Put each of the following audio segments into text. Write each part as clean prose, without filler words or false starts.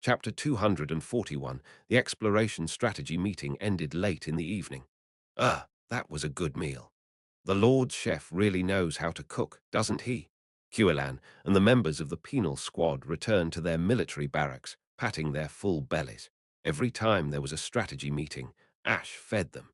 Chapter 241, The Exploration Strategy Meeting ended late in the evening. That was a good meal. The Lord Chef really knows how to cook, doesn't he? Quillan and the members of the penal squad returned to their military barracks, patting their full bellies. Every time there was a strategy meeting, Ash fed them.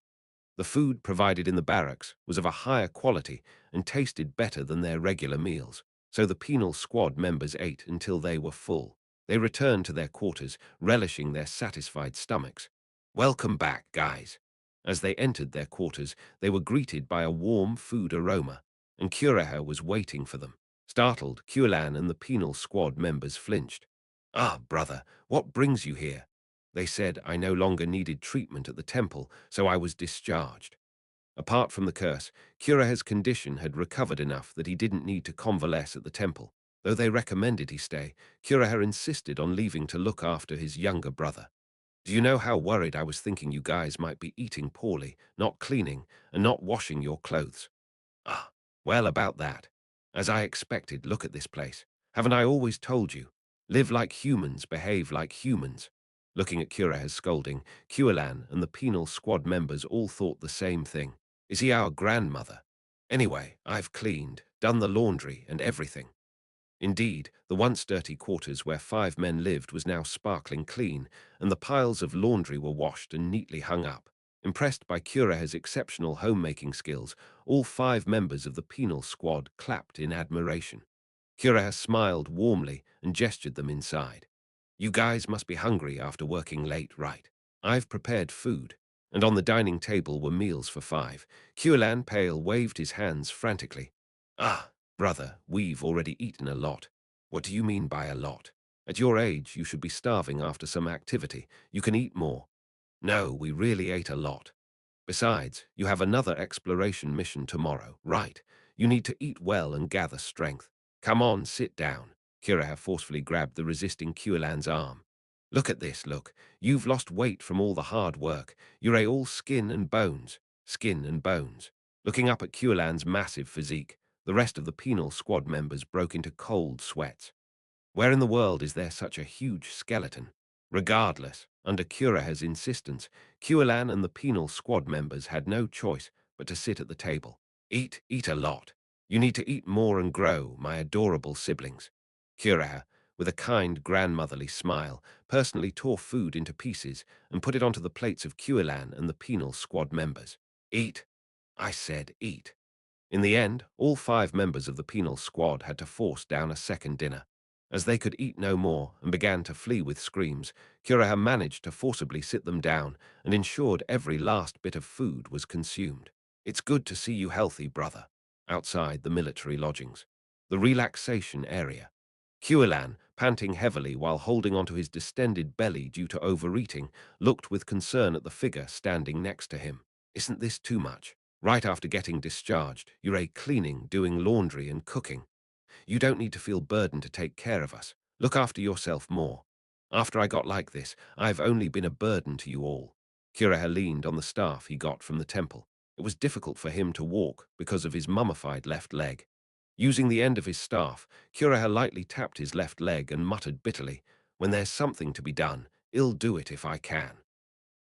The food provided in the barracks was of a higher quality and tasted better than their regular meals, so the penal squad members ate until they were full. They returned to their quarters, relishing their satisfied stomachs. "Welcome back, guys." As they entered their quarters, they were greeted by a warm food aroma, and Curaher was waiting for them. Startled, Quillan and the penal squad members flinched. "Ah, brother, what brings you here?" They said I no longer needed treatment at the temple, so I was discharged. Apart from the curse, Curaher's condition had recovered enough that he didn't need to convalesce at the temple. Though they recommended he stay, Curaher insisted on leaving to look after his younger brother. "Do you know how worried I was thinking you guys might be eating poorly, not cleaning, and not washing your clothes?" "Ah, well, about that. As I expected, look at this place. Haven't I always told you? Live like humans, behave like humans." Looking at Curaher's scolding, Quillan and the penal squad members all thought the same thing. Is he our grandmother? Anyway, I've cleaned, done the laundry and everything. Indeed, the once dirty quarters where 5 men lived was now sparkling clean, and the piles of laundry were washed and neatly hung up. Impressed by Curaher's exceptional homemaking skills, all 5 members of the penal squad clapped in admiration. Curaher smiled warmly and gestured them inside. "You guys must be hungry after working late, right? I've prepared food." And on the dining table were meals for 5. Quillan Pale waved his hands frantically. "Ah, brother, we've already eaten a lot." "What do you mean by a lot? At your age, you should be starving after some activity. You can eat more." "No, we really ate a lot. Besides, you have another exploration mission tomorrow, right? You need to eat well and gather strength. Come on, sit down." Kiraha forcefully grabbed the resisting Quillan's arm. "Look at this, look. You've lost weight from all the hard work. You're all skin and bones. Skin and bones." Looking up at Quillan's massive physique, the rest of the penal squad members broke into cold sweats. Where in the world is there such a huge skeleton? Regardless, under Curaher's insistence, Quillan and the penal squad members had no choice but to sit at the table. Eat a lot. You need to eat more and grow, my adorable siblings." Curaher, with a kind grandmotherly smile, personally tore food into pieces and put it onto the plates of Quillan and the penal squad members. "Eat. I said eat." In the end, all 5 members of the penal squad had to force down a second dinner. As they could eat no more and began to flee with screams, Curaher managed to forcibly sit them down and ensured every last bit of food was consumed. "It's good to see you healthy, brother." Outside the military lodgings, the relaxation area, Quillan, panting heavily while holding onto his distended belly due to overeating, looked with concern at the figure standing next to him. "Isn't this too much? Right after getting discharged, you're cleaning, doing laundry and cooking. You don't need to feel burdened to take care of us. Look after yourself more. After I got like this, I've only been a burden to you all." Curaher leaned on the staff he got from the temple. It was difficult for him to walk because of his mummified left leg. Using the end of his staff, Curaher lightly tapped his left leg and muttered bitterly, "When there's something to be done, I'll do it if I can."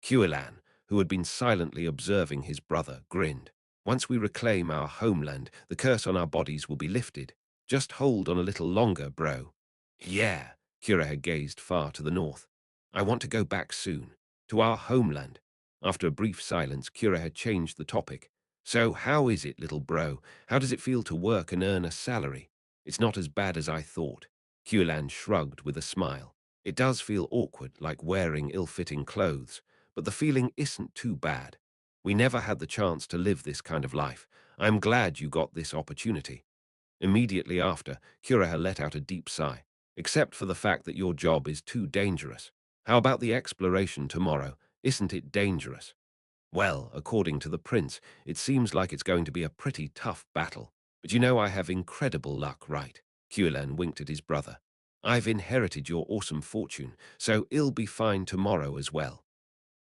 Quillan, who had been silently observing his brother, grinned. "Once we reclaim our homeland, the curse on our bodies will be lifted. Just hold on a little longer, bro." "Yeah," Curaher gazed far to the north. "I want to go back soon, to our homeland." After a brief silence, Curaher changed the topic. "So how is it, little bro? How does it feel to work and earn a salary?" "It's not as bad as I thought." Quillan shrugged with a smile. "It does feel awkward, like wearing ill-fitting clothes, but the feeling isn't too bad. We never had the chance to live this kind of life. I'm glad you got this opportunity." Immediately after, Curaher let out a deep sigh. "Except for the fact that your job is too dangerous. How about the exploration tomorrow? Isn't it dangerous?" "Well, according to the prince, it seems like it's going to be a pretty tough battle. But you know I have incredible luck, right?" Quillan winked at his brother. "I've inherited your awesome fortune, so it'll be fine tomorrow as well.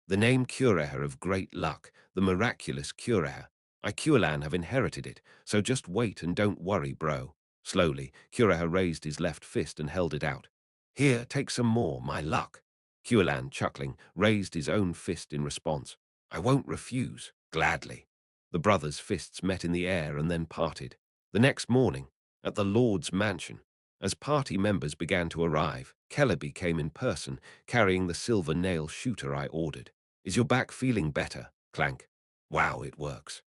The name Curaher of great luck, the miraculous Curaher. I Quillan have inherited it, so just wait and don't worry, bro." Slowly, Curaher raised his left fist and held it out. Here, take some more, my luck. Huelan, chuckling, raised his own fist in response. I won't refuse, gladly. The brothers' fists met in the air and then parted. The next morning, at the Lord's mansion, as party members began to arrive, Kellerby came in person, carrying the silver nail shooter I ordered. Is your back feeling better? Clank. Wow, it works.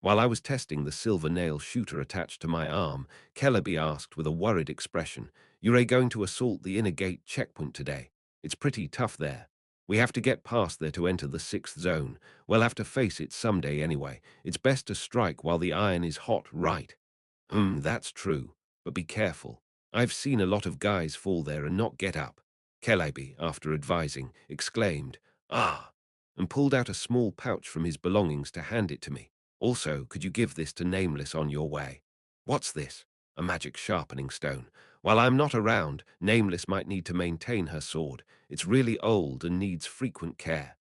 While I was testing the silver nail shooter attached to my arm, Kellerby asked with a worried expression, You're going to assault the inner gate checkpoint today? It's pretty tough there. We have to get past there to enter the 6th zone. We'll have to face it someday anyway. It's best to strike while the iron is hot, right? That's true. But be careful. I've seen a lot of guys fall there and not get up. Kellerby, after advising, exclaimed, Ah, and pulled out a small pouch from his belongings to hand it to me. Also, could you give this to Nameless on your way? What's this? A magic sharpening stone. While I'm not around, Nameless might need to maintain her sword. It's really old and needs frequent care.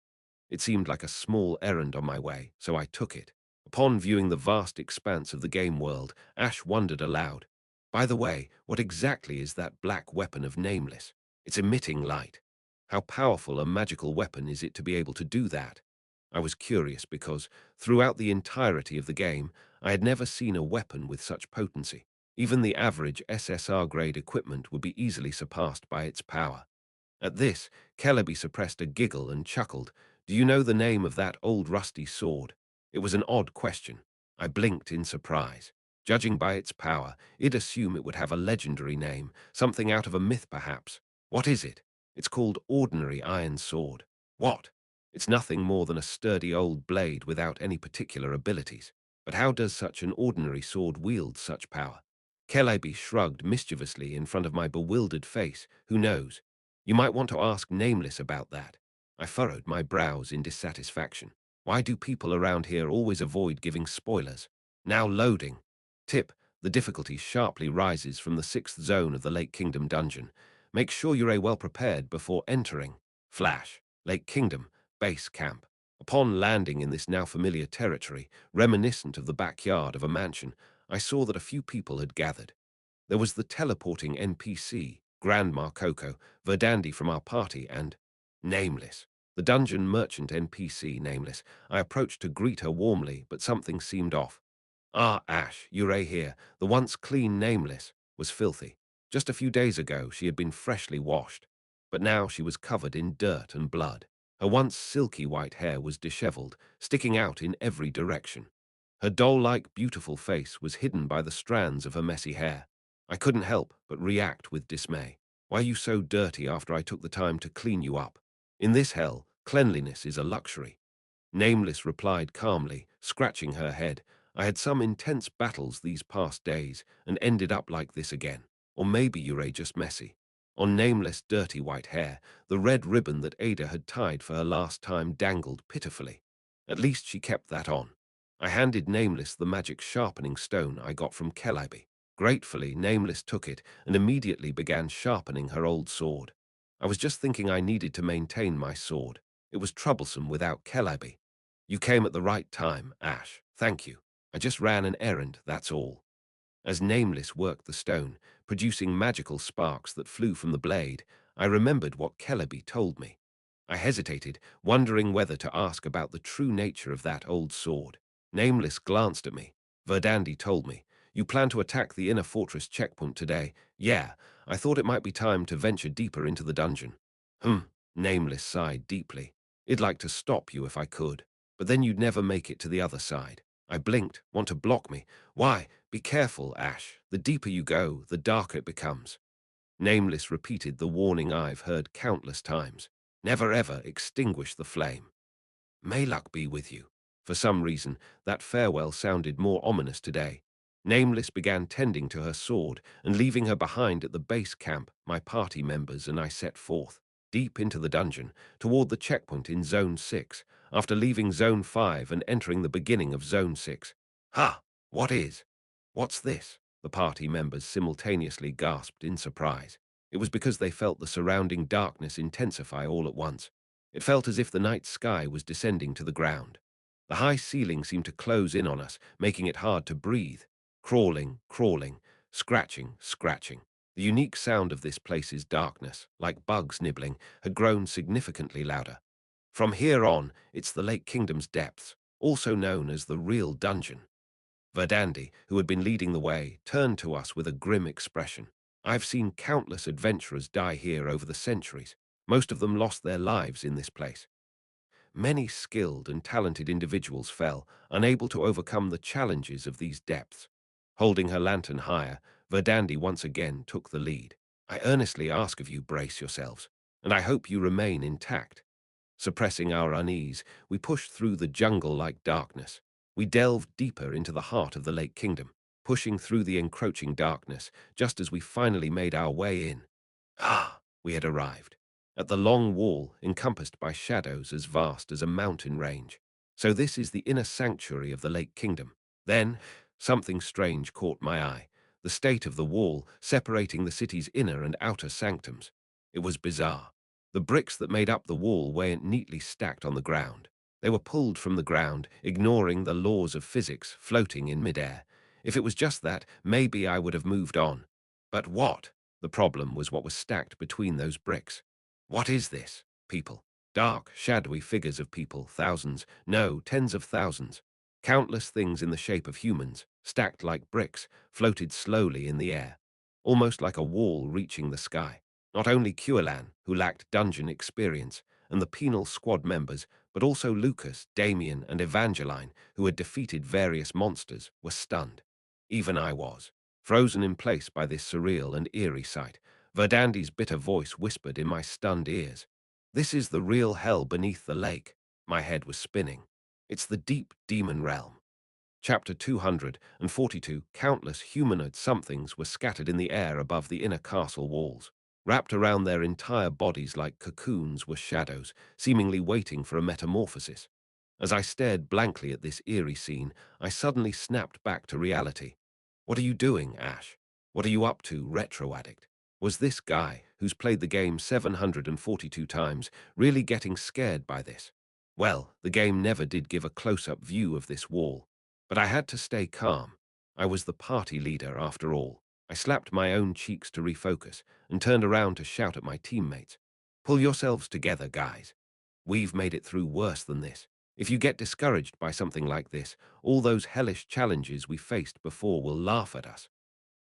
It seemed like a small errand on my way, so I took it. Upon viewing the vast expanse of the game world, Ash wondered aloud. By the way, what exactly is that black weapon of Nameless? It's emitting light. How powerful a magical weapon is it to be able to do that? I was curious because, throughout the entirety of the game, I had never seen a weapon with such potency. Even the average SSR-grade equipment would be easily surpassed by its power. At this, Kellerby suppressed a giggle and chuckled. Do you know the name of that old rusty sword? It was an odd question. I blinked in surprise. Judging by its power, I'd assume it would have a legendary name, something out of a myth perhaps. What is it? It's called Ordinary Iron Sword. What? It's nothing more than a sturdy old blade without any particular abilities. But how does such an ordinary sword wield such power? Kellerby shrugged mischievously in front of my bewildered face. Who knows? You might want to ask Nameless about that. I furrowed my brows in dissatisfaction. Why do people around here always avoid giving spoilers? Now loading. Tip, the difficulty sharply rises from the 6th zone of the Lake Kingdom dungeon. Make sure you're well prepared before entering. Flash, Lake Kingdom, base camp. Upon landing in this now familiar territory, reminiscent of the backyard of a mansion, I saw that a few people had gathered. There was the teleporting NPC, Grandma Coco, Verdandi from our party, and Nameless, the dungeon merchant NPC, Nameless. I approached to greet her warmly, but something seemed off. Ah, Ash, you're here. The once clean Nameless was filthy. Just a few days ago, she had been freshly washed, but now she was covered in dirt and blood. Her once silky white hair was disheveled, sticking out in every direction. Her doll-like beautiful face was hidden by the strands of her messy hair. I couldn't help but react with dismay. Why are you so dirty after I took the time to clean you up? In this hell, cleanliness is a luxury. Nameless replied calmly, scratching her head. I had some intense battles these past days and ended up like this again. Or maybe you're just messy. On Nameless' dirty white hair, the red ribbon that Ada had tied for her last time dangled pitifully. At least she kept that on. I handed Nameless the magic sharpening stone I got from Kellerby. Gratefully, Nameless took it and immediately began sharpening her old sword. I was just thinking I needed to maintain my sword. It was troublesome without Kellerby. You came at the right time, Ash. Thank you. I just ran an errand, that's all. As Nameless worked the stone, producing magical sparks that flew from the blade, I remembered what Kellerby told me. I hesitated, wondering whether to ask about the true nature of that old sword. Nameless glanced at me. Verdandi told me, You plan to attack the inner fortress checkpoint today? Yeah, I thought it might be time to venture deeper into the dungeon. Nameless sighed deeply. I'd like to stop you if I could, but then you'd never make it to the other side. I blinked. Want to block me? Why? Be careful, Ash. The deeper you go, the darker it becomes. Nameless repeated the warning I've heard countless times. Never ever extinguish the flame. May luck be with you. For some reason, that farewell sounded more ominous today. Nameless began tending to her sword, and leaving her behind at the base camp, my party members and I set forth, deep into the dungeon, toward the checkpoint in Zone 6, after leaving Zone 5 and entering the beginning of Zone 6. Ha! What is? What's this? The party members simultaneously gasped in surprise. It was because they felt the surrounding darkness intensify all at once. It felt as if the night sky was descending to the ground. The high ceiling seemed to close in on us, making it hard to breathe. Crawling, crawling, scratching, scratching. The unique sound of this place's darkness, like bugs nibbling, had grown significantly louder. From here on, it's the Lake Kingdom's depths, also known as the real dungeon. Verdandi, who had been leading the way, turned to us with a grim expression. I've seen countless adventurers die here over the centuries. Most of them lost their lives in this place. Many skilled and talented individuals fell, unable to overcome the challenges of these depths. Holding her lantern higher, Verdandi once again took the lead. I earnestly ask of you, brace yourselves, and I hope you remain intact. Suppressing our unease, we pushed through the jungle-like darkness. We delved deeper into the heart of the Lake Kingdom, pushing through the encroaching darkness just as we finally made our way in. Ah, we had arrived. At the long wall, encompassed by shadows as vast as a mountain range. So this is the inner sanctuary of the Lake Kingdom. Then, something strange caught my eye. The state of the wall, separating the city's inner and outer sanctums. It was bizarre. The bricks that made up the wall weren't neatly stacked on the ground. They were pulled from the ground, ignoring the laws of physics, floating in midair. If it was just that, maybe I would have moved on. But what? The problem was what was stacked between those bricks. What is this? People. Dark, shadowy figures of people, thousands, no, tens of thousands. Countless things in the shape of humans, stacked like bricks, floated slowly in the air, almost like a wall reaching the sky. Not only Quillan, who lacked dungeon experience, and the penal squad members, but also Lucas, Damien, and Evangeline, who had defeated various monsters, were stunned. Even I was. Frozen in place by this surreal and eerie sight, Verdandi's bitter voice whispered in my stunned ears. This is the real hell beneath the lake. My head was spinning. It's the deep demon realm. Chapter 242. Countless humanoid somethings were scattered in the air above the inner castle walls. Wrapped around their entire bodies like cocoons were shadows, seemingly waiting for a metamorphosis. As I stared blankly at this eerie scene, I suddenly snapped back to reality. What are you doing, Ash? What are you up to, retro addict? Was this guy, who's played the game 742 times, really getting scared by this? Well, the game never did give a close-up view of this wall, but I had to stay calm. I was the party leader, after all. I slapped my own cheeks to refocus and turned around to shout at my teammates. Pull yourselves together, guys. We've made it through worse than this. If you get discouraged by something like this, all those hellish challenges we faced before will laugh at us.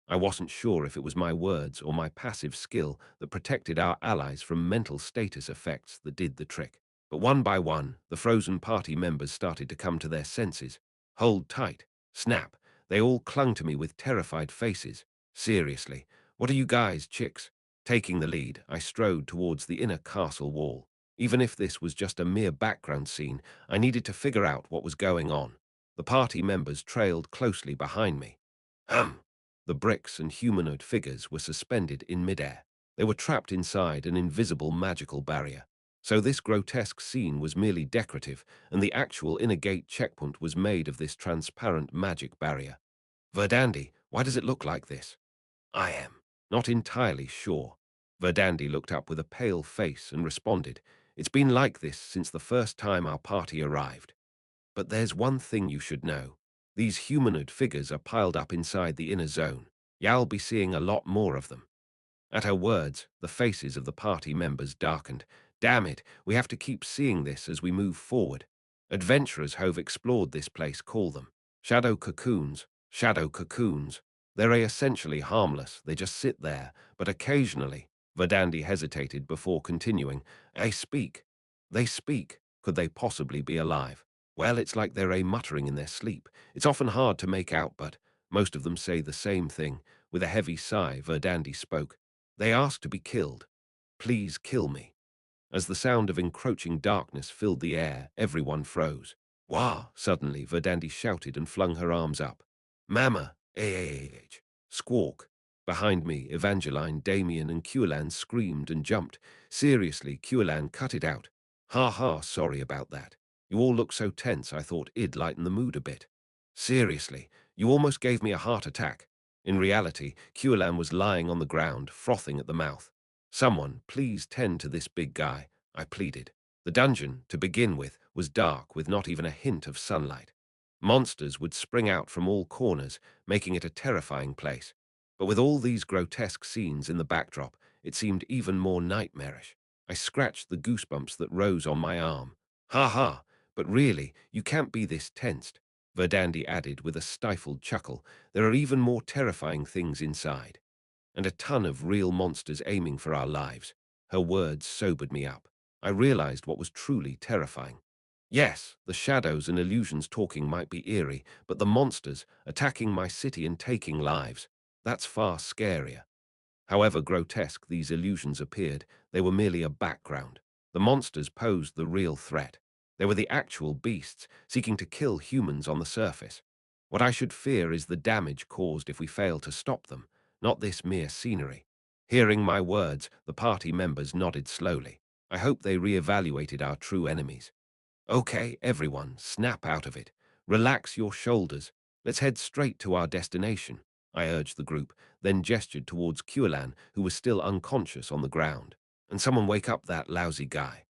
I wasn't sure if it was my words or my passive skill that protected our allies from mental status effects that did the trick. But one by one, the frozen party members started to come to their senses. Hold tight. Snap. They all clung to me with terrified faces. Seriously, what are you guys, chicks? Taking the lead, I strode towards the inner castle wall. Even if this was just a mere background scene, I needed to figure out what was going on. The party members trailed closely behind me. The bricks and humanoid figures were suspended in midair. They were trapped inside an invisible magical barrier. So this grotesque scene was merely decorative, and the actual inner gate checkpoint was made of this transparent magic barrier. Verdandi, why does it look like this? I am not entirely sure. Verdandi looked up with a pale face and responded, It's been like this since the first time our party arrived. But there's one thing you should know. These humanoid figures are piled up inside the inner zone. You'll be seeing a lot more of them. At her words, the faces of the party members darkened. Damn it, we have to keep seeing this as we move forward. Adventurers who've explored this place call them shadow cocoons. Shadow cocoons. They're essentially harmless, they just sit there, but occasionally, Verdandi hesitated before continuing, they speak. They speak. Could they possibly be alive? Well, it's like they're muttering in their sleep. It's often hard to make out, but most of them say the same thing. With a heavy sigh, Verdandi spoke. They ask to be killed. Please kill me. As the sound of encroaching darkness filled the air, everyone froze. Wah! Suddenly, Verdandi shouted and flung her arms up. Mama! Ah! Squawk! Behind me, Evangeline, Damien, and Quillan screamed and jumped. Seriously, Quillan, cut it out. Ha ha, sorry about that. You all look so tense, I thought it'd lighten the mood a bit. Seriously, you almost gave me a heart attack. In reality, Quillan was lying on the ground, frothing at the mouth. Someone, please tend to this big guy, I pleaded. The dungeon, to begin with, was dark with not even a hint of sunlight. Monsters would spring out from all corners, making it a terrifying place. But with all these grotesque scenes in the backdrop, it seemed even more nightmarish. I scratched the goosebumps that rose on my arm. Ha ha, but really, you can't be this tensed, Verdandi added with a stifled chuckle. There are even more terrifying things inside. And a ton of real monsters aiming for our lives. Her words sobered me up. I realized what was truly terrifying. Yes, the shadows and illusions talking might be eerie, but the monsters attacking my city and taking lives, that's far scarier. However grotesque these illusions appeared, they were merely a background. The monsters posed the real threat. They were the actual beasts, seeking to kill humans on the surface. What I should fear is the damage caused if we fail to stop them, not this mere scenery. Hearing my words, the party members nodded slowly. I hope they re-evaluated our true enemies. Okay, everyone, snap out of it. Relax your shoulders. Let's head straight to our destination, I urged the group, then gestured towards Quillan, who was still unconscious on the ground. And someone wake up that lousy guy.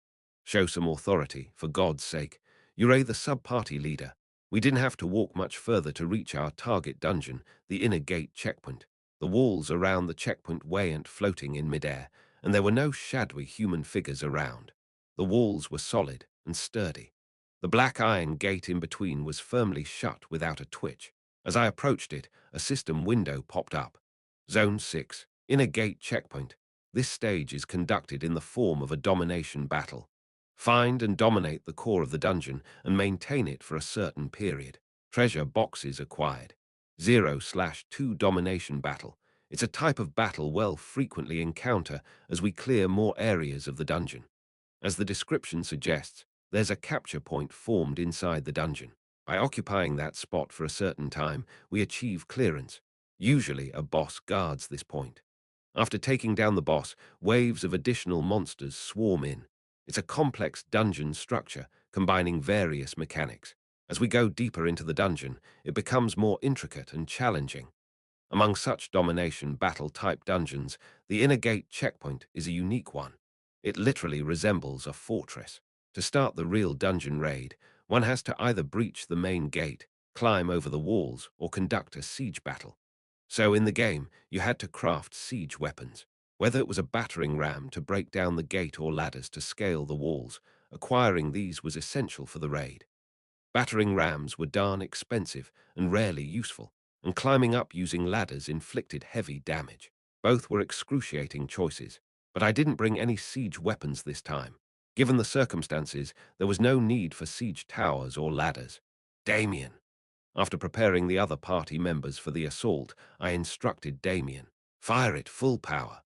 Show some authority, for God's sake. You're the sub-party leader. We didn't have to walk much further to reach our target dungeon, the inner gate checkpoint. The walls around the checkpoint weren't floating in midair, and there were no shadowy human figures around. The walls were solid and sturdy. The black iron gate in between was firmly shut without a twitch. As I approached it, a system window popped up. Zone 6, Inner Gate Checkpoint. This stage is conducted in the form of a domination battle. Find and dominate the core of the dungeon and maintain it for a certain period. Treasure boxes acquired. 0/2 domination battle. It's a type of battle we'll frequently encounter as we clear more areas of the dungeon. As the description suggests, there's a capture point formed inside the dungeon. By occupying that spot for a certain time, we achieve clearance. Usually a boss guards this point. After taking down the boss, waves of additional monsters swarm in. It's a complex dungeon structure, combining various mechanics. As we go deeper into the dungeon, it becomes more intricate and challenging. Among such domination battle-type dungeons, the Inner Gate Checkpoint is a unique one. It literally resembles a fortress. To start the real dungeon raid, one has to either breach the main gate, climb over the walls, or conduct a siege battle. So in the game, you had to craft siege weapons. Whether it was a battering ram to break down the gate or ladders to scale the walls, acquiring these was essential for the raid. Battering rams were darn expensive and rarely useful, and climbing up using ladders inflicted heavy damage. Both were excruciating choices, but I didn't bring any siege weapons this time. Given the circumstances, there was no need for siege towers or ladders. Damien. After preparing the other party members for the assault, I instructed Damien. Fire it full power.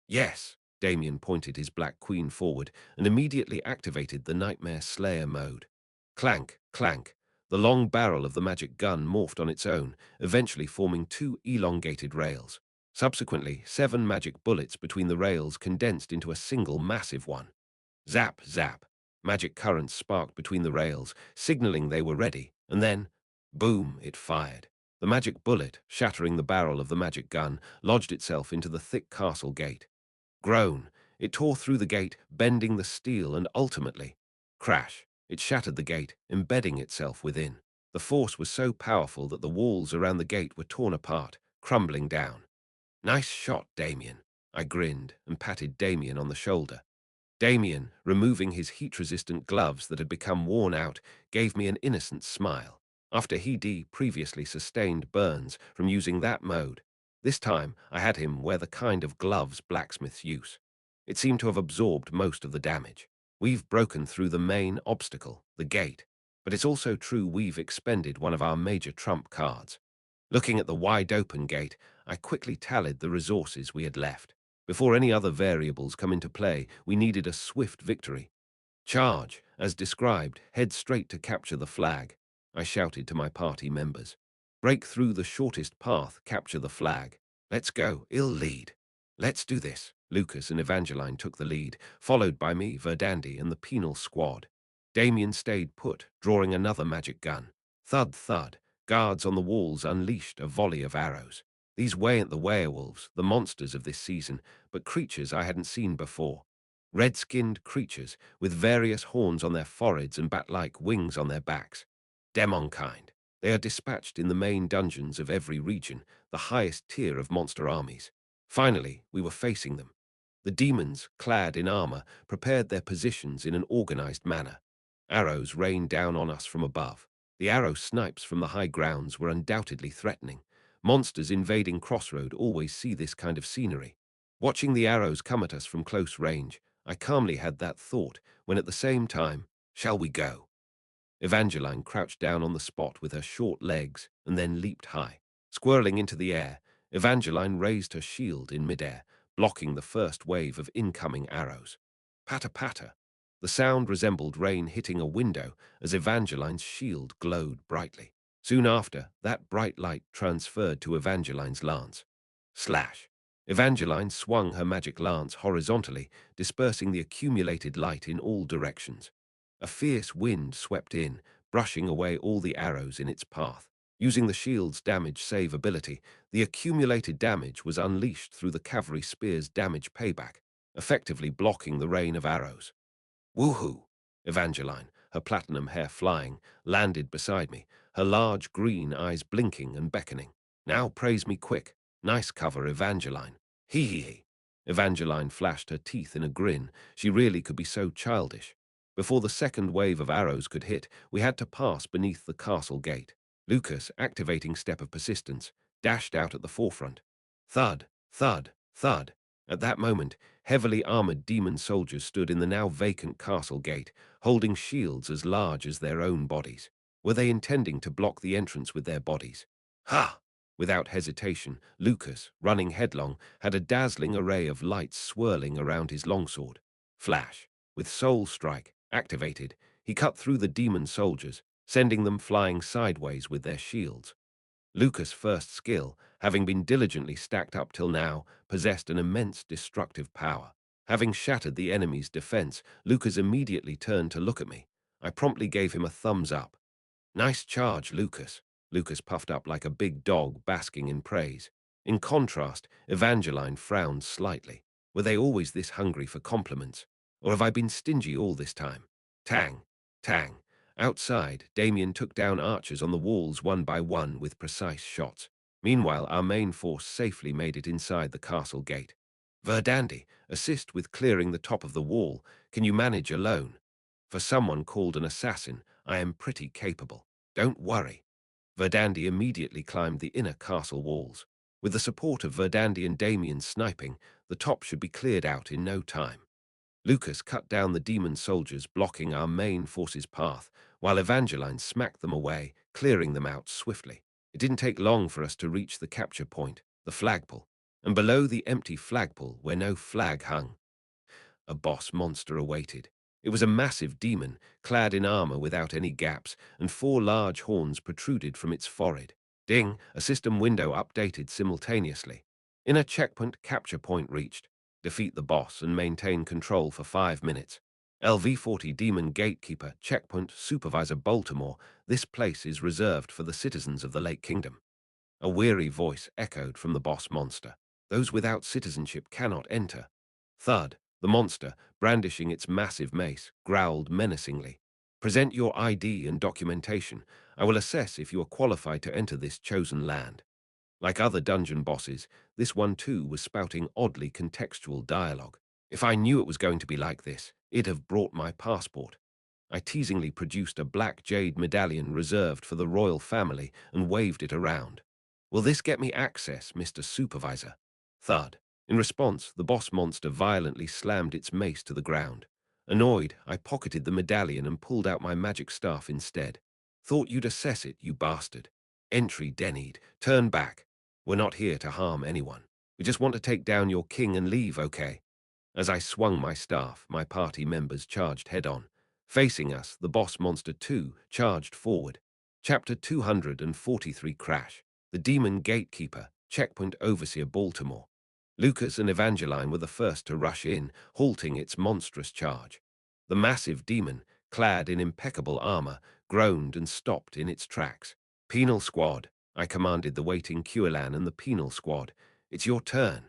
Yes, Damien pointed his Black Queen forward and immediately activated the Nightmare Slayer mode. Clank, clank. The long barrel of the magic gun morphed on its own, eventually forming 2 elongated rails. Subsequently, 7 magic bullets between the rails condensed into a single massive one. Zap, zap. Magic currents sparked between the rails, signaling they were ready, and then, boom, it fired. The magic bullet, shattering the barrel of the magic gun, lodged itself into the thick castle gate. Groan. It tore through the gate, bending the steel, and ultimately, crash. It shattered the gate, embedding itself within. The force was so powerful that the walls around the gate were torn apart, crumbling down. Nice shot, Damien. I grinned and patted Damien on the shoulder. Damien, removing his heat-resistant gloves that had become worn out, gave me an innocent smile. After he previously sustained burns from using that mode, this time I had him wear the kind of gloves blacksmiths use. It seemed to have absorbed most of the damage. We've broken through the main obstacle, the gate, but it's also true we've expended one of our major trump cards. Looking at the wide-open gate, I quickly tallied the resources we had left. Before any other variables come into play, we needed a swift victory. Charge, as described, head straight to capture the flag, I shouted to my party members. Break through the shortest path, capture the flag. Let's go, I'll lead. Let's do this. Lucas and Evangeline took the lead, followed by me, Verdandi, and the penal squad. Damien stayed put, drawing another magic gun. Thud, thud. Guards on the walls unleashed a volley of arrows. These weren't the werewolves, the monsters of this season, but creatures I hadn't seen before. Red-skinned creatures, with various horns on their foreheads and bat-like wings on their backs. Demon kind. They are dispatched in the main dungeons of every region, the highest tier of monster armies. Finally, we were facing them. The demons, clad in armor, prepared their positions in an organized manner. Arrows rained down on us from above. The arrow snipes from the high grounds were undoubtedly threatening. Monsters invading Crossroad always see this kind of scenery. Watching the arrows come at us from close range, I calmly had that thought when at the same time, shall we go? Evangeline crouched down on the spot with her short legs and then leaped high. Squirreling into the air, Evangeline raised her shield in midair, blocking the first wave of incoming arrows. Patter-patter. The sound resembled rain hitting a window as Evangeline's shield glowed brightly. Soon after, that bright light transferred to Evangeline's lance. Slash. Evangeline swung her magic lance horizontally, dispersing the accumulated light in all directions. A fierce wind swept in, brushing away all the arrows in its path. Using the shield's damage save ability, the accumulated damage was unleashed through the cavalry spear's damage payback, effectively blocking the rain of arrows. Woohoo! Evangeline, her platinum hair flying, landed beside me, her large green eyes blinking and beckoning. Now praise me quick. Nice cover, Evangeline. Hee hee hee. Evangeline flashed her teeth in a grin. She really could be so childish. Before the second wave of arrows could hit, we had to pass beneath the castle gate. Lucas, activating Step of Persistence, dashed out at the forefront. Thud, thud, thud. At that moment, heavily armored demon soldiers stood in the now vacant castle gate, holding shields as large as their own bodies. Were they intending to block the entrance with their bodies? Ha! Without hesitation, Lucas, running headlong, had a dazzling array of lights swirling around his longsword. Flash. With Soul Strike activated, he cut through the demon soldiers, sending them flying sideways with their shields. Lucas' first skill, having been diligently stacked up till now, possessed an immense destructive power. Having shattered the enemy's defense, Lucas immediately turned to look at me. I promptly gave him a thumbs up. Nice charge, Lucas. Lucas puffed up like a big dog basking in praise. In contrast, Evangeline frowned slightly. Were they always this hungry for compliments? Or have I been stingy all this time? Tang, tang. Outside, Damien took down archers on the walls one by one with precise shots. Meanwhile, our main force safely made it inside the castle gate. Verdandi, assist with clearing the top of the wall. Can you manage alone? For someone called an assassin, I am pretty capable. Don't worry. Verdandi immediately climbed the inner castle walls. With the support of Verdandi and Damien sniping, the top should be cleared out in no time. Lucas cut down the demon soldiers blocking our main force's path, while Evangeline smacked them away, clearing them out swiftly. It didn't take long for us to reach the capture point, the flagpole, and below the empty flagpole where no flag hung, a boss monster awaited. It was a massive demon, clad in armor without any gaps, and 4 large horns protruded from its forehead. Ding, a system window updated simultaneously. Inner checkpoint capture point reached. Defeat the boss and maintain control for 5 minutes. LV-40 Demon Gatekeeper, Checkpoint Supervisor Baltimore, this place is reserved for the citizens of the Lake Kingdom. A weary voice echoed from the boss monster. Those without citizenship cannot enter. Thud, the monster, brandishing its massive mace, growled menacingly. Present your ID and documentation. I will assess if you are qualified to enter this chosen land. Like other dungeon bosses, this one too was spouting oddly contextual dialogue. If I knew it was going to be like this, it'd have brought my passport. I teasingly produced a black jade medallion reserved for the royal family and waved it around. Will this get me access, Mr. Supervisor? Thud. In response, the boss monster violently slammed its mace to the ground. Annoyed, I pocketed the medallion and pulled out my magic staff instead. Thought you'd assess it, you bastard. Entry denied. Turn back. We're not here to harm anyone. We just want to take down your king and leave, okay? As I swung my staff, my party members charged head-on. Facing us, the boss monster 2 charged forward. Chapter 243 Crash. The Demon Gatekeeper, Checkpoint Overseer Baltimore. Lucas and Evangeline were the first to rush in, halting its monstrous charge. The massive demon, clad in impeccable armor, groaned and stopped in its tracks. Penal Squad, I commanded the waiting Quillan and the Penal Squad. It's your turn.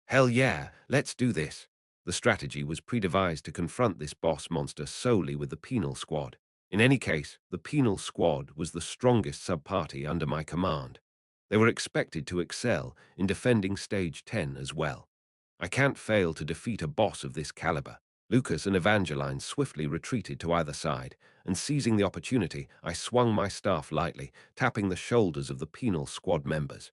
Hell yeah, let's do this. The strategy was pre-devised to confront this boss monster solely with the Penal Squad. In any case, the penal squad was the strongest sub-party under my command. They were expected to excel in defending Stage 10 as well. I can't fail to defeat a boss of this caliber. Lucas and Evangeline swiftly retreated to either side, and seizing the opportunity, I swung my staff lightly, tapping the shoulders of the penal squad members.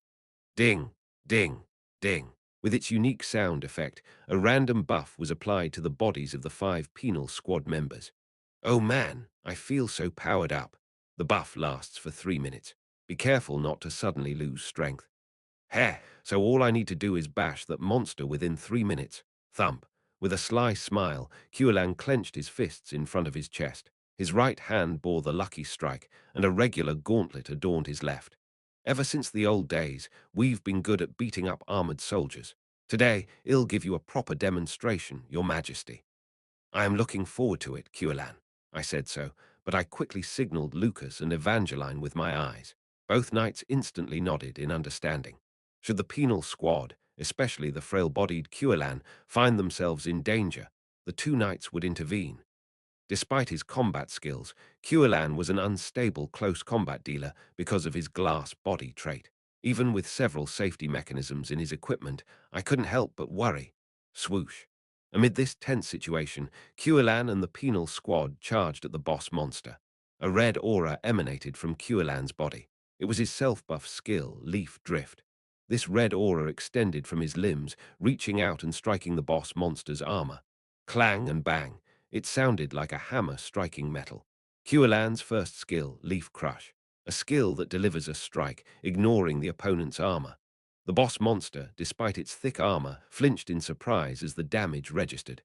Ding, ding, ding. With its unique sound effect, a random buff was applied to the bodies of the 5 penal squad members. Oh man, I feel so powered up. The buff lasts for 3 minutes. Be careful not to suddenly lose strength. Heh, so all I need to do is bash that monster within 3 minutes. Thump. With a sly smile, Hualan clenched his fists in front of his chest. His right hand bore the lucky strike, and a regular gauntlet adorned his left. Ever since the old days, we've been good at beating up armored soldiers. Today, I'll give you a proper demonstration, Your Majesty. I am looking forward to it, Hualan. I said so, but I quickly signaled Lucas and Evangeline with my eyes. Both knights instantly nodded in understanding. Should the penal squad, especially the frail-bodied Hualan, find themselves in danger, the 2 knights would intervene. Despite his combat skills, Hualan was an unstable close combat dealer because of his glass body trait. Even with several safety mechanisms in his equipment, I couldn't help but worry. Swoosh. Amid this tense situation, Hualan and the penal squad charged at the boss monster. A red aura emanated from Hualan's body. It was his self-buff skill, Leaf Drift. This red aura extended from his limbs, reaching out and striking the boss monster's armor. Clang and bang. It sounded like a hammer striking metal. Hualan's first skill, Leaf Crush, a skill that delivers a strike, ignoring the opponent's armor. The boss monster, despite its thick armor, flinched in surprise as the damage registered.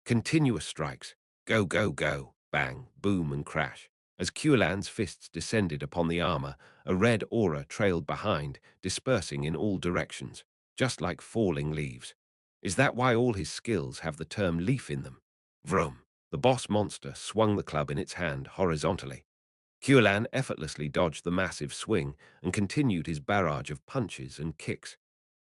Continuous strikes. Go, go, go. Bang, boom, and crash. As Hualan's fists descended upon the armor, a red aura trailed behind, dispersing in all directions, just like falling leaves. Is that why all his skills have the term leaf in them? Vroom. The boss monster swung the club in its hand horizontally. Hualan effortlessly dodged the massive swing and continued his barrage of punches and kicks.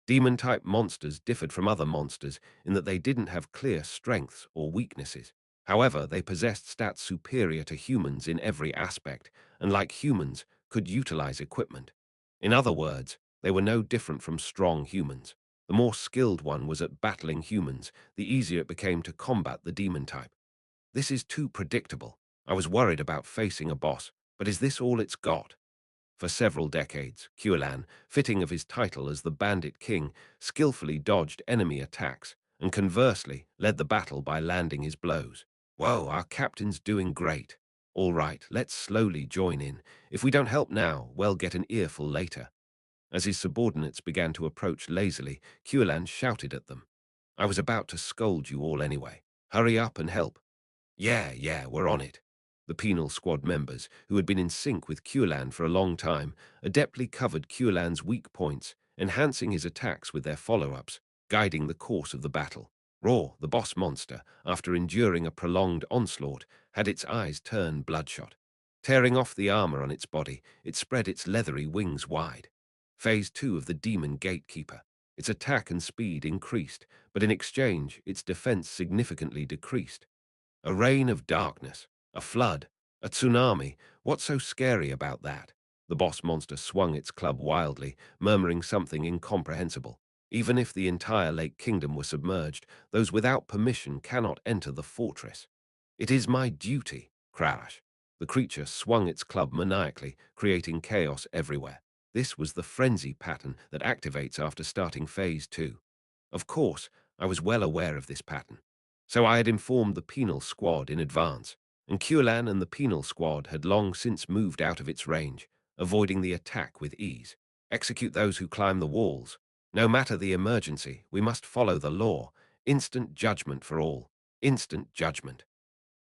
Demon-type monsters differed from other monsters in that they didn't have clear strengths or weaknesses. However, they possessed stats superior to humans in every aspect, and like humans, could utilize equipment. In other words, they were no different from strong humans. The more skilled one was at battling humans, the easier it became to combat the demon type. This is too predictable. I was worried about facing a boss, but is this all it's got? For several decades, Hualan, fitting of his title as the Bandit King, skillfully dodged enemy attacks, and conversely, led the battle by landing his blows. Whoa, our captain's doing great. All right, let's slowly join in. If we don't help now, we'll get an earful later. As his subordinates began to approach lazily, Hualan shouted at them. I was about to scold you all anyway. Hurry up and help. Yeah, we're on it. The penal squad members, who had been in sync with Hualan for a long time, adeptly covered Hualan's weak points, enhancing his attacks with their follow-ups, guiding the course of the battle. Raw, the boss monster, after enduring a prolonged onslaught, had its eyes turn bloodshot. Tearing off the armor on its body, it spread its leathery wings wide. Phase 2 of the Demon Gatekeeper. Its attack and speed increased, but in exchange, its defense significantly decreased. A rain of darkness, a flood, a tsunami. What's so scary about that? The boss monster swung its club wildly, murmuring something incomprehensible. Even if the entire Lake Kingdom were submerged, those without permission cannot enter the fortress. It is my duty. Crash. The creature swung its club maniacally, creating chaos everywhere. This was the frenzy pattern that activates after starting Phase 2. Of course, I was well aware of this pattern. So I had informed the penal squad in advance, and Hualan and the penal squad had long since moved out of its range, avoiding the attack with ease. Execute those who climb the walls. No matter the emergency, we must follow the law. Instant judgment for all. Instant judgment.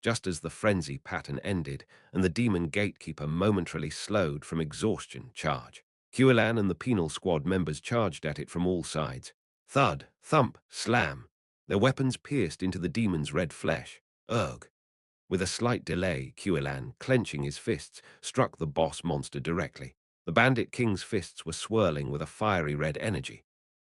Just as the frenzy pattern ended and the demon gatekeeper momentarily slowed from exhaustion charge, Hualan and the penal squad members charged at it from all sides. Thud, thump, slam. Their weapons pierced into the demon's red flesh. Ugh. With a slight delay, Hualan, clenching his fists, struck the boss monster directly. The Bandit King's fists were swirling with a fiery red energy.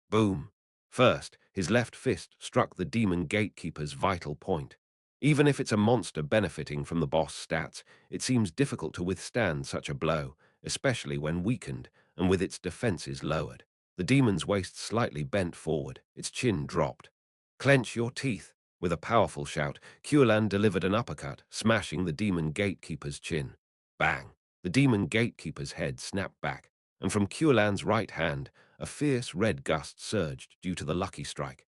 Boom. First, his left fist struck the demon gatekeeper's vital point. Even if it's a monster benefiting from the boss stats, it seems difficult to withstand such a blow, especially when weakened and with its defenses lowered. The demon's waist slightly bent forward, its chin dropped. Clench your teeth. With a powerful shout, Kuelan delivered an uppercut, smashing the demon gatekeeper's chin. Bang! The demon gatekeeper's head snapped back, and from Kuelan's right hand, a fierce red gust surged due to the lucky strike.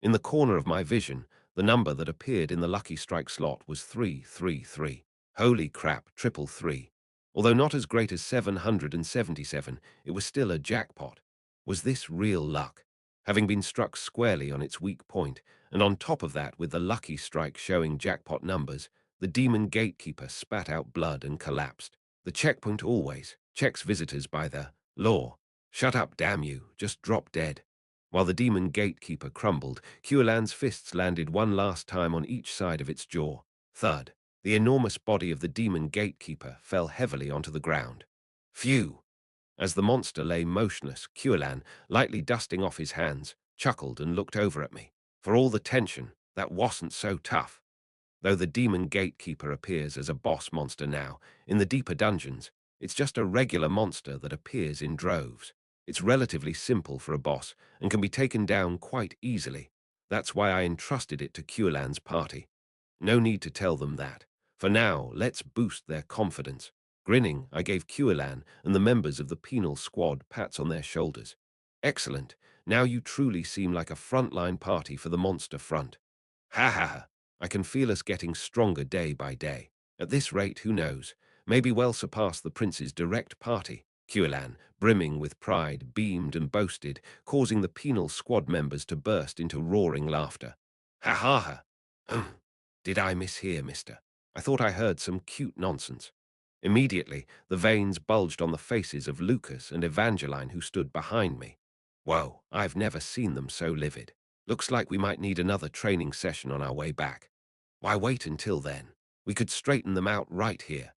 In the corner of my vision, the number that appeared in the lucky strike slot was 333. Holy crap, triple three. Although not as great as 777, it was still a jackpot. Was this real luck? Having been struck squarely on its weak point, and on top of that with the lucky strike showing jackpot numbers, the demon gatekeeper spat out blood and collapsed. The checkpoint always checks visitors by the law. Shut up, damn you, just drop dead. While the demon gatekeeper crumbled, Kuelan's fists landed one last time on each side of its jaw. Thud. The enormous body of the demon gatekeeper fell heavily onto the ground. Phew! As the monster lay motionless, Kuelan, lightly dusting off his hands, chuckled and looked over at me. For all the tension, that wasn't so tough. Though the demon gatekeeper appears as a boss monster now, in the deeper dungeons, it's just a regular monster that appears in droves. It's relatively simple for a boss and can be taken down quite easily. That's why I entrusted it to Kuelan's party. No need to tell them that. For now, let's boost their confidence. Grinning, I gave Kuelan and the members of the penal squad pats on their shoulders. Excellent. Now you truly seem like a frontline party for the monster front. Ha ha ha. I can feel us getting stronger day by day. At this rate, who knows? Maybe well surpass the prince's direct party. Kuelan, brimming with pride, beamed and boasted, causing the penal squad members to burst into roaring laughter. Ha ha ha. Did I mishear, mister? I thought I heard some cute nonsense. Immediately, the veins bulged on the faces of Lucas and Evangeline who stood behind me. Whoa, I've never seen them so livid. Looks like we might need another training session on our way back. Why wait until then? We could straighten them out right here.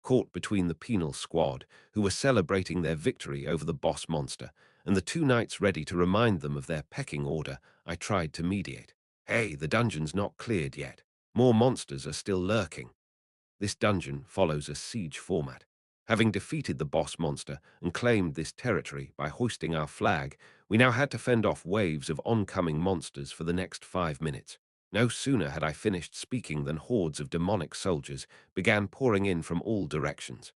Caught between the penal squad, who were celebrating their victory over the boss monster, and the two knights ready to remind them of their pecking order, I tried to mediate. Hey, the dungeon's not cleared yet. More monsters are still lurking. This dungeon follows a siege format. Having defeated the boss monster and claimed this territory by hoisting our flag, we now had to fend off waves of oncoming monsters for the next 5 minutes. No sooner had I finished speaking than hordes of demonic soldiers began pouring in from all directions.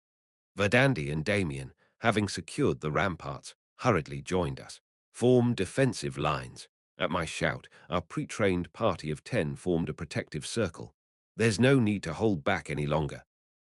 Verdandi and Damien, having secured the ramparts, hurriedly joined us. Form defensive lines. At my shout, our pre-trained party of 10 formed a protective circle. There's no need to hold back any longer.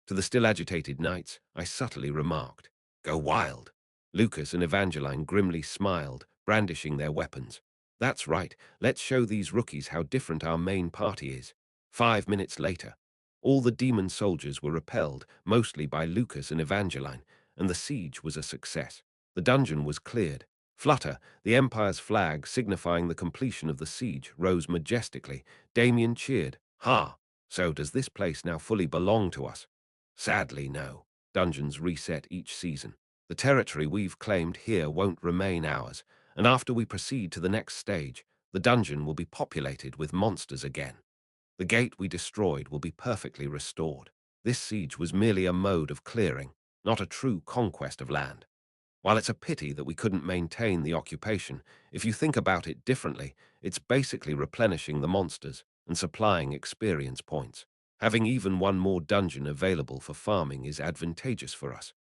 To the still agitated knights, I subtly remarked, Go wild. Lucas and Evangeline grimly smiled, brandishing their weapons. That's right, let's show these rookies how different our main party is. 5 minutes later, all the demon soldiers were repelled, mostly by Lucas and Evangeline, and the siege was a success. The dungeon was cleared. Flutter, the Empire's flag signifying the completion of the siege, rose majestically. Damien cheered. Ha! So does this place now fully belong to us? Sadly, no. Dungeons reset each season. The territory we've claimed here won't remain ours, and after we proceed to the next stage, the dungeon will be populated with monsters again. The gate we destroyed will be perfectly restored. This siege was merely a mode of clearing, not a true conquest of land. While it's a pity that we couldn't maintain the occupation, if you think about it differently, it's basically replenishing the monsters and supplying experience points. Having even one more dungeon available for farming is advantageous for us.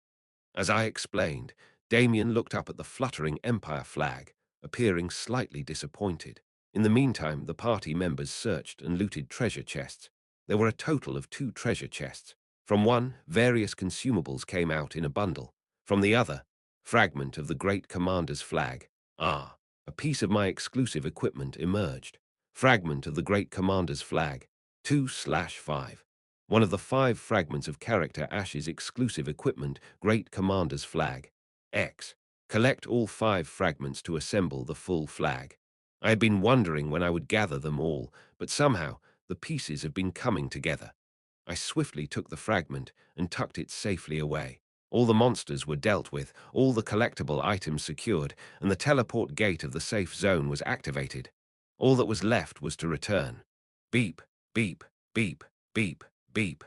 As I explained, Damien looked up at the fluttering Empire flag, appearing slightly disappointed. In the meantime, the party members searched and looted treasure chests. There were a total of 2 treasure chests. From one, various consumables came out in a bundle. From the other, fragment of the Great Commander's flag. Ah, a piece of my exclusive equipment emerged. Fragment of the Great Commander's flag. 2/5. One of the 5 fragments of character Ash's exclusive equipment, Great Commander's flag. X. Collect all 5 fragments to assemble the full flag. I had been wondering when I would gather them all, but somehow the pieces have been coming together. I swiftly took the fragment and tucked it safely away. All the monsters were dealt with, all the collectible items secured, and the teleport gate of the safe zone was activated. All that was left was to return. Beep, beep. Beep, beep, beep.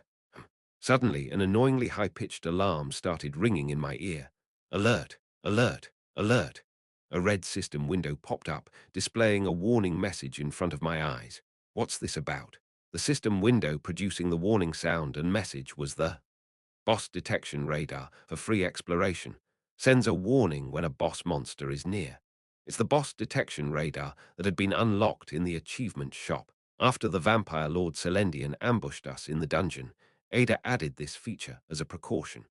Suddenly, an annoyingly high-pitched alarm started ringing in my ear. Alert, alert, alert. A red system window popped up, displaying a warning message in front of my eyes. What's this about? The system window producing the warning sound and message was the boss detection radar for free exploration. Sends a warning when a boss monster is near. It's the boss detection radar that had been unlocked in the achievement shop. After the vampire Lord Selendian ambushed us in the dungeon, Ada added this feature as a precaution.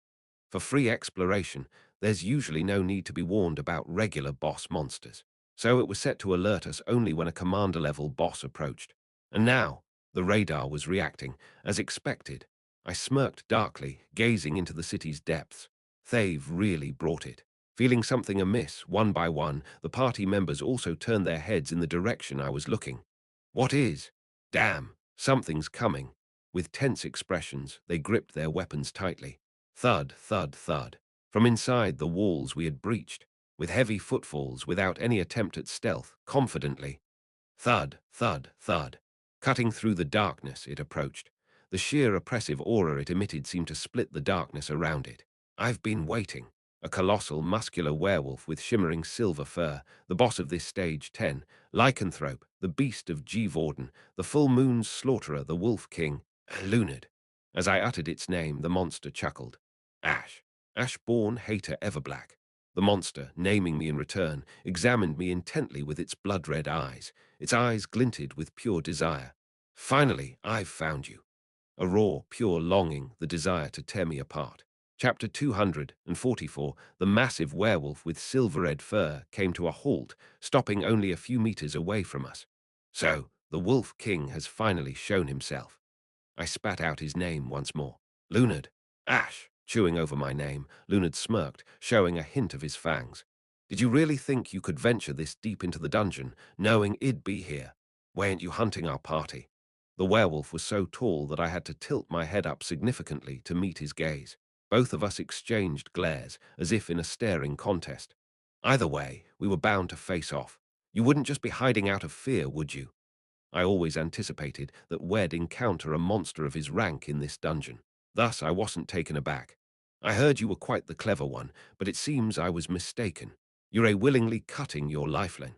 For free exploration, there's usually no need to be warned about regular boss monsters, so it was set to alert us only when a commander-level boss approached. And now, the radar was reacting, as expected. I smirked darkly, gazing into the city's depths. Thave really brought it. Feeling something amiss, one by one, the party members also turned their heads in the direction I was looking. What is? Damn, something's coming. With tense expressions, they gripped their weapons tightly. Thud, thud, thud. From inside the walls we had breached, with heavy footfalls without any attempt at stealth, confidently. Thud, thud, thud. Cutting through the darkness, it approached. The sheer oppressive aura it emitted seemed to split the darkness around it. I've been waiting. A colossal, muscular werewolf with shimmering silver fur, the boss of this stage 10, Lycanthrope, the beast of G-Vorden, the full moon's slaughterer, the wolf king, Lunard. As I uttered its name, the monster chuckled. Ash. Ash-born hater Everblack. The monster, naming me in return, examined me intently with its blood-red eyes. Its eyes glinted with pure desire. Finally, I've found you. A raw, pure longing, the desire to tear me apart. Chapter 244, the massive werewolf with silver-red fur came to a halt, stopping only a few meters away from us. So, the Wolf King has finally shown himself. I spat out his name once more. Lunard. Ash. Chewing over my name, Lunard smirked, showing a hint of his fangs. Did you really think you could venture this deep into the dungeon, knowing it'd be here? Weren't you hunting our party? The werewolf was so tall that I had to tilt my head up significantly to meet his gaze. Both of us exchanged glares, as if in a staring contest. Either way, we were bound to face off. You wouldn't just be hiding out of fear, would you? I always anticipated that we'd encounter a monster of his rank in this dungeon. Thus, I wasn't taken aback. I heard you were quite the clever one, but it seems I was mistaken. You're willingly cutting your lifeline.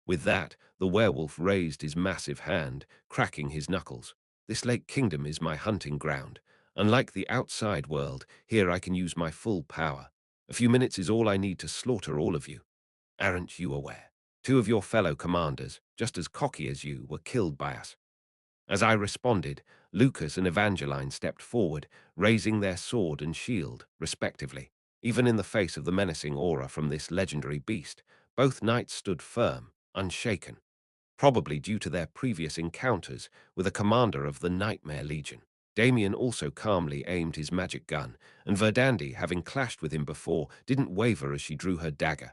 With that, the werewolf raised his massive hand, cracking his knuckles. This Lake Kingdom is my hunting ground. Unlike the outside world, here I can use my full power. A few minutes is all I need to slaughter all of you. Aren't you aware? Two of your fellow commanders, just as cocky as you, were killed by us. As I responded, Lucas and Evangeline stepped forward, raising their sword and shield, respectively. Even in the face of the menacing aura from this legendary beast, both knights stood firm, unshaken, probably due to their previous encounters with a commander of the Nightmare Legion. Damien also calmly aimed his magic gun, and Verdandi, having clashed with him before, didn't waver as she drew her dagger.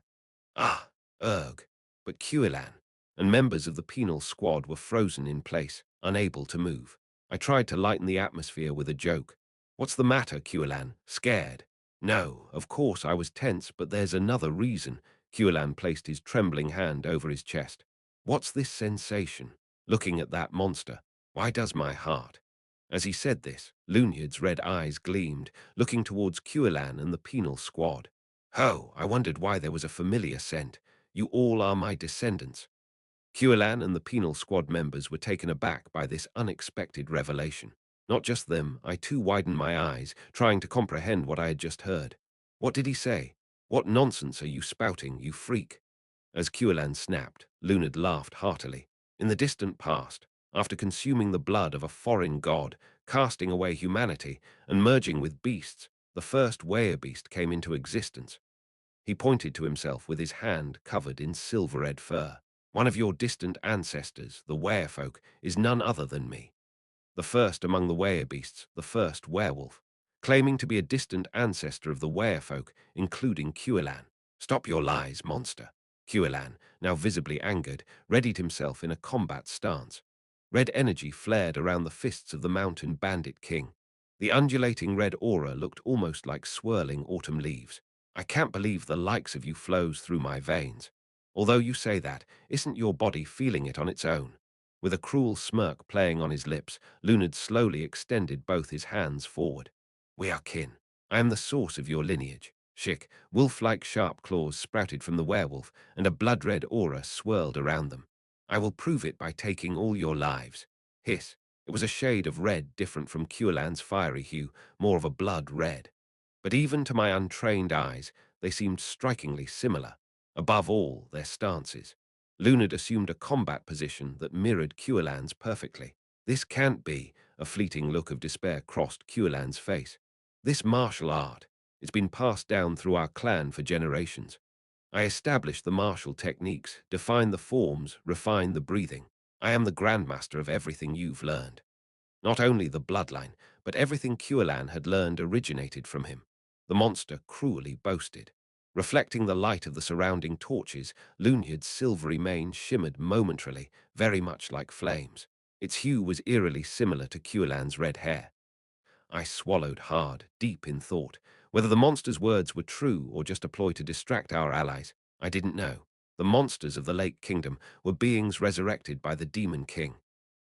Ah, erg. But Quillan and members of the penal squad were frozen in place, unable to move. I tried to lighten the atmosphere with a joke. What's the matter, Quillan? Scared? No, of course I was tense, but there's another reason. Quillan placed his trembling hand over his chest. What's this sensation? Looking at that monster. Why does my heart? As he said this, Lunyard's red eyes gleamed, looking towards Quillan and the penal squad. Oh, I wondered why there was a familiar scent. You all are my descendants. Quillan and the penal squad members were taken aback by this unexpected revelation. Not just them, I too widened my eyes, trying to comprehend what I had just heard. What did he say? What nonsense are you spouting, you freak? As Quillan snapped, Lunard laughed heartily. In the distant past, after consuming the blood of a foreign god, casting away humanity, and merging with beasts, the first werebeast came into existence. He pointed to himself with his hand covered in silver-red fur. One of your distant ancestors, the werefolk, is none other than me. The first among the werebeasts, the first werewolf, claiming to be a distant ancestor of the werefolk, including Quillan. Stop your lies, monster. Quillan, now visibly angered, readied himself in a combat stance. Red energy flared around the fists of the mountain bandit king. The undulating red aura looked almost like swirling autumn leaves. I can't believe the likes of you flows through my veins. Although you say that, isn't your body feeling it on its own? With a cruel smirk playing on his lips, Lunard slowly extended both his hands forward. We are kin. I am the source of your lineage. Shick, wolf-like sharp claws sprouted from the werewolf, and a blood-red aura swirled around them. I will prove it by taking all your lives. Hiss. It was a shade of red different from Cuelan's fiery hue, more of a blood red. But even to my untrained eyes, they seemed strikingly similar. Above all, their stances. Lunard assumed a combat position that mirrored Cuelan's perfectly. This can't be, a fleeting look of despair crossed Cuelan's face. This martial art, it's been passed down through our clan for generations. I established the martial techniques, defined the forms, refined the breathing. I am the grandmaster of everything you've learned. Not only the bloodline, but everything Cuelan had learned originated from him. The monster cruelly boasted. Reflecting the light of the surrounding torches, Lunard's silvery mane shimmered momentarily, very much like flames. Its hue was eerily similar to Cuelan's red hair. I swallowed hard, deep in thought. Whether the monster's words were true or just a ploy to distract our allies, I didn't know. The monsters of the Lake Kingdom were beings resurrected by the Demon King.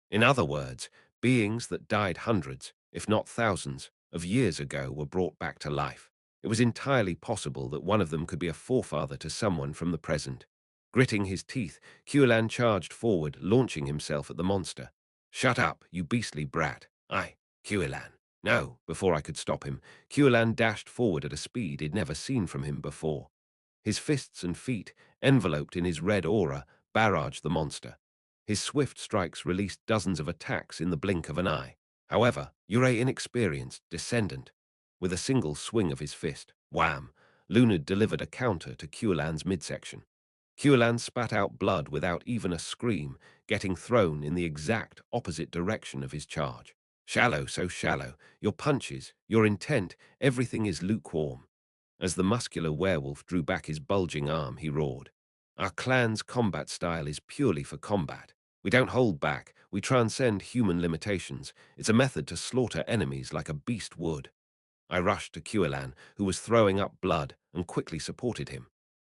In other words, beings that died hundreds, if not thousands, of years ago were brought back to life. It was entirely possible that one of them could be a forefather to someone from the present. Gritting his teeth, Cuelan charged forward, launching himself at the monster. Shut up, you beastly brat. Cuelan. No, before I could stop him, Cuelan dashed forward at a speed he'd never seen from him before. His fists and feet, enveloped in his red aura, barraged the monster. His swift strikes released dozens of attacks in the blink of an eye. However, Ure inexperienced, descendant. With a single swing of his fist, wham, Lunard delivered a counter to Cuelan's midsection. Cuelan spat out blood without even a scream, getting thrown in the exact opposite direction of his charge. Shallow, so shallow. Your punches, your intent, everything is lukewarm. As the muscular werewolf drew back his bulging arm, he roared. Our clan's combat style is purely for combat. We don't hold back. We transcend human limitations. It's a method to slaughter enemies like a beast would. I rushed to Cuelan, who was throwing up blood, and quickly supported him.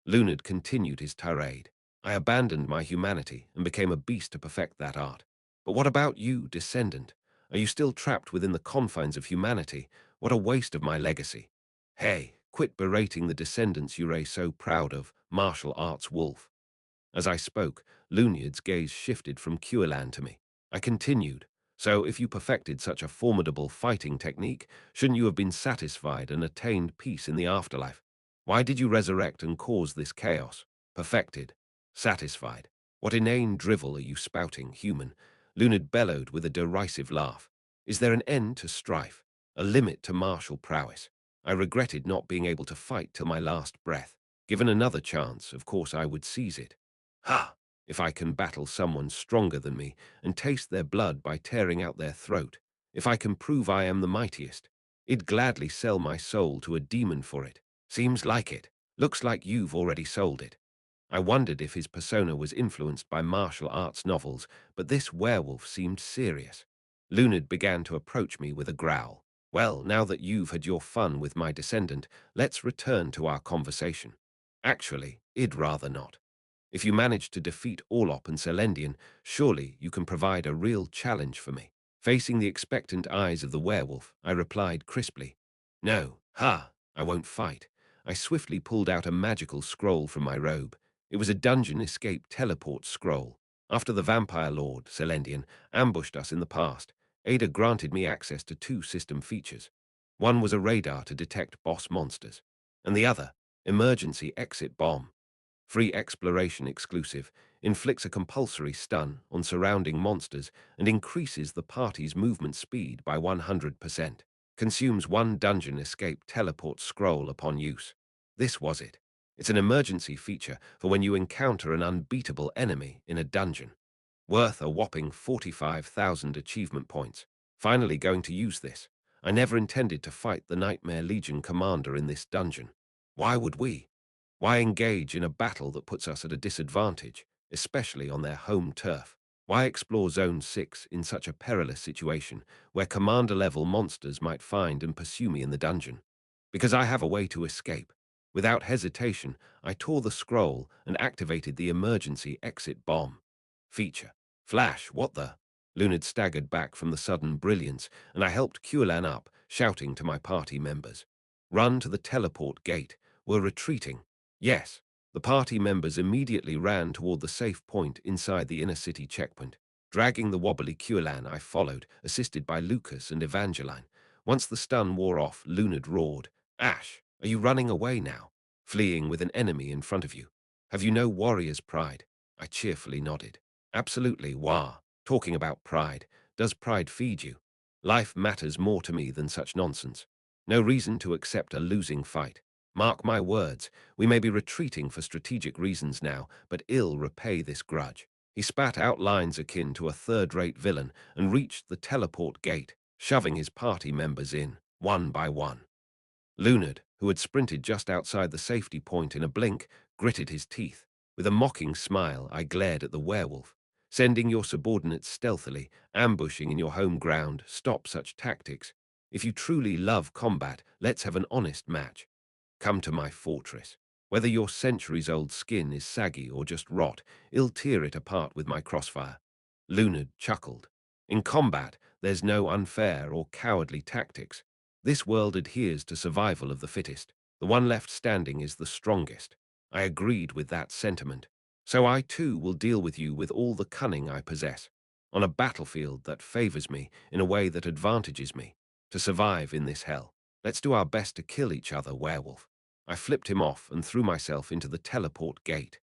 Lunard continued his tirade. I abandoned my humanity and became a beast to perfect that art. But what about you, descendant? Are you still trapped within the confines of humanity? What a waste of my legacy. Hey, quit berating the descendants you're so proud of, martial arts wolf. As I spoke, Lunard's gaze shifted from Cuelan to me. I continued. So if you perfected such a formidable fighting technique, shouldn't you have been satisfied and attained peace in the afterlife? Why did you resurrect and cause this chaos? Perfected. Satisfied. What inane drivel are you spouting, human? Lunard bellowed with a derisive laugh. Is there an end to strife? A limit to martial prowess? I regretted not being able to fight till my last breath. Given another chance, of course I would seize it. Ha! If I can battle someone stronger than me and taste their blood by tearing out their throat, if I can prove I am the mightiest, I'd gladly sell my soul to a demon for it. Seems like it. Looks like you've already sold it. I wondered if his persona was influenced by martial arts novels, but this werewolf seemed serious. Lunard began to approach me with a growl. Well, now that you've had your fun with my descendant, let's return to our conversation. Actually, I'd rather not. If you manage to defeat Orlop and Selendian, surely you can provide a real challenge for me. Facing the expectant eyes of the werewolf, I replied crisply, No, I won't fight. I swiftly pulled out a magical scroll from my robe. It was a dungeon escape teleport scroll. After the vampire lord, Selendian, ambushed us in the past, Ada granted me access to two system features. One was a radar to detect boss monsters, and the other, emergency exit bomb. Free exploration exclusive, inflicts a compulsory stun on surrounding monsters and increases the party's movement speed by 100%. Consumes one dungeon escape teleport scroll upon use. This was it. It's an emergency feature for when you encounter an unbeatable enemy in a dungeon. Worth a whopping 45,000 achievement points. Finally going to use this. I never intended to fight the Nightmare Legion commander in this dungeon. Why would we? Why engage in a battle that puts us at a disadvantage, especially on their home turf? Why explore Zone 6 in such a perilous situation, where commander-level monsters might find and pursue me in the dungeon? Because I have a way to escape. Without hesitation, I tore the scroll and activated the emergency exit bomb feature. Flash, what the? Lunid staggered back from the sudden brilliance, and I helped Qulan up, shouting to my party members. Run to the teleport gate. We're retreating. Yes. The party members immediately ran toward the safe point inside the inner city checkpoint. Dragging the wobbly Qulan, I followed, assisted by Lucas and Evangeline. Once the stun wore off, Lunid roared, Ash, are you running away now? Fleeing with an enemy in front of you? Have you no warrior's pride? I cheerfully nodded. Absolutely, wah. Talking about pride. Does pride feed you? Life matters more to me than such nonsense. No reason to accept a losing fight. Mark my words, we may be retreating for strategic reasons now, but ill repay this grudge. He spat out lines akin to a third-rate villain and reached the teleport gate, shoving his party members in, one by one. Lunard, who had sprinted just outside the safety point in a blink, gritted his teeth. With a mocking smile, I glared at the werewolf. Sending your subordinates stealthily, ambushing in your home ground, stop such tactics. If you truly love combat, let's have an honest match. Come to my fortress. Whether your centuries-old skin is saggy or just rot, I'll tear it apart with my crossfire. Lunard chuckled. In combat, there's no unfair or cowardly tactics. This world adheres to survival of the fittest. The one left standing is the strongest. I agreed with that sentiment. So I too will deal with you with all the cunning I possess, on a battlefield that favors me in a way that advantages me. To survive in this hell, let's do our best to kill each other, werewolf. I flipped him off and threw myself into the teleport gate.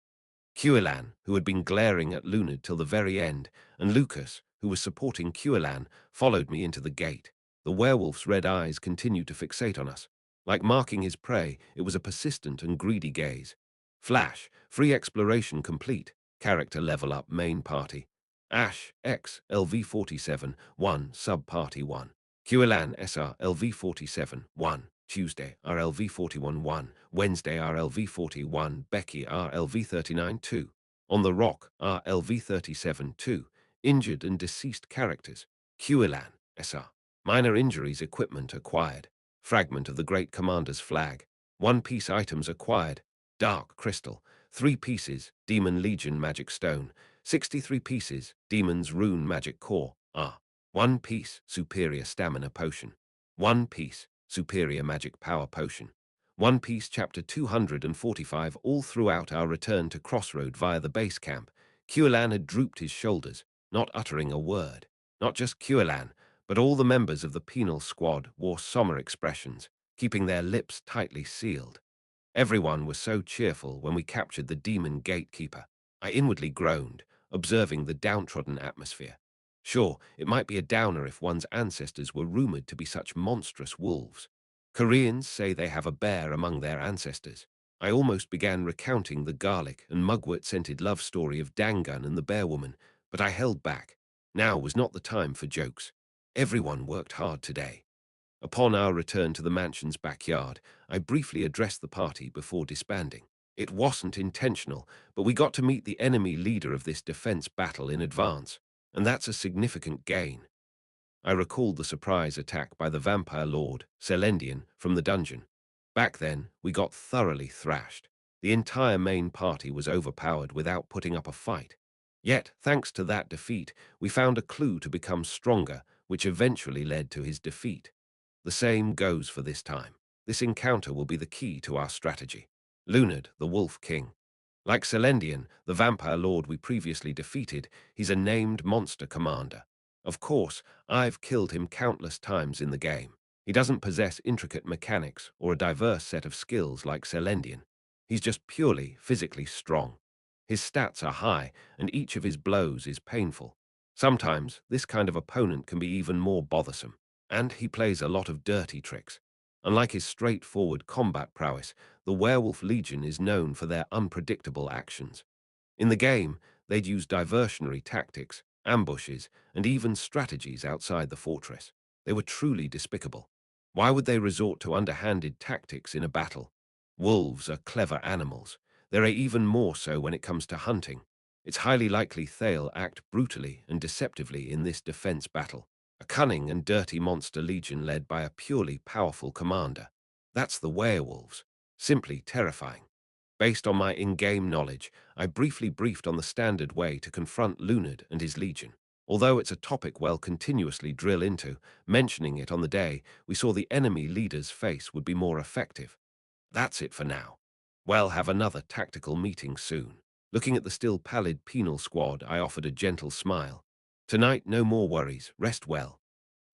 Qulan, who had been glaring at Lunard till the very end, and Lucas, who was supporting Qulan, followed me into the gate. The werewolf's red eyes continued to fixate on us. Like marking his prey, it was a persistent and greedy gaze. Flash, free exploration complete. Character level up main party. Ash, X, LV47, 1, sub-party 1. Qulan, SR, LV47, 1. Tuesday, RLV41 1, Wednesday, RLV41, Becky, RLV39 2, On the Rock, RLV37 2, Injured and Deceased Characters, Qulan, SR, Minor Injuries Equipment Acquired, Fragment of the Great Commander's Flag, One-Piece Items Acquired, Dark Crystal, 3 pieces, Demon Legion Magic Stone, 63 pieces, Demon's Rune Magic Core, 1 piece, Superior Stamina Potion, 1 piece, Superior Magic Power Potion. One Piece Chapter 245. All throughout our return to Crossroad via the base camp, Qulan had drooped his shoulders, not uttering a word. Not just Qulan, but all the members of the penal squad wore somber expressions, keeping their lips tightly sealed. Everyone was so cheerful when we captured the demon gatekeeper. I inwardly groaned, observing the downtrodden atmosphere. Sure, it might be a downer if one's ancestors were rumored to be such monstrous wolves. Koreans say they have a bear among their ancestors. I almost began recounting the garlic and mugwort-scented love story of Dangun and the bear woman, but I held back. Now was not the time for jokes. Everyone worked hard today. Upon our return to the mansion's backyard, I briefly addressed the party before disbanding. It wasn't intentional, but we got to meet the enemy leader of this defense battle in advance, and that's a significant gain. I recalled the surprise attack by the vampire lord, Selendian, from the dungeon. Back then, we got thoroughly thrashed. The entire main party was overpowered without putting up a fight. Yet, thanks to that defeat, we found a clue to become stronger, which eventually led to his defeat. The same goes for this time. This encounter will be the key to our strategy. Lunard, the Wolf King. Like Selendian, the vampire lord we previously defeated, he's a named monster commander. Of course, I've killed him countless times in the game. He doesn't possess intricate mechanics or a diverse set of skills like Selendian. He's just purely physically strong. His stats are high, and each of his blows is painful. Sometimes, this kind of opponent can be even more bothersome. And he plays a lot of dirty tricks. Unlike his straightforward combat prowess, the Werewolf Legion is known for their unpredictable actions. In the game, they'd use diversionary tactics, ambushes, and even strategies outside the fortress. They were truly despicable. Why would they resort to underhanded tactics in a battle? Wolves are clever animals. They're even more so when it comes to hunting. It's highly likely they'll act brutally and deceptively in this defense battle. A cunning and dirty monster legion led by a purely powerful commander. That's the werewolves. Simply terrifying. Based on my in-game knowledge, I briefly briefed on the standard way to confront Lunard and his legion. Although it's a topic we'll continuously drill into, mentioning it on the day we saw the enemy leader's face would be more effective. That's it for now. We'll have another tactical meeting soon. Looking at the still pallid penal squad, I offered a gentle smile. Tonight, no more worries. Rest well.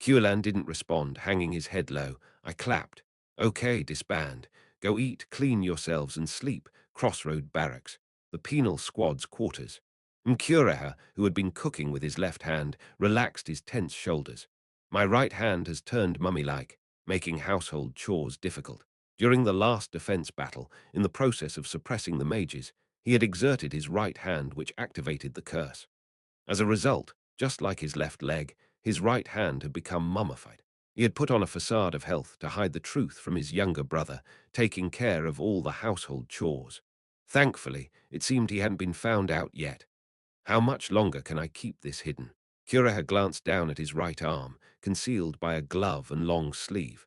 Hulan didn't respond, hanging his head low. I clapped. Okay, disband. Go eat, clean yourselves, and sleep. Crossroad Barracks, the penal squad's quarters. Mkureha, who had been cooking with his left hand, relaxed his tense shoulders. My right hand has turned mummy-like, making household chores difficult. During the last defense battle, in the process of suppressing the mages, he had exerted his right hand, which activated the curse. As a result, just like his left leg, his right hand had become mummified. He had put on a facade of health to hide the truth from his younger brother, taking care of all the household chores. Thankfully, it seemed he hadn't been found out yet. How much longer can I keep this hidden? Kureha glanced down at his right arm, concealed by a glove and long sleeve.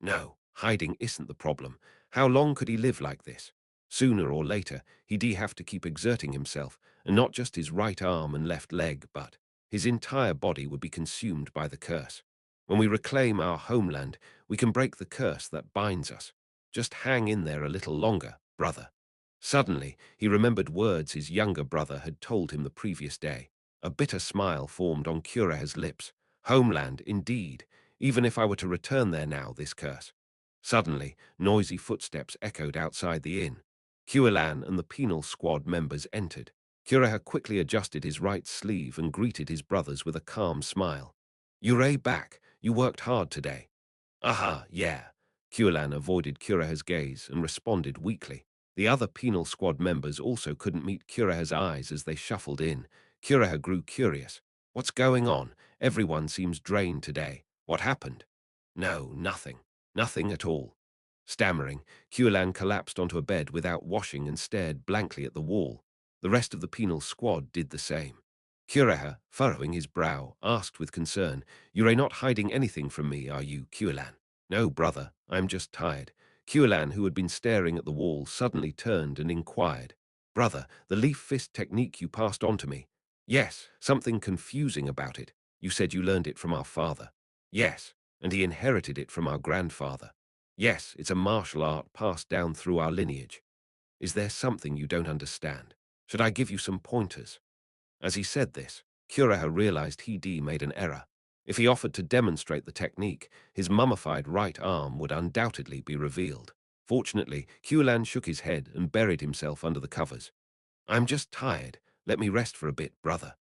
No, hiding isn't the problem. How long could he live like this? Sooner or later, he'd have to keep exerting himself, and not just his right arm and left leg, but his entire body would be consumed by the curse. When we reclaim our homeland, we can break the curse that binds us. Just hang in there a little longer, brother. Suddenly, he remembered words his younger brother had told him the previous day. A bitter smile formed on Kureha's lips. Homeland, indeed. Even if I were to return there now, this curse. Suddenly, noisy footsteps echoed outside the inn. Huilan and the penal squad members entered. Kureha quickly adjusted his right sleeve and greeted his brothers with a calm smile. "You're back. You worked hard today." "Aha, yeah." Huilan avoided Kureha's gaze and responded weakly. The other penal squad members also couldn't meet Kureha's eyes as they shuffled in. Kureha grew curious. "What's going on? Everyone seems drained today. What happened?" "No, nothing. Nothing at all." Stammering, Huilan collapsed onto a bed without washing and stared blankly at the wall. The rest of the penal squad did the same. Kureha, furrowing his brow, asked with concern, "You're not hiding anything from me, are you, Huilan?" "No, brother, I'm just tired." Huilan, who had been staring at the wall, suddenly turned and inquired, "Brother, the leaf fist technique you passed on to me." "Yes, something confusing about it. You said you learned it from our father." "Yes, and he inherited it from our grandfather." "Yes, it's a martial art passed down through our lineage." "Is there something you don't understand? Should I give you some pointers?" As he said this, Kureha realized he'd made an error. If he offered to demonstrate the technique, his mummified right arm would undoubtedly be revealed. Fortunately, Huilan shook his head and buried himself under the covers. "I'm just tired. Let me rest for a bit, brother."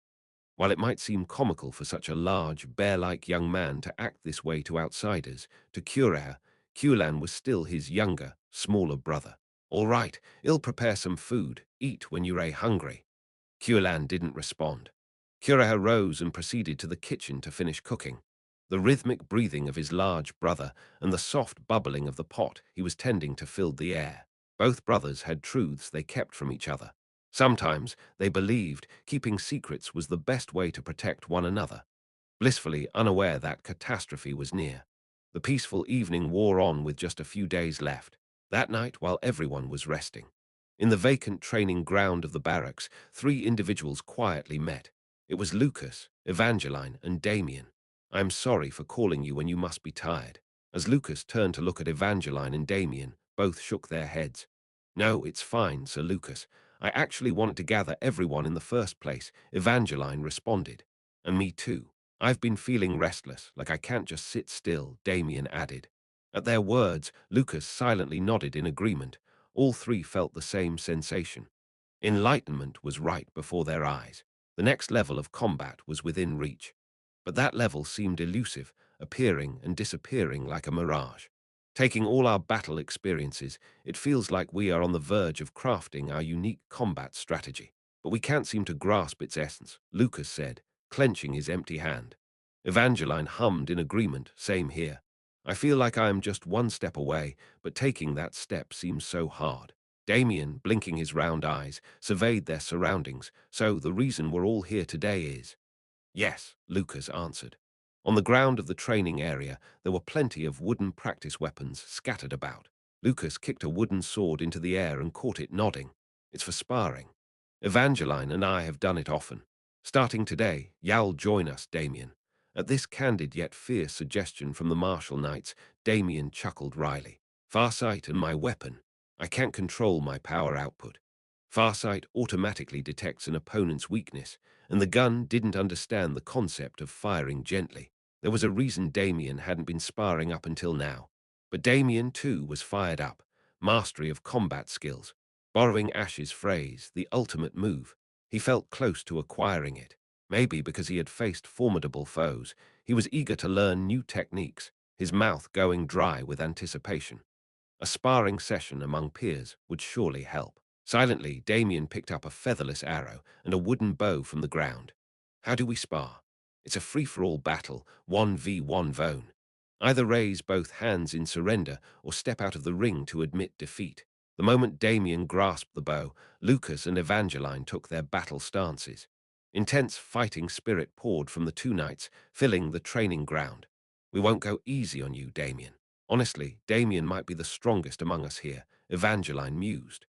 While it might seem comical for such a large, bear-like young man to act this way to outsiders, to Kureha, Huilan was still his younger, smaller brother. "All right, I'll prepare some food. Eat when you're hungry." Huilan didn't respond. Kureha rose and proceeded to the kitchen to finish cooking. The rhythmic breathing of his large brother and the soft bubbling of the pot he was tending to filled the air. Both brothers had truths they kept from each other. Sometimes they believed keeping secrets was the best way to protect one another, blissfully unaware that catastrophe was near. The peaceful evening wore on with just a few days left. That night, while everyone was resting, in the vacant training ground of the barracks, three individuals quietly met. It was Lucas, Evangeline, and Damien. "I'm sorry for calling you when you must be tired." As Lucas turned to look at Evangeline and Damien, both shook their heads. "No, it's fine, Sir Lucas. I actually wanted to gather everyone in the first place," Evangeline responded. "And me too. I've been feeling restless, like I can't just sit still," Damien added. At their words, Lucas silently nodded in agreement. All three felt the same sensation. Enlightenment was right before their eyes. The next level of combat was within reach. But that level seemed elusive, appearing and disappearing like a mirage. Taking all our battle experiences, it feels like we are on the verge of crafting our unique combat strategy. But we can't seem to grasp its essence, Lucas said, clenching his empty hand. Evangeline hummed in agreement, "Same here. I feel like I am just one step away, but taking that step seems so hard." Damien, blinking his round eyes, surveyed their surroundings. "So the reason we're all here today is—" "Yes," Lucas answered. On the ground of the training area, there were plenty of wooden practice weapons scattered about. Lucas kicked a wooden sword into the air and caught it, nodding. It's for sparring. Evangeline and I have done it often. Starting today, you'll join us, Damien. At this candid yet fierce suggestion from the martial knights, Damien chuckled wryly. Farsight and my weapon. I can't control my power output. Farsight automatically detects an opponent's weakness, and the gun didn't understand the concept of firing gently. There was a reason Damien hadn't been sparring up until now. But Damien, too, was fired up. Mastery of combat skills. Borrowing Ash's phrase, the ultimate move. He felt close to acquiring it. Maybe because he had faced formidable foes, he was eager to learn new techniques, his mouth going dry with anticipation. A sparring session among peers would surely help. Silently, Damien picked up a featherless arrow and a wooden bow from the ground. How do we spar? It's a free-for-all battle, 1v1 vone. Either raise both hands in surrender or step out of the ring to admit defeat. The moment Damien grasped the bow, Lucas and Evangeline took their battle stances. Intense fighting spirit poured from the two knights, filling the training ground. We won't go easy on you, Damien. Honestly, Damien might be the strongest among us here, Evangeline mused.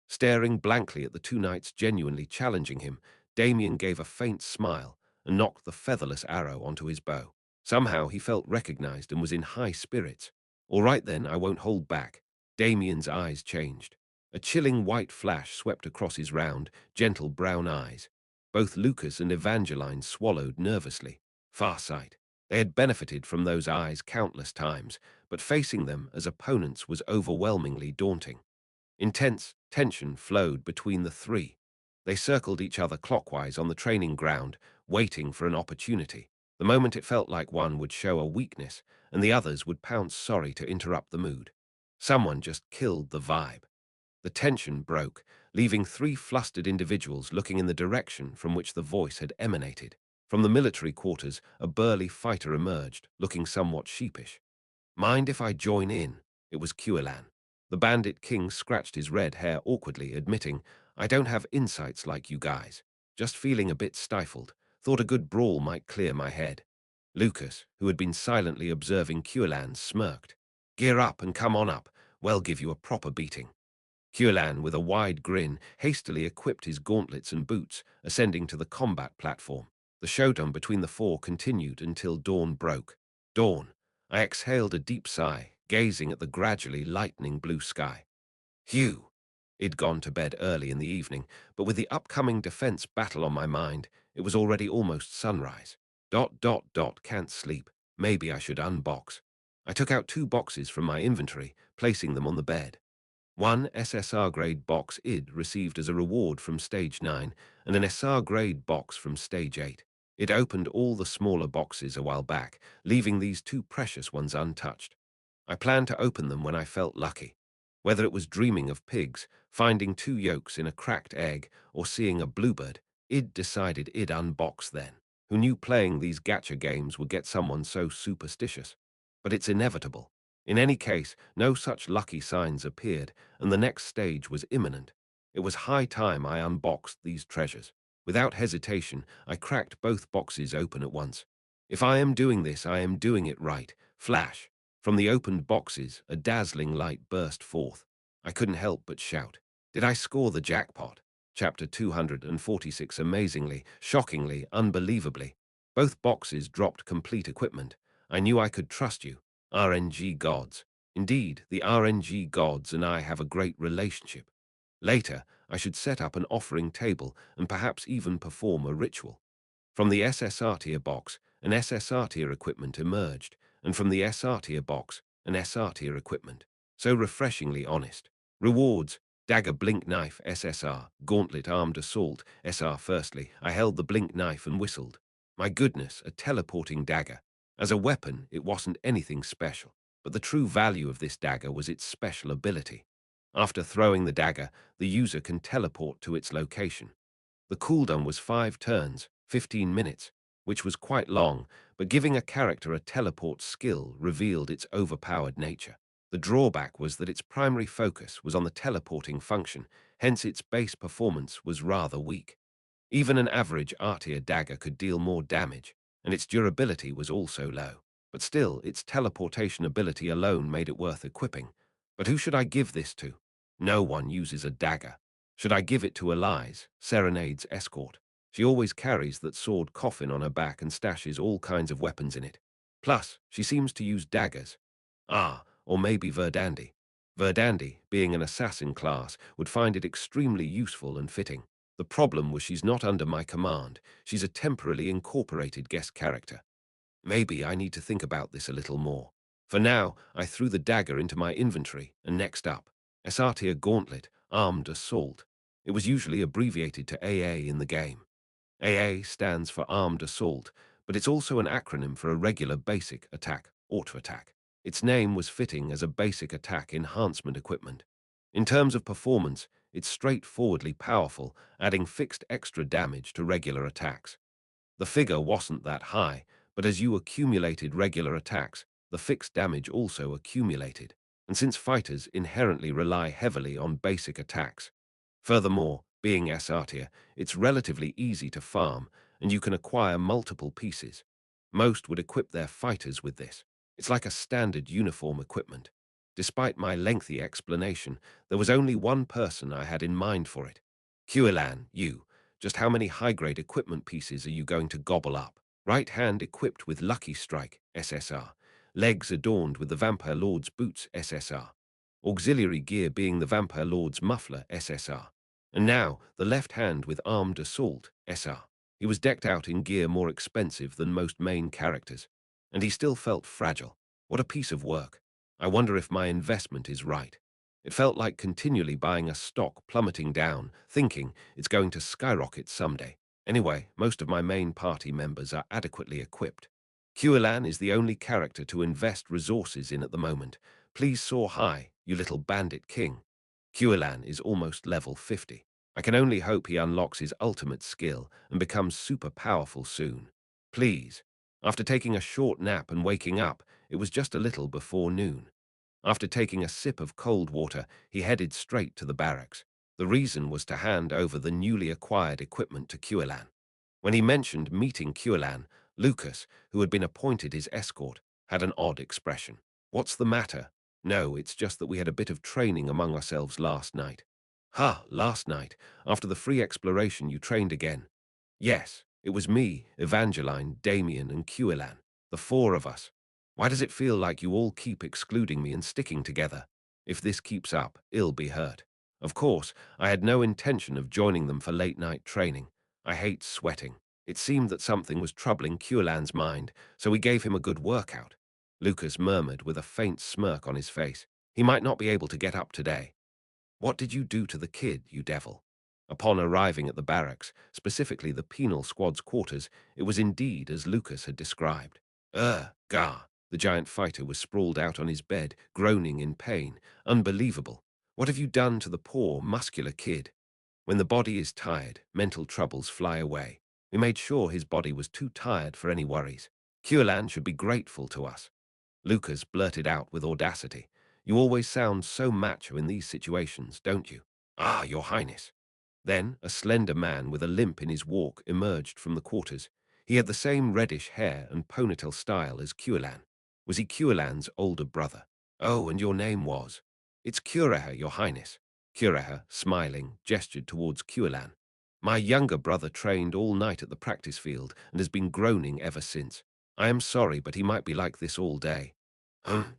Staring blankly at the two knights genuinely challenging him, Damien gave a faint smile and knocked the featherless arrow onto his bow. Somehow he felt recognized and was in high spirits. All right then, I won't hold back. Damien's eyes changed. A chilling white flash swept across his round, gentle brown eyes. Both Lucas and Evangeline swallowed nervously. Farsight. They had benefited from those eyes countless times, but facing them as opponents was overwhelmingly daunting. Intense tension flowed between the three. They circled each other clockwise on the training ground, waiting for an opportunity. The moment it felt like one would show a weakness, and the others would pounce sorry to interrupt the mood. Someone just killed the vibe. The tension broke, leaving three flustered individuals looking in the direction from which the voice had emanated. From the military quarters, a burly fighter emerged, looking somewhat sheepish. Mind if I join in? It was Quillan. The bandit king scratched his red hair awkwardly, admitting, I don't have insights like you guys. Just feeling a bit stifled. Thought a good brawl might clear my head. Lucas, who had been silently observing Quillan, smirked. Gear up and come on up. We'll give you a proper beating. Quillan, with a wide grin, hastily equipped his gauntlets and boots, ascending to the combat platform. The showdown between the four continued until dawn broke. Dawn. I exhaled a deep sigh, gazing at the gradually lightening blue sky. Phew! I'd gone to bed early in the evening, but with the upcoming defense battle on my mind, it was already almost sunrise. Can't sleep. Maybe I should unbox. I took out 2 boxes from my inventory, placing them on the bed. One SSR-grade box I'd received as a reward from Stage 9, and an SR-grade box from Stage 8. It opened all the smaller boxes a while back, leaving these 2 precious ones untouched. I planned to open them when I felt lucky. Whether it was dreaming of pigs, finding 2 yolks in a cracked egg, or seeing a bluebird, I'd decided I'd unbox then. Who knew playing these gacha games would get someone so superstitious? But it's inevitable. In any case, no such lucky signs appeared, and the next stage was imminent. It was high time I unboxed these treasures. Without hesitation, I cracked both boxes open at once. If I am doing this, I am doing it right. Flash. From the opened boxes, a dazzling light burst forth. I couldn't help but shout. Did I score the jackpot? Chapter 246. Amazingly, shockingly, unbelievably. Both boxes dropped complete equipment. I knew I could trust you. RNG gods. Indeed, the RNG gods and I have a great relationship. Later, I should set up an offering table and perhaps even perform a ritual. From the SSR tier box, an SSR tier equipment emerged, and from the SR tier box, an SR tier equipment. So refreshingly honest. Rewards: dagger, blink knife, SSR, gauntlet, armed assault, SR. Firstly, I held the blink knife and whistled. My goodness, a teleporting dagger. As a weapon, it wasn't anything special, but the true value of this dagger was its special ability. After throwing the dagger, the user can teleport to its location. The cooldown was 5 turns, 15 minutes, which was quite long, but giving a character a teleport skill revealed its overpowered nature. The drawback was that its primary focus was on the teleporting function, hence its base performance was rather weak. Even an average R-tier dagger could deal more damage, and its durability was also low. But still, its teleportation ability alone made it worth equipping. But who should I give this to? No one uses a dagger. Should I give it to Elise, Serenade's escort? She always carries that sword coffin on her back and stashes all kinds of weapons in it. Plus, she seems to use daggers. Ah, or maybe Verdandi. Verdandi, being an assassin class, would find it extremely useful and fitting. The problem was she's not under my command. She's a temporarily incorporated guest character. Maybe I need to think about this a little more. For now, I threw the dagger into my inventory, and next up, Esartia Gauntlet, Armed Assault. It was usually abbreviated to AA in the game. AA stands for Armed Assault, but it's also an acronym for a regular basic attack, auto attack. Its name was fitting as a basic attack enhancement equipment. In terms of performance, it's straightforwardly powerful, adding fixed extra damage to regular attacks. The figure wasn't that high, but as you accumulated regular attacks, the fixed damage also accumulated, and since fighters inherently rely heavily on basic attacks. Furthermore, being Asartia, it's relatively easy to farm, and you can acquire multiple pieces. Most would equip their fighters with this. It's like a standard uniform equipment. Despite my lengthy explanation, there was only one person I had in mind for it. Quillan, you. Just how many high-grade equipment pieces are you going to gobble up? Right hand equipped with Lucky Strike, SSR. Legs adorned with the Vampire Lord's boots, SSR. Auxiliary gear being the Vampire Lord's muffler, SSR. And now, the left hand with Armed Assault, SR. He was decked out in gear more expensive than most main characters. And he still felt fragile. What a piece of work. I wonder if my investment is right. It felt like continually buying a stock plummeting down, thinking it's going to skyrocket someday. Anyway, most of my main party members are adequately equipped. Quillan is the only character to invest resources in at the moment. Please soar high, you little bandit king. Quillan is almost level 50. I can only hope he unlocks his ultimate skill and becomes super powerful soon. Please. After taking a short nap and waking up, it was just a little before noon. After taking a sip of cold water, he headed straight to the barracks. The reason was to hand over the newly acquired equipment to Quillan. When he mentioned meeting Quillan, Lucas, who had been appointed his escort, had an odd expression. What's the matter? No, it's just that we had a bit of training among ourselves last night. Ha, last night, after the free exploration you trained again. Yes, it was me, Evangeline, Damien, and Quillan, the four of us. Why does it feel like you all keep excluding me and sticking together? If this keeps up, I'll be hurt. Of course, I had no intention of joining them for late-night training. I hate sweating. It seemed that something was troubling Quillan's mind, so we gave him a good workout. Lucas murmured with a faint smirk on his face. He might not be able to get up today. What did you do to the kid, you devil? Upon arriving at the barracks, specifically the penal squad's quarters, it was indeed as Lucas had described. Gah. The giant fighter was sprawled out on his bed, groaning in pain. Unbelievable. What have you done to the poor, muscular kid? When the body is tired, mental troubles fly away. We made sure his body was too tired for any worries. Quillan should be grateful to us. Lucas blurted out with audacity. You always sound so macho in these situations, don't you? Ah, Your Highness. Then a slender man with a limp in his walk emerged from the quarters. He had the same reddish hair and ponytail style as Quillan. Was he Quillan's older brother? Oh, and your name was? It's Cureha, Your Highness. Cureha, smiling, gestured towards Quillan. My younger brother trained all night at the practice field and has been groaning ever since. I am sorry, but he might be like this all day.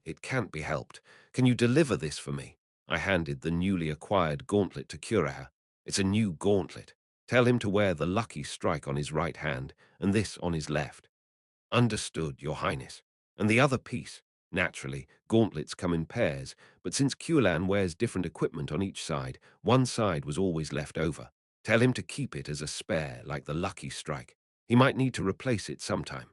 It can't be helped. Can you deliver this for me? I handed the newly acquired gauntlet to Cureha. It's a new gauntlet. Tell him to wear the lucky strike on his right hand and this on his left. Understood, Your Highness. And the other piece? Naturally, gauntlets come in pairs, but since Quillan wears different equipment on each side, one side was always left over. Tell him to keep it as a spare, like the lucky strike. He might need to replace it sometime.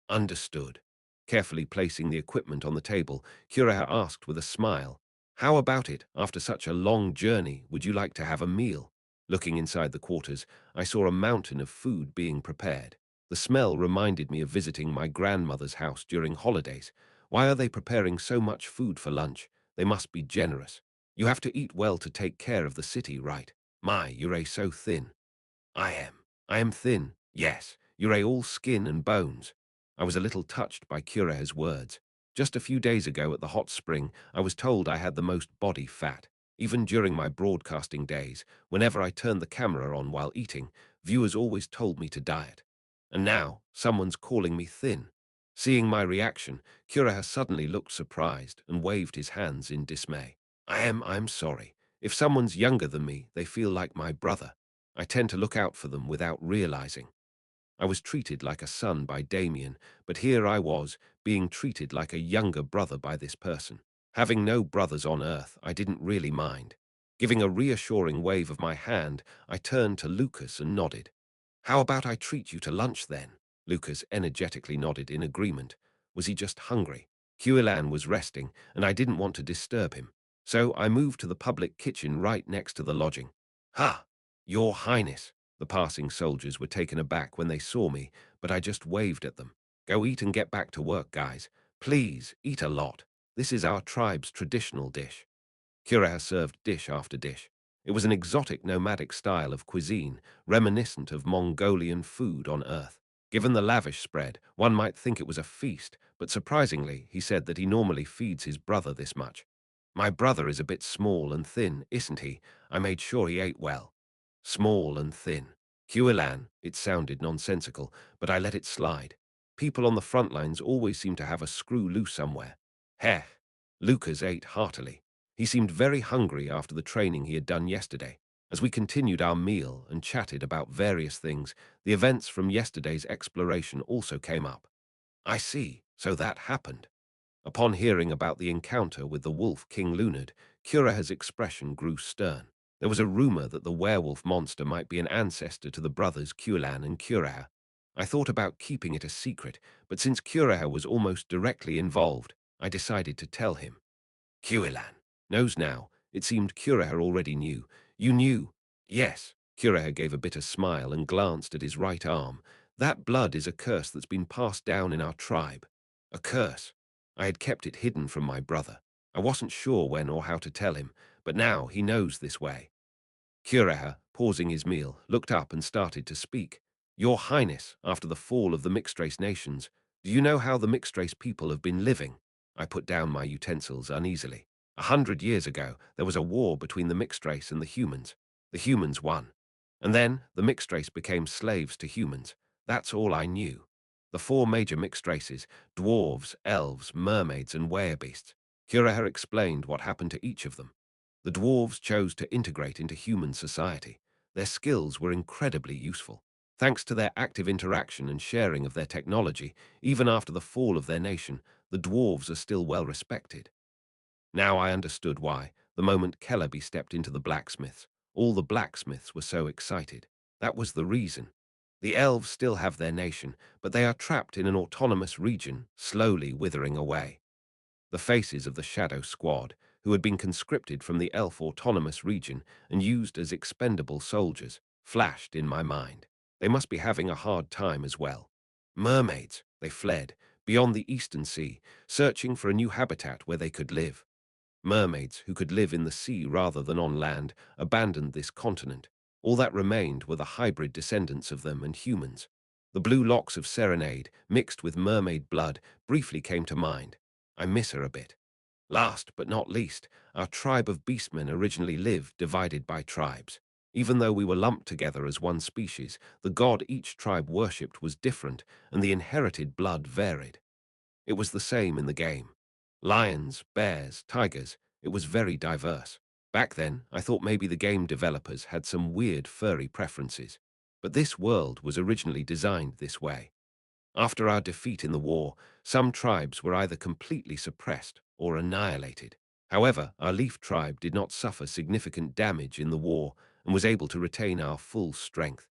Understood. Carefully placing the equipment on the table, Cureha asked with a smile, how about it, after such a long journey, would you like to have a meal? Looking inside the quarters, I saw a mountain of food being prepared. The smell reminded me of visiting my grandmother's house during holidays. Why are they preparing so much food for lunch? They must be generous. You have to eat well to take care of the city, right? My, you're so thin. I am. I am thin, yes. You're all skin and bones. I was a little touched by Cureha's words. Just a few days ago at the hot spring, I was told I had the most body fat. Even during my broadcasting days, whenever I turned the camera on while eating, viewers always told me to diet. And now, someone's calling me thin. Seeing my reaction, Kuraha suddenly looked surprised and waved his hands in dismay. I'm sorry. If someone's younger than me, they feel like my brother. I tend to look out for them without realizing. I was treated like a son by Damien, but here I was, being treated like a younger brother by this person. Having no brothers on earth, I didn't really mind. Giving a reassuring wave of my hand, I turned to Lucas and nodded. How about I treat you to lunch then? Lucas energetically nodded in agreement. Was he just hungry? Huilan was resting, and I didn't want to disturb him. So I moved to the public kitchen right next to the lodging. Ha! Your Highness! The passing soldiers were taken aback when they saw me, but I just waved at them. Go eat and get back to work, guys. Please, eat a lot. This is our tribe's traditional dish. Kuraha served dish after dish. It was an exotic nomadic style of cuisine, reminiscent of Mongolian food on Earth. Given the lavish spread, one might think it was a feast, but surprisingly, he said that he normally feeds his brother this much. My brother is a bit small and thin, isn't he? I made sure he ate well. Small and thin. Huilan, it sounded nonsensical, but I let it slide. People on the front lines always seem to have a screw loose somewhere. Heh. Lucas ate heartily. He seemed very hungry after the training he had done yesterday. As we continued our meal and chatted about various things, the events from yesterday's exploration also came up. I see, so that happened. Upon hearing about the encounter with the wolf King Lunard, Kuraha's expression grew stern. There was a rumor that the werewolf monster might be an ancestor to the brothers Kulan and Kuraha. I thought about keeping it a secret, but since Kuraha was almost directly involved, I decided to tell him. Kuilan knows now. It seemed Kuraha already knew. You knew? Yes. Kuraha gave a bitter smile and glanced at his right arm. That blood is a curse that's been passed down in our tribe. A curse. I had kept it hidden from my brother. I wasn't sure when or how to tell him, but now he knows this way. Kuraha, pausing his meal, looked up and started to speak. Your Highness, after the fall of the mixed-race nations, do you know how the mixed-race people have been living? I put down my utensils uneasily. 100 years ago, there was a war between the mixed race and the humans. The humans won. And then the mixed race became slaves to humans. That's all I knew. The four major mixed races, dwarves, elves, mermaids, and werebeasts. Kuraha explained what happened to each of them. The dwarves chose to integrate into human society. Their skills were incredibly useful. Thanks to their active interaction and sharing of their technology, even after the fall of their nation, the dwarves are still well respected. Now I understood why, the moment Kellerby stepped into the blacksmiths, all the blacksmiths were so excited. That was the reason. The elves still have their nation, but they are trapped in an autonomous region, slowly withering away. The faces of the Shadow Squad, who had been conscripted from the elf autonomous region and used as expendable soldiers, flashed in my mind. They must be having a hard time as well. Mermaids, they fled, beyond the Eastern Sea, searching for a new habitat where they could live. Mermaids, who could live in the sea rather than on land, abandoned this continent. All that remained were the hybrid descendants of them and humans. The blue locks of Serenade, mixed with mermaid blood, briefly came to mind. I miss her a bit. Last but not least, our tribe of beastmen originally lived divided by tribes. Even though we were lumped together as one species, the god each tribe worshipped was different, and the inherited blood varied. It was the same in the game. Lions, bears, tigers, it was very diverse. Back then, I thought maybe the game developers had some weird furry preferences. But this world was originally designed this way. After our defeat in the war, some tribes were either completely suppressed or annihilated. However, our Leaf tribe did not suffer significant damage in the war and was able to retain our full strength.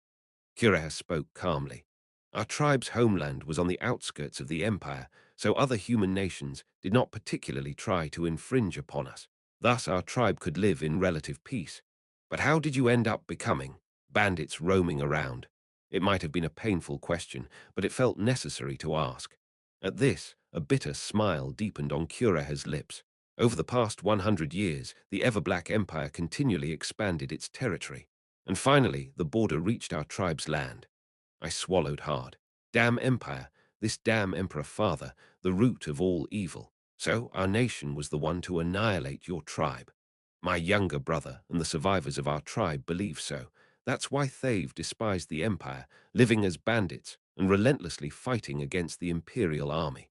Kuraha spoke calmly. Our tribe's homeland was on the outskirts of the empire, so other human nations did not particularly try to infringe upon us. Thus, our tribe could live in relative peace. But how did you end up becoming bandits roaming around? It might have been a painful question, but it felt necessary to ask. At this, a bitter smile deepened on Kuraha's lips. Over the past 100 years, the Everblack Empire continually expanded its territory. And finally, the border reached our tribe's land. I swallowed hard. Damn empire, this damn emperor father, the root of all evil. So our nation was the one to annihilate your tribe. My younger brother and the survivors of our tribe believe so. That's why they've despised the empire, living as bandits and relentlessly fighting against the imperial army.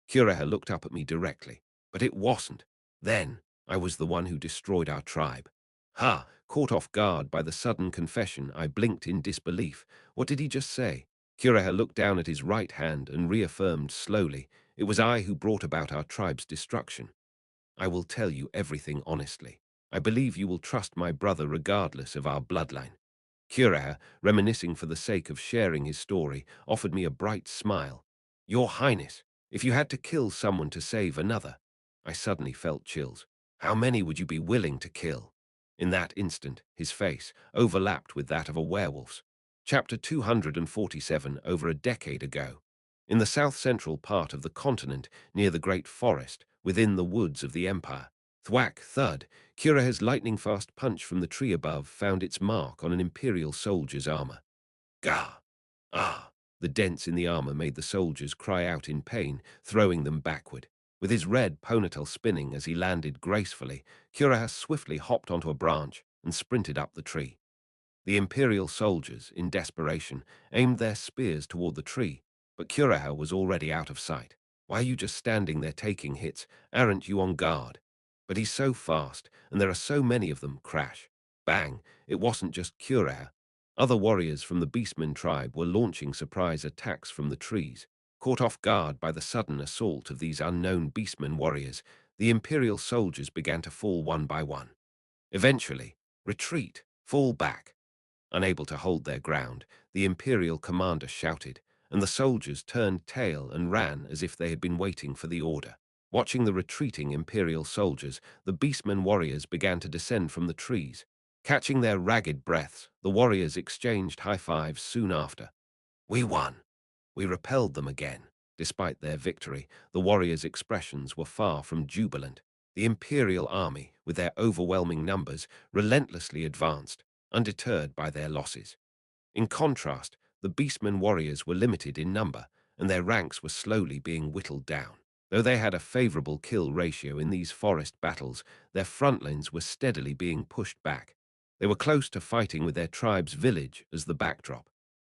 Curaher looked up at me directly, but it wasn't. Then I was the one who destroyed our tribe. Ha! Caught off guard by the sudden confession, I blinked in disbelief. What did he just say? Curaher looked down at his right hand and reaffirmed slowly, it was I who brought about our tribe's destruction. I will tell you everything honestly. I believe you will trust my brother regardless of our bloodline. Curaher, reminiscing for the sake of sharing his story, offered me a bright smile. Your Highness, if you had to kill someone to save another. I suddenly felt chills. How many would you be willing to kill? In that instant, his face overlapped with that of a werewolf's. Chapter 247, over a decade ago. In the south-central part of the continent, near the Great Forest, within the woods of the Empire, thwack, thud, Curaher's lightning-fast punch from the tree above found its mark on an Imperial soldier's armor. Gah! Ah! The dents in the armor made the soldiers cry out in pain, throwing them backward. With his red ponytail spinning as he landed gracefully, Curaher swiftly hopped onto a branch and sprinted up the tree. The Imperial soldiers, in desperation, aimed their spears toward the tree, but Curaher was already out of sight. Why are you just standing there taking hits? Aren't you on guard? But he's so fast, and there are so many of them. Crash. Bang. It wasn't just Curaher. Other warriors from the Beastmen tribe were launching surprise attacks from the trees. Caught off guard by the sudden assault of these unknown Beastmen warriors, the Imperial soldiers began to fall one by one. Eventually, retreat, fall back. Unable to hold their ground, the Imperial commander shouted, and the soldiers turned tail and ran as if they had been waiting for the order. Watching the retreating Imperial soldiers, the Beastmen warriors began to descend from the trees. Catching their ragged breaths, the warriors exchanged high fives soon after. We won. We repelled them again. Despite their victory, the warriors' expressions were far from jubilant. The Imperial army, with their overwhelming numbers, relentlessly advanced, undeterred by their losses. In contrast, the Beastmen warriors were limited in number, and their ranks were slowly being whittled down. Though they had a favorable kill ratio in these forest battles, their front lines were steadily being pushed back. They were close to fighting with their tribe's village as the backdrop.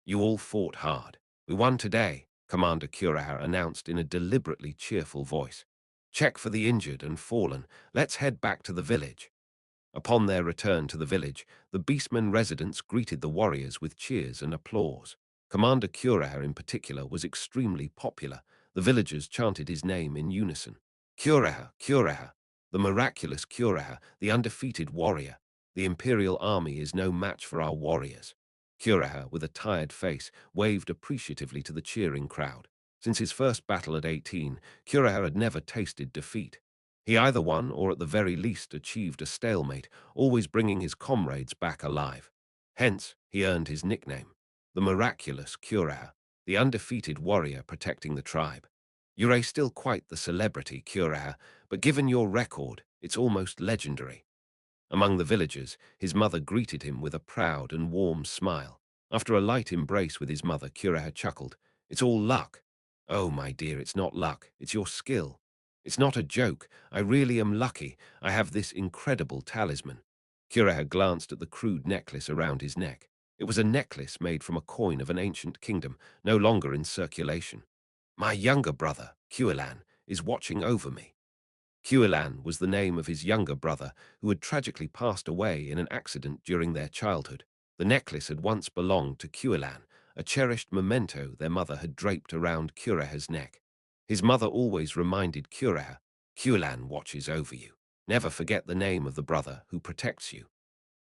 You all fought hard. We won today, Commander Curaher announced in a deliberately cheerful voice. Check for the injured and fallen. Let's head back to the village. Upon their return to the village, the Beastmen residents greeted the warriors with cheers and applause. Commander Curaher in particular was extremely popular. The villagers chanted his name in unison. Curaher, Curaher, the miraculous Curaher, the undefeated warrior. The Imperial army is no match for our warriors. Curaher, with a tired face, waved appreciatively to the cheering crowd. Since his first battle at 18, Curaher had never tasted defeat. He either won or at the very least achieved a stalemate, always bringing his comrades back alive. Hence, he earned his nickname, the miraculous Curaher, the undefeated warrior protecting the tribe. You're still quite the celebrity, Curaher, but given your record, it's almost legendary. Among the villagers, his mother greeted him with a proud and warm smile. After a light embrace with his mother, Curaher chuckled. It's all luck. Oh, my dear, it's not luck. It's your skill. It's not a joke. I really am lucky. I have this incredible talisman. Curaher glanced at the crude necklace around his neck. It was a necklace made from a coin of an ancient kingdom, no longer in circulation. My younger brother, Cuilan, is watching over me. Cuilan was the name of his younger brother, who had tragically passed away in an accident during their childhood. The necklace had once belonged to Cuilan, a cherished memento their mother had draped around Curaher's neck. His mother always reminded Curaher, Cuilan watches over you. Never forget the name of the brother who protects you.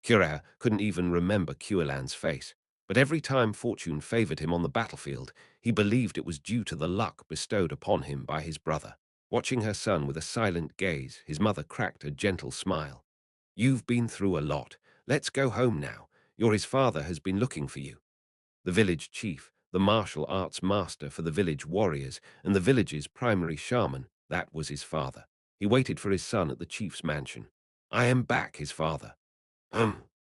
Curaher couldn't even remember Cuilan's face, but every time fortune favored him on the battlefield, he believed it was due to the luck bestowed upon him by his brother. Watching her son with a silent gaze, his mother cracked a gentle smile. You've been through a lot. Let's go home now. His father has been looking for you. The village chief, the martial arts master for the village warriors, and the village's primary shaman, that was his father. He waited for his son at the chief's mansion. I am back, his father.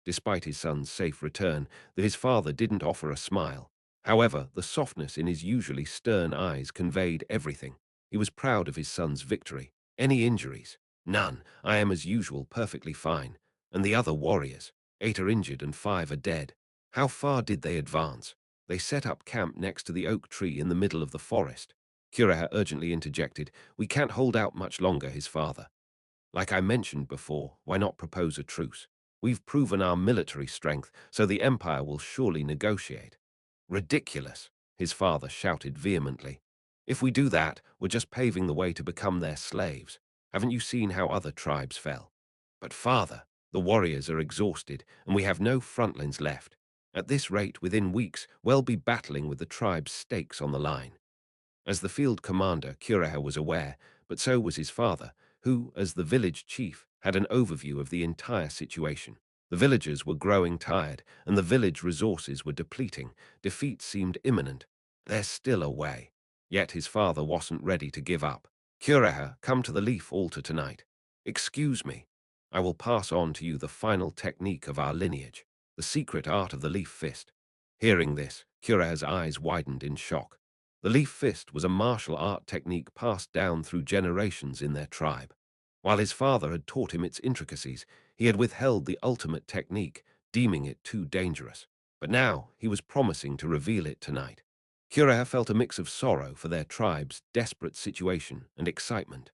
Despite his son's safe return, his father didn't offer a smile. However, the softness in his usually stern eyes conveyed everything. He was proud of his son's victory. Any injuries? None. I am as usual perfectly fine. And the other warriors? 8 are injured and 5 are dead. How far did they advance? They set up camp next to the oak tree in the middle of the forest. Kuraha urgently interjected. We can't hold out much longer, his father. Like I mentioned before, why not propose a truce? We've proven our military strength, so the Empire will surely negotiate. Ridiculous, his father shouted vehemently. If we do that, we're just paving the way to become their slaves. Haven't you seen how other tribes fell? But father, the warriors are exhausted, and we have no frontlines left. At this rate, within weeks, we'll be battling with the tribe's stakes on the line. As the field commander, Kuraha was aware, but so was his father, who, as the village chief, had an overview of the entire situation. The villagers were growing tired, and the village resources were depleting. Defeat seemed imminent. There's still a way. Yet his father wasn't ready to give up. Kuraha, come to the leaf altar tonight. Excuse me. I will pass on to you the final technique of our lineage, the secret art of the leaf fist. Hearing this, Kuraha's eyes widened in shock. The leaf fist was a martial art technique passed down through generations in their tribe. While his father had taught him its intricacies, he had withheld the ultimate technique, deeming it too dangerous. But now he was promising to reveal it tonight. Kuraha felt a mix of sorrow for their tribe's desperate situation and excitement.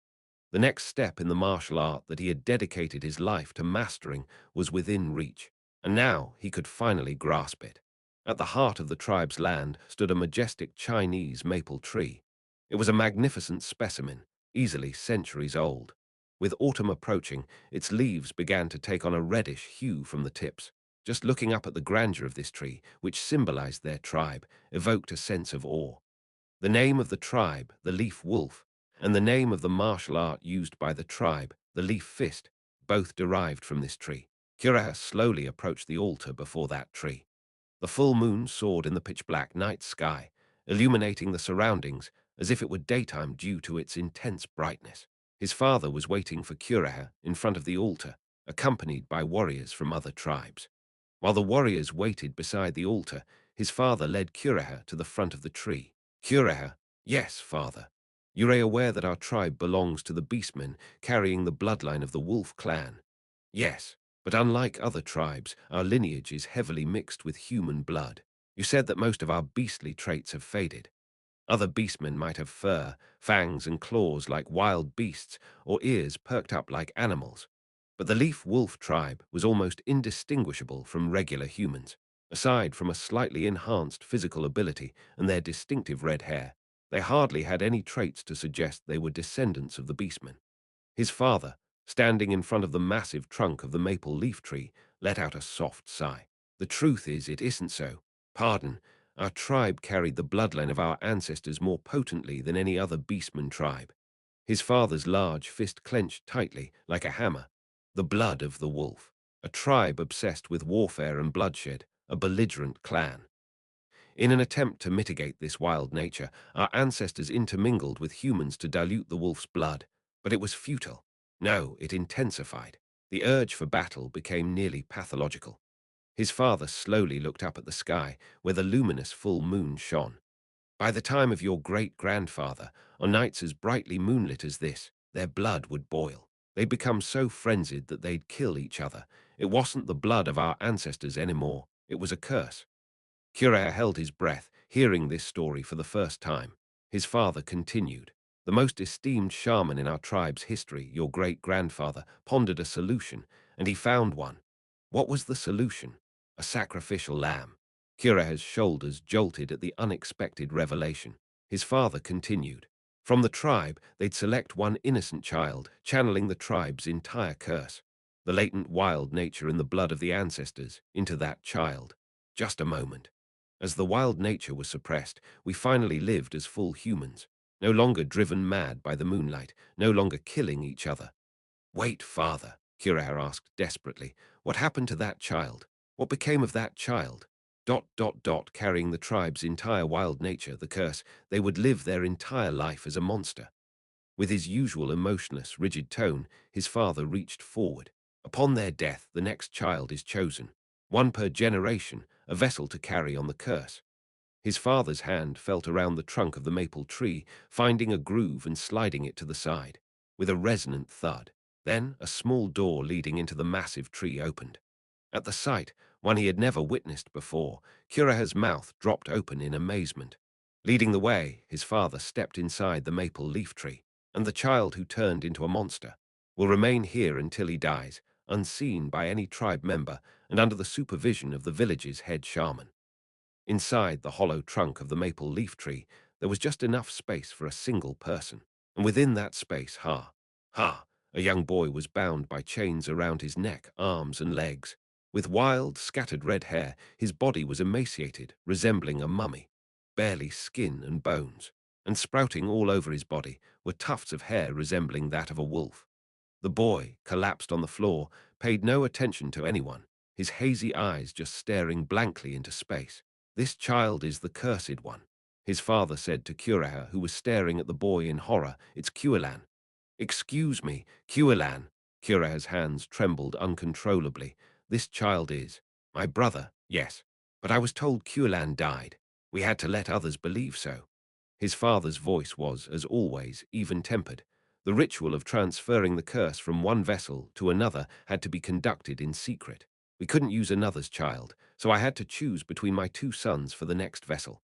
The next step in the martial art that he had dedicated his life to mastering was within reach, and now he could finally grasp it. At the heart of the tribe's land stood a majestic Chinese maple tree. It was a magnificent specimen, easily centuries old. With autumn approaching, its leaves began to take on a reddish hue from the tips. Just looking up at the grandeur of this tree, which symbolized their tribe, evoked a sense of awe. The name of the tribe, the leaf wolf, and the name of the martial art used by the tribe, the leaf fist, both derived from this tree. Kuraha slowly approached the altar before that tree. The full moon soared in the pitch-black night sky, illuminating the surroundings as if it were daytime due to its intense brightness. His father was waiting for Kuraha in front of the altar, accompanied by warriors from other tribes. While the warriors waited beside the altar, his father led Kuraha to the front of the tree. Kuraha, yes, father. You're aware that our tribe belongs to the beastmen carrying the bloodline of the wolf clan. Yes, but unlike other tribes, our lineage is heavily mixed with human blood. You said that most of our beastly traits have faded. Other beastmen might have fur, fangs and claws like wild beasts, or ears perked up like animals. But the leaf wolf tribe was almost indistinguishable from regular humans. Aside from a slightly enhanced physical ability and their distinctive red hair, they hardly had any traits to suggest they were descendants of the beastmen. His father, standing in front of the massive trunk of the maple leaf tree, let out a soft sigh. The truth is, it isn't so. Pardon, our tribe carried the bloodline of our ancestors more potently than any other beastman tribe. His father's large fist clenched tightly, like a hammer. The blood of the wolf. A tribe obsessed with warfare and bloodshed, a belligerent clan. In an attempt to mitigate this wild nature, our ancestors intermingled with humans to dilute the wolf's blood, but it was futile. No, it intensified. The urge for battle became nearly pathological. His father slowly looked up at the sky, where the luminous full moon shone. By the time of your great-grandfather, on nights as brightly moonlit as this, their blood would boil. They'd become so frenzied that they'd kill each other. It wasn't the blood of our ancestors anymore. It was a curse. Kuraha held his breath, hearing this story for the first time. His father continued. The most esteemed shaman in our tribe's history, your great-grandfather, pondered a solution, and he found one. What was the solution? A sacrificial lamb. Kuraha's shoulders jolted at the unexpected revelation. His father continued. From the tribe, they'd select one innocent child, channeling the tribe's entire curse. The latent wild nature in the blood of the ancestors, into that child. Just a moment. As the wild nature was suppressed, we finally lived as full humans, no longer driven mad by the moonlight, no longer killing each other. Wait, father, Kuraha asked desperately. What happened to that child? What became of that child? Carrying the tribe's entire wild nature, the curse, they would live their entire life as a monster. With his usual emotionless, rigid tone, his father reached forward. Upon their death, the next child is chosen. One per generation, a vessel to carry on the curse. His father's hand felt around the trunk of the maple tree, finding a groove and sliding it to the side, with a resonant thud. Then a small door leading into the massive tree opened. At the sight, one he had never witnessed before, Kuraha's mouth dropped open in amazement. Leading the way, his father stepped inside the maple leaf tree, and the child who turned into a monster will remain here until he dies, unseen by any tribe member and under the supervision of the village's head shaman. Inside the hollow trunk of the maple leaf tree, there was just enough space for a single person, and within that space, a young boy was bound by chains around his neck, arms, and legs. With wild, scattered red hair, his body was emaciated, resembling a mummy, barely skin and bones, and sprouting all over his body were tufts of hair resembling that of a wolf. The boy, collapsed on the floor, paid no attention to anyone, his hazy eyes just staring blankly into space. "This child is the cursed one," his father said to Kuraha, who was staring at the boy in horror. "It's Kuelan." "Excuse me, Kuelan." Kuraha's hands trembled uncontrollably. "This child is my brother, yes. But I was told Kuelan died. We had to let others believe so." His father's voice was, as always, even-tempered. The ritual of transferring the curse from one vessel to another had to be conducted in secret. We couldn't use another's child, so I had to choose between my two sons for the next vessel.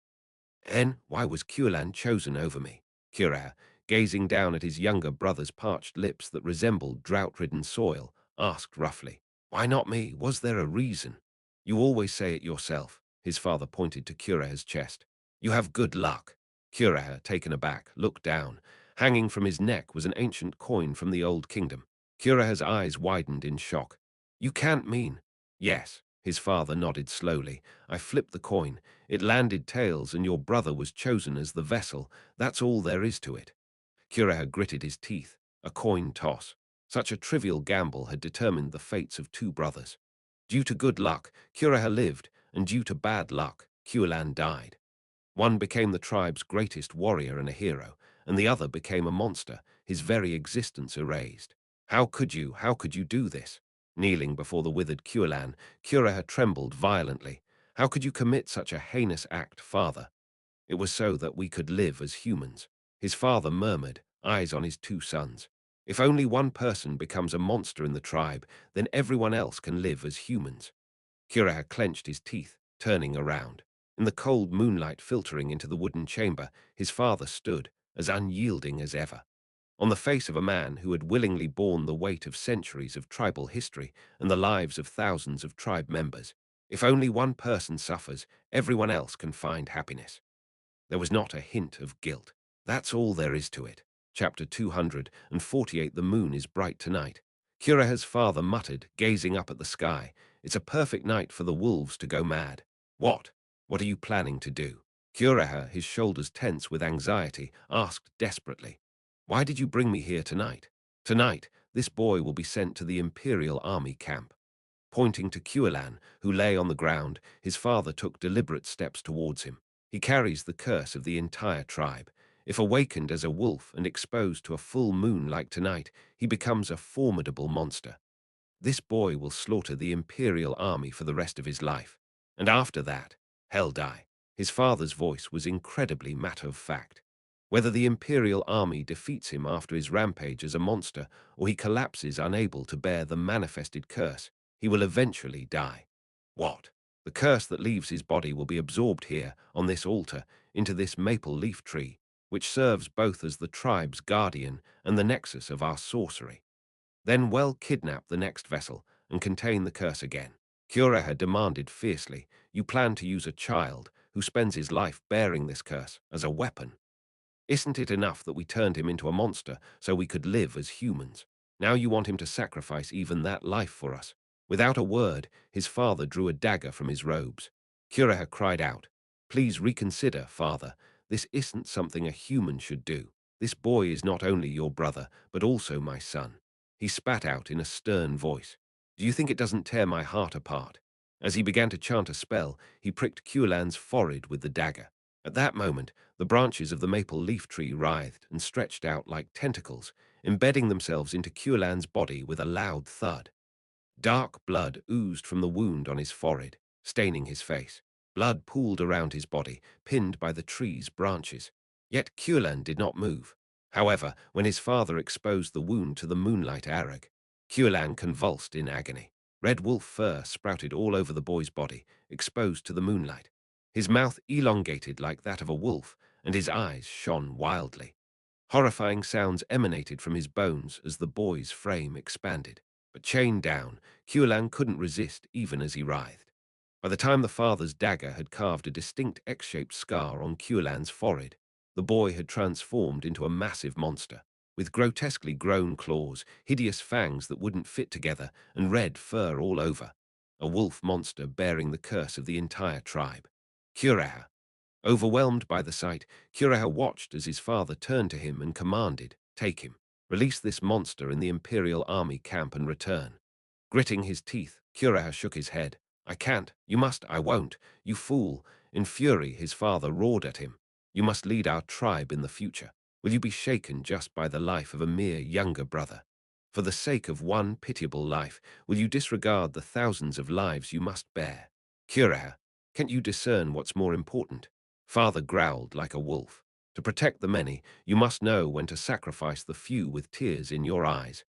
"Then why was Kuelan chosen over me?" Kuraha, gazing down at his younger brother's parched lips that resembled drought-ridden soil, asked roughly. "Why not me? Was there a reason?" "You always say it yourself." His father pointed to Kuraha's chest. "You have good luck." Kuraha, taken aback, looked down. Hanging from his neck was an ancient coin from the Old Kingdom. Kuraha's eyes widened in shock. "You can't mean—" "Yes," his father nodded slowly. "I flipped the coin. It landed tails and your brother was chosen as the vessel. That's all there is to it." Kuraha gritted his teeth. A coin toss. Such a trivial gamble had determined the fates of two brothers. Due to good luck, Kuraha lived, and due to bad luck, Kuelan died. One became the tribe's greatest warrior and a hero, and the other became a monster, his very existence erased. How could you do this?" Kneeling before the withered Kuelan, Kuraha trembled violently. "How could you commit such a heinous act, father?" "It was so that we could live as humans," his father murmured, eyes on his two sons. "If only one person becomes a monster in the tribe, then everyone else can live as humans." Kuraha clenched his teeth, turning around. In the cold moonlight filtering into the wooden chamber, his father stood, as unyielding as ever. On the face of a man who had willingly borne the weight of centuries of tribal history and the lives of thousands of tribe members. If only one person suffers, everyone else can find happiness. There was not a hint of guilt. That's all there is to it. Chapter 248. The moon is bright tonight. Kuraha's father muttered, gazing up at the sky. "It's a perfect night for the wolves to go mad." "What? What are you planning to do?" Kuraha, his shoulders tense with anxiety, asked desperately. "Why did you bring me here tonight?" "Tonight, this boy will be sent to the Imperial Army camp." Pointing to Kuelan, who lay on the ground, his father took deliberate steps towards him. "He carries the curse of the entire tribe. If awakened as a wolf and exposed to a full moon like tonight, he becomes a formidable monster. This boy will slaughter the Imperial Army for the rest of his life. And after that, he'll die." His father's voice was incredibly matter-of-fact. "Whether the Imperial Army defeats him after his rampage as a monster, or he collapses unable to bear the manifested curse, he will eventually die." "What?" "The curse that leaves his body will be absorbed here, on this altar, into this maple leaf tree, which serves both as the tribe's guardian and the nexus of our sorcery. Then we'll kidnap the next vessel and contain the curse again." Kuraha demanded fiercely. "You plan to use a child who spends his life bearing this curse as a weapon. Isn't it enough that we turned him into a monster so we could live as humans? Now you want him to sacrifice even that life for us." Without a word, his father drew a dagger from his robes. Kuraha cried out, "Please reconsider, father. This isn't something a human should do. This boy is not only your brother, but also my son." He spat out in a stern voice. "Do you think it doesn't tear my heart apart?" As he began to chant a spell, he pricked Kuelan's forehead with the dagger. At that moment, the branches of the maple leaf tree writhed and stretched out like tentacles, embedding themselves into Kuelan's body with a loud thud. Dark blood oozed from the wound on his forehead, staining his face. Blood pooled around his body, pinned by the tree's branches. Yet Kulan did not move. However, when his father exposed the wound to the moonlight arag, Kulan convulsed in agony. Red wolf fur sprouted all over the boy's body, exposed to the moonlight. His mouth elongated like that of a wolf, and his eyes shone wildly. Horrifying sounds emanated from his bones as the boy's frame expanded. But chained down, Kulan couldn't resist even as he writhed. By the time the father's dagger had carved a distinct X-shaped scar on Kulan's forehead, the boy had transformed into a massive monster, with grotesquely grown claws, hideous fangs that wouldn't fit together, and red fur all over. A wolf monster bearing the curse of the entire tribe. Kuraha. Overwhelmed by the sight, Kuraha watched as his father turned to him and commanded, "Take him. Release this monster in the Imperial Army camp and return." Gritting his teeth, Kuraha shook his head. "I can't. You must. I won't. You fool." In fury, his father roared at him. "You must lead our tribe in the future. Will you be shaken just by the life of a mere younger brother? For the sake of one pitiable life, will you disregard the thousands of lives you must bear? Kuraha, can't you discern what's more important?" Father growled like a wolf. "To protect the many, you must know when to sacrifice the few with tears in your eyes.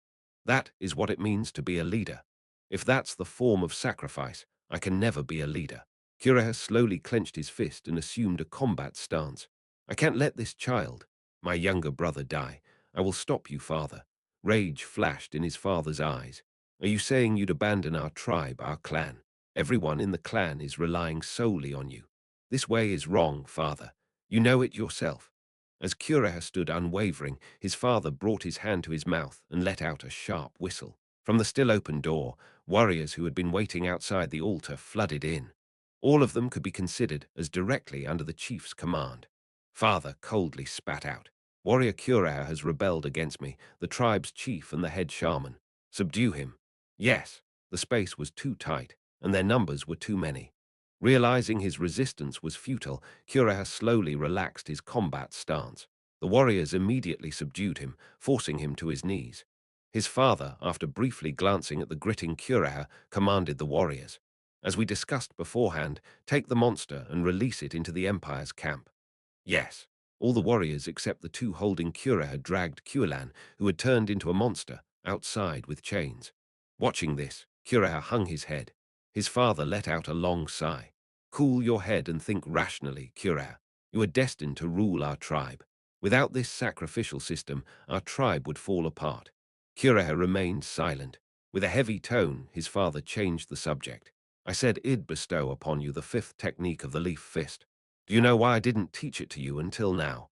That is what it means to be a leader. If that's the form of sacrifice, I can never be a leader." Kuraha slowly clenched his fist and assumed a combat stance. "I can't let this child, my younger brother, die. I will stop you, father." Rage flashed in his father's eyes. "Are you saying you'd abandon our tribe, our clan? Everyone in the clan is relying solely on you. This way is wrong, father. You know it yourself." As Kuraha stood unwavering, his father brought his hand to his mouth and let out a sharp whistle. From the still open door, warriors who had been waiting outside the altar flooded in. All of them could be considered as directly under the chief's command. Father coldly spat out, "Warrior Kuraha has rebelled against me, the tribe's chief and the head shaman. Subdue him." Yes, the space was too tight, and their numbers were too many. Realizing his resistance was futile, Kuraha slowly relaxed his combat stance. The warriors immediately subdued him, forcing him to his knees. His father, after briefly glancing at the gritting Kuraha, commanded the warriors, "As we discussed beforehand, take the monster and release it into the Empire's camp." Yes, all the warriors except the two holding Kuraha dragged Kulan, who had turned into a monster, outside with chains. Watching this, Kuraha hung his head. His father let out a long sigh. "Cool your head and think rationally, Kuraha. You are destined to rule our tribe. Without this sacrificial system, our tribe would fall apart." Kuraha remained silent. With a heavy tone, his father changed the subject. "I said I'd bestow upon you the fifth technique of the leaf fist. Do you know why I didn't teach it to you until now?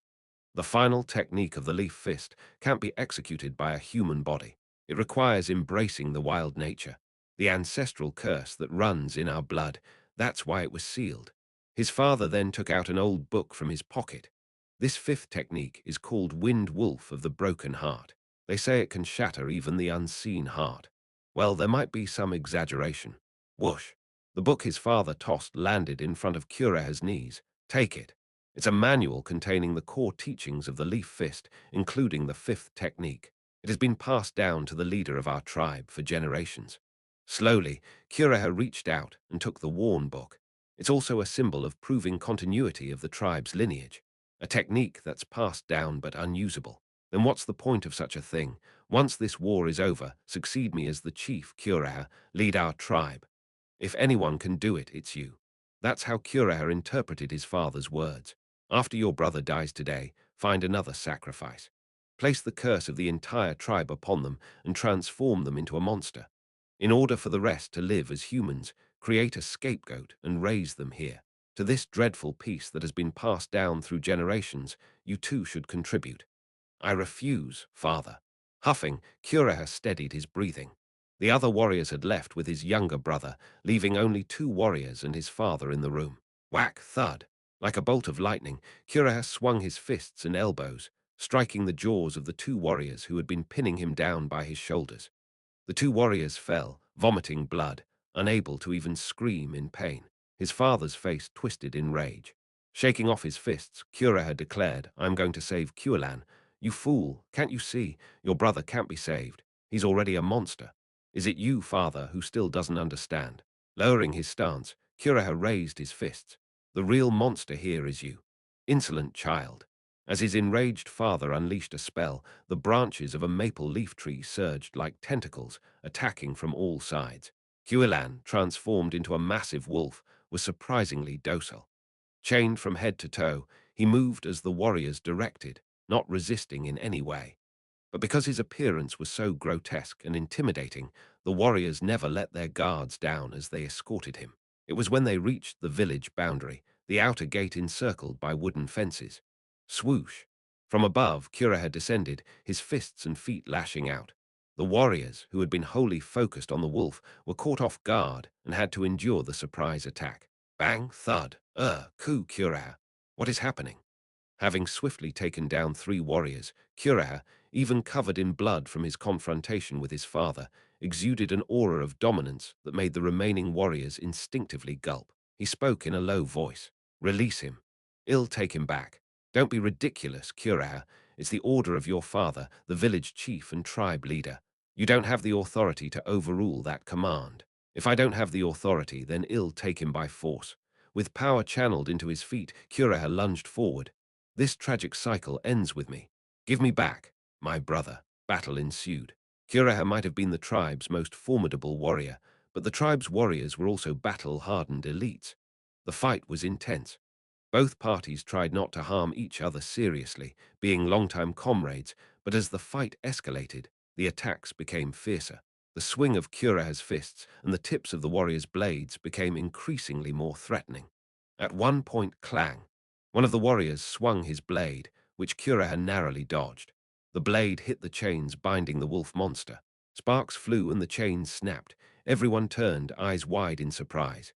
The final technique of the leaf fist can't be executed by a human body. It requires embracing the wild nature, the ancestral curse that runs in our blood. That's why it was sealed." His father then took out an old book from his pocket. "This fifth technique is called Wind Wolf of the Broken Heart. They say it can shatter even the unseen heart. Well, there might be some exaggeration." Whoosh! The book his father tossed landed in front of Kuraha's knees. "Take it. It's a manual containing the core teachings of the leaf fist, including the fifth technique. It has been passed down to the leader of our tribe for generations." Slowly, Kuraha reached out and took the worn book. It's also a symbol of proving continuity of the tribe's lineage, a technique that's passed down but unusable. Then what's the point of such a thing? Once this war is over, succeed me as the chief, Kuraha, lead our tribe. If anyone can do it, it's you. That's how Kuraha interpreted his father's words. After your brother dies today, find another sacrifice. Place the curse of the entire tribe upon them and transform them into a monster. In order for the rest to live as humans, create a scapegoat and raise them here. To this dreadful peace that has been passed down through generations, you too should contribute. "I refuse, father." Huffing, Kuraha steadied his breathing. The other warriors had left with his younger brother, leaving only two warriors and his father in the room. Whack, thud. Like a bolt of lightning, Kuraha swung his fists and elbows, striking the jaws of the two warriors who had been pinning him down by his shoulders. The two warriors fell, vomiting blood, unable to even scream in pain. His father's face twisted in rage. Shaking off his fists, Kuraha declared, "I'm going to save Kulan." "You fool, can't you see? Your brother can't be saved. He's already a monster. Is it you, father, who still doesn't understand?" Lowering his stance, Kuraha raised his fists. The real monster here is you, insolent child. As his enraged father unleashed a spell, the branches of a maple leaf tree surged like tentacles, attacking from all sides. Huilan, transformed into a massive wolf, was surprisingly docile. Chained from head to toe, he moved as the warriors directed, not resisting in any way. But because his appearance was so grotesque and intimidating, the warriors never let their guards down as they escorted him. It was when they reached the village boundary, the outer gate encircled by wooden fences. Swoosh! From above, Kura had descended, his fists and feet lashing out. The warriors, who had been wholly focused on the wolf, were caught off guard and had to endure the surprise attack. Bang, thud, coup, Kura. What is happening? Having swiftly taken down 3 warriors, Kura, even covered in blood from his confrontation with his father, exuded an aura of dominance that made the remaining warriors instinctively gulp. He spoke in a low voice. "Release him. I'll take him back. Don't be ridiculous, Kura. It's the order of your father, the village chief and tribe leader. You don't have the authority to overrule that command. If I don't have the authority, then I'll take him by force." With power channeled into his feet, Kura lunged forward. "This tragic cycle ends with me. Give me back, my brother." Battle ensued. Kuraha might have been the tribe's most formidable warrior, but the tribe's warriors were also battle-hardened elites. The fight was intense. Both parties tried not to harm each other seriously, being longtime comrades, but as the fight escalated, the attacks became fiercer. The swing of Kuraha's fists and the tips of the warriors' blades became increasingly more threatening. At one point, clang! One of the warriors swung his blade, which Kuraha narrowly dodged. The blade hit the chains binding the wolf monster. Sparks flew and the chains snapped. Everyone turned, eyes wide in surprise.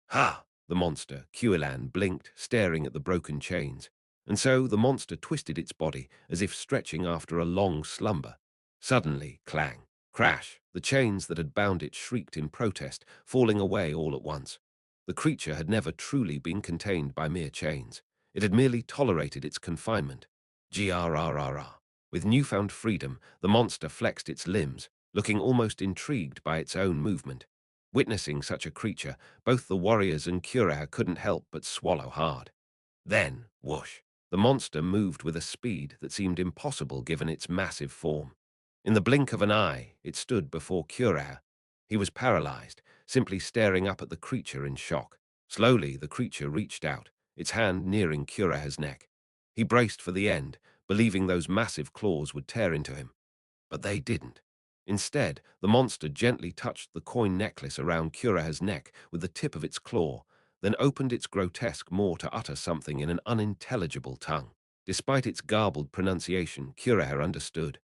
"Ha!" The monster, Kuilan, blinked, staring at the broken chains. And so the monster twisted its body, as if stretching after a long slumber. Suddenly, clang! Crash! The chains that had bound it shrieked in protest, falling away all at once. The creature had never truly been contained by mere chains. It had merely tolerated its confinement. Grrrr. With newfound freedom, the monster flexed its limbs, looking almost intrigued by its own movement. Witnessing such a creature, both the warriors and Kuraha couldn't help but swallow hard. Then, whoosh, the monster moved with a speed that seemed impossible given its massive form. In the blink of an eye, it stood before Kuraha. He was paralyzed, simply staring up at the creature in shock. Slowly, the creature reached out, its hand nearing Kuraha's neck. He braced for the end, believing those massive claws would tear into him. But they didn't. Instead, the monster gently touched the coin necklace around Kuraha's neck with the tip of its claw, then opened its grotesque maw to utter something in an unintelligible tongue. Despite its garbled pronunciation, Kuraha understood.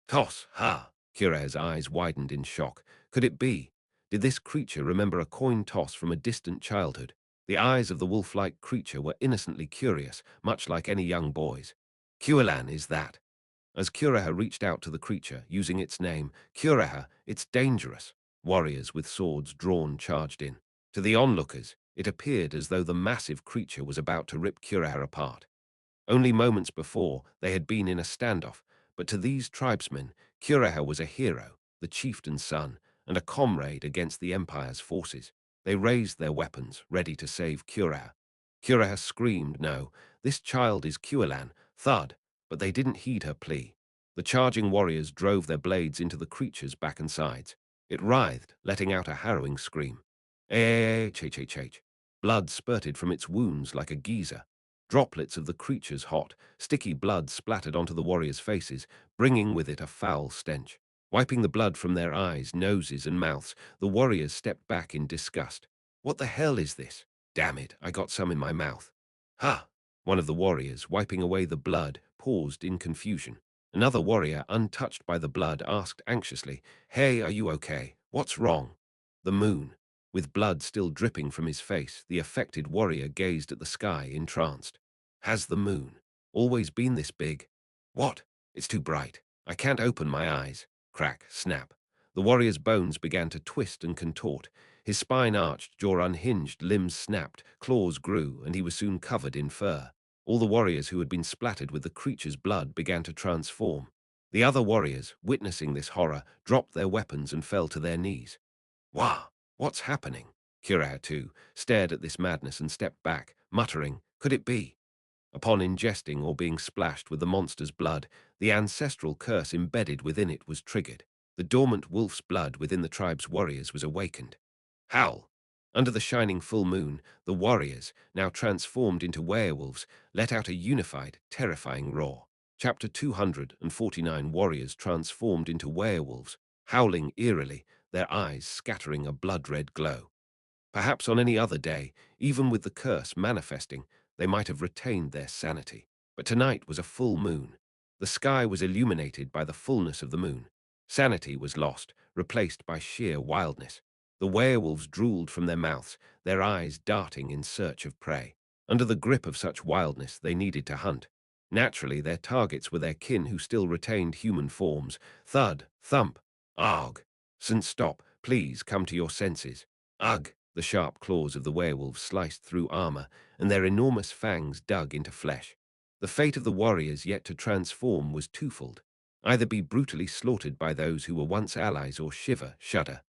"Toss, ha!" Kuraha's eyes widened in shock. Could it be? Did this creature remember a coin toss from a distant childhood? The eyes of the wolf-like creature were innocently curious, much like any young boy's. "Kuilan is that?" As Kuraha reached out to the creature, using its name, "Kuraha, it's dangerous." Warriors with swords drawn charged in. To the onlookers, it appeared as though the massive creature was about to rip Kuraha apart. Only moments before, they had been in a standoff, but to these tribesmen, Kuraha was a hero, the chieftain's son, and a comrade against the Empire's forces. They raised their weapons, ready to save Kuraha. Kuraha screamed, "No, this child is Kuilan," thud, but they didn't heed her plea. The charging warriors drove their blades into the creature's back and sides. It writhed, letting out a harrowing scream. Ch. Blood spurted from its wounds like a geyser. Droplets of the creature's hot, sticky blood splattered onto the warriors' faces, bringing with it a foul stench. Wiping the blood from their eyes, noses, and mouths, the warriors stepped back in disgust. "What the hell is this? Damn it, I got some in my mouth." "Ha!" One of the warriors, wiping away the blood, paused in confusion. Another warrior, untouched by the blood, asked anxiously, "Hey, are you okay? What's wrong?" The moon. With blood still dripping from his face, the affected warrior gazed at the sky, entranced. "Has the moon always been this big?" "What? It's too bright. I can't open my eyes." Crack, snap. The warrior's bones began to twist and contort. His spine arched, jaw unhinged, limbs snapped, claws grew, and he was soon covered in fur. All the warriors who had been splattered with the creature's blood began to transform. The other warriors, witnessing this horror, dropped their weapons and fell to their knees. "Wah! What's happening?" Kuraha, too, stared at this madness and stepped back, muttering, "Could it be?" Upon ingesting or being splashed with the monster's blood, the ancestral curse embedded within it was triggered. The dormant wolf's blood within the tribe's warriors was awakened. Howl! Under the shining full moon, the warriors, now transformed into werewolves, let out a unified, terrifying roar. Chapter 249. Warriors transformed into werewolves, howling eerily, their eyes scattering a blood-red glow. Perhaps on any other day, even with the curse manifesting, they might have retained their sanity. But tonight was a full moon. The sky was illuminated by the fullness of the moon. Sanity was lost, replaced by sheer wildness. The werewolves drooled from their mouths, their eyes darting in search of prey. Under the grip of such wildness, they needed to hunt. Naturally, their targets were their kin who still retained human forms. Thud, thump, arg. Stop, please come to your senses. Ugh! The sharp claws of the werewolves sliced through armor, and their enormous fangs dug into flesh. The fate of the warriors yet to transform was twofold: either be brutally slaughtered by those who were once allies or shudder.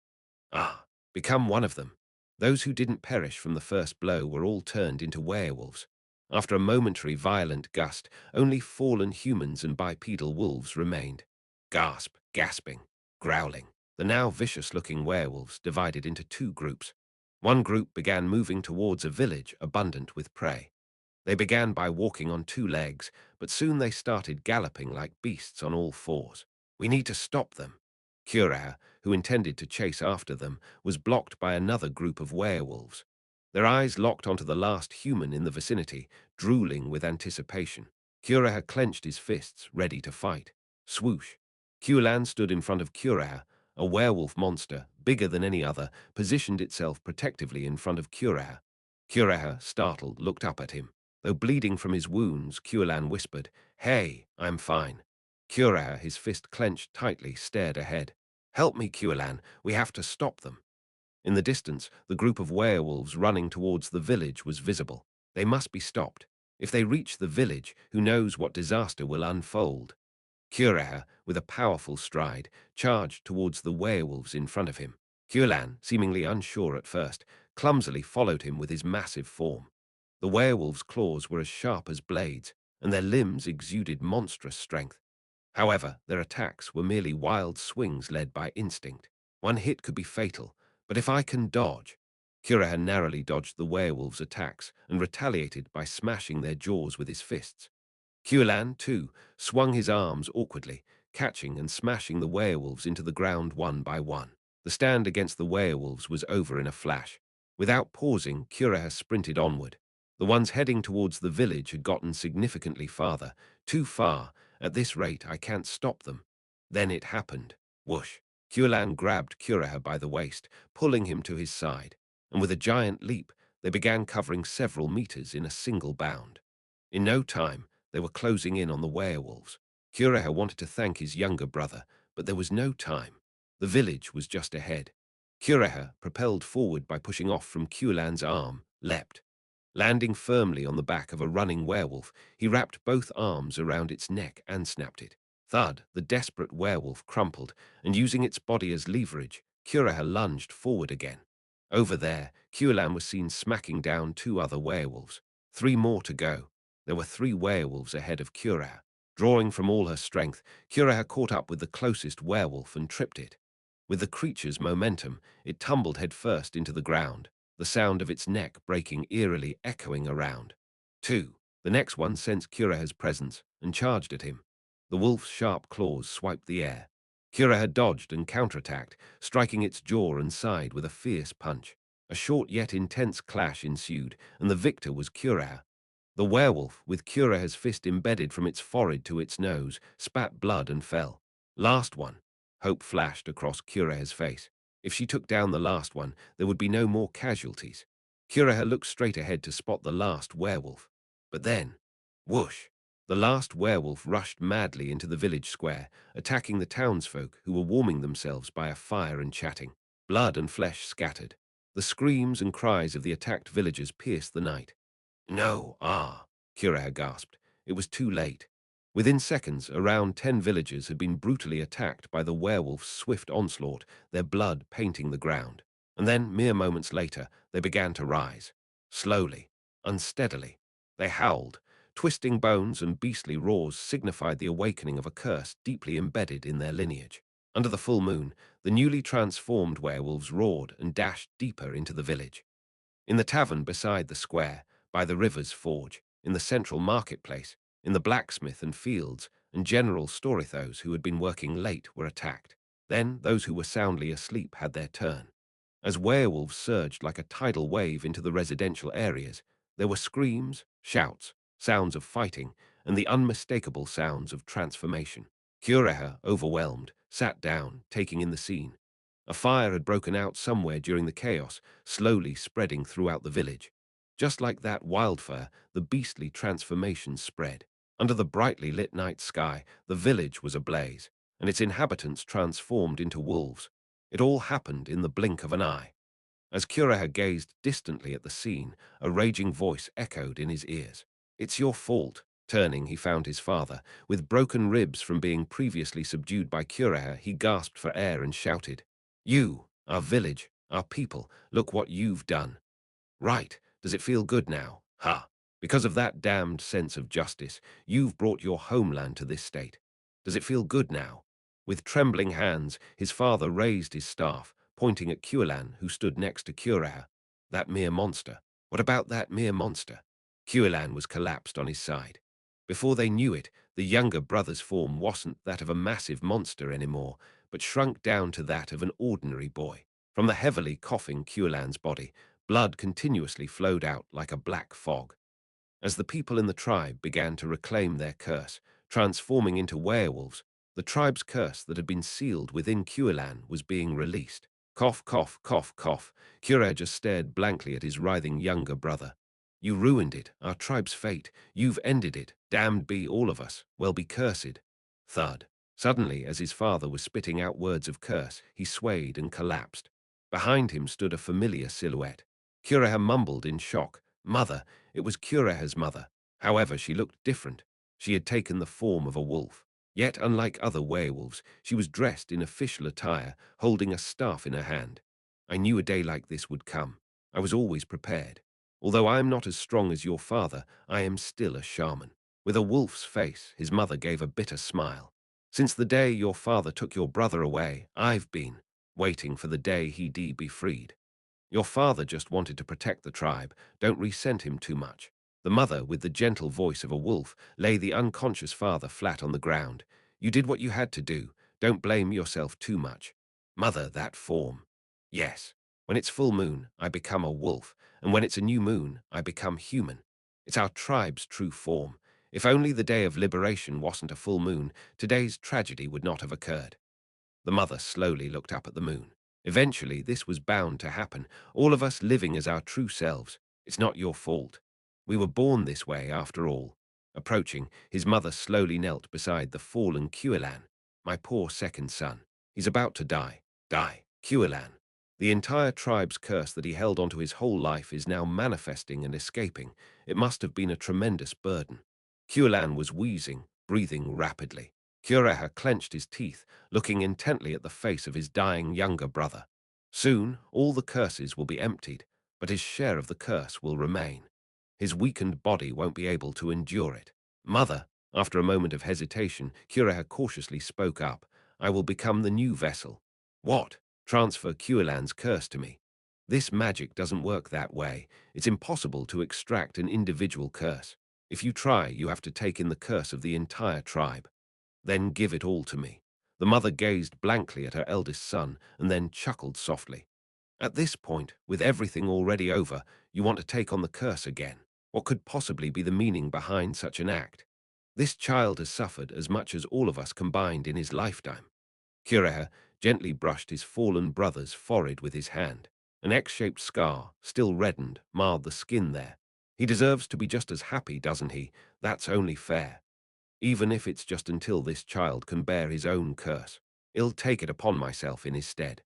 Ah, become one of them. Those who didn't perish from the first blow were all turned into werewolves. After a momentary violent gust, only fallen humans and bipedal wolves remained. Gasp, gasping, growling. The now vicious-looking werewolves divided into two groups. One group began moving towards a village abundant with prey. They began by walking on two legs, but soon they started galloping like beasts on all fours. We need to stop them. Curah, who intended to chase after them, was blocked by another group of werewolves. Their eyes locked onto the last human in the vicinity, drooling with anticipation. Curah clenched his fists, ready to fight. Swoosh! Qulan stood in front of Curah. A werewolf monster, bigger than any other, positioned itself protectively in front of Curah. Curah, startled, looked up at him. Though bleeding from his wounds, Qulan whispered, "Hey, I'm fine." Curah, his fist clenched tightly, stared ahead. "Help me, Qulan. We have to stop them." In the distance, the group of werewolves running towards the village was visible. They must be stopped. If they reach the village, who knows what disaster will unfold? Curah, with a powerful stride, charged towards the werewolves in front of him. Qulan, seemingly unsure at first, clumsily followed him with his massive form. The werewolves' claws were as sharp as blades, and their limbs exuded monstrous strength. However, their attacks were merely wild swings led by instinct. One hit could be fatal, but if I can dodge... Curah narrowly dodged the werewolves' attacks and retaliated by smashing their jaws with his fists. Qulan, too, swung his arms awkwardly, catching and smashing the werewolves into the ground one by one. The stand against the werewolves was over in a flash. Without pausing, Curah sprinted onward. The ones heading towards the village had gotten significantly farther. Too far. At this rate, I can't stop them. Then it happened. Whoosh! Qulan grabbed Curah by the waist, pulling him to his side, and with a giant leap, they began covering several meters in a single bound. In no time, they were closing in on the werewolves. Curah wanted to thank his younger brother, but there was no time. The village was just ahead. Curah, propelled forward by pushing off from Qulan's arm, leapt. Landing firmly on the back of a running werewolf, he wrapped both arms around its neck and snapped it. Thud, the desperate werewolf crumpled, and using its body as leverage, Curah lunged forward again. Over there, Qulan was seen smacking down two other werewolves. 3 more to go. There were 3 werewolves ahead of Curah. Drawing from all her strength, Curah caught up with the closest werewolf and tripped it. With the creature's momentum, it tumbled headfirst into the ground, the sound of its neck breaking eerily echoing around. 2. The next one sensed Curah's presence and charged at him. The wolf's sharp claws swiped the air. Curah dodged and counterattacked, striking its jaw and side with a fierce punch. A short yet intense clash ensued, and the victor was Curah. The werewolf, with Curah's fist embedded from its forehead to its nose, spat blood and fell. Last one. Hope flashed across Curah's face. If she took down the last one, there would be no more casualties. Curah looked straight ahead to spot the last werewolf. But then, whoosh! The last werewolf rushed madly into the village square, attacking the townsfolk who were warming themselves by a fire and chatting. Blood and flesh scattered. The screams and cries of the attacked villagers pierced the night. No, Curah gasped. It was too late. Within seconds, around 10 villagers had been brutally attacked by the werewolf's swift onslaught, their blood painting the ground. And then, mere moments later, they began to rise. Slowly. unsteadily. They howled. Twisting bones and beastly roars signified the awakening of a curse deeply embedded in their lineage. Under the full moon, the newly transformed werewolves roared and dashed deeper into the village. In the tavern beside the square, by the river's forge, in the central marketplace, in the blacksmith and fields, and general store, those who had been working late were attacked. Then those who were soundly asleep had their turn. As werewolves surged like a tidal wave into the residential areas, there were screams, shouts, sounds of fighting, and the unmistakable sounds of transformation. Cureha, overwhelmed, sat down, taking in the scene. A fire had broken out somewhere during the chaos, slowly spreading throughout the village. Just like that wildfire, the beastly transformation spread. Under the brightly lit night sky, the village was ablaze, and its inhabitants transformed into wolves. It all happened in the blink of an eye. As Cureha gazed distantly at the scene, a raging voice echoed in his ears. "It's your fault." Turning, he found his father. With broken ribs from being previously subdued by Cureha, he gasped for air and shouted, "You, our village, our people, look what you've done." "Right. Does it feel good now? Ha! Because of that damned sense of justice, you've brought your homeland to this state. Does it feel good now?" With trembling hands, his father raised his staff, pointing at Cuilan, who stood next to Cureha. "That mere monster. What about that mere monster?" Cuilan was collapsed on his side. Before they knew it, the younger brother's form wasn't that of a massive monster anymore, but shrunk down to that of an ordinary boy. From the heavily coughing Cuilan's body, blood continuously flowed out like a black fog. As the people in the tribe began to reclaim their curse, transforming into werewolves, the tribe's curse that had been sealed within Cuilan was being released. Cough, cough, cough, cough. Cure just stared blankly at his writhing younger brother. "You ruined it, our tribe's fate. You've ended it. Damned be all of us. Well, be cursed." Thud. Suddenly, as his father was spitting out words of curse, he swayed and collapsed. Behind him stood a familiar silhouette. Cureha mumbled in shock. Mother. It was Cureha's mother. However, she looked different. She had taken the form of a wolf. Yet, unlike other werewolves, she was dressed in official attire, holding a staff in her hand. "I knew a day like this would come. I was always prepared. Although I am not as strong as your father, I am still a shaman." With a wolf's face, his mother gave a bitter smile. "Since the day your father took your brother away, I've been waiting for the day he'd be freed. Your father just wanted to protect the tribe. Don't resent him too much." The mother, with the gentle voice of a wolf, lay the unconscious father flat on the ground. "You did what you had to do. Don't blame yourself too much." "Mother, that form." "Yes. When it's full moon, I become a wolf, and when it's a new moon, I become human. It's our tribe's true form. If only the day of liberation wasn't a full moon, today's tragedy would not have occurred." The mother slowly looked up at the moon. "Eventually, this was bound to happen, all of us living as our true selves. It's not your fault. We were born this way, after all." Approaching, his mother slowly knelt beside the fallen Cuilan. "My poor second son. He's about to die. Die. Cuilan." The entire tribe's curse that he held onto his whole life is now manifesting and escaping. It must have been a tremendous burden. Cuilan was wheezing, breathing rapidly. Cureha clenched his teeth, looking intently at the face of his dying younger brother. Soon, all the curses will be emptied, but his share of the curse will remain. His weakened body won't be able to endure it. "Mother," after a moment of hesitation, Cureha cautiously spoke up, "I will become the new vessel." "What? Transfer Cuilan's curse to me?" "This magic doesn't work that way. It's impossible to extract an individual curse. If you try, you have to take in the curse of the entire tribe." "Then give it all to me." The mother gazed blankly at her eldest son and then chuckled softly. "At this point, with everything already over, you want to take on the curse again. What could possibly be the meaning behind such an act? This child has suffered as much as all of us combined in his lifetime." Cureha gently brushed his fallen brother's forehead with his hand. An X-shaped scar, still reddened, marred the skin there. "He deserves to be just as happy, doesn't he? That's only fair. Even if it's just until this child can bear his own curse. I'll take it upon myself in his stead."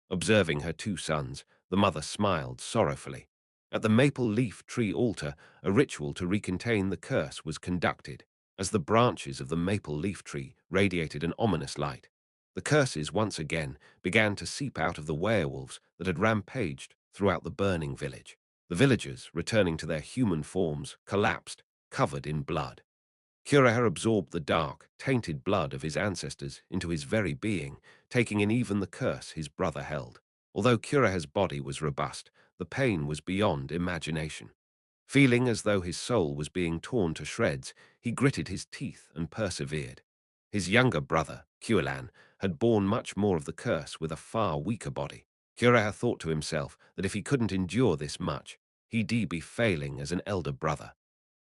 Observing her two sons, the mother smiled sorrowfully. At the maple leaf tree altar, a ritual to recontain the curse was conducted. As the branches of the maple leaf tree radiated an ominous light, the curses once again began to seep out of the werewolves that had rampaged throughout the burning village. The villagers, returning to their human forms, collapsed, covered in blood. Kuraha absorbed the dark, tainted blood of his ancestors into his very being, taking in even the curse his brother held. Although Kuraha's body was robust, the pain was beyond imagination. Feeling as though his soul was being torn to shreds, he gritted his teeth and persevered. His younger brother, Kuelan, had borne much more of the curse with a far weaker body. Kuraha thought to himself that if he couldn't endure this much, he'd be failing as an elder brother.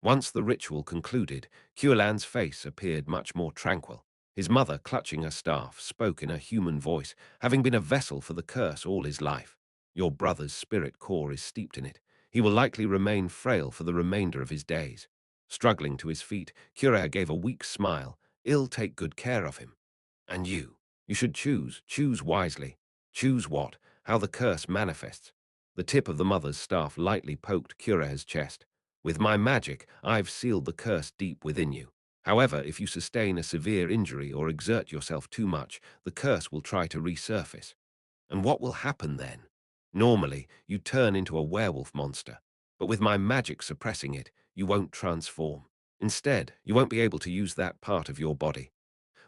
Once the ritual concluded, Kuelan's face appeared much more tranquil. His mother, clutching her staff, spoke in a human voice, having been a vessel for the curse all his life. Your brother's spirit core is steeped in it. He will likely remain frail for the remainder of his days. Struggling to his feet, Kuraha gave a weak smile. I'll take good care of him. And you should choose wisely. Choose what, how the curse manifests. The tip of the mother's staff lightly poked Kuraha's chest. With my magic, I've sealed the curse deep within you. However, if you sustain a severe injury or exert yourself too much, the curse will try to resurface. And what will happen then? Normally, you turn into a werewolf monster, but with my magic suppressing it, you won't transform. Instead, you won't be able to use that part of your body.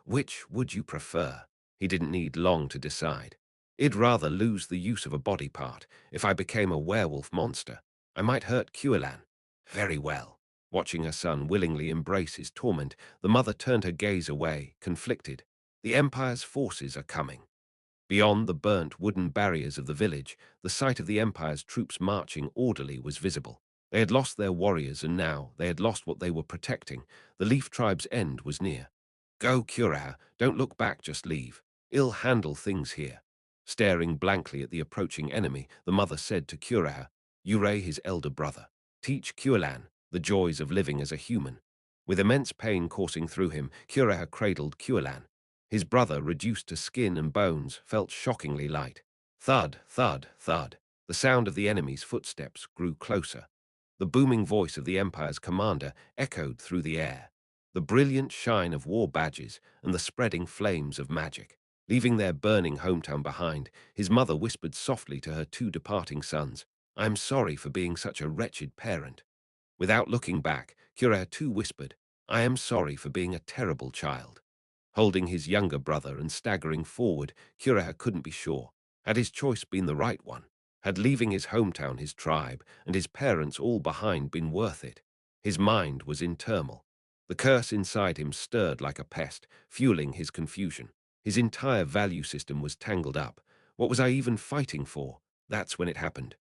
Which would you prefer? He didn't need long to decide. I'd rather lose the use of a body part. If I became a werewolf monster, I might hurt Kuelan. Very well. Watching her son willingly embrace his torment, the mother turned her gaze away, conflicted. The Empire's forces are coming. Beyond the burnt wooden barriers of the village, the sight of the Empire's troops marching orderly was visible. They had lost their warriors, and now they had lost what they were protecting. The Leaf Tribe's end was near. Go, Kuraha, don't look back, just leave. I'll handle things here. Staring blankly at the approaching enemy, the mother said to Kuraha, Urei, his elder brother, teach Kuelan the joys of living as a human. With immense pain coursing through him, Kuraha cradled Kuelan. His brother, reduced to skin and bones, felt shockingly light. Thud, thud, thud. The sound of the enemy's footsteps grew closer. The booming voice of the Empire's commander echoed through the air. The brilliant shine of war badges and the spreading flames of magic. Leaving their burning hometown behind, his mother whispered softly to her two departing sons, I am sorry for being such a wretched parent. Without looking back, Kuraha too whispered, I am sorry for being a terrible child. Holding his younger brother and staggering forward, Kuraha couldn't be sure. Had his choice been the right one? Had leaving his hometown, his tribe, and his parents all behind been worth it? His mind was in turmoil. The curse inside him stirred like a pest, fueling his confusion. His entire value system was tangled up. What was I even fighting for? That's when it happened.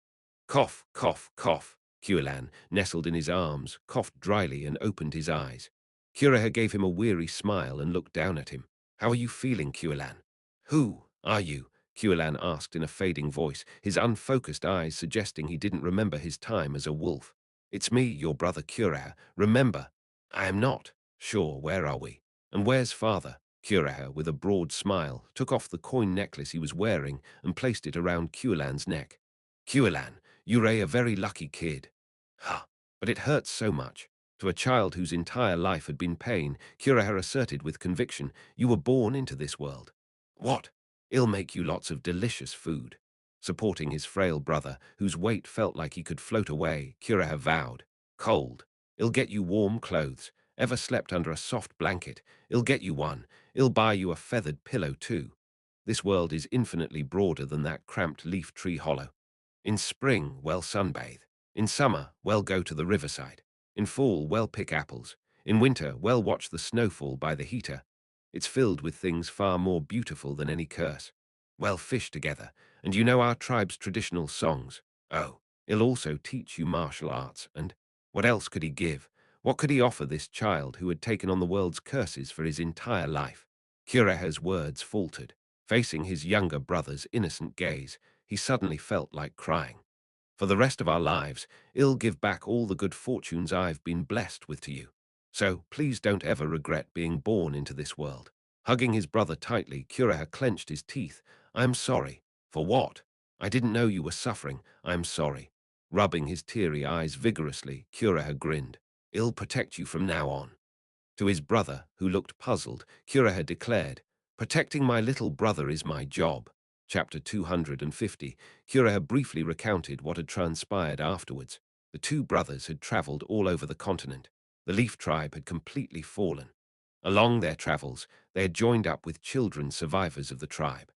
Cough, cough, cough. Kuelan, nestled in his arms, coughed dryly and opened his eyes. Kuraha gave him a weary smile and looked down at him. How are you feeling, Kuelan? Who are you? Kuelan asked in a fading voice, his unfocused eyes suggesting he didn't remember his time as a wolf. It's me, your brother Kuraha. Remember, I am not. Sure, where are we? And where's father? Kuraha, with a broad smile, took off the coin necklace he was wearing and placed it around Kuelan's neck. Kuelan, you're a very lucky kid. Huh, but it hurts so much. To a child whose entire life had been pain, Kuraha asserted with conviction, you were born into this world. What? I'll make you lots of delicious food. Supporting his frail brother, whose weight felt like he could float away, Kuraha vowed, cold. I'll get you warm clothes. Ever slept under a soft blanket? I'll get you one. I'll buy you a feathered pillow too. This world is infinitely broader than that cramped leaf tree hollow. In spring, well sunbathe. In summer, well go to the riverside. In fall, well pick apples. In winter, well watch the snowfall by the heater. It's filled with things far more beautiful than any curse. Well fish together, and you know our tribe's traditional songs. Oh, he'll also teach you martial arts, and what else could he give? What could he offer this child who had taken on the world's curses for his entire life? Kuraha's words faltered. Facing his younger brother's innocent gaze, he suddenly felt like crying. For the rest of our lives, I'll give back all the good fortunes I've been blessed with to you. So please don't ever regret being born into this world. Hugging his brother tightly, Kuraha clenched his teeth. I'm sorry. For what? I didn't know you were suffering. I'm sorry. Rubbing his teary eyes vigorously, Kuraha grinned. I'll protect you from now on. To his brother, who looked puzzled, Kuraha declared, protecting my little brother is my job. Chapter 250, Curaher briefly recounted what had transpired afterwards. The two brothers had travelled all over the continent. The Leaf tribe had completely fallen. Along their travels, they had joined up with children survivors of the tribe.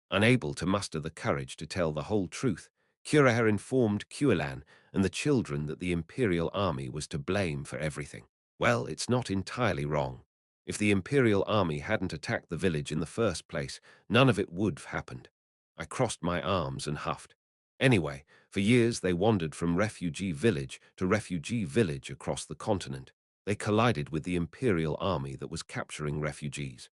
Unable to muster the courage to tell the whole truth, Curaher informed Cuilan and the children that the Imperial army was to blame for everything. Well, it's not entirely wrong. If the Imperial army hadn't attacked the village in the first place, none of it would have happened. I crossed my arms and huffed. Anyway, for years they wandered from refugee village to refugee village across the continent. They collided with the Imperial army that was capturing refugees.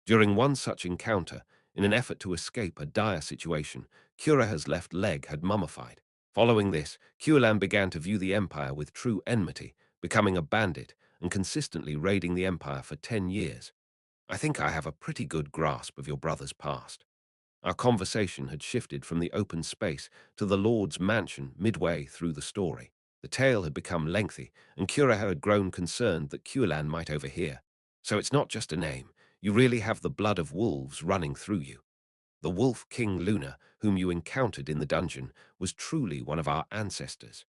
During one such encounter, in an effort to escape a dire situation, Curaher's left leg had mummified. Following this, Cuilan began to view the Empire with true enmity, becoming a bandit and consistently raiding the Empire for 10 years. I think I have a pretty good grasp of your brother's past. Our conversation had shifted from the open space to the Lord's mansion midway through the story. The tale had become lengthy, and Curaher had grown concerned that Cuilan might overhear. So it's not just a name. You really have the blood of wolves running through you. The wolf king Luna, whom you encountered in the dungeon, was truly one of our ancestors.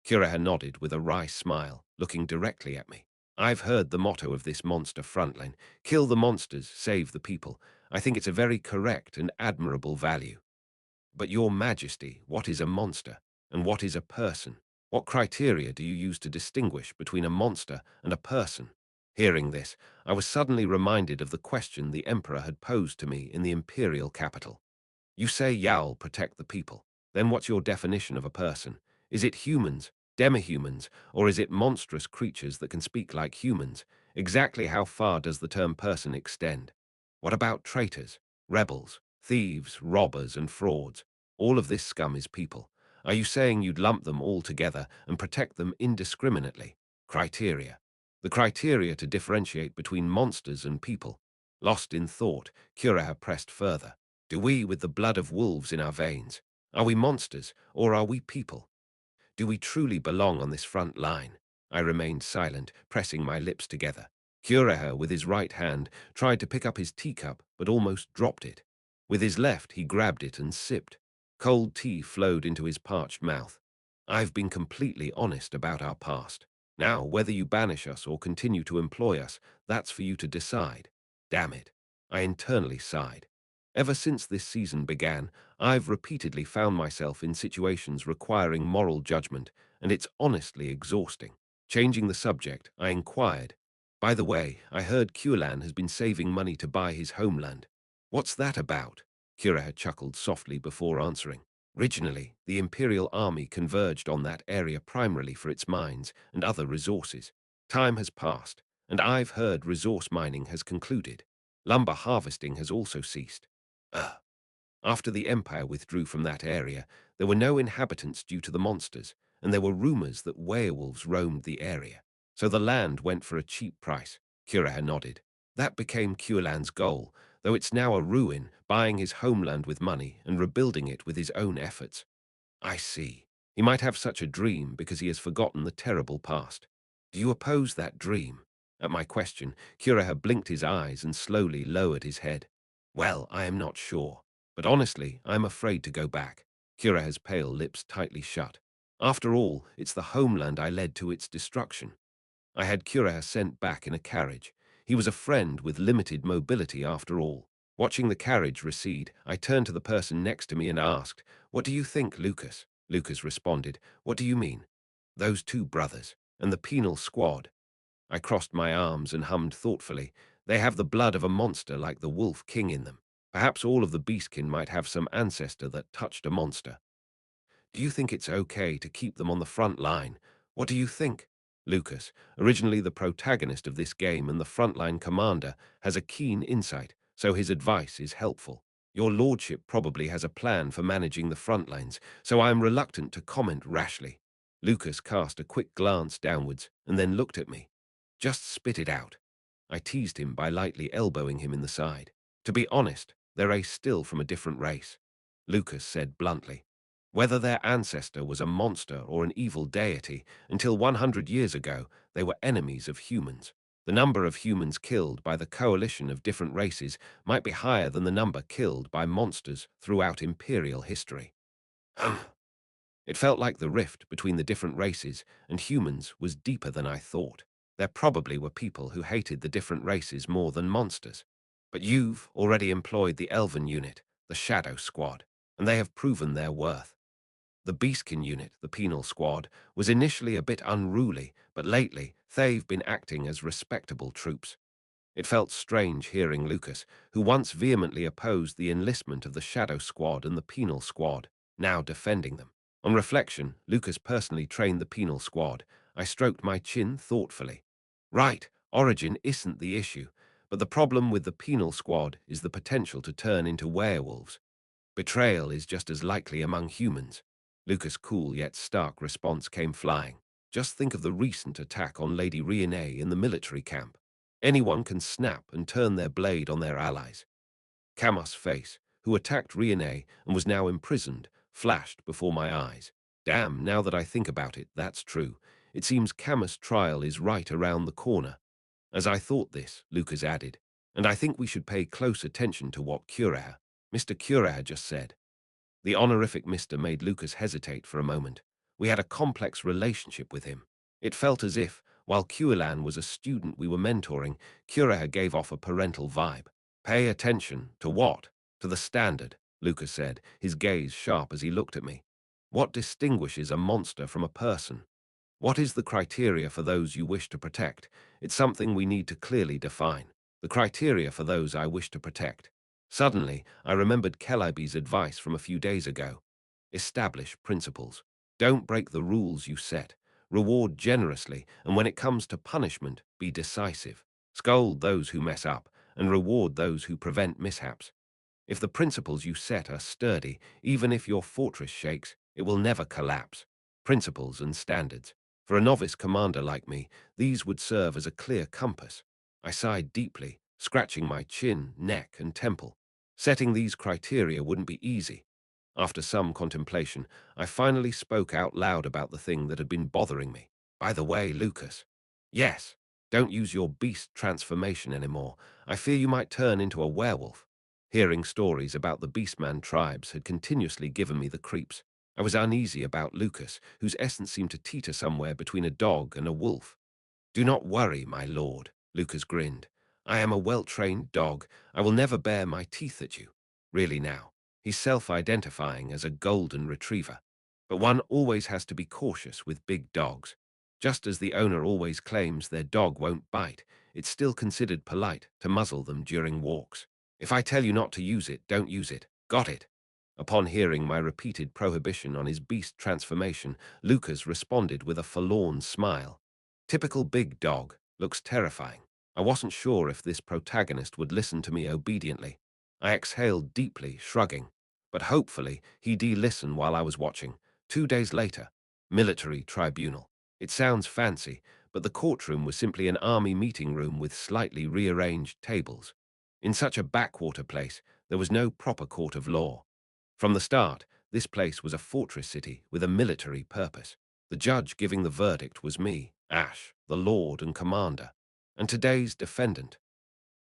Curaher nodded with a wry smile, looking directly at me. I've heard the motto of this monster frontline: kill the monsters, save the people. I think it's a very correct and admirable value. But your majesty, what is a monster? And what is a person? What criteria do you use to distinguish between a monster and a person? Hearing this, I was suddenly reminded of the question the emperor had posed to me in the imperial capital. You say Yowl protect the people. Then what's your definition of a person? Is it humans, demi-humans, or is it monstrous creatures that can speak like humans? Exactly how far does the term person extend? What about traitors, rebels, thieves, robbers, and frauds? All of this scum is people. Are you saying you'd lump them all together and protect them indiscriminately? Criteria. The criteria to differentiate between monsters and people. Lost in thought, Curaher pressed further. Do we, with the blood of wolves in our veins, are we monsters or are we people? Do we truly belong on this front line? I remained silent, pressing my lips together. Curaher, with his right hand, tried to pick up his teacup, but almost dropped it. With his left, he grabbed it and sipped. Cold tea flowed into his parched mouth. I've been completely honest about our past. Now, whether you banish us or continue to employ us, that's for you to decide. Damn it. I internally sighed. Ever since this season began, I've repeatedly found myself in situations requiring moral judgment, and it's honestly exhausting. Changing the subject, I inquired, by the way, I heard Cuilan has been saving money to buy his homeland. What's that about? Curaher chuckled softly before answering. Originally, the Imperial army converged on that area primarily for its mines and other resources. Time has passed, and I've heard resource mining has concluded. Lumber harvesting has also ceased. Ugh. After the Empire withdrew from that area, there were no inhabitants due to the monsters, and there were rumors that werewolves roamed the area. So the land went for a cheap price. Curaher nodded. That became Cuilan's goal, though it's now a ruin, buying his homeland with money and rebuilding it with his own efforts. I see. He might have such a dream because he has forgotten the terrible past. Do you oppose that dream? At my question, Curaher blinked his eyes and slowly lowered his head. Well, I am not sure. But honestly, I am afraid to go back. Curaher's pale lips tightly shut. After all, it's the homeland I led to its destruction. I had Curaher sent back in a carriage. He was a friend with limited mobility after all. Watching the carriage recede, I turned to the person next to me and asked, "What do you think, Lucas?" Lucas responded, "What do you mean?" "Those two brothers, and the penal squad." I crossed my arms and hummed thoughtfully. They have the blood of a monster like the Wolf King in them. Perhaps all of the beastkin might have some ancestor that touched a monster. Do you think it's okay to keep them on the front line? What do you think? Lucas, originally the protagonist of this game and the frontline commander, has a keen insight, so his advice is helpful. Your lordship probably has a plan for managing the front lines, so I am reluctant to comment rashly. Lucas cast a quick glance downwards and then looked at me. Just spit it out. I teased him by lightly elbowing him in the side. To be honest, they're a still from a different race. Lucas said bluntly. Whether their ancestor was a monster or an evil deity, until 100 years ago, they were enemies of humans. The number of humans killed by the coalition of different races might be higher than the number killed by monsters throughout Imperial history. It felt like the rift between the different races and humans was deeper than I thought. There probably were people who hated the different races more than monsters. But you've already employed the Elven unit, the Shadow Squad, and they have proven their worth. The Beastkin unit, the Penal Squad, was initially a bit unruly, but lately they've been acting as respectable troops. It felt strange hearing Lucas, who once vehemently opposed the enlistment of the Shadow Squad and the Penal Squad, now defending them. On reflection, Lucas personally trained the Penal Squad. I stroked my chin thoughtfully. Right, origin isn't the issue, but the problem with the Penal Squad is the potential to turn into werewolves. Betrayal is just as likely among humans. Lucas' cool yet stark response came flying. Just think of the recent attack on Lady Riene in the military camp. Anyone can snap and turn their blade on their allies. Camus' face, who attacked Riene and was now imprisoned, flashed before my eyes. Damn, now that I think about it, that's true. It seems Camus' trial is right around the corner. As I thought this, Lucas added, and I think we should pay close attention to what Mr. Curer just said. The honorific Mr. made Lucas hesitate for a moment. We had a complex relationship with him. It felt as if, while Cuilan was a student we were mentoring, Curer gave off a parental vibe. Pay attention to what? To the standard, Lucas said, his gaze sharp as he looked at me. What distinguishes a monster from a person? What is the criteria for those you wish to protect? It's something we need to clearly define. The criteria for those I wish to protect. Suddenly, I remembered Kellyby's advice from a few days ago. Establish principles. Don't break the rules you set. Reward generously, and when it comes to punishment, be decisive. Scold those who mess up, and reward those who prevent mishaps. If the principles you set are sturdy, even if your fortress shakes, it will never collapse. Principles and standards. For a novice commander like me, these would serve as a clear compass. I sighed deeply, scratching my chin, neck, and temple. Setting these criteria wouldn't be easy. After some contemplation, I finally spoke out loud about the thing that had been bothering me. By the way, Lucas. Yes, don't use your beast transformation anymore. I fear you might turn into a werewolf. Hearing stories about the Beastman tribes had continuously given me the creeps. I was uneasy about Lucas, whose essence seemed to teeter somewhere between a dog and a wolf. Do not worry, my lord, Lucas grinned. I am a well-trained dog. I will never bare my teeth at you. Really now. He's self-identifying as a golden retriever. But one always has to be cautious with big dogs. Just as the owner always claims their dog won't bite, it's still considered polite to muzzle them during walks. If I tell you not to use it, don't use it. Got it? Upon hearing my repeated prohibition on his beast transformation, Lucas responded with a forlorn smile. Typical big dog, looks terrifying. I wasn't sure if this protagonist would listen to me obediently. I exhaled deeply, shrugging. But hopefully, he'd listen while I was watching. 2 days later, military tribunal. It sounds fancy, but the courtroom was simply an army meeting room with slightly rearranged tables. In such a backwater place, there was no proper court of law. From the start, this place was a fortress city with a military purpose. The judge giving the verdict was me, Ash, the Lord and Commander, and today's defendant,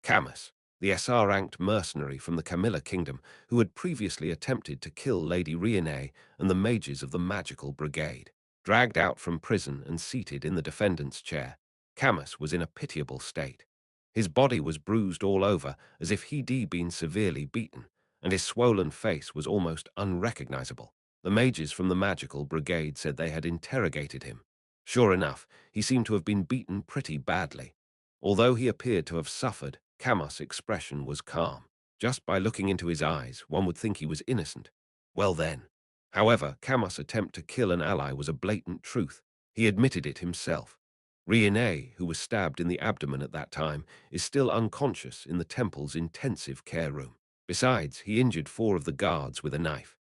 Camus, the SR-ranked mercenary from the Camilla Kingdom who had previously attempted to kill Lady Riene and the mages of the Magical Brigade. Dragged out from prison and seated in the defendant's chair, Camus was in a pitiable state. His body was bruised all over as if he'd been severely beaten, and his swollen face was almost unrecognizable. The mages from the Magical Brigade said they had interrogated him. Sure enough, he seemed to have been beaten pretty badly. Although he appeared to have suffered, Camus' expression was calm. Just by looking into his eyes, one would think he was innocent. Well then. However, Camus' attempt to kill an ally was a blatant truth. He admitted it himself. Riene, who was stabbed in the abdomen at that time, is still unconscious in the temple's intensive care room. Besides, he injured 4 of the guards with a knife.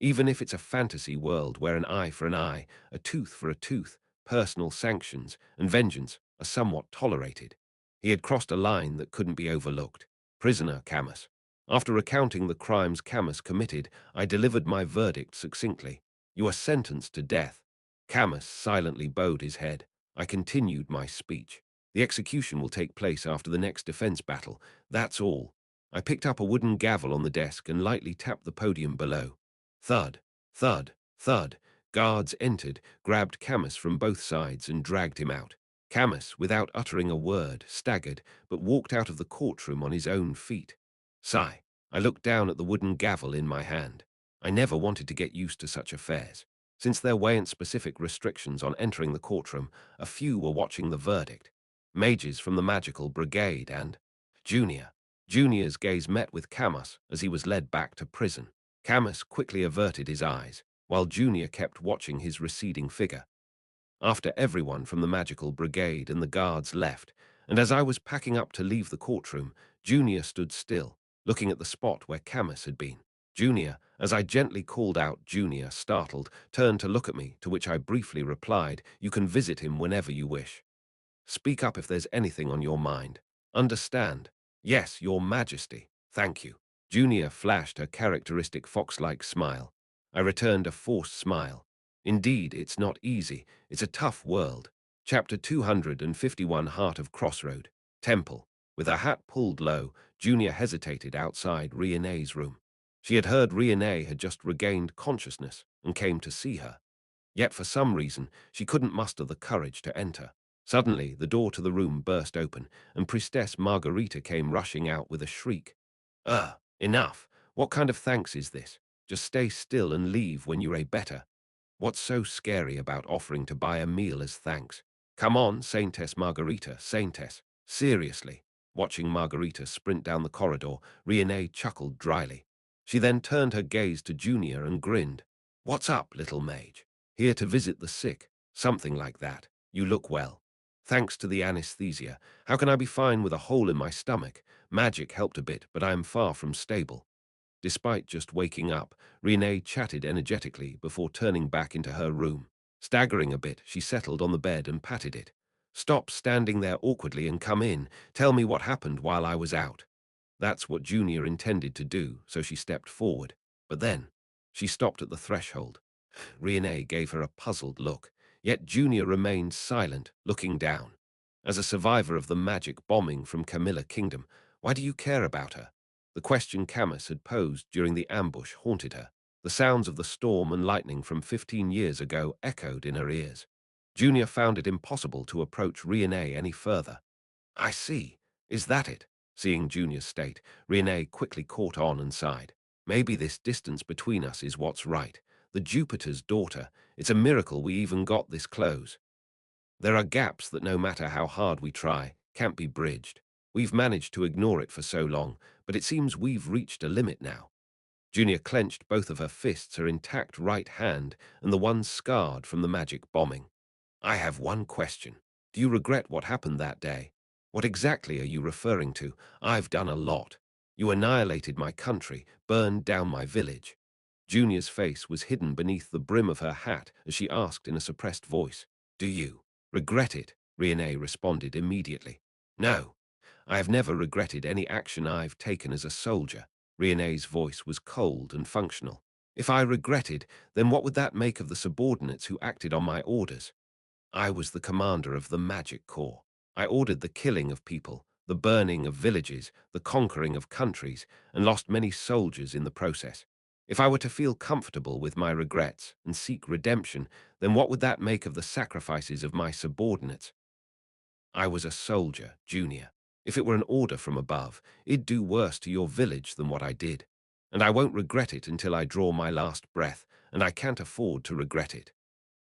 Even if it's a fantasy world where an eye for an eye, a tooth for a tooth, personal sanctions and vengeance are somewhat tolerated, he had crossed a line that couldn't be overlooked. Prisoner Camus. After recounting the crimes Camus committed, I delivered my verdict succinctly. You are sentenced to death. Camus silently bowed his head. I continued my speech. The execution will take place after the next defense battle. That's all. I picked up a wooden gavel on the desk and lightly tapped the podium below. Thud, thud, thud. Guards entered, grabbed Camus from both sides and dragged him out. Camus, without uttering a word, staggered, but walked out of the courtroom on his own feet. Sigh. I looked down at the wooden gavel in my hand. I never wanted to get used to such affairs. Since there weren't specific restrictions on entering the courtroom, a few were watching the verdict. Mages from the magical brigade and Junior. Junior's gaze met with Camus as he was led back to prison. Camus quickly averted his eyes, while Junior kept watching his receding figure. After everyone from the magical brigade and the guards left, and as I was packing up to leave the courtroom, Junior stood still, looking at the spot where Camus had been. Junior, as I gently called out Junior, startled, turned to look at me, to which I briefly replied, "You can visit him whenever you wish. Speak up if there's anything on your mind. Understand? Yes, Your Majesty. Thank you." Junior flashed a characteristic fox-like smile. I returned a forced smile. Indeed, it's not easy. It's a tough world. Chapter 251, Heart of Crossroad. Temple. With her hat pulled low, Junior hesitated outside Riene's room. She had heard Riene had just regained consciousness and came to see her. Yet for some reason, she couldn't muster the courage to enter. Suddenly, the door to the room burst open, and Priestess Margarita came rushing out with a shriek. Enough. What kind of thanks is this? Just stay still and leave when you're a better. What's so scary about offering to buy a meal as thanks? Come on, Saintess Margarita, Saintess. Seriously. Watching Margarita sprint down the corridor, Riene chuckled dryly. She then turned her gaze to Junior and grinned. "What's up, little mage? Here to visit the sick. Something like that. You look well. Thanks to the anesthesia. How can I be fine with a hole in my stomach? Magic helped a bit, but I am far from stable." Despite just waking up, Renee chatted energetically before turning back into her room. Staggering a bit, she settled on the bed and patted it. "Stop standing there awkwardly and come in. Tell me what happened while I was out." That's what Junior intended to do, so she stepped forward. But then, she stopped at the threshold. Renee gave her a puzzled look, yet Junior remained silent, looking down. As a survivor of the magic bombing from Camilla Kingdom, why do you care about her? The question Camus had posed during the ambush haunted her. The sounds of the storm and lightning from 15 years ago echoed in her ears. Junior found it impossible to approach Renee any further. "I see. Is that it?" Seeing Junior's state, Renee quickly caught on and sighed. "Maybe this distance between us is what's right. The Jupiter's daughter. It's a miracle we even got this close. There are gaps that no matter how hard we try, can't be bridged. We've managed to ignore it for so long, but it seems we've reached a limit now." Junior clenched both of her fists, her intact right hand and the one scarred from the magic bombing. "I have one question. Do you regret what happened that day? What exactly are you referring to? I've done a lot. You annihilated my country, burned down my village." Junior's face was hidden beneath the brim of her hat as she asked in a suppressed voice, "Do you regret it?" Renee responded immediately. "No, I have never regretted any action I've taken as a soldier." Renee's voice was cold and functional. "If I regretted, then what would that make of the subordinates who acted on my orders? I was the commander of the Magic Corps. I ordered the killing of people, the burning of villages, the conquering of countries, and lost many soldiers in the process. If I were to feel comfortable with my regrets and seek redemption, then what would that make of the sacrifices of my subordinates? I was a soldier, Junior. If it were an order from above, it'd do worse to your village than what I did. And I won't regret it until I draw my last breath, and I can't afford to regret it."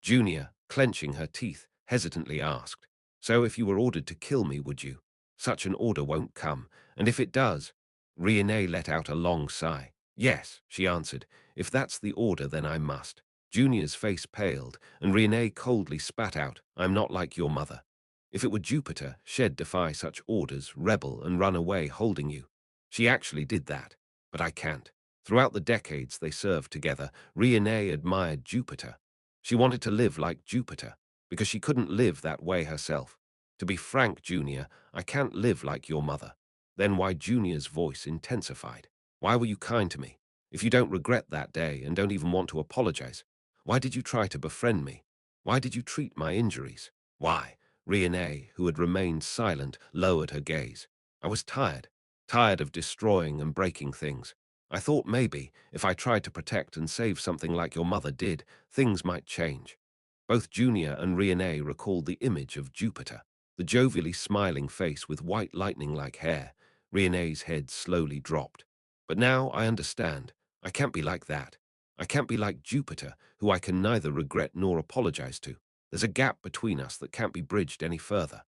Junior, clenching her teeth, hesitantly asked, "So if you were ordered to kill me, would you? Such an order won't come, and if it does—" Renee let out a long sigh. "Yes," she answered, "if that's the order, then I must." Junior's face paled, and Renee coldly spat out, "I'm not like your mother. If it were Jupiter, she'd defy such orders, rebel, and run away holding you. She actually did that, but I can't." Throughout the decades they served together, Renee admired Jupiter. She wanted to live like Jupiter, because she couldn't live that way herself. "To be frank, Junior, I can't live like your mother." Then why Junior's voice intensified. "Why were you kind to me? If you don't regret that day and don't even want to apologize, why did you try to befriend me? Why did you treat my injuries? Why?" Riene, who had remained silent, lowered her gaze. I was tired of destroying and breaking things. I thought maybe, if I tried to protect and save something like your mother did, things might change. Both Junior and Riene recalled the image of Jupiter, the jovially smiling face with white lightning-like hair. Riene's head slowly dropped. But now I understand. I can't be like that. I can't be like Jupiter, who I can neither regret nor apologize to. There's a gap between us that can't be bridged any further.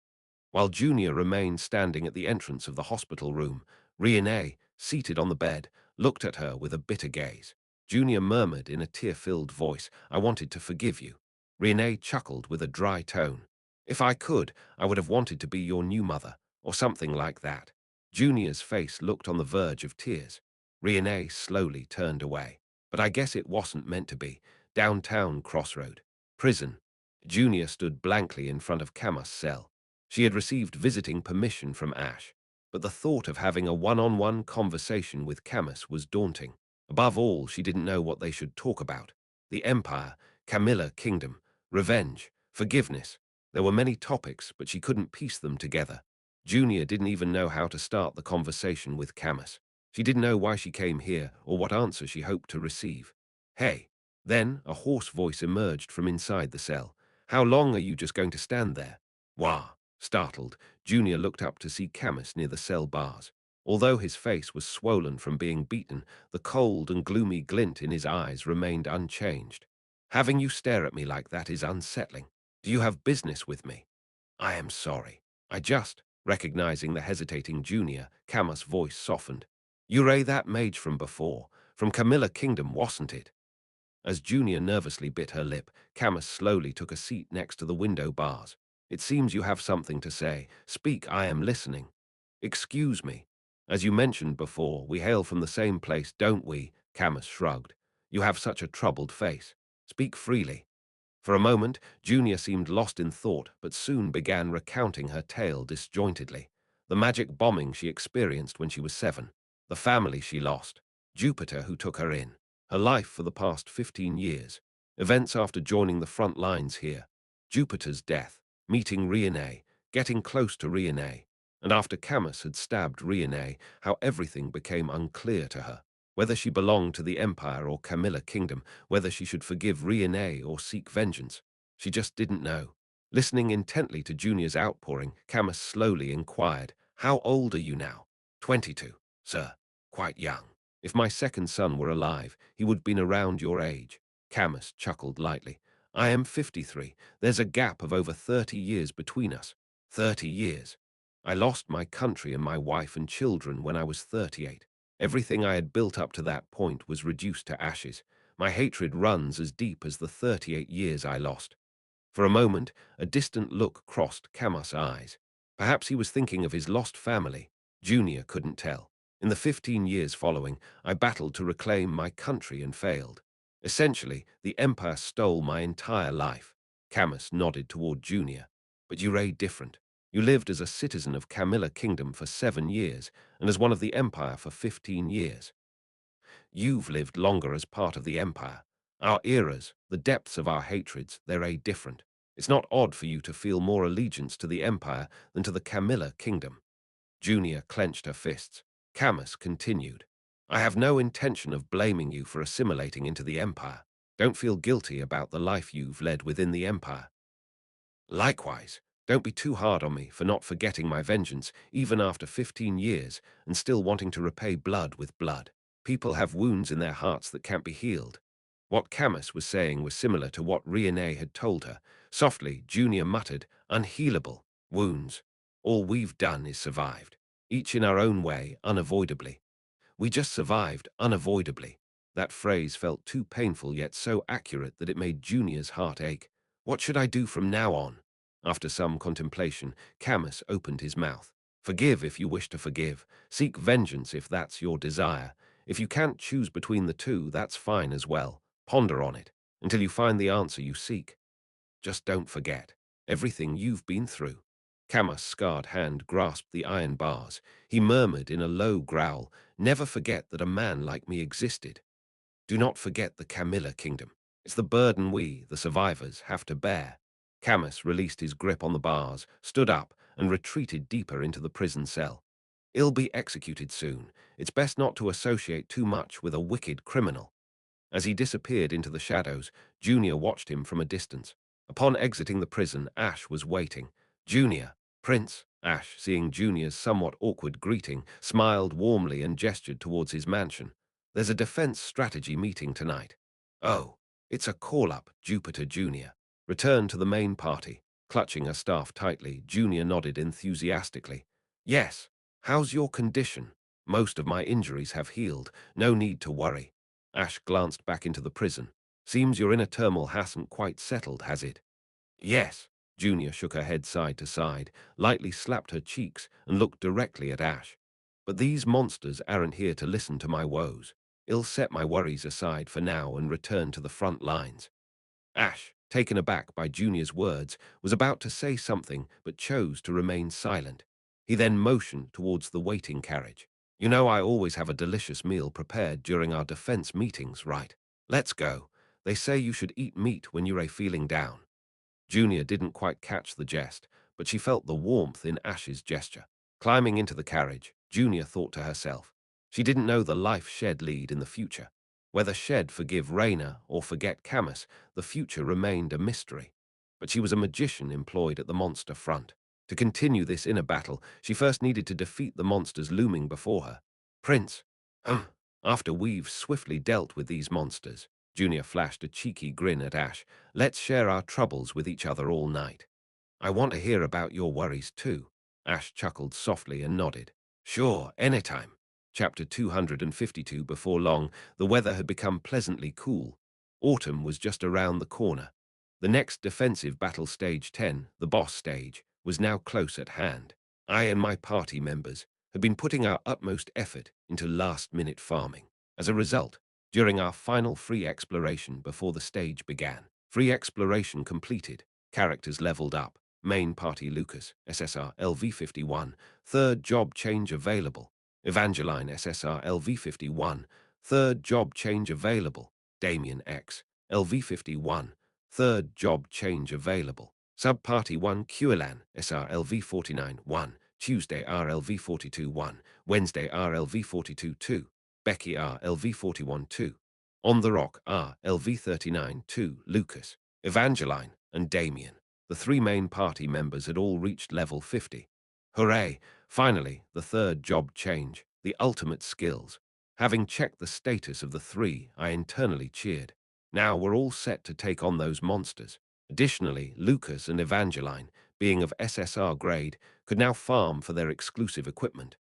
While Junior remained standing at the entrance of the hospital room, Riene, seated on the bed, looked at her with a bitter gaze. Junior murmured in a tear-filled voice, "I wanted to forgive you." Riene chuckled with a dry tone. "If I could, I would have wanted to be your new mother, or something like that." Junior's face looked on the verge of tears. Riene slowly turned away. "But I guess it wasn't meant to be. Downtown Crossroad. Prison." Junior stood blankly in front of Camus' cell. She had received visiting permission from Ash, but the thought of having a one-on-one conversation with Camus was daunting. Above all, she didn't know what they should talk about. The Empire, Camilla Kingdom, revenge, forgiveness. There were many topics, but she couldn't piece them together. Junior didn't even know how to start the conversation with Camus. She didn't know why she came here or what answer she hoped to receive. "Hey." Then a hoarse voice emerged from inside the cell. "How long are you just going to stand there?" "Wah." Startled, Junior looked up to see Camus near the cell bars. Although his face was swollen from being beaten, the cold and gloomy glint in his eyes remained unchanged. "Having you stare at me like that is unsettling. Do you have business with me?" "I am sorry. I just," recognizing the hesitating Junior, Camus' voice softened. "You're that mage from before, from Camilla Kingdom, wasn't it?" As Junior nervously bit her lip, Camus slowly took a seat next to the window bars. "It seems you have something to say. Speak, I am listening." "Excuse me. As you mentioned before, we hail from the same place, don't we?" Camus shrugged. "You have such a troubled face. Speak freely." For a moment, Junior seemed lost in thought, but soon began recounting her tale disjointedly. The magic bombing she experienced when she was 7, the family she lost, Jupiter who took her in, her life for the past 15 years, events after joining the front lines here, Jupiter's death, meeting Riene, getting close to Riene, and after Camus had stabbed Riene, how everything became unclear to her. Whether she belonged to the Empire or Camilla Kingdom, whether she should forgive Riene or seek vengeance. She just didn't know. Listening intently to Junior's outpouring, Camus slowly inquired, "How old are you now?" 22, sir. Quite young. If my second son were alive, he would have been around your age." Camus chuckled lightly. "I am 53. There's a gap of over 30 years between us. 30 years. I lost my country and my wife and children when I was 38. Everything I had built up to that point was reduced to ashes. My hatred runs as deep as the 38 years I lost." For a moment, a distant look crossed Camus' eyes. Perhaps he was thinking of his lost family. Junior couldn't tell. "In the 15 years following, I battled to reclaim my country and failed. Essentially, the Empire stole my entire life." Camus nodded toward Junior. "But you're different. You lived as a citizen of Camilla Kingdom for 7 years, and as one of the Empire for 15 years. You've lived longer as part of the Empire. Our eras, the depths of our hatreds, they're different. It's not odd for you to feel more allegiance to the Empire than to the Camilla Kingdom." Junior clenched her fists. Camus continued, "I have no intention of blaming you for assimilating into the Empire. Don't feel guilty about the life you've led within the Empire. Likewise, don't be too hard on me for not forgetting my vengeance, even after 15 years, and still wanting to repay blood with blood. People have wounds in their hearts that can't be healed." What Camus was saying was similar to what Riene had told her. Softly, Junior muttered, "Unhealable wounds. All we've done is survived, each in our own way, unavoidably. We just survived, unavoidably." That phrase felt too painful yet so accurate that it made Junior's heart ache. "What should I do from now on?" After some contemplation, Camus opened his mouth. "Forgive if you wish to forgive. Seek vengeance if that's your desire. If you can't choose between the two, that's fine as well. Ponder on it, until you find the answer you seek. Just don't forget everything you've been through." Camus' scarred hand grasped the iron bars. He murmured in a low growl, "Never forget that a man like me existed. Do not forget the Camilla Kingdom. It's the burden we, the survivors, have to bear." Camus released his grip on the bars, stood up, and retreated deeper into the prison cell. He'll be executed soon. It's best not to associate too much with a wicked criminal. As he disappeared into the shadows, Junior watched him from a distance. Upon exiting the prison, Ash was waiting. Junior, Prince. Ash, seeing Junior's somewhat awkward greeting, smiled warmly and gestured towards his mansion. There's a defense strategy meeting tonight. Oh, it's a call-up, Jupiter Junior. Return to the main party. Clutching her staff tightly, Junior nodded enthusiastically. Yes. How's your condition? Most of my injuries have healed. No need to worry. Ash glanced back into the prison. Seems your inner turmoil hasn't quite settled, has it? Yes. Junior shook her head side to side, lightly slapped her cheeks, and looked directly at Ash. But these monsters aren't here to listen to my woes. I'll set my worries aside for now and return to the front lines. Ash, taken aback by Junior's words, was about to say something but chose to remain silent. He then motioned towards the waiting carriage. You know I always have a delicious meal prepared during our defense meetings, right? Let's go. They say you should eat meat when you're feeling down. Junior didn't quite catch the jest, but she felt the warmth in Ash's gesture. Climbing into the carriage, Junior thought to herself. She didn't know the life Shed lead in the future. Whether Shed forgive Raina or forget Camus, the future remained a mystery. But she was a magician employed at the monster front. To continue this inner battle, she first needed to defeat the monsters looming before her. Prince. After we've swiftly dealt with these monsters, Junior flashed a cheeky grin at Ash. Let's share our troubles with each other all night. I want to hear about your worries too. Ash chuckled softly and nodded. Sure, anytime. Chapter 252. Before long, the weather had become pleasantly cool. Autumn was just around the corner. The next defensive battle, stage 10, the boss stage, was now close at hand. I and my party members had been putting our utmost effort into last-minute farming. As a result, during our final free exploration before the stage began, free exploration completed, characters leveled up, main party Lucas, SSR LV51, third job change available, Evangeline SSR LV51, third job change available, Damien X, LV51, third job change available, Subparty 1 QLAN SR LV49 1, Tuesday RLV42 1, Wednesday RLV42 2, Becky RLV41 2, On the Rock RLV39 2, Lucas, Evangeline, and Damien. The three main party members had all reached level 50. Hooray! Finally, the third job change, the ultimate skills. Having checked the status of the three, I internally cheered. Now we're all set to take on those monsters. Additionally, Lucas and Evangeline, being of SSR grade, could now farm for their exclusive equipment.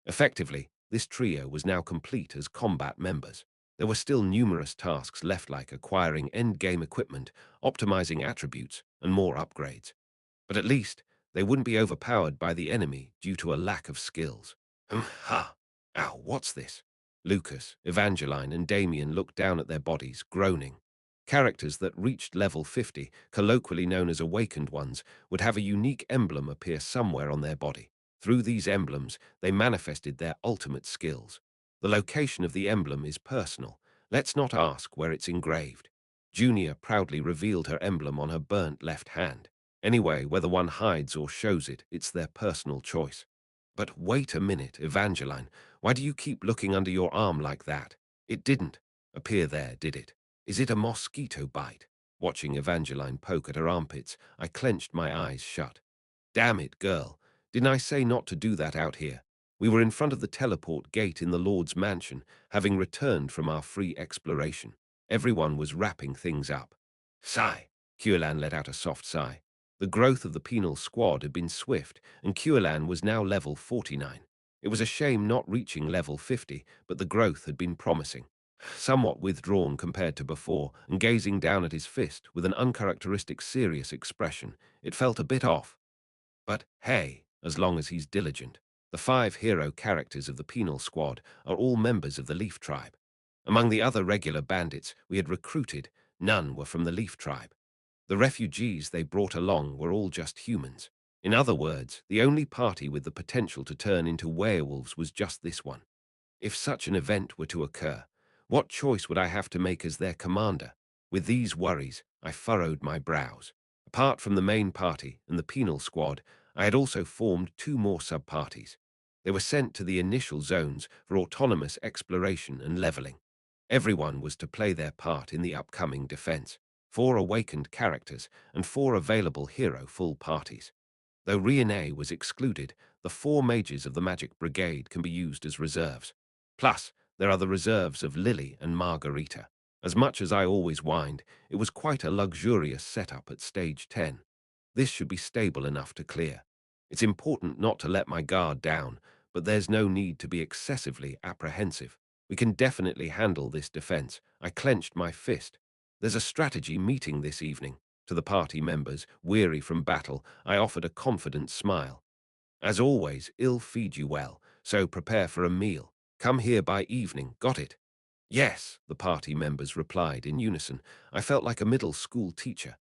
Effectively, this trio was now complete as combat members. There were still numerous tasks left, like acquiring endgame equipment, optimizing attributes, and more upgrades. But at least, they wouldn't be overpowered by the enemy due to a lack of skills. Ha! Ow, what's this? Lucas, Evangeline, and Damien looked down at their bodies, groaning. Characters that reached level 50, colloquially known as awakened ones, would have a unique emblem appear somewhere on their body. Through these emblems, they manifested their ultimate skills. The location of the emblem is personal. Let's not ask where it's engraved. Junior proudly revealed her emblem on her burnt left hand. Anyway, whether one hides or shows it, it's their personal choice. But wait a minute, Evangeline. Why do you keep looking under your arm like that? It didn't appear there, did it? Is it a mosquito bite? Watching Evangeline poke at her armpits, I clenched my eyes shut. Damn it, girl. Didn't I say not to do that out here? We were in front of the teleport gate in the Lord's mansion, having returned from our free exploration. Everyone was wrapping things up. Sigh. Kuelan let out a soft sigh. The growth of the penal squad had been swift, and Kuelan was now level 49. It was a shame not reaching level 50, but the growth had been promising. Somewhat withdrawn compared to before, and gazing down at his fist with an uncharacteristic serious expression, it felt a bit off. But hey, as long as he's diligent. The 5 hero characters of the penal squad are all members of the Leaf tribe. Among the other regular bandits we had recruited, none were from the Leaf tribe. The refugees they brought along were all just humans. In other words, the only party with the potential to turn into werewolves was just this one. If such an event were to occur, what choice would I have to make as their commander? With these worries, I furrowed my brows. Apart from the main party and the penal squad, I had also formed two more sub-parties. They were sent to the initial zones for autonomous exploration and leveling. Everyone was to play their part in the upcoming defense. 4 awakened characters and 4 available hero full parties. Though Riene was excluded, the 4 mages of the Magic Brigade can be used as reserves. Plus, there are the reserves of Lily and Margarita. As much as I always whined, it was quite a luxurious setup at stage 10. This should be stable enough to clear. It's important not to let my guard down, but there's no need to be excessively apprehensive. We can definitely handle this defense. I clenched my fist. There's a strategy meeting this evening. To the party members, weary from battle, I offered a confident smile. As always, I'll feed you well, so prepare for a meal. Come here by evening, got it? Yes, the party members replied in unison. I felt like a middle school teacher.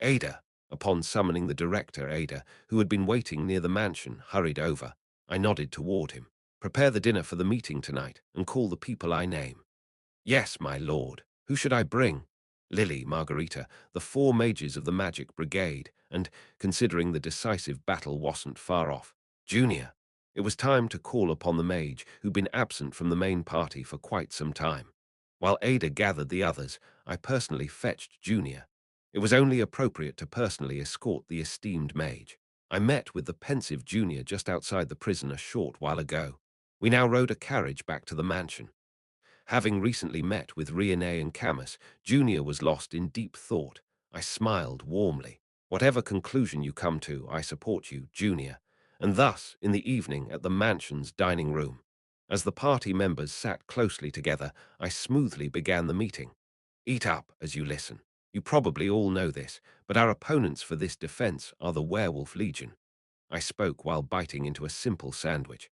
Ada, upon summoning the director, Ada, who had been waiting near the mansion, hurried over. I nodded toward him. Prepare the dinner for the meeting tonight, and call the people I name. Yes, my lord. Who should I bring? Lily, Margarita, the 4 mages of the Magic Brigade, and, considering the decisive battle wasn't far off, Junior. It was time to call upon the mage who'd been absent from the main party for quite some time. While Ada gathered the others, I personally fetched Junior. It was only appropriate to personally escort the esteemed mage. I met with the pensive Junior just outside the prison a short while ago. We now rode a carriage back to the mansion. Having recently met with Riene and Camus, Junior was lost in deep thought. I smiled warmly. Whatever conclusion you come to, I support you, Junior. And thus, in the evening at the mansion's dining room, as the party members sat closely together, I smoothly began the meeting. Eat up as you listen. You probably all know this, but our opponents for this defense are the Werewolf Legion. I spoke while biting into a simple sandwich.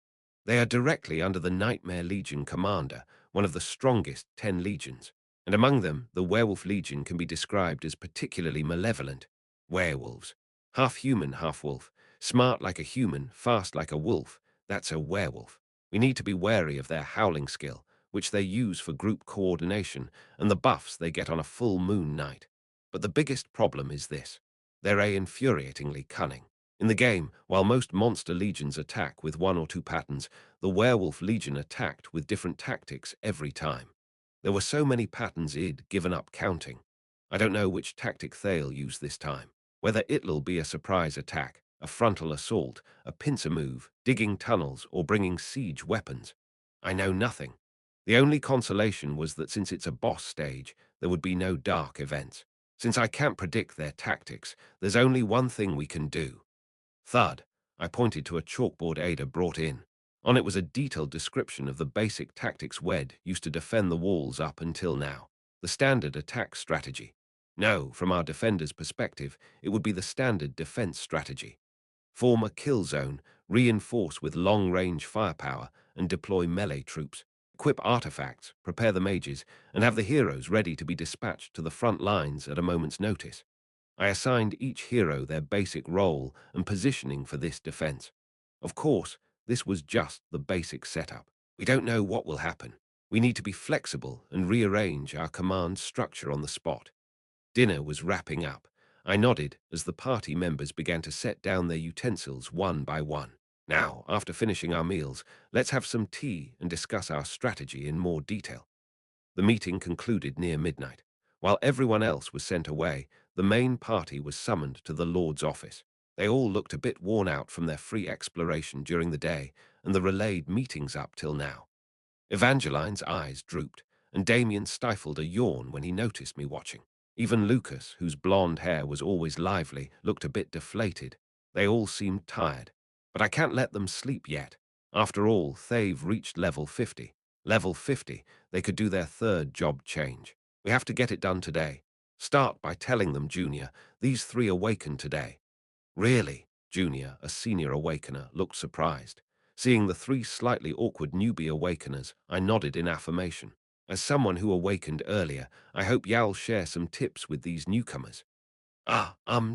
They are directly under the Nightmare Legion commander, one of the strongest 10 legions, and among them, the Werewolf Legion can be described as particularly malevolent. Werewolves. Half human, half wolf. Smart like a human, fast like a wolf. That's a werewolf. We need to be wary of their howling skill, which they use for group coordination, and the buffs they get on a full moon night. But the biggest problem is this. They're infuriatingly cunning. In the game, while most monster legions attack with 1 or 2 patterns, the Werewolf Legion attacked with different tactics every time. There were so many patterns I'd given up counting. I don't know which tactic they'll use this time. Whether it'll be a surprise attack, a frontal assault, a pincer move, digging tunnels, or bringing siege weapons. I know nothing. The only consolation was that since it's a boss stage, there would be no dark events. Since I can't predict their tactics, there's only one thing we can do. Thud. I pointed to a chalkboard Ada brought in. On it was a detailed description of the basic tactics WED used to defend the walls up until now. The standard attack strategy. No, from our defender's perspective, it would be the standard defense strategy. Form a kill zone, reinforce with long-range firepower, and deploy melee troops. Equip artifacts, prepare the mages, and have the heroes ready to be dispatched to the front lines at a moment's notice. I assigned each hero their basic role and positioning for this defense. Of course, this was just the basic setup. We don't know what will happen. We need to be flexible and rearrange our command structure on the spot. Dinner was wrapping up. I nodded as the party members began to set down their utensils one by one. Now, after finishing our meals, let's have some tea and discuss our strategy in more detail. The meeting concluded near midnight. While everyone else was sent away, the main party was summoned to the Lord's office. They all looked a bit worn out from their free exploration during the day and the relayed meetings up till now. Evangeline's eyes drooped, and Damien stifled a yawn when he noticed me watching. Even Lucas, whose blonde hair was always lively, looked a bit deflated. They all seemed tired. But I can't let them sleep yet. After all, they've reached level 50. Level 50, they could do their 3rd job change. We have to get it done today. Start by telling them, Junior, these 3 awakened today. Really? Junior, a senior awakener, looked surprised. Seeing the 3 slightly awkward newbie awakeners, I nodded in affirmation. As someone who awakened earlier, I hope you'll share some tips with these newcomers.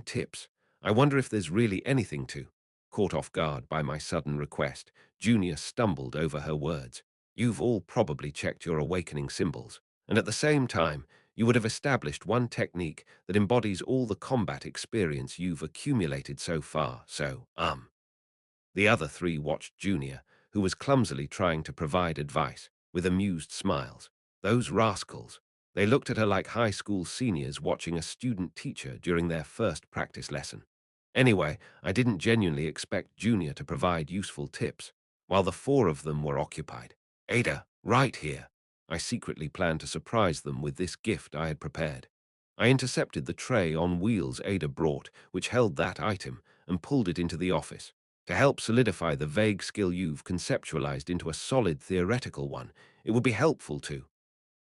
Tips. I wonder if there's really anything to. Caught off guard by my sudden request, Junior stumbled over her words. You've all probably checked your awakening symbols, and at the same time, you would have established one technique that embodies all the combat experience you've accumulated so far, The other three watched Junior, who was clumsily trying to provide advice, with amused smiles. Those rascals. They looked at her like high school seniors watching a student teacher during their first practice lesson. Anyway, I didn't genuinely expect Junior to provide useful tips, while the four of them were occupied. Ada, right here. I secretly planned to surprise them with this gift I had prepared. I intercepted the tray on wheels Ada brought, which held that item, and pulled it into the office. To help solidify the vague skill you've conceptualized into a solid theoretical one, it would be helpful to—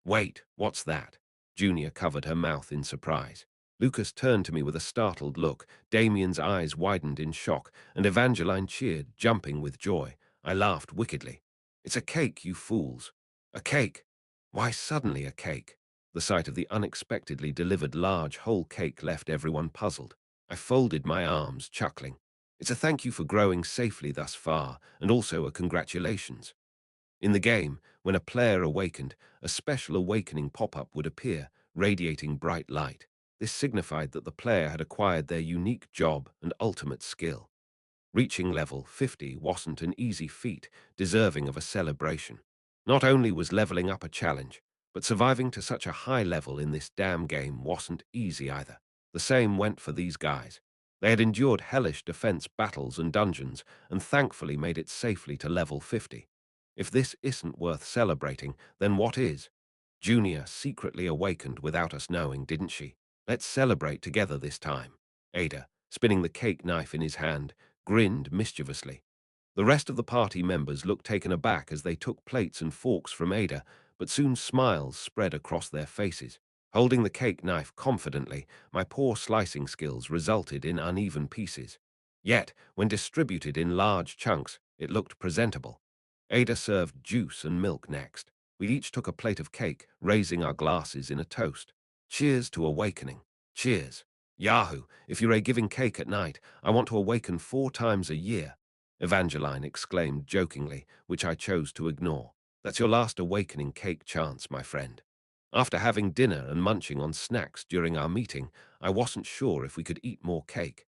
Wait, what's that? Junior covered her mouth in surprise. Lucas turned to me with a startled look. Damien's eyes widened in shock, and Evangeline cheered, jumping with joy. I laughed wickedly. It's a cake, you fools. A cake? Why suddenly a cake? The sight of the unexpectedly delivered large whole cake left everyone puzzled. I folded my arms, chuckling. It's a thank you for growing safely thus far, and also a congratulations. In the game, when a player awakened, a special awakening pop-up would appear, radiating bright light. This signified that the player had acquired their unique job and ultimate skill. Reaching level 50 wasn't an easy feat, deserving of a celebration. Not only was leveling up a challenge, but surviving to such a high level in this damn game wasn't easy either. The same went for these guys. They had endured hellish defense battles and dungeons, and thankfully made it safely to level 50. If this isn't worth celebrating, then what is? Junior secretly awakened without us knowing, didn't she? Let's celebrate together this time. Ada, spinning the cake knife in his hand, grinned mischievously. The rest of the party members looked taken aback as they took plates and forks from Ada, but soon smiles spread across their faces. Holding the cake knife confidently, my poor slicing skills resulted in uneven pieces. Yet, when distributed in large chunks, it looked presentable. Ada served juice and milk next. We each took a plate of cake, raising our glasses in a toast. Cheers to awakening. Cheers. Yahoo! If you're giving cake at night, I want to awaken 4 times a year. Evangeline exclaimed jokingly, which I chose to ignore. That's your last awakening cake chance, my friend. After having dinner and munching on snacks during our meeting, I wasn't sure if we could eat more cake.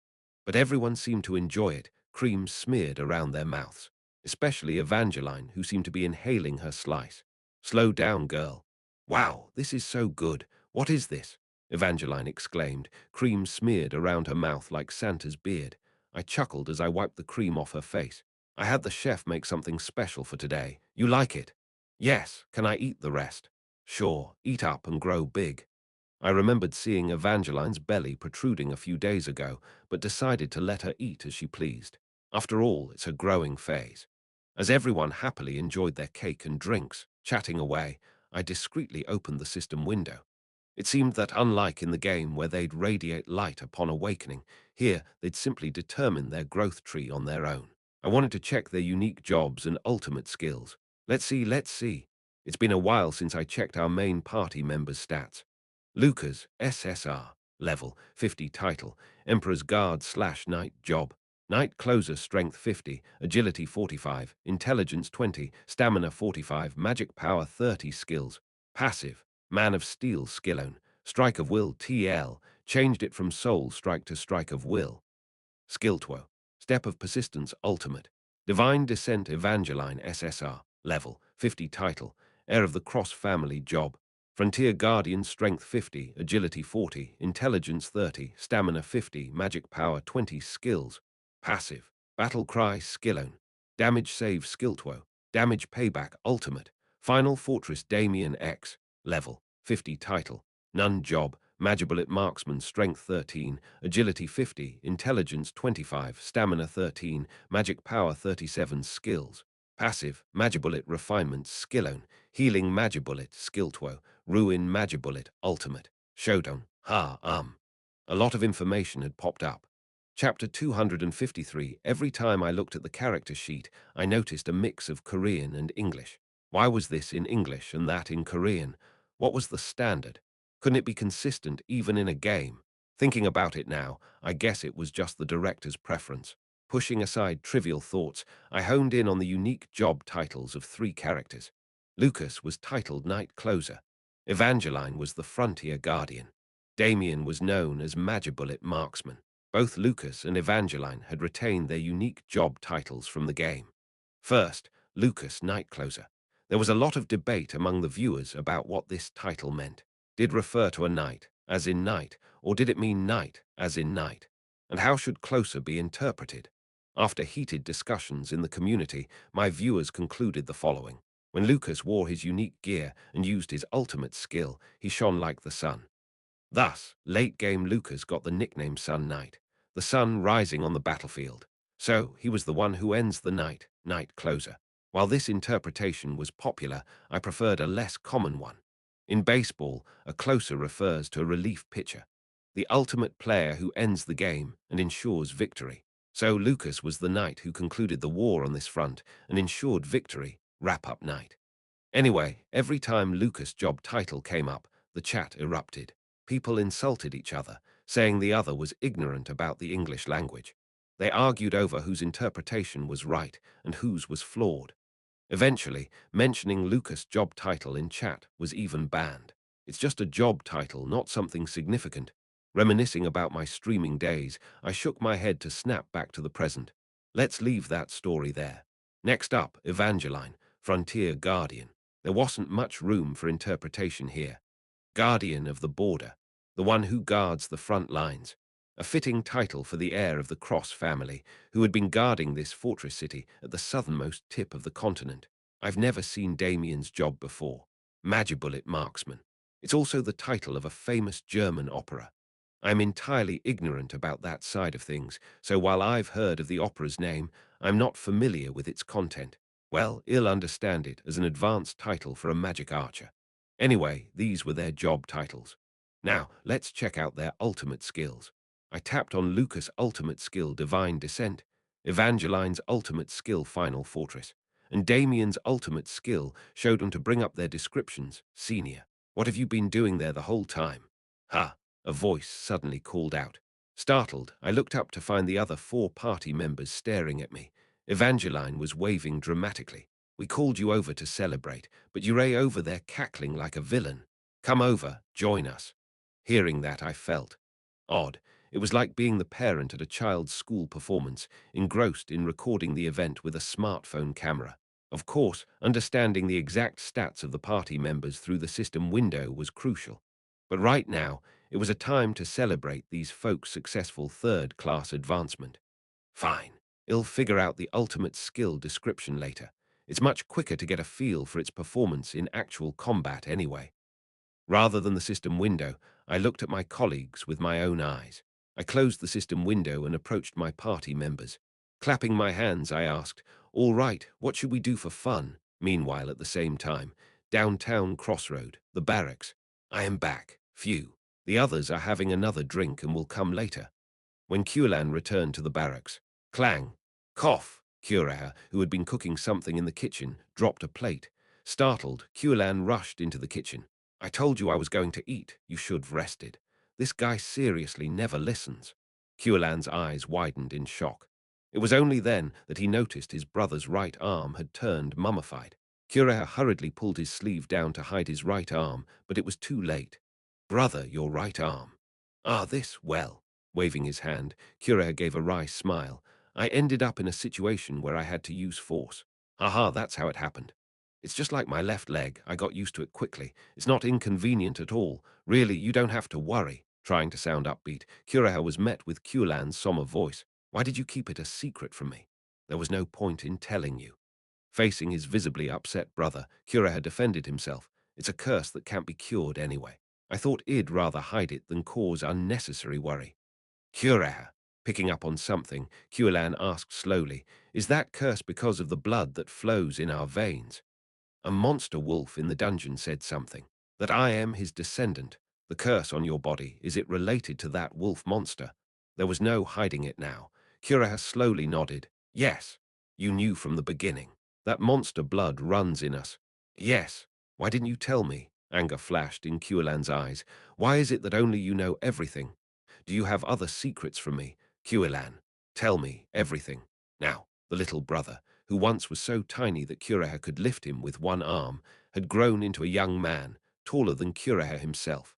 But everyone seemed to enjoy it, cream smeared around their mouths. Especially Evangeline, who seemed to be inhaling her slice. Slow down, girl. Wow, this is so good. What is this? Evangeline exclaimed, cream smeared around her mouth like Santa's beard. I chuckled as I wiped the cream off her face. I had the chef make something special for today. You like it? Yes. Can I eat the rest? Sure. Eat up and grow big. I remembered seeing Evangeline's belly protruding a few days ago, but decided to let her eat as she pleased. After all, it's a growing phase. As everyone happily enjoyed their cake and drinks, chatting away, I discreetly opened the system window. It seemed that unlike in the game where they'd radiate light upon awakening, here they'd simply determine their growth tree on their own. I wanted to check their unique jobs and ultimate skills. Let's see. It's been a while since I checked our main party members' stats. Lucas, SSR, level 50 title, Emperor's Guard / Knight job. Knight Closer strength 50, agility 45, intelligence 20, stamina 45, magic power 30 skills. Passive, Man of Steel skillone, strike of will TL, changed it from soul strike to strike of will. Skiltwo, step of persistence ultimate. Divine Descent Evangeline SSR, level 50 title, heir of the Cross family job. Frontier Guardian strength 50, agility 40, intelligence 30, stamina 50, magic power 20 skills. Passive, Battle Cry skillone, damage save Skiltwo, damage payback ultimate. Final Fortress Damien X, level 50 title, none job, Magibullet Marksman strength 13, agility 50, intelligence 25, stamina 13, magic power 37 skills. Passive, Magibullet Refinement skillone, healing Magibullet Skiltwo, ruin Magibullet ultimate. Showdown. A lot of information had popped up. Chapter 253. Every time I looked at the character sheet, I noticed a mix of Korean and English. Why was this in English and that in Korean? What was the standard? Couldn't it be consistent even in a game? Thinking about it now, I guess it was just the director's preference. Pushing aside trivial thoughts, I honed in on the unique job titles of 3 characters. Lucas was titled Knight Closer. Evangeline was the frontier guardian. Damien was known as Magibullet Marksman. Both Lucas and Evangeline had retained their unique job titles from the game. First, Lucas Night Closer. There was a lot of debate among the viewers about what this title meant. Did it refer to a night, as in night, or did it mean night, as in night? And how should closer be interpreted? After heated discussions in the community, my viewers concluded the following. When Lucas wore his unique gear and used his ultimate skill, he shone like the sun. Thus, late-game Lucas got the nickname Sun Knight, the sun rising on the battlefield. So, he was the one who ends the night, Night Closer. While this interpretation was popular, I preferred a less common one. In baseball, a closer refers to a relief pitcher, the ultimate player who ends the game and ensures victory. So Lucas was the knight who concluded the war on this front and ensured victory, wrap-up night. Anyway, every time Lucas' job title came up, the chat erupted. People insulted each other, saying the other was ignorant about the English language. They argued over whose interpretation was right and whose was flawed. Eventually, mentioning Lucas' job title in chat was even banned. It's just a job title, not something significant. Reminiscing about my streaming days, I shook my head to snap back to the present. Let's leave that story there. Next up, Evangeline, Frontier Guardian. There wasn't much room for interpretation here. Guardian of the Border, the one who guards the front lines. A fitting title for the heir of the Cross family, who had been guarding this fortress city at the southernmost tip of the continent. I've never seen Damien's job before. Magibullet Marksman. It's also the title of a famous German opera. I'm entirely ignorant about that side of things, so while I've heard of the opera's name, I'm not familiar with its content. Well, I'll understand it as an advanced title for a magic archer. Anyway, these were their job titles. Now, let's check out their ultimate skills. I tapped on Lucas' ultimate skill Divine Descent, Evangeline's ultimate skill Final Fortress, and Damien's ultimate skill showed them to bring up their descriptions, Senior. What have you been doing there the whole time? Ha! A voice suddenly called out. Startled, I looked up to find the other 4 party members staring at me. Evangeline was waving dramatically. We called you over to celebrate, but you're over there cackling like a villain. Come over, join us. Hearing that, I felt odd. It was like being the parent at a child's school performance, engrossed in recording the event with a smartphone camera. Of course, understanding the exact stats of the party members through the system window was crucial. But right now, it was a time to celebrate these folks' successful third-class advancement. Fine. I'll figure out the ultimate skill description later. It's much quicker to get a feel for its performance in actual combat anyway. Rather than the system window, I looked at my colleagues with my own eyes. I closed the system window and approached my party members. Clapping my hands, I asked, "All right, what should we do for fun?" Meanwhile, at the same time, downtown Crossroad, the barracks. I am back. Phew. The others are having another drink and will come later. When Kulan returned to the barracks, clang, cough, Curaha, who had been cooking something in the kitchen, dropped a plate. Startled, Kulan rushed into the kitchen. I told you I was going to eat. You should have rested. This guy seriously never listens. Kulan's eyes widened in shock. It was only then that he noticed his brother's right arm had turned mummified. Curaha hurriedly pulled his sleeve down to hide his right arm, but it was too late. Brother, your right arm. Ah, this, well. Waving his hand, Curaha gave a wry smile. I ended up in a situation where I had to use force. Haha, that's how it happened. It's just like my left leg. I got used to it quickly. It's not inconvenient at all. Really, you don't have to worry. Trying to sound upbeat, Curaha was met with Kulan's somber voice. Why did you keep it a secret from me? There was no point in telling you. Facing his visibly upset brother, Curaha defended himself. It's a curse that can't be cured anyway. I thought I'd rather hide it than cause unnecessary worry. Curaha, picking up on something, Kulan asked slowly, is that curse because of the blood that flows in our veins? A monster wolf in the dungeon said something. That I am his descendant. The curse on your body, is it related to that wolf monster? There was no hiding it now. Curaha slowly nodded. Yes. You knew from the beginning. That monster blood runs in us. Yes. Why didn't you tell me? Anger flashed in Kulan's eyes. Why is it that only you know everything? Do you have other secrets from me? Kulan, tell me everything. Now, the little brother, who once was so tiny that Curaha could lift him with one arm, had grown into a young man, taller than Curaher himself.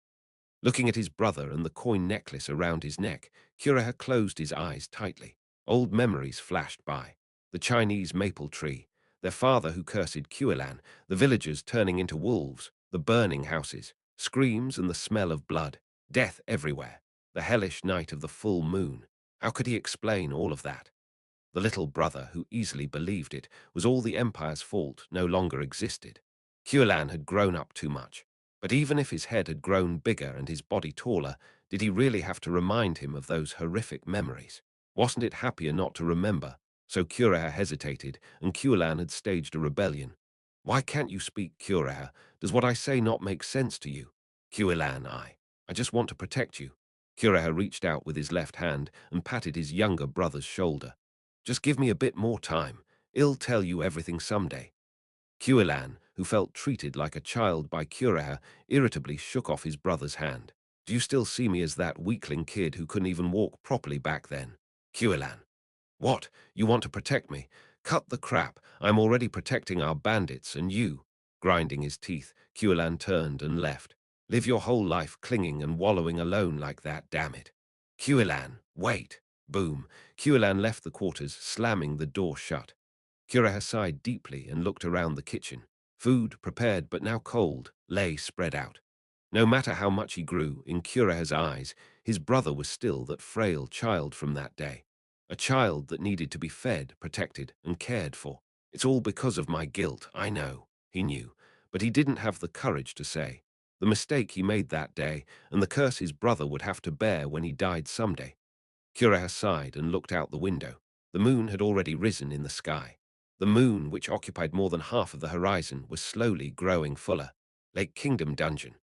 Looking at his brother and the coin necklace around his neck, Curaher closed his eyes tightly. Old memories flashed by. The Chinese maple tree, their father who cursed Cuilan, the villagers turning into wolves, the burning houses, screams and the smell of blood, death everywhere, the hellish night of the full moon. How could he explain all of that? The little brother, who easily believed it, was all the Empire's fault, no longer existed. Cuilan had grown up too much. But even if his head had grown bigger and his body taller, did he really have to remind him of those horrific memories? Wasn't it happier not to remember? So Curaher hesitated, and Cuilan had staged a rebellion. Why can't you speak, Curaher? Does what I say not make sense to you? Cuilan, I just want to protect you. Curaher reached out with his left hand and patted his younger brother's shoulder. Just give me a bit more time. I'll tell you everything someday. Cuilan, who felt treated like a child by Curaher, irritably shook off his brother's hand. Do you still see me as that weakling kid who couldn't even walk properly back then? Cuilan. What? You want to protect me? Cut the crap. I'm already protecting our bandits and you. Grinding his teeth, Cuilan turned and left. Live your whole life clinging and wallowing alone like that, damn it. Cuilan, wait. Boom. Cuilan left the quarters, slamming the door shut. Curaher sighed deeply and looked around the kitchen. Food, prepared but now cold, lay spread out. No matter how much he grew, in Curaher's eyes, his brother was still that frail child from that day. A child that needed to be fed, protected, and cared for. It's all because of my guilt, I know, he knew, but he didn't have the courage to say. The mistake he made that day, and the curse his brother would have to bear when he died someday. Curaher sighed and looked out the window. The moon had already risen in the sky. The moon, which occupied more than half of the horizon, was slowly growing fuller. Lake Kingdom Dungeon.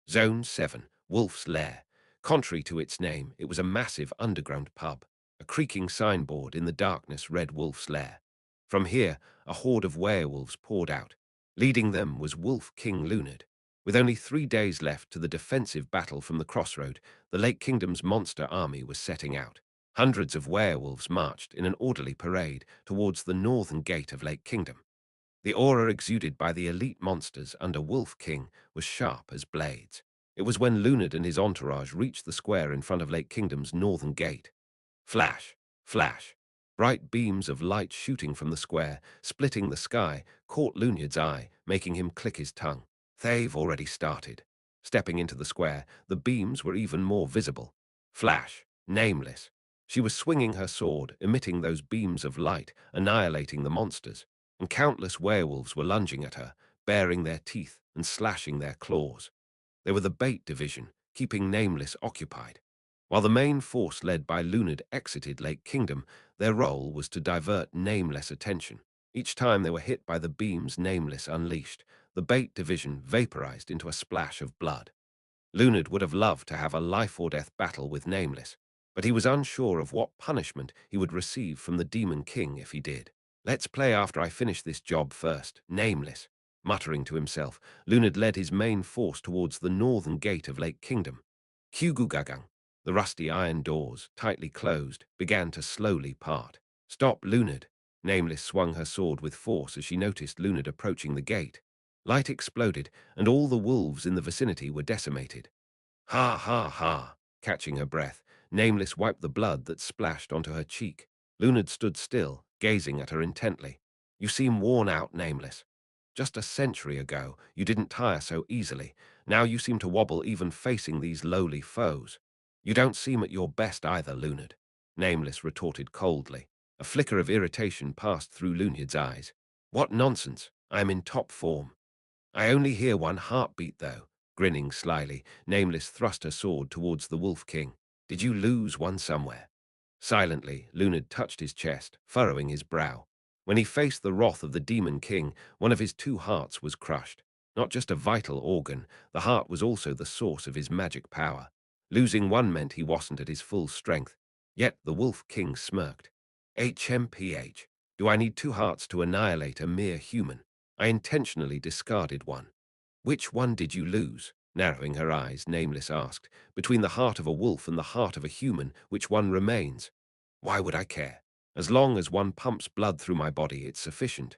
Zone 7, Wolf's Lair. Contrary to its name, it was a massive underground pub. A creaking signboard in the darkness read Wolf's Lair. From here, a horde of werewolves poured out. Leading them was Wolf King Lunard. With only 3 days left to the defensive battle from the crossroad, the Lake Kingdom's monster army was setting out. Hundreds of werewolves marched in an orderly parade towards the northern gate of Lake Kingdom. The aura exuded by the elite monsters under Wolf King was sharp as blades. It was when Lunard and his entourage reached the square in front of Lake Kingdom's northern gate. Flash, flash. Bright beams of light shooting from the square, splitting the sky, caught Lunard's eye, making him click his tongue. They've already started. Stepping into the square, the beams were even more visible. Flash, nameless. She was swinging her sword, emitting those beams of light, annihilating the monsters, and countless werewolves were lunging at her, baring their teeth and slashing their claws. They were the bait division, keeping Nameless occupied. While the main force led by Lunard exited Lake Kingdom, their role was to divert Nameless attention. Each time they were hit by the beams Nameless unleashed, the bait division vaporized into a splash of blood. Lunard would have loved to have a life-or-death battle with Nameless, but he was unsure of what punishment he would receive from the Demon King if he did. Let's play after I finish this job first, Nameless. Muttering to himself, Lunard led his main force towards the northern gate of Lake Kingdom. Kyugugagang, the rusty iron doors, tightly closed, began to slowly part. Stop, Lunard. Nameless swung her sword with force as she noticed Lunard approaching the gate. Light exploded, and all the wolves in the vicinity were decimated. Ha ha ha! Catching her breath, Nameless wiped the blood that splashed onto her cheek. Lunard stood still, gazing at her intently. You seem worn out, Nameless. Just a century ago, you didn't tire so easily. Now you seem to wobble even facing these lowly foes. You don't seem at your best either, Lunard. Nameless retorted coldly. A flicker of irritation passed through Lunard's eyes. What nonsense! I am in top form. I only hear one heartbeat, though. Grinning slyly, Nameless thrust her sword towards the Wolf King. Did you lose one somewhere? Silently, Lunard touched his chest, furrowing his brow. When he faced the wrath of the Demon King, one of his 2 hearts was crushed. Not just a vital organ, the heart was also the source of his magic power. Losing one meant he wasn't at his full strength. Yet the Wolf King smirked. HMPH. Do I need 2 hearts to annihilate a mere human? I intentionally discarded one. Which one did you lose? Narrowing her eyes, Nameless asked. Between the heart of a wolf and the heart of a human, which one remains? Why would I care? As long as one pumps blood through my body, it's sufficient.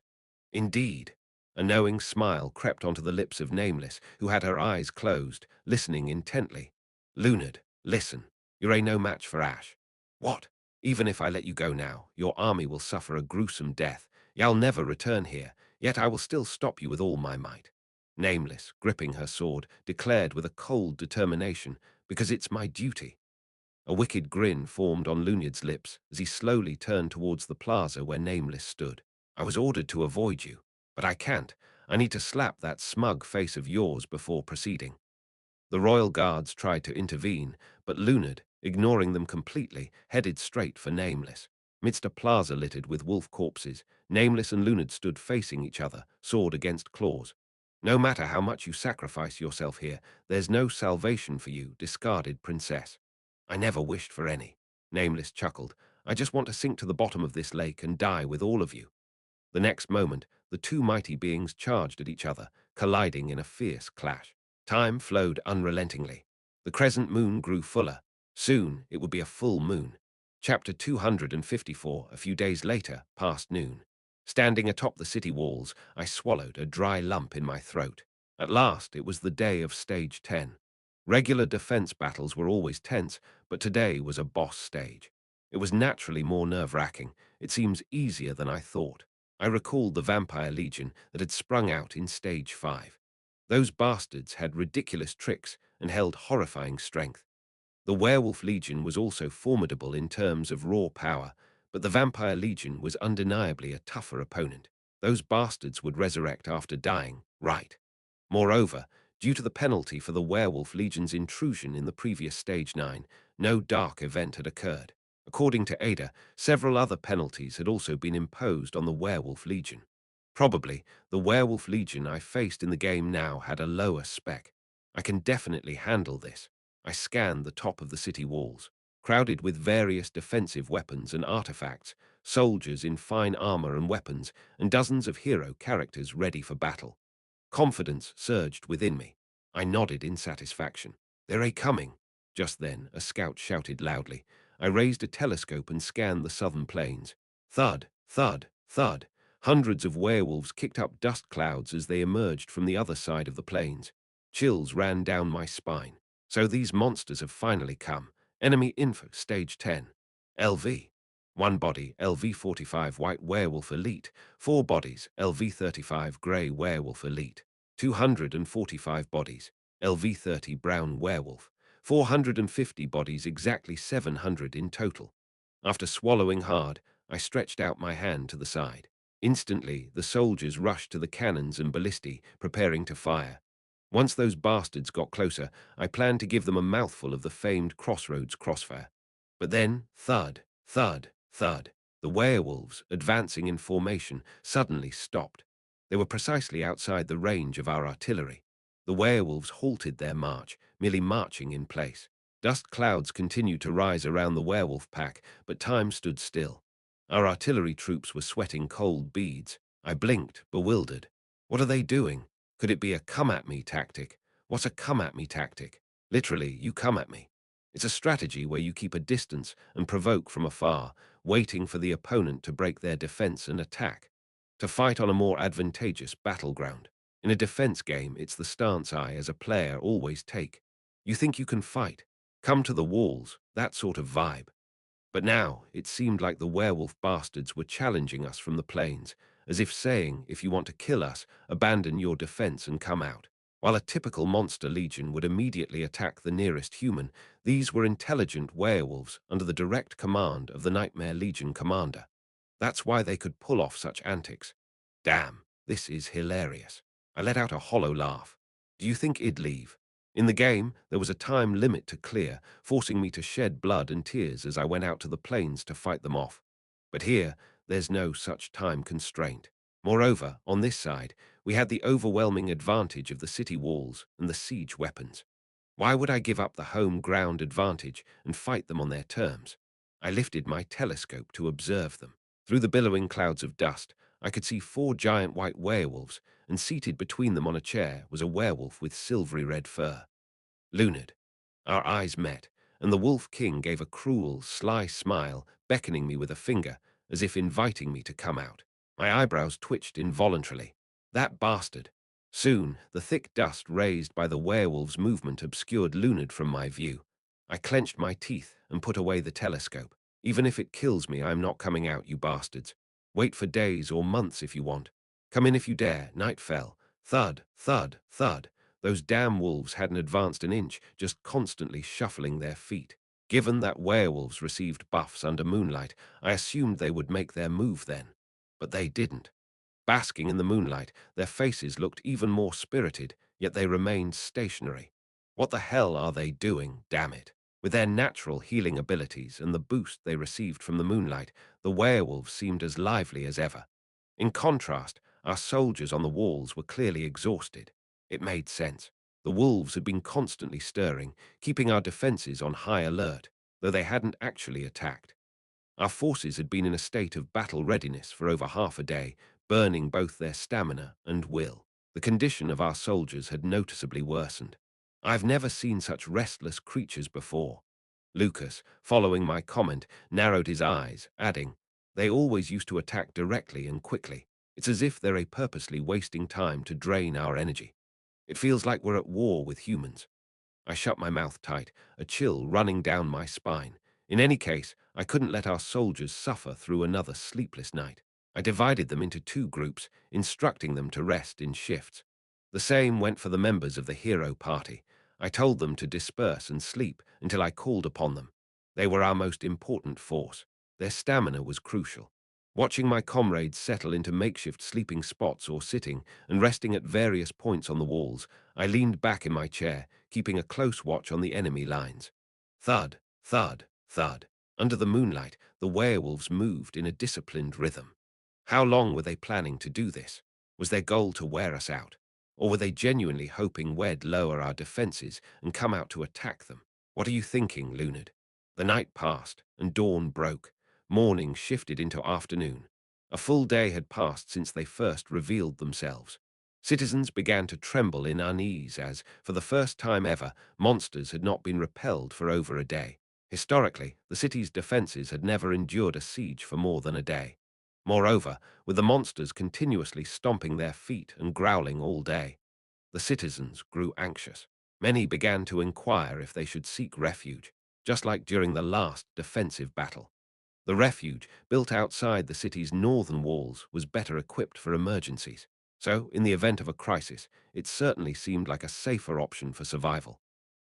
Indeed. A knowing smile crept onto the lips of Nameless, who had her eyes closed, listening intently. Lunard, listen. You're a no match for Ash. What? Even if I let you go now, your army will suffer a gruesome death. You'll never return here, yet I will still stop you with all my might. Nameless, gripping her sword, declared with a cold determination, because it's my duty. A wicked grin formed on Lunard's lips as he slowly turned towards the plaza where Nameless stood. I was ordered to avoid you, but I can't. I need to slap that smug face of yours before proceeding. The royal guards tried to intervene, but Lunard, ignoring them completely, headed straight for Nameless. Midst a plaza littered with wolf corpses, Nameless and Lunard stood facing each other, sword against claws. No matter how much you sacrifice yourself here, there's no salvation for you, discarded princess. I never wished for any. Nameless chuckled. I just want to sink to the bottom of this lake and die with all of you. The next moment, the two mighty beings charged at each other, colliding in a fierce clash. Time flowed unrelentingly. The crescent moon grew fuller. Soon, it would be a full moon. Chapter 254, a few days later, past noon. Standing atop the city walls, I swallowed a dry lump in my throat. At last, it was the day of Stage 10. Regular defense battles were always tense, but today was a boss stage. It was naturally more nerve-wracking. It seems easier than I thought. I recalled the Vampire Legion that had sprung out in Stage 5. Those bastards had ridiculous tricks and held horrifying strength. The Werewolf Legion was also formidable in terms of raw power, but the Vampire Legion was undeniably a tougher opponent. Those bastards would resurrect after dying, right? Moreover, due to the penalty for the Werewolf Legion's intrusion in the previous Stage 9, no dark event had occurred. According to Ada, several other penalties had also been imposed on the Werewolf Legion. Probably, the Werewolf Legion I faced in the game now had a lower spec. I can definitely handle this. I scanned the top of the city walls, crowded with various defensive weapons and artifacts, soldiers in fine armor and weapons, and dozens of hero characters ready for battle. Confidence surged within me. I nodded in satisfaction. They're a-coming. Just then, a scout shouted loudly. I raised a telescope and scanned the southern plains. Thud, thud, thud. Hundreds of werewolves kicked up dust clouds as they emerged from the other side of the plains. Chills ran down my spine. So these monsters have finally come. Enemy info, Stage 10. LV. One body, LV-45 White Werewolf Elite. Four bodies, LV-35 Grey Werewolf Elite. 245 bodies, LV-30 Brown Werewolf. 450 bodies, exactly 700 in total. After swallowing hard, I stretched out my hand to the side. Instantly, the soldiers rushed to the cannons and ballistae, preparing to fire. Once those bastards got closer, I planned to give them a mouthful of the famed Crossroads crossfire. But then, thud, thud, thud. The werewolves, advancing in formation, suddenly stopped. They were precisely outside the range of our artillery. The werewolves halted their march, merely marching in place. Dust clouds continued to rise around the werewolf pack, but time stood still. Our artillery troops were sweating cold beads. I blinked, bewildered. What are they doing? Could it be a come-at-me tactic? What's a come-at-me tactic? Literally, you come at me. It's a strategy where you keep a distance and provoke from afar, waiting for the opponent to break their defense and attack. To fight on a more advantageous battleground. In a defense game, it's the stance I, as a player, always take. You think you can fight? Come to the walls, that sort of vibe. But now, it seemed like the werewolf bastards were challenging us from the plains, as if saying, if you want to kill us, abandon your defense and come out. While a typical monster legion would immediately attack the nearest human, these were intelligent werewolves under the direct command of the Nightmare Legion commander. That's why they could pull off such antics. Damn, this is hilarious. I let out a hollow laugh. Do you think it'd leave? In the game, there was a time limit to clear, forcing me to shed blood and tears as I went out to the plains to fight them off. But here, there's no such time constraint. Moreover, on this side, we had the overwhelming advantage of the city walls and the siege weapons. Why would I give up the home ground advantage and fight them on their terms? I lifted my telescope to observe them. Through the billowing clouds of dust, I could see four giant white werewolves, and seated between them on a chair was a werewolf with silvery red fur. Lunard. Our eyes met, and the Wolf King gave a cruel, sly smile, beckoning me with a finger, as if inviting me to come out. My eyebrows twitched involuntarily. That bastard! Soon, the thick dust raised by the werewolf's movement obscured Lunard from my view. I clenched my teeth and put away the telescope. Even if it kills me, I'm not coming out, you bastards. Wait for days or months if you want. Come in if you dare. Night fell. Thud, thud, thud. Those damn wolves hadn't advanced an inch, just constantly shuffling their feet. Given that werewolves received buffs under moonlight, I assumed they would make their move then. But they didn't. Basking in the moonlight, their faces looked even more spirited, yet they remained stationary. What the hell are they doing, damn it? With their natural healing abilities and the boost they received from the moonlight, the werewolves seemed as lively as ever. In contrast, our soldiers on the walls were clearly exhausted. It made sense. The wolves had been constantly stirring, keeping our defenses on high alert, though they hadn't actually attacked. Our forces had been in a state of battle readiness for over half a day, burning both their stamina and will. The condition of our soldiers had noticeably worsened. I've never seen such restless creatures before. Lucas, following my comment, narrowed his eyes, adding, "They always used to attack directly and quickly. It's as if they're purposely wasting time to drain our energy. It feels like we're at war with humans." I shut my mouth tight, a chill running down my spine. In any case, I couldn't let our soldiers suffer through another sleepless night. I divided them into two groups, instructing them to rest in shifts. The same went for the members of the hero party. I told them to disperse and sleep until I called upon them. They were our most important force. Their stamina was crucial. Watching my comrades settle into makeshift sleeping spots or sitting and resting at various points on the walls, I leaned back in my chair, keeping a close watch on the enemy lines. Thud, thud, thud. Under the moonlight, the werewolves moved in a disciplined rhythm. How long were they planning to do this? Was their goal to wear us out? Or were they genuinely hoping we'd lower our defenses and come out to attack them? What are you thinking, Lunard? The night passed, and dawn broke. Morning shifted into afternoon. A full day had passed since they first revealed themselves. Citizens began to tremble in unease as, for the first time ever, monsters had not been repelled for over a day. Historically, the city's defenses had never endured a siege for more than a day. Moreover, with the monsters continuously stomping their feet and growling all day, the citizens grew anxious. Many began to inquire if they should seek refuge, just like during the last defensive battle. The refuge, built outside the city's northern walls, was better equipped for emergencies. So, in the event of a crisis, it certainly seemed like a safer option for survival.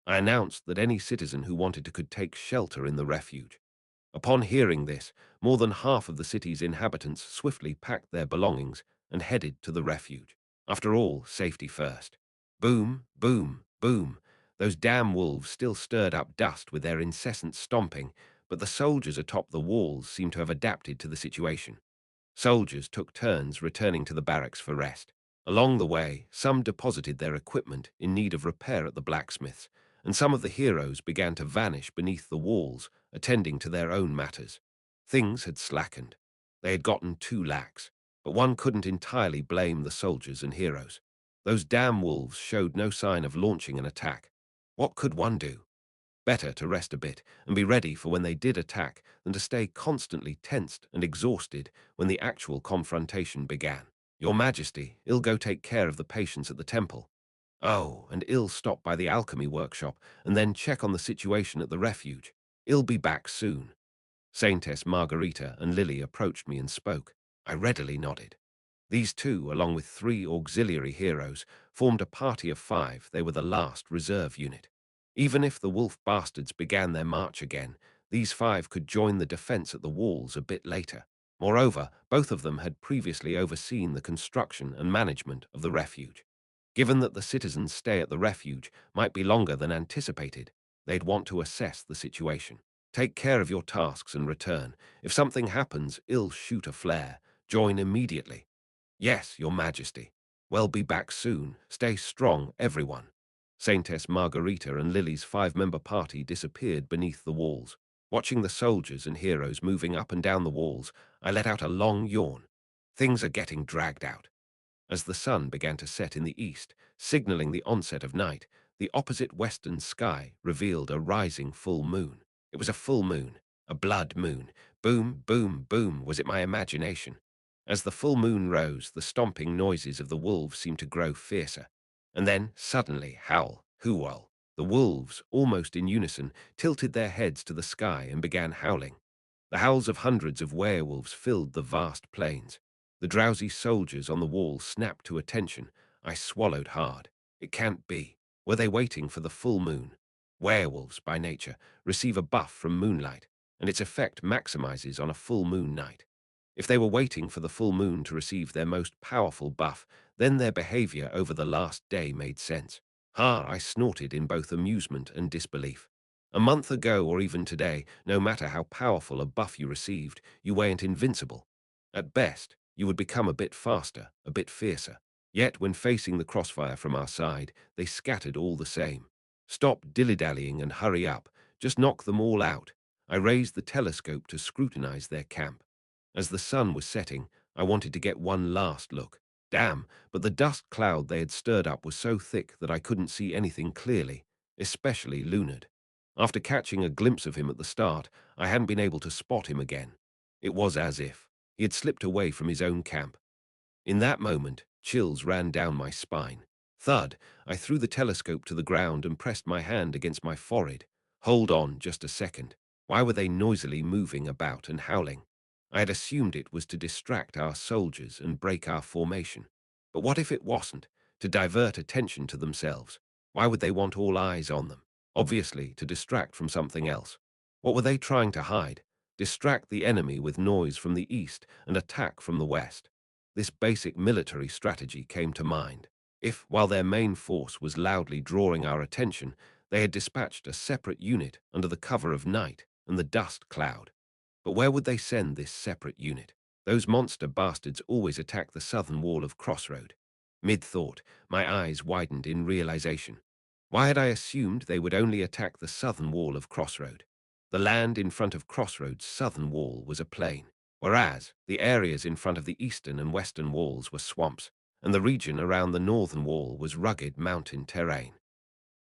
I announced that any citizen who wanted to could take shelter in the refuge. Upon hearing this, more than half of the city's inhabitants swiftly packed their belongings and headed to the refuge. After all, safety first. Boom, boom, boom. Those damn wolves still stirred up dust with their incessant stomping, but the soldiers atop the walls seemed to have adapted to the situation. Soldiers took turns returning to the barracks for rest. Along the way, some deposited their equipment in need of repair at the blacksmiths, and some of the heroes began to vanish beneath the walls, attending to their own matters. Things had slackened. They had gotten too lax, but one couldn't entirely blame the soldiers and heroes. Those damn wolves showed no sign of launching an attack. What could one do? Better to rest a bit and be ready for when they did attack than to stay constantly tensed and exhausted when the actual confrontation began. Your Majesty, I'll go take care of the patients at the temple. Oh, and I'll stop by the alchemy workshop and then check on the situation at the refuge. I'll be back soon. Saintess Margarita and Lily approached me and spoke. I readily nodded. These two, along with three auxiliary heroes, formed a party of 5. They were the last reserve unit. Even if the wolf bastards began their march again, these 5 could join the defense at the walls a bit later. Moreover, both of them had previously overseen the construction and management of the refuge. Given that the citizens' stay at the refuge might be longer than anticipated, they'd want to assess the situation. Take care of your tasks and return. If something happens, I'll shoot a flare. Join immediately. Yes, Your Majesty. Well, be back soon. Stay strong, everyone. Saintess Margarita and Lily's 5-member party disappeared beneath the walls. Watching the soldiers and heroes moving up and down the walls, I let out a long yawn. Things are getting dragged out. As the sun began to set in the east, signaling the onset of night, the opposite western sky revealed a rising full moon. It was a full moon, a blood moon. Boom, boom, boom. Was it my imagination? As the full moon rose, the stomping noises of the wolves seemed to grow fiercer. And then, suddenly, howl, hoowl. The wolves, almost in unison, tilted their heads to the sky and began howling. The howls of hundreds of werewolves filled the vast plains. The drowsy soldiers on the wall snapped to attention. I swallowed hard. It can't be. Were they waiting for the full moon? Werewolves, by nature, receive a buff from moonlight, and its effect maximizes on a full moon night. If they were waiting for the full moon to receive their most powerful buff, then their behavior over the last day made sense. Ha! I snorted in both amusement and disbelief. A month ago or even today, no matter how powerful a buff you received, you weren't invincible. At best, you would become a bit faster, a bit fiercer. Yet when facing the crossfire from our side, they scattered all the same. Stop dilly-dallying and hurry up. Just knock them all out. I raised the telescope to scrutinize their camp. As the sun was setting, I wanted to get one last look. Damn, but the dust cloud they had stirred up was so thick that I couldn't see anything clearly, especially Lunard. After catching a glimpse of him at the start, I hadn't been able to spot him again. It was as if he had slipped away from his own camp. In that moment, chills ran down my spine. Thud, I threw the telescope to the ground and pressed my hand against my forehead. Hold on just a second. Why were they noisily moving about and howling? I had assumed it was to distract our soldiers and break our formation. But what if it wasn't? To divert attention to themselves? Why would they want all eyes on them? Obviously, to distract from something else. What were they trying to hide? Distract the enemy with noise from the east and attack from the west. This basic military strategy came to mind. If, while their main force was loudly drawing our attention, they had dispatched a separate unit under the cover of night and the dust cloud. But where would they send this separate unit? Those monster bastards always attack the southern wall of Crossroad. Mid-thought, my eyes widened in realization. Why had I assumed they would only attack the southern wall of Crossroad? The land in front of Crossroad's southern wall was a plain, whereas the areas in front of the eastern and western walls were swamps, and the region around the northern wall was rugged mountain terrain.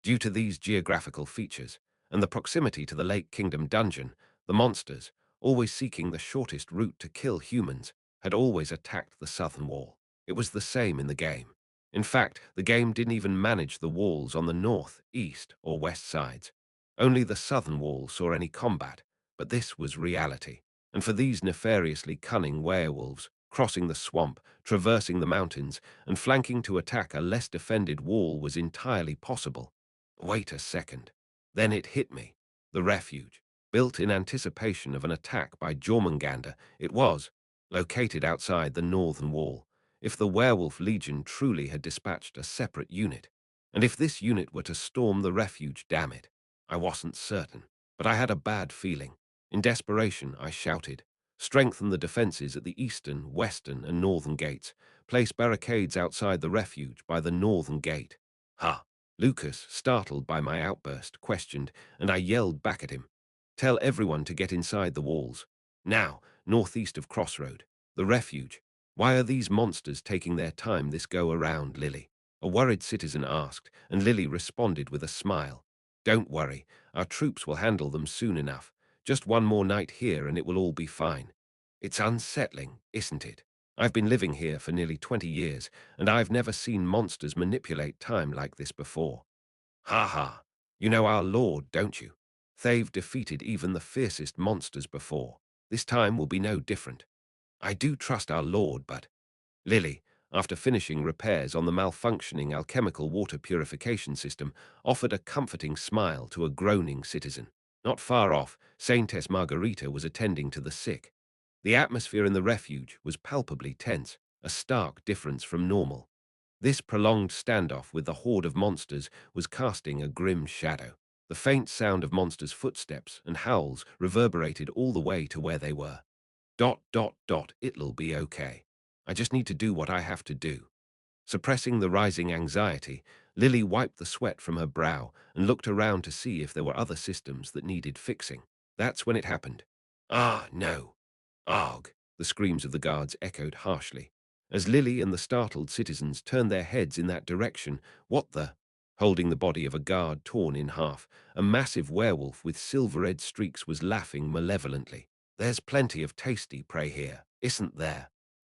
Due to these geographical features, and the proximity to the Lake Kingdom dungeon, the monsters, always seeking the shortest route to kill humans, had always attacked the southern wall. It was the same in the game. In fact, the game didn't even manage the walls on the north, east, or west sides. Only the southern wall saw any combat, but this was reality. And for these nefariously cunning werewolves, crossing the swamp, traversing the mountains, and flanking to attack a less defended wall was entirely possible. Wait a second. Then it hit me. The refuge, built in anticipation of an attack by Jormungandr, it was, located outside the northern wall. If the Werewolf Legion truly had dispatched a separate unit, and if this unit were to storm the refuge, damn it. I wasn't certain, but I had a bad feeling. In desperation, I shouted, strengthen the defenses at the eastern, western, and northern gates. Place barricades outside the refuge by the northern gate. Ha! Lucas, startled by my outburst, questioned, and I yelled back at him. Tell everyone to get inside the walls. Now, northeast of Crossroad. The refuge. Why are these monsters taking their time this go-around, Lily? A worried citizen asked, and Lily responded with a smile. Don't worry, our troops will handle them soon enough. Just one more night here and it will all be fine. It's unsettling, isn't it? I've been living here for nearly 20 years, and I've never seen monsters manipulate time like this before. Ha ha. You know our Lord, don't you? They've defeated even the fiercest monsters before. This time will be no different. I do trust our Lord, but... Lily, after finishing repairs on the malfunctioning alchemical water purification system, offered a comforting smile to a groaning citizen. Not far off, Saintess Margarita was attending to the sick. The atmosphere in the refuge was palpably tense, a stark difference from normal. This prolonged standoff with the horde of monsters was casting a grim shadow. The faint sound of monsters' footsteps and howls reverberated all the way to where they were. It'll be okay. I just need to do what I have to do. Suppressing the rising anxiety, Lily wiped the sweat from her brow and looked around to see if there were other systems that needed fixing. That's when it happened. Ah, no. Arg! The screams of the guards echoed harshly. As Lily and the startled citizens turned their heads in that direction, what the? Holding the body of a guard torn in half, a massive werewolf with silver-red streaks was laughing malevolently. There's plenty of tasty prey here, isn't there?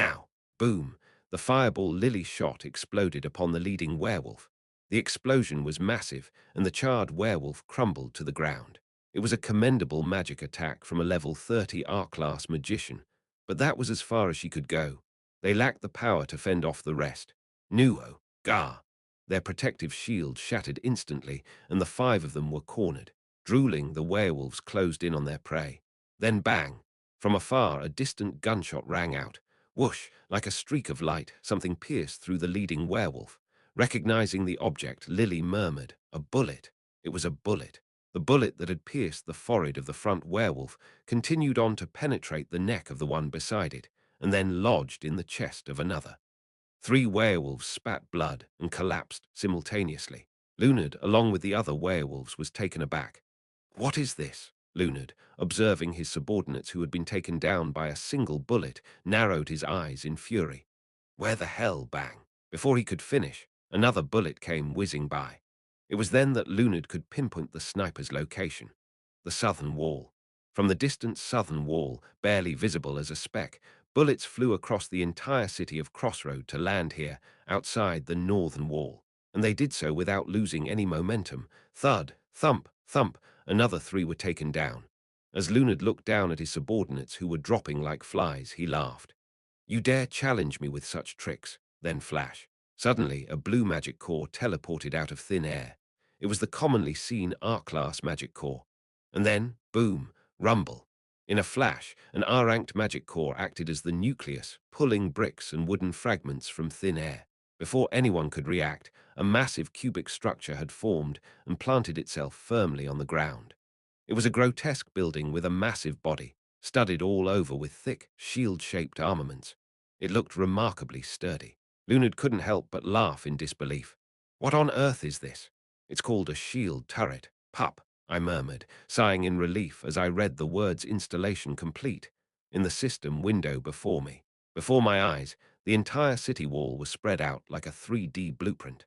Now, boom, the fireball lily shot exploded upon the leading werewolf. The explosion was massive, and the charred werewolf crumbled to the ground. It was a commendable magic attack from a level 30 R-class magician, but that was as far as she could go. They lacked the power to fend off the rest. Nuo, Gar. Their protective shield shattered instantly, and the 5 of them were cornered. Drooling, the werewolves closed in on their prey. Then bang! From afar, a distant gunshot rang out. Whoosh, like a streak of light, something pierced through the leading werewolf. Recognizing the object, Lily murmured, "A bullet." It was a bullet. The bullet that had pierced the forehead of the front werewolf continued on to penetrate the neck of the one beside it, and then lodged in the chest of another. 3 werewolves spat blood and collapsed simultaneously. Lunard, along with the other werewolves, was taken aback. "What is this?" Lunard, observing his subordinates who had been taken down by a single bullet, narrowed his eyes in fury. "Where the hell?" Bang! Before he could finish, another bullet came whizzing by. It was then that Lunard could pinpoint the sniper's location. The southern wall. From the distant southern wall, barely visible as a speck, bullets flew across the entire city of Crossroad to land here, outside the northern wall. And they did so without losing any momentum. Thud, thump, thump, another 3 were taken down. As Lunard looked down at his subordinates who were dropping like flies, he laughed. "You dare challenge me with such tricks?" Then flash. Suddenly, a blue magic core teleported out of thin air. It was the commonly seen R-class magic core. And then, boom, rumble. In a flash, an R-ranked magic core acted as the nucleus, pulling bricks and wooden fragments from thin air. Before anyone could react, a massive cubic structure had formed and planted itself firmly on the ground. It was a grotesque building with a massive body, studded all over with thick, shield-shaped armaments. It looked remarkably sturdy. Lunard couldn't help but laugh in disbelief. "What on earth is this?" "It's called a shield turret. Pup," I murmured, sighing in relief as I read the words "installation complete" in the system window before me. Before my eyes, the entire city wall was spread out like a 3D blueprint.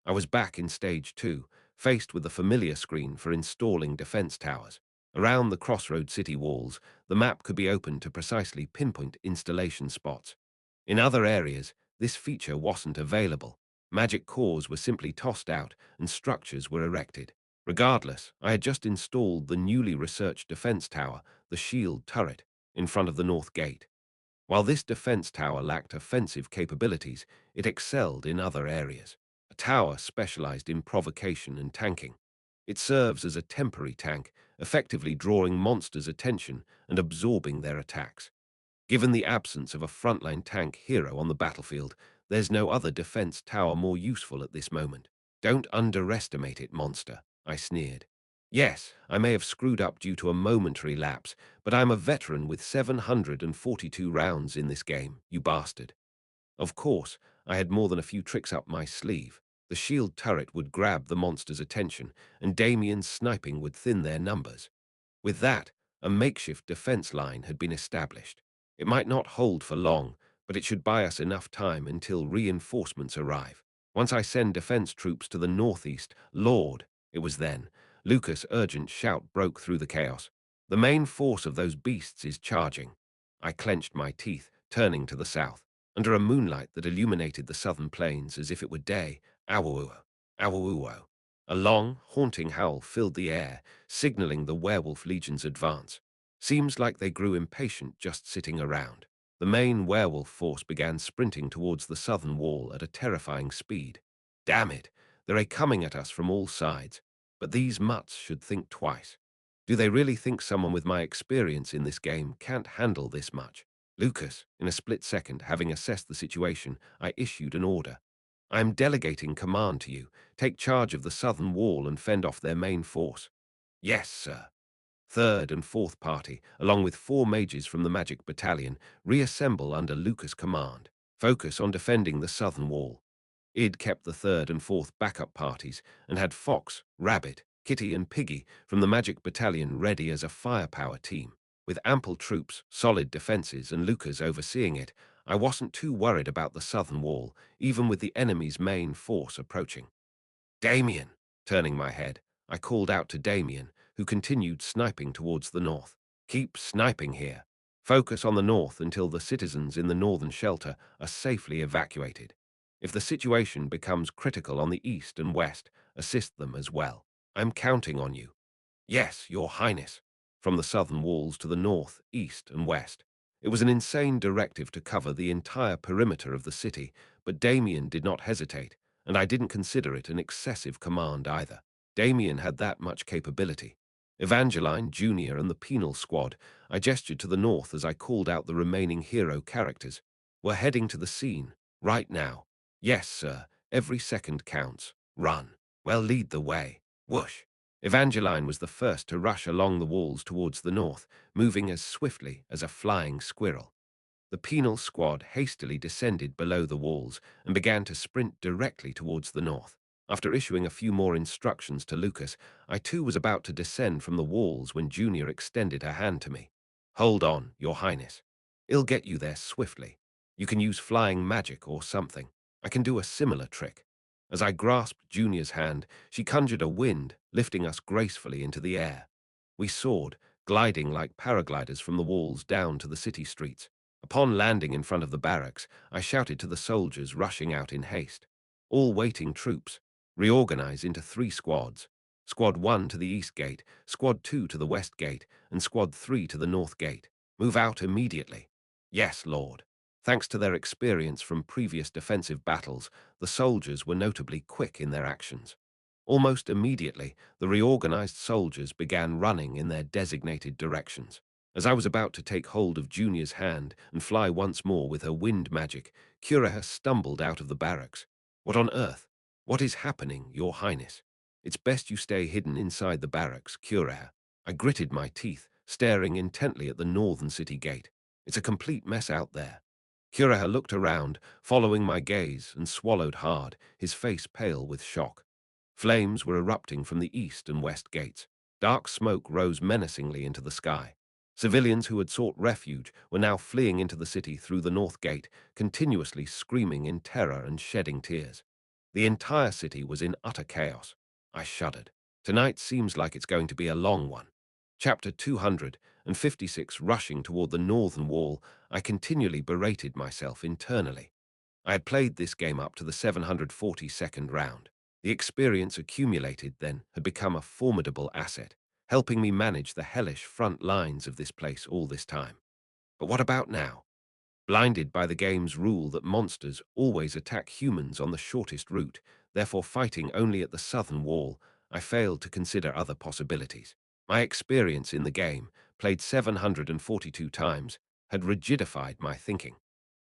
I was back in Stage 2, faced with the familiar screen for installing defense towers. Around the Crossroad city walls, the map could be opened to precisely pinpoint installation spots. In other areas, this feature wasn't available. Magic cores were simply tossed out and structures were erected. Regardless, I had just installed the newly researched defense tower, the shield turret, in front of the north gate. While this defense tower lacked offensive capabilities, it excelled in other areas. A tower specialized in provocation and tanking. It serves as a temporary tank, effectively drawing monsters' attention and absorbing their attacks. Given the absence of a frontline tank hero on the battlefield, there's no other defense tower more useful at this moment. "Don't underestimate it, monster," I sneered. "Yes, I may have screwed up due to a momentary lapse, but I'm a veteran with 742 rounds in this game, you bastard." Of course, I had more than a few tricks up my sleeve. The shield turret would grab the monster's attention, and Damien's sniping would thin their numbers. With that, a makeshift defense line had been established. It might not hold for long, but it should buy us enough time until reinforcements arrive. Once I send defense troops to the northeast, Lord, it was then, Lucas' urgent shout broke through the chaos. "The main force of those beasts is charging." I clenched my teeth, turning to the south. Under a moonlight that illuminated the southern plains as if it were day, awoo, awoo. A long, haunting howl filled the air, signaling the werewolf legion's advance. Seems like they grew impatient just sitting around. The main werewolf force began sprinting towards the southern wall at a terrifying speed. Damn it, they're coming at us from all sides. But these mutts should think twice. Do they really think someone with my experience in this game can't handle this much? Lucas, in a split second, having assessed the situation, I issued an order. "I am delegating command to you. Take charge of the southern wall and fend off their main force." "Yes, sir." Third and fourth party, along with 4 mages from the magic battalion, reassemble under Lucas' command. Focus on defending the southern wall. Id kept the third and fourth backup parties and had Fox, Rabbit, Kitty and Piggy from the magic battalion ready as a firepower team. With ample troops, solid defenses, and Lucas overseeing it, I wasn't too worried about the southern wall, even with the enemy's main force approaching. "Damien!" Turning my head, I called out to Damien, who continued sniping towards the north. "Keep sniping here. Focus on the north until the citizens in the northern shelter are safely evacuated. If the situation becomes critical on the east and west, assist them as well. I'm counting on you." "Yes, Your Highness." From the southern walls to the north, east, and west. It was an insane directive to cover the entire perimeter of the city, but Damien did not hesitate, and I didn't consider it an excessive command either. Damien had that much capability. Evangeline, Jr., and the penal squad, I gestured to the north as I called out the remaining hero characters. We're heading to the scene. Right now. Yes, sir. Every second counts. Run. Well, lead the way. Whoosh. Evangeline was the first to rush along the walls towards the north, moving as swiftly as a flying squirrel. The penal squad hastily descended below the walls and began to sprint directly towards the north. After issuing a few more instructions to Lucas, I too was about to descend from the walls when Junior extended her hand to me. Hold on, Your Highness. I'll get you there swiftly. You can use flying magic or something. I can do a similar trick. As I grasped Junior's hand, she conjured a wind, lifting us gracefully into the air. We soared, gliding like paragliders from the walls down to the city streets. Upon landing in front of the barracks, I shouted to the soldiers rushing out in haste. All waiting troops, reorganize into 3 squads. Squad 1 to the east gate, Squad 2 to the west gate, and Squad 3 to the north gate. Move out immediately. Yes, Lord. Thanks to their experience from previous defensive battles, the soldiers were notably quick in their actions. Almost immediately, the reorganized soldiers began running in their designated directions. As I was about to take hold of Junior's hand and fly once more with her wind magic, Curaha stumbled out of the barracks. What on earth? What is happening, Your Highness? It's best you stay hidden inside the barracks, Curaha. I gritted my teeth, staring intently at the northern city gate. It's a complete mess out there. Curaha looked around, following my gaze, and swallowed hard, his face pale with shock. Flames were erupting from the east and west gates. Dark smoke rose menacingly into the sky. Civilians who had sought refuge were now fleeing into the city through the north gate, continuously screaming in terror and shedding tears. The entire city was in utter chaos. I shuddered. Tonight seems like it's going to be a long one. Chapter 256. Rushing toward the northern wall, I continually berated myself internally. I had played this game up to the 742nd round. The experience accumulated then had become a formidable asset, helping me manage the hellish front lines of this place all this time. But what about now? Blinded by the game's rule that monsters always attack humans on the shortest route, therefore fighting only at the southern wall, I failed to consider other possibilities. My experience in the game, played 742 times, had rigidified my thinking.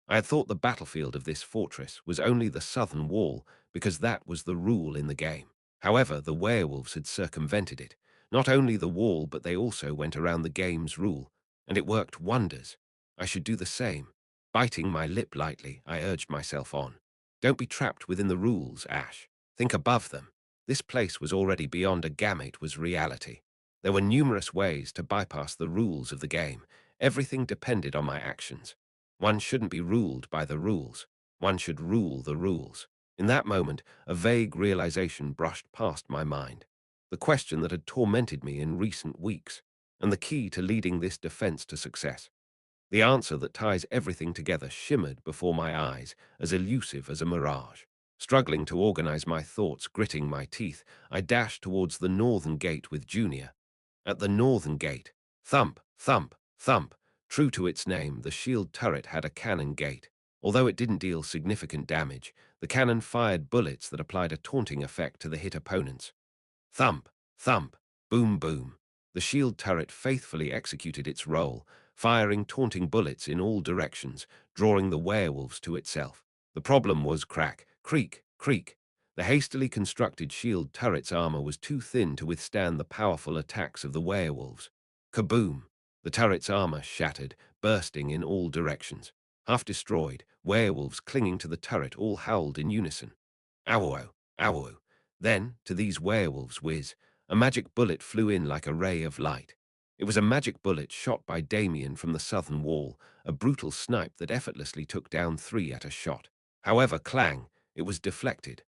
I had thought the battlefield of this fortress was only the southern wall because that was the rule in the game. However, the werewolves had circumvented it. Not only the wall, but they also went around the game's rule, and it worked wonders. I should do the same. Biting my lip lightly, I urged myself on. Don't be trapped within the rules, Ash. Think above them. This place was already beyond a game, it was reality. There were numerous ways to bypass the rules of the game. Everything depended on my actions. One shouldn't be ruled by the rules. One should rule the rules. In that moment, a vague realization brushed past my mind. The question that had tormented me in recent weeks, and the key to leading this defense to success. The answer that ties everything together shimmered before my eyes, as elusive as a mirage. Struggling to organize my thoughts, gritting my teeth, I dashed towards the northern gate with Junior. At the northern gate, thump, thump, thump. True to its name, the shield turret had a cannon gate. Although it didn't deal significant damage, the cannon fired bullets that applied a taunting effect to the hit opponents. Thump, thump, boom, boom. The shield turret faithfully executed its role, firing taunting bullets in all directions, drawing the werewolves to itself. The problem was crack, creak, creak. The hastily constructed shield turret's armor was too thin to withstand the powerful attacks of the werewolves. Kaboom! The turret's armor shattered, bursting in all directions. Half destroyed, werewolves clinging to the turret all howled in unison. Ow, ow. Then, to these werewolves' whiz, a magic bullet flew in like a ray of light. It was a magic bullet shot by Damien from the southern wall, a brutal snipe that effortlessly took down 3 at a shot. However, clang, it was deflected.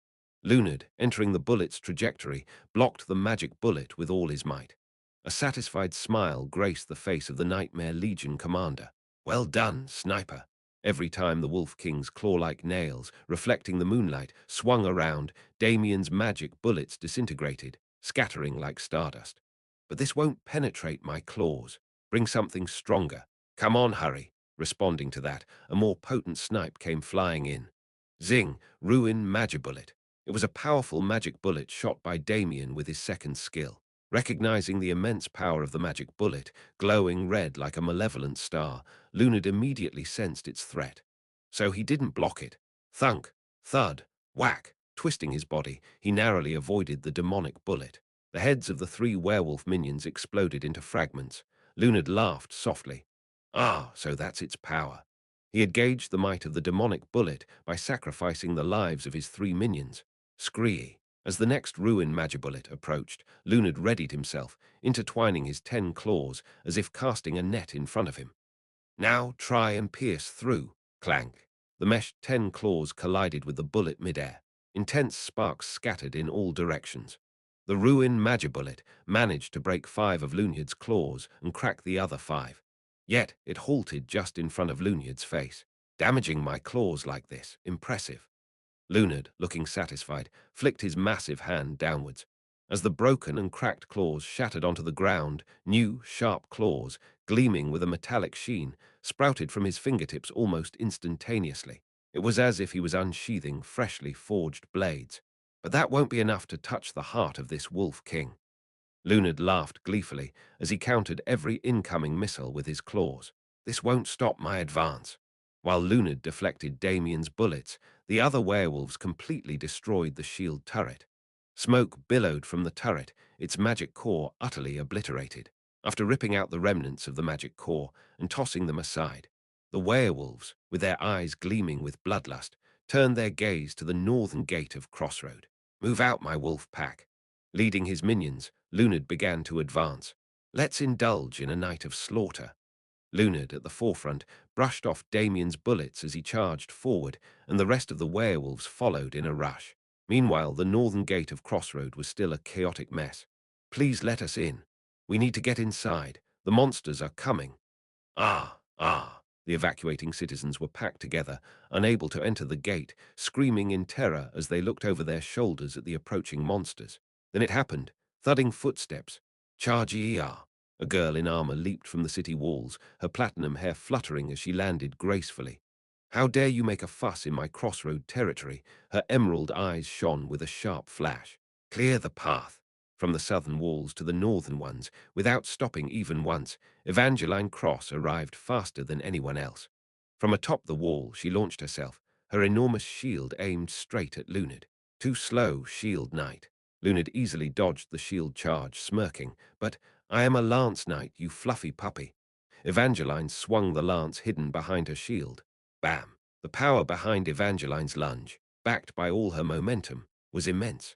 Lunard, entering the bullet's trajectory, blocked the magic bullet with all his might. A satisfied smile graced the face of the Nightmare Legion commander. Well done, sniper. Every time the Wolf King's claw-like nails, reflecting the moonlight, swung around, Damien's magic bullets disintegrated, scattering like stardust. But this won't penetrate my claws. Bring something stronger. Come on, hurry. Responding to that, a more potent snipe came flying in. Zing, ruin magibullet. It was a powerful magic bullet shot by Damien with his second skill. Recognizing the immense power of the magic bullet, glowing red like a malevolent star, Lunard immediately sensed its threat. so he didn't block it. Thunk, thud, whack. Twisting his body, he narrowly avoided the demonic bullet. The heads of the three werewolf minions exploded into fragments. Lunard laughed softly. Ah, so that's its power. He had gauged the might of the demonic bullet by sacrificing the lives of his three minions. Scree. As the next ruin magibullet approached, Lunard readied himself, intertwining his 10 claws as if casting a net in front of him. Now try and pierce through. Clank. The meshed 10 claws collided with the bullet midair. Intense sparks scattered in all directions. The ruin magibullet managed to break 5 of Lunard's claws and crack the other 5. Yet it halted just in front of Lunard's face. Damaging my claws like this, impressive. Lunard, looking satisfied, flicked his massive hand downwards. As the broken and cracked claws shattered onto the ground, new, sharp claws, gleaming with a metallic sheen, sprouted from his fingertips almost instantaneously. It was as if he was unsheathing freshly forged blades. But that won't be enough to touch the heart of this Wolf King. Lunard laughed gleefully as he countered every incoming missile with his claws. This won't stop my advance. While Lunard deflected Damien's bullets, the other werewolves completely destroyed the shield turret. Smoke billowed from the turret, its magic core utterly obliterated. After ripping out the remnants of the magic core and tossing them aside, the werewolves, with their eyes gleaming with bloodlust, turned their gaze to the northern gate of Crossroad. Move out, my wolf pack. Leading his minions, Lunard began to advance. Let's indulge in a night of slaughter. Lunard, at the forefront, brushed off Damien's bullets as he charged forward, and the rest of the werewolves followed in a rush. Meanwhile, the northern gate of Crossroad was still a chaotic mess. Please let us in. We need to get inside. The monsters are coming. Ah, ah. The evacuating citizens were packed together, unable to enter the gate, screaming in terror as they looked over their shoulders at the approaching monsters. Then it happened. Thudding footsteps. Charge ER. A girl in armor leaped from the city walls, her platinum hair fluttering as she landed gracefully. How dare you make a fuss in my Crossroad territory? Her emerald eyes shone with a sharp flash. Clear the path. From the southern walls to the northern ones, without stopping even once, Evangeline Cross arrived faster than anyone else. From atop the wall, she launched herself, her enormous shield aimed straight at Lunard. Too slow, Shield Knight. Lunard easily dodged the shield charge, smirking. But I am a lance knight, you fluffy puppy. Evangeline swung the lance hidden behind her shield. Bam! The power behind Evangeline's lunge, backed by all her momentum, was immense.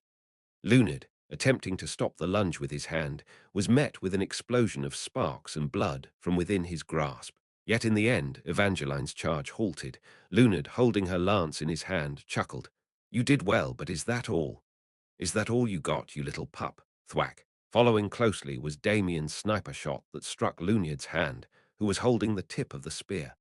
Lunard, attempting to stop the lunge with his hand, was met with an explosion of sparks and blood from within his grasp. Yet in the end, Evangeline's charge halted. Lunard, holding her lance in his hand, chuckled. You did well, but is that all? Is that all you got, you little pup? Thwack. Following closely was Damien's sniper shot that struck Lunard's hand, who was holding the tip of the spear.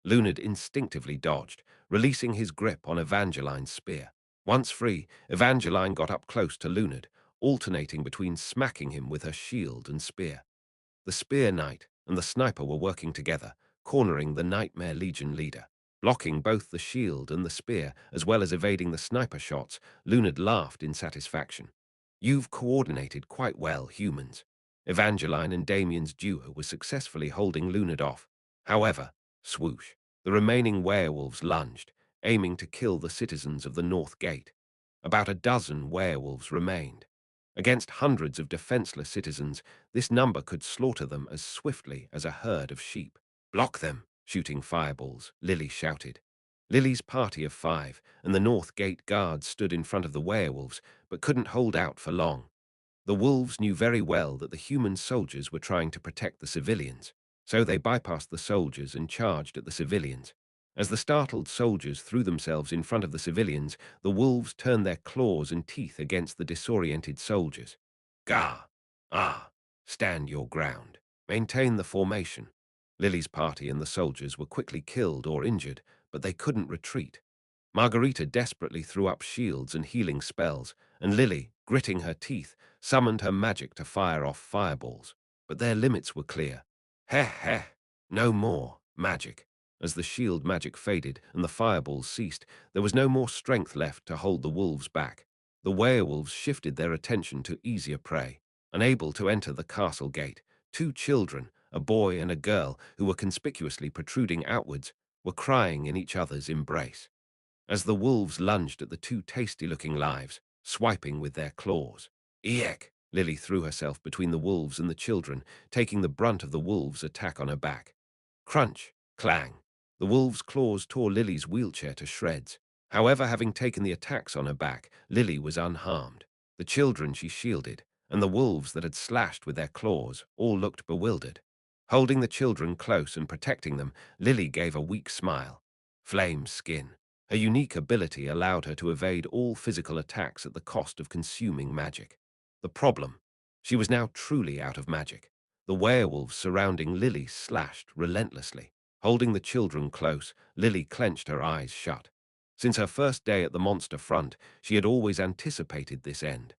Lunard instinctively dodged, releasing his grip on Evangeline's spear. Once free, Evangeline got up close to Lunard, alternating between smacking him with her shield and spear. The Spear Knight and the sniper were working together, cornering the Nightmare Legion leader. Blocking both the shield and the spear, as well as evading the sniper shots, Lunard laughed in satisfaction. You've coordinated quite well, humans. Evangeline and Damien's duo was successfully holding Lunard off. However, swoosh, the remaining werewolves lunged, aiming to kill the citizens of the North Gate. About a dozen werewolves remained. Against hundreds of defenseless citizens, this number could slaughter them as swiftly as a herd of sheep. Block them, shooting fireballs, Lily shouted. Lily's party of 5 and the North Gate guards stood in front of the werewolves, but couldn't hold out for long. The wolves knew very well that the human soldiers were trying to protect the civilians, so they bypassed the soldiers and charged at the civilians. As the startled soldiers threw themselves in front of the civilians, the wolves turned their claws and teeth against the disoriented soldiers. Gah! Ah! Stand your ground. Maintain the formation. Lily's party and the soldiers were quickly killed or injured, but they couldn't retreat. Margarita desperately threw up shields and healing spells, and Lily, gritting her teeth, summoned her magic to fire off fireballs. But their limits were clear. Heh heh, no more magic. As the shield magic faded and the fireballs ceased, there was no more strength left to hold the wolves back. The werewolves shifted their attention to easier prey. Unable to enter the castle gate, 2 children, a boy and a girl, who were conspicuously protruding outwards, were crying in each other's embrace. As the wolves lunged at the two tasty-looking lives, swiping with their claws. Eek! Lily threw herself between the wolves and the children, taking the brunt of the wolves' attack on her back. Crunch! Clang! The wolves' claws tore Lily's wheelchair to shreds. However, having taken the attacks on her back, Lily was unharmed. The children she shielded, and the wolves that had slashed with their claws, all looked bewildered. Holding the children close and protecting them, Lily gave a weak smile. Flame skin. Her unique ability allowed her to evade all physical attacks at the cost of consuming magic. The problem? She was now truly out of magic. The werewolves surrounding Lily slashed relentlessly. Holding the children close, Lily clenched her eyes shut. Since her first day at the monster front, she had always anticipated this end.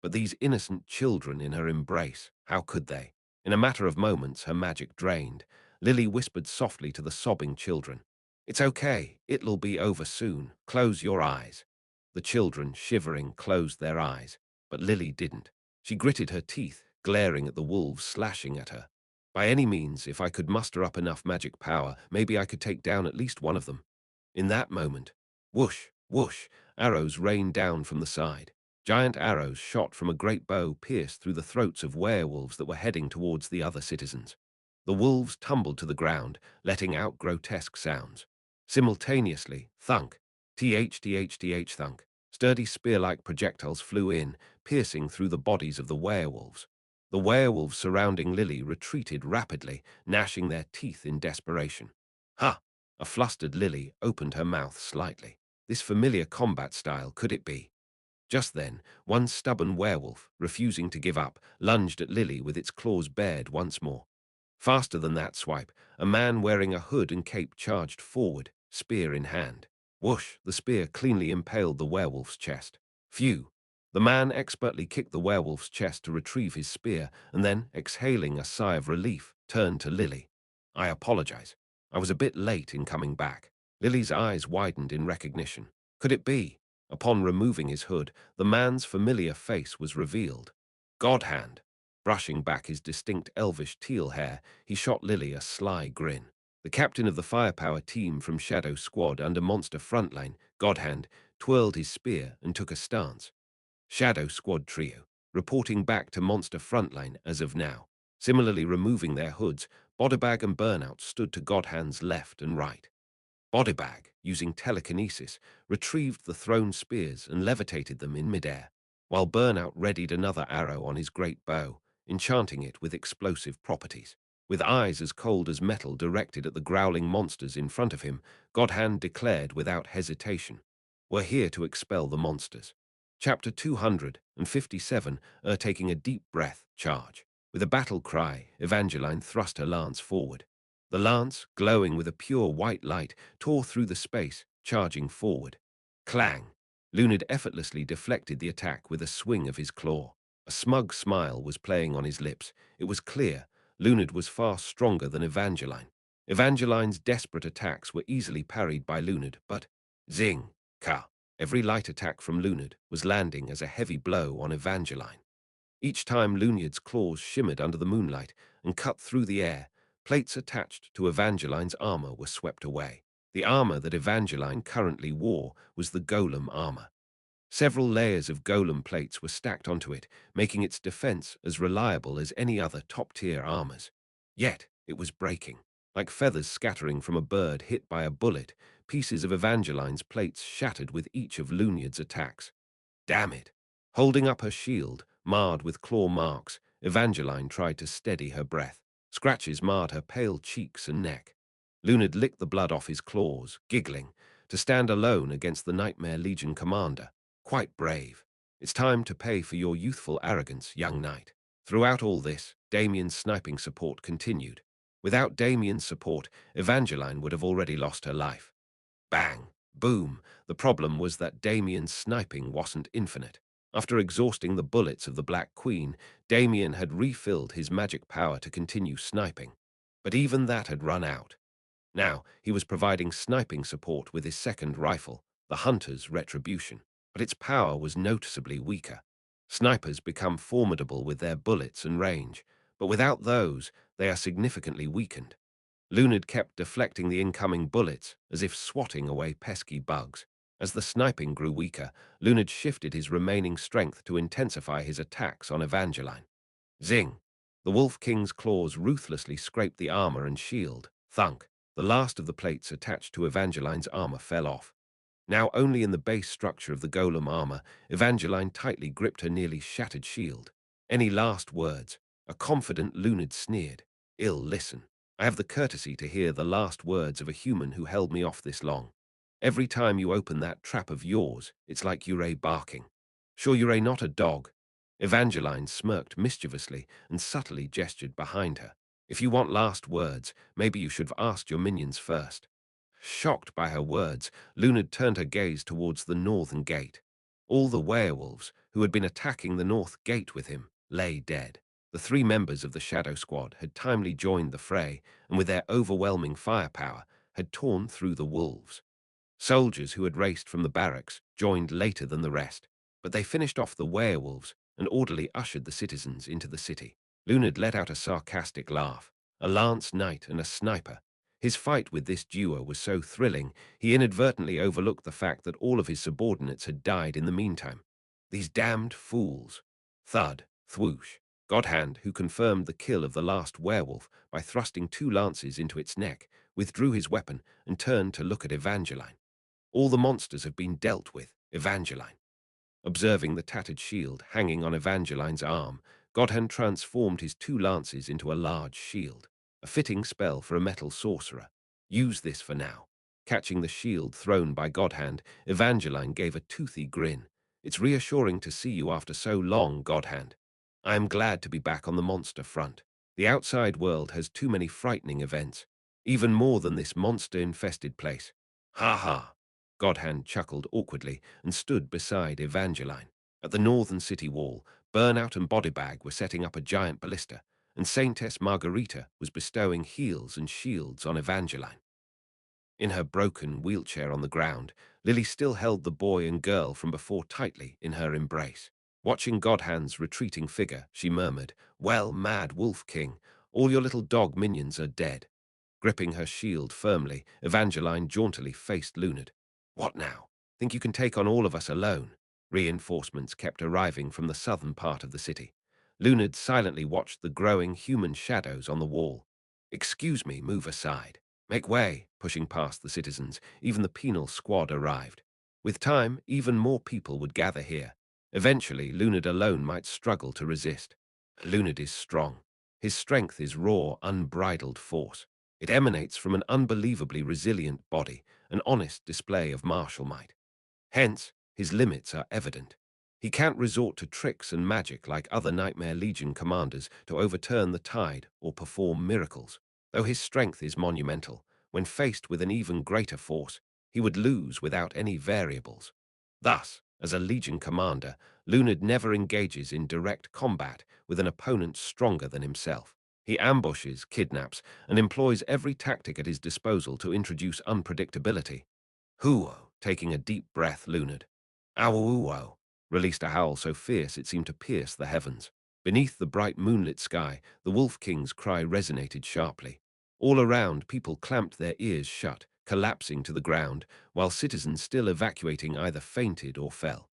But these innocent children in her embrace, how could they? In a matter of moments, her magic drained. Lily whispered softly to the sobbing children, "It's okay. It'll be over soon. Close your eyes." The children, shivering, closed their eyes, but Lily didn't. She gritted her teeth, glaring at the wolves slashing at her. By any means, if I could muster up enough magic power, maybe I could take down at least one of them. In that moment, whoosh, whoosh, arrows rained down from the side. Giant arrows shot from a great bow pierced through the throats of werewolves that were heading towards the other citizens. The wolves tumbled to the ground, letting out grotesque sounds. Simultaneously, thunk, th thunk, sturdy spear-like projectiles flew in, piercing through the bodies of the werewolves. The werewolves surrounding Lily retreated rapidly, gnashing their teeth in desperation. Ha! A flustered Lily opened her mouth slightly. This familiar combat style, could it be? Just then, one stubborn werewolf, refusing to give up, lunged at Lily with its claws bared once more. Faster than that swipe, a man wearing a hood and cape charged forward, spear in hand. Whoosh! The spear cleanly impaled the werewolf's chest. Phew! The man expertly kicked the werewolf's chest to retrieve his spear, and then, exhaling a sigh of relief, turned to Lily. "I apologize. I was a bit late in coming back." Lily's eyes widened in recognition. Could it be? Upon removing his hood, the man's familiar face was revealed. Godhand. Brushing back his distinct elvish teal hair, he shot Lily a sly grin. The captain of the firepower team from Shadow Squad under Monster Frontline, Godhand, twirled his spear and took a stance. Shadow Squad trio, reporting back to Monster Frontline as of now. Similarly removing their hoods, Bodybag and Burnout stood to Godhand's left and right. Bodybag, using telekinesis, retrieved the thrown spears and levitated them in midair, while Burnout readied another arrow on his great bow, enchanting it with explosive properties. With eyes as cold as metal directed at the growling monsters in front of him, Godhand declared without hesitation, "We're here to expel the monsters." Chapter 257, taking a deep breath, charge. With a battle cry, Evangeline thrust her lance forward. The lance, glowing with a pure white light, tore through the space, charging forward. Clang! Lunid effortlessly deflected the attack with a swing of his claw. A smug smile was playing on his lips. It was clear Lunid was far stronger than Evangeline. Evangeline's desperate attacks were easily parried by Lunid, but zing! Ka! Every light attack from Lunid was landing as a heavy blow on Evangeline. Each time Lunid's claws shimmered under the moonlight and cut through the air, plates attached to Evangeline's armor were swept away. The armor that Evangeline currently wore was the golem armor. Several layers of golem plates were stacked onto it, making its defense as reliable as any other top-tier armors. Yet, it was breaking. Like feathers scattering from a bird hit by a bullet, pieces of Evangeline's plates shattered with each of Lunid's attacks. Damn it! Holding up her shield, marred with claw marks, Evangeline tried to steady her breath. Scratches marred her pale cheeks and neck. Lunid licked the blood off his claws, giggling, to stand alone against the Nightmare Legion commander. Quite brave. It's time to pay for your youthful arrogance, young knight. Throughout all this, Damien's sniping support continued. Without Damien's support, Evangeline would have already lost her life. Bang! Boom! The problem was that Damien's sniping wasn't infinite. After exhausting the bullets of the Black Queen, Damien had refilled his magic power to continue sniping. But even that had run out. Now, he was providing sniping support with his second rifle, the Hunter's Retribution, but its power was noticeably weaker. Snipers become formidable with their bullets and range, but without those, they are significantly weakened. Lunard kept deflecting the incoming bullets, as if swatting away pesky bugs. As the sniping grew weaker, Lunard shifted his remaining strength to intensify his attacks on Evangeline. Zing! The Wolf King's claws ruthlessly scraped the armor and shield. Thunk! The last of the plates attached to Evangeline's armor fell off. Now only in the base structure of the golem armor, Evangeline tightly gripped her nearly shattered shield. Any last words? A confident Lunard sneered. Listen. I have the courtesy to hear the last words of a human who held me off this long. Every time you open that trap of yours, it's like Ure barking. Sure Ure not a dog? Evangeline smirked mischievously and subtly gestured behind her. If you want last words, maybe you should have asked your minions first. Shocked by her words, Lunard turned her gaze towards the northern gate. All the werewolves, who had been attacking the north gate with him, lay dead. The 3 members of the Shadow Squad had timely joined the fray, and with their overwhelming firepower, had torn through the wolves. Soldiers who had raced from the barracks joined later than the rest, but they finished off the werewolves and orderly ushered the citizens into the city. Lunard let out a sarcastic laugh. A lance knight and a sniper. His fight with this duo was so thrilling, he inadvertently overlooked the fact that all of his subordinates had died in the meantime. These damned fools. Thud, thwoosh. Godhand, who confirmed the kill of the last werewolf by thrusting 2 lances into its neck, withdrew his weapon and turned to look at Evangeline. All the monsters have been dealt with, Evangeline. Observing the tattered shield hanging on Evangeline's arm, Godhand transformed his 2 lances into a large shield, a fitting spell for a metal sorcerer. Use this for now. Catching the shield thrown by Godhand, Evangeline gave a toothy grin. It's reassuring to see you after so long, Godhand. I am glad to be back on the monster front. The outside world has too many frightening events, even more than this monster-infested place. Ha ha! Godhand chuckled awkwardly and stood beside Evangeline. At the northern city wall, Burnout and Bodybag were setting up a giant ballista, and Saintess Margarita was bestowing heals and shields on Evangeline. In her broken wheelchair on the ground, Lily still held the boy and girl from before tightly in her embrace. Watching Godhand's retreating figure, she murmured, "Well, Mad Wolf King, all your little dog minions are dead." Gripping her shield firmly, Evangeline jauntily faced Lunard. "What now? Think you can take on all of us alone?" Reinforcements kept arriving from the southern part of the city. Lunard silently watched the growing human shadows on the wall. "Excuse me, move aside. Make way." Pushing past the citizens, even the penal squad arrived. With time, even more people would gather here. Eventually, Lunard alone might struggle to resist. Lunard is strong. His strength is raw, unbridled force. It emanates from an unbelievably resilient body, an honest display of martial might. Hence, his limits are evident. He can't resort to tricks and magic like other Nightmare Legion commanders to overturn the tide or perform miracles. Though his strength is monumental, when faced with an even greater force, he would lose without any variables. Thus, as a Legion commander, Lunard never engages in direct combat with an opponent stronger than himself. He ambushes, kidnaps, and employs every tactic at his disposal to introduce unpredictability. Huo, taking a deep breath, Lunard. Awuo, released a howl so fierce it seemed to pierce the heavens. Beneath the bright moonlit sky, the Wolf King's cry resonated sharply. All around, people clamped their ears shut, collapsing to the ground, while citizens still evacuating either fainted or fell.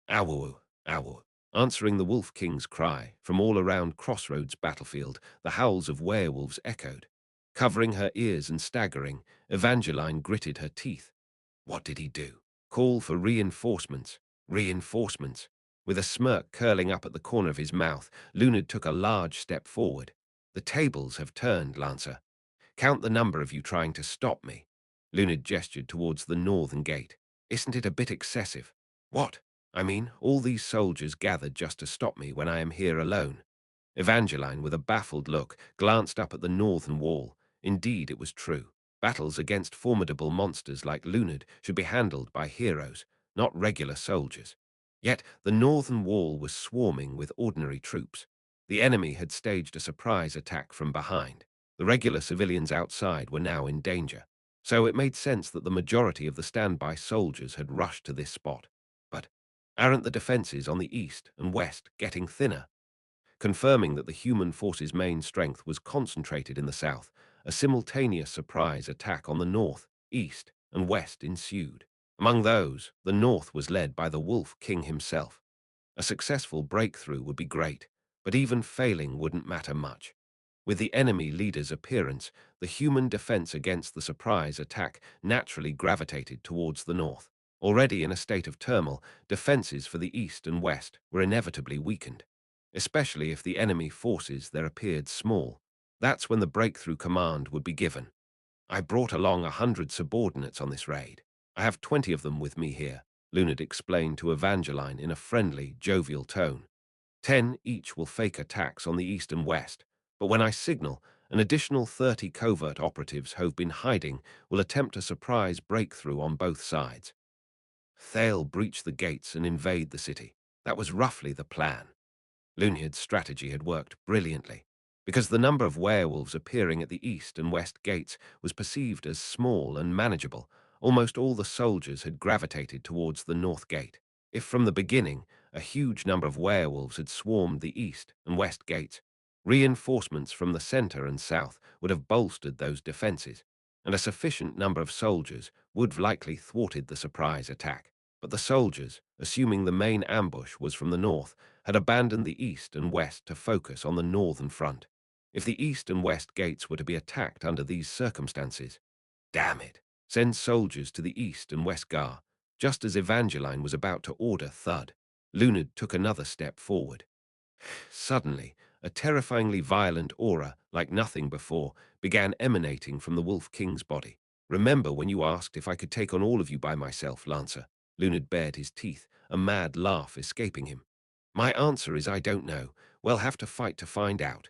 Awu, awu. Answering the Wolf King's cry, from all around Crossroads battlefield, the howls of werewolves echoed. Covering her ears and staggering, Evangeline gritted her teeth. What did he do? Call for reinforcements. Reinforcements. With a smirk curling up at the corner of his mouth, Lunard took a large step forward. The tables have turned, Lancer. Count the number of you trying to stop me. Lunard gestured towards the northern gate. Isn't it a bit excessive? What? I mean, all these soldiers gathered just to stop me when I am here alone. Evangeline, with a baffled look, glanced up at the northern wall. Indeed, it was true. Battles against formidable monsters like Lunard should be handled by heroes, not regular soldiers. Yet the northern wall was swarming with ordinary troops. The enemy had staged a surprise attack from behind. The regular civilians outside were now in danger. So it made sense that the majority of the standby soldiers had rushed to this spot. But aren't the defenses on the east and west getting thinner? Confirming that the human force's main strength was concentrated in the south, a simultaneous surprise attack on the north, east, and west ensued. Among those, the north was led by the Wolf King himself. A successful breakthrough would be great, but even failing wouldn't matter much. With the enemy leader's appearance, the human defense against the surprise attack naturally gravitated towards the north. Already in a state of turmoil, defenses for the east and west were inevitably weakened, especially if the enemy forces there appeared small. That's when the breakthrough command would be given. I brought along 100 subordinates on this raid. I have 20 of them with me here, Lunid explained to Evangeline in a friendly, jovial tone. 10 each will fake attacks on the east and west, but when I signal, an additional 30 covert operatives who've been hiding will attempt a surprise breakthrough on both sides. They'll breach the gates and invade the city. That was roughly the plan. Lunid's strategy had worked brilliantly, because the number of werewolves appearing at the east and west gates was perceived as small and manageable. Almost all the soldiers had gravitated towards the north gate. If from the beginning a huge number of werewolves had swarmed the east and west gates, reinforcements from the center and south would have bolstered those defenses, and a sufficient number of soldiers would have likely thwarted the surprise attack. But the soldiers, assuming the main ambush was from the north, had abandoned the east and west to focus on the northern front. If the east and west gates were to be attacked under these circumstances, damn it, send soldiers to the east and west gar. Just as Evangeline was about to order thud, Lunid took another step forward. Suddenly, a terrifyingly violent aura, like nothing before, began emanating from the Wolf King's body. Remember when you asked if I could take on all of you by myself, Lancer? Lunid bared his teeth, a mad laugh escaping him. My answer is I don't know. We'll have to fight to find out.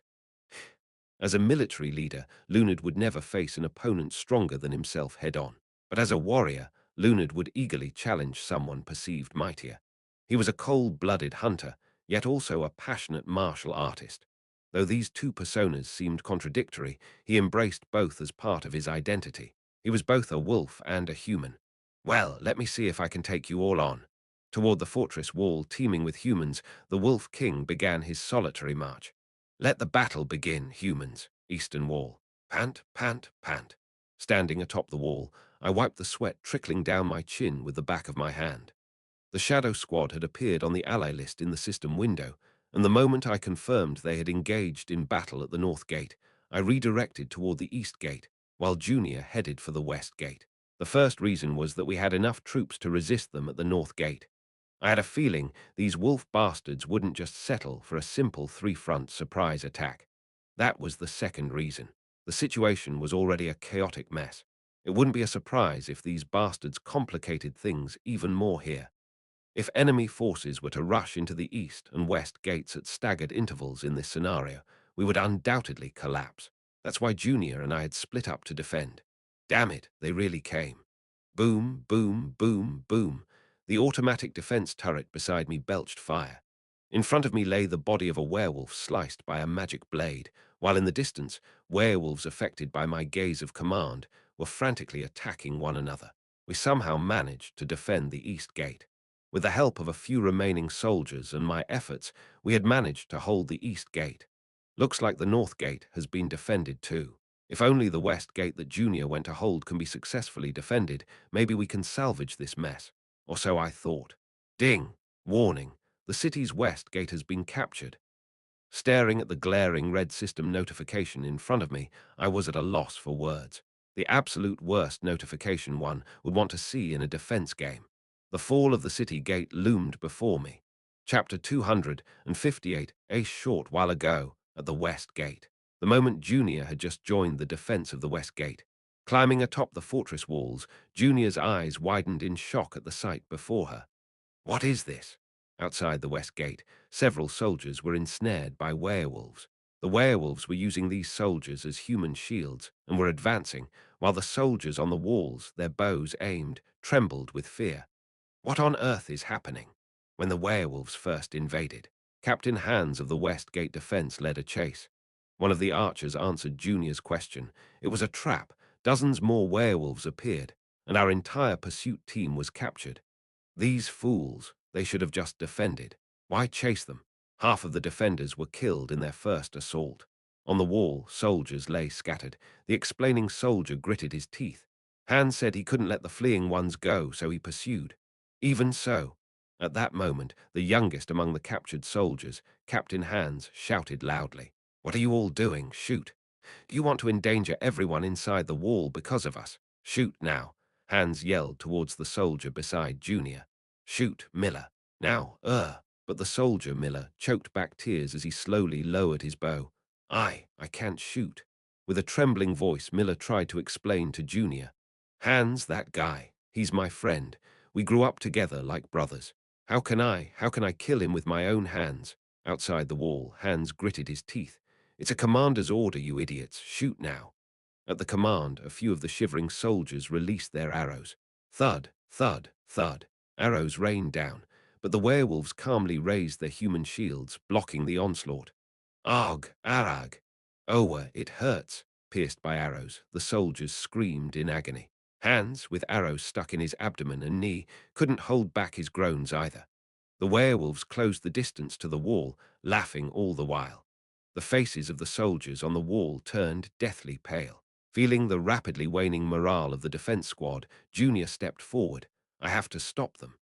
As a military leader, Lunid would never face an opponent stronger than himself head-on. But as a warrior, Lunid would eagerly challenge someone perceived mightier. He was a cold-blooded hunter, yet also a passionate martial artist. Though these two personas seemed contradictory, he embraced both as part of his identity. He was both a wolf and a human. Well, let me see if I can take you all on. Toward the fortress wall teeming with humans, the Wolf King began his solitary march. Let the battle begin, humans. Eastern wall. Pant, pant, pant. Standing atop the wall, I wiped the sweat trickling down my chin with the back of my hand. The Shadow Squad had appeared on the ally list in the system window, and the moment I confirmed they had engaged in battle at the north gate, I redirected toward the east gate, while Junior headed for the west gate. The first reason was that we had enough troops to resist them at the north gate. I had a feeling these wolf bastards wouldn't just settle for a simple three-front surprise attack. That was the second reason. The situation was already a chaotic mess. It wouldn't be a surprise if these bastards complicated things even more here. If enemy forces were to rush into the east and west gates at staggered intervals in this scenario, we would undoubtedly collapse. That's why Junior and I had split up to defend. Damn it, they really came. Boom, boom, boom, boom. The automatic defense turret beside me belched fire. In front of me lay the body of a werewolf sliced by a magic blade, while in the distance, werewolves affected by my gaze of command were frantically attacking one another. We somehow managed to defend the east gate. With the help of a few remaining soldiers and my efforts, we had managed to hold the east gate. Looks like the north gate has been defended too. If only the west gate that Junior went to hold can be successfully defended, maybe we can salvage this mess. Or so I thought. Ding! Warning. The city's west gate has been captured. Staring at the glaring red system notification in front of me, I was at a loss for words. The absolute worst notification one would want to see in a defense game. The fall of the city gate loomed before me. Chapter 258, a short while ago, at the west gate. The moment Junior had just joined the defense of the west gate. Climbing atop the fortress walls, Junior's eyes widened in shock at the sight before her. What is this? Outside the west gate, several soldiers were ensnared by werewolves. The werewolves were using these soldiers as human shields and were advancing, while the soldiers on the walls, their bows aimed, trembled with fear. What on earth is happening? When the werewolves first invaded, Captain Hans of the West Gate Defense led a chase. One of the archers answered Junior's question. It was a trap. Dozens more werewolves appeared, and our entire pursuit team was captured. These fools, they should have just defended. Why chase them? Half of the defenders were killed in their first assault. On the wall, soldiers lay scattered. The explaining soldier gritted his teeth. Hans said he couldn't let the fleeing ones go, so he pursued. Even so, at that moment, the youngest among the captured soldiers, Captain Hans, shouted loudly, "What are you all doing? Shoot! You want to endanger everyone inside the wall because of us. Shoot now." Hans yelled towards the soldier beside Junior. "Shoot, Miller. Now, But the soldier, Miller, choked back tears as he slowly lowered his bow. I can't shoot." With a trembling voice, Miller tried to explain to Junior. "Hans, that guy. He's my friend. We grew up together like brothers. How can I kill him with my own hands?" Outside the wall, Hans gritted his teeth. "It's a commander's order, you idiots. Shoot now." At the command, a few of the shivering soldiers released their arrows. Thud, thud, thud. Arrows rained down, but the werewolves calmly raised their human shields, blocking the onslaught. "Arg, arag. Owa, it hurts." Pierced by arrows, the soldiers screamed in agony. Hans, with arrows stuck in his abdomen and knee, couldn't hold back his groans either. The werewolves closed the distance to the wall, laughing all the while. The faces of the soldiers on the wall turned deathly pale. Feeling the rapidly waning morale of the defense squad, Junior stepped forward. "I have to stop them."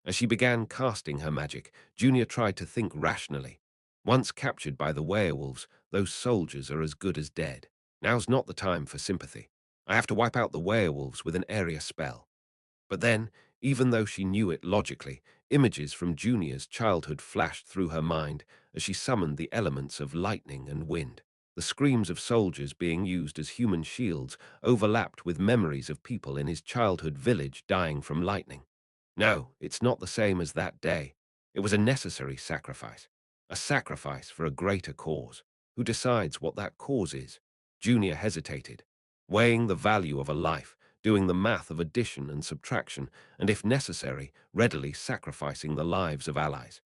As she began casting her magic, Junior tried to think rationally. Once captured by the werewolves, those soldiers are as good as dead. Now's not the time for sympathy. I have to wipe out the werewolves with an area spell. But then, even though she knew it logically, images from Junior's childhood flashed through her mind as she summoned the elements of lightning and wind. The screams of soldiers being used as human shields overlapped with memories of people in his childhood village dying from lightning. No, it's not the same as that day. It was a necessary sacrifice. A sacrifice for a greater cause. Who decides what that cause is? Junior hesitated, weighing the value of a life, doing the math of addition and subtraction, and if necessary, readily sacrificing the lives of allies.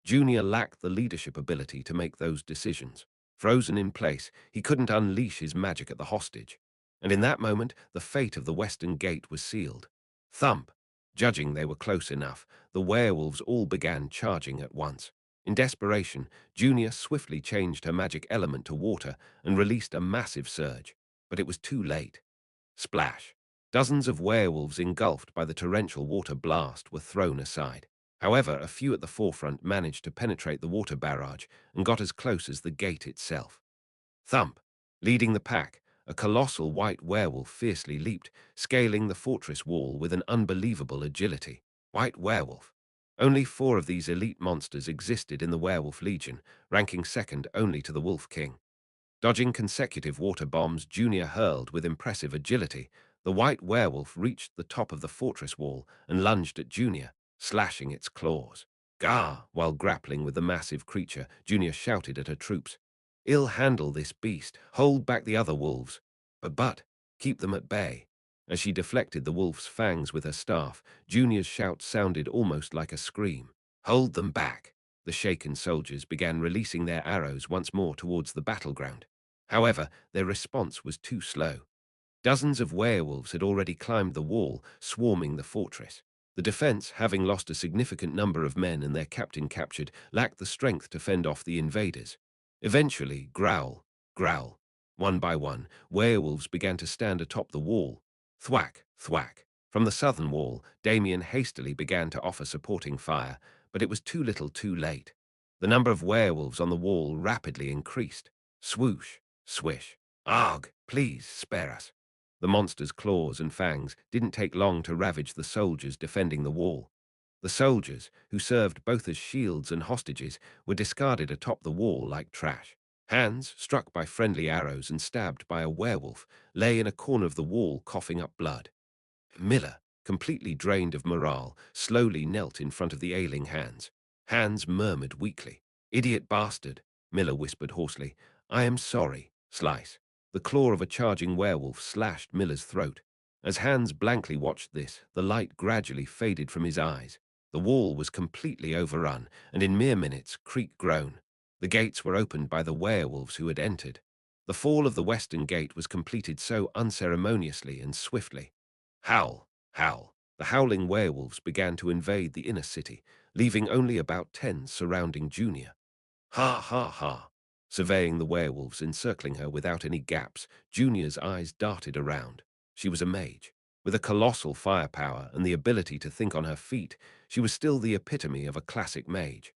Junior lacked the leadership ability to make those decisions. Frozen in place, he couldn't unleash his magic at the hostage. And in that moment, the fate of the western gate was sealed. Thump! Judging they were close enough, the werewolves all began charging at once. In desperation, Junior swiftly changed her magic element to water and released a massive surge. But it was too late. Splash! Dozens of werewolves engulfed by the torrential water blast were thrown aside. However, a few at the forefront managed to penetrate the water barrage and got as close as the gate itself. Thump! Leading the pack, a colossal white werewolf fiercely leaped, scaling the fortress wall with an unbelievable agility. White werewolf. Only 4 of these elite monsters existed in the Werewolf Legion, ranking second only to the Wolf King. Dodging consecutive water bombs Junior hurled with impressive agility, the white werewolf reached the top of the fortress wall and lunged at Junior, slashing its claws. "Gah!" While grappling with the massive creature, Junior shouted at her troops. "Ill handle this beast. Hold back the other wolves. But, keep them at bay." As she deflected the wolf's fangs with her staff, Junior's shout sounded almost like a scream. "Hold them back." The shaken soldiers began releasing their arrows once more towards the battleground. However, their response was too slow. Dozens of werewolves had already climbed the wall, swarming the fortress. The defense, having lost a significant number of men and their captain captured, lacked the strength to fend off the invaders. Eventually, growl, growl. One by one, werewolves began to stand atop the wall. Thwack, thwack. From the southern wall, Damien hastily began to offer supporting fire, but it was too little too late. The number of werewolves on the wall rapidly increased. Swoosh, swish. "Arg, please, spare us." The monster's claws and fangs didn't take long to ravage the soldiers defending the wall. The soldiers, who served both as shields and hostages, were discarded atop the wall like trash. Hans, struck by friendly arrows and stabbed by a werewolf, lay in a corner of the wall coughing up blood. Miller, completely drained of morale, slowly knelt in front of the ailing Hans. Hans murmured weakly. "Idiot bastard," Miller whispered hoarsely. "I am sorry." Slice. The claw of a charging werewolf slashed Miller's throat. As Hans blankly watched this, the light gradually faded from his eyes. The wall was completely overrun, and in mere minutes, creak groan. The gates were opened by the werewolves who had entered. The fall of the western gate was completed so unceremoniously and swiftly. Howl, howl. The howling werewolves began to invade the inner city, leaving only about 10 surrounding Junior. "Ha ha ha." Surveying the werewolves encircling her without any gaps, Junior's eyes darted around. She was a mage. With a colossal firepower and the ability to think on her feet, she was still the epitome of a classic mage.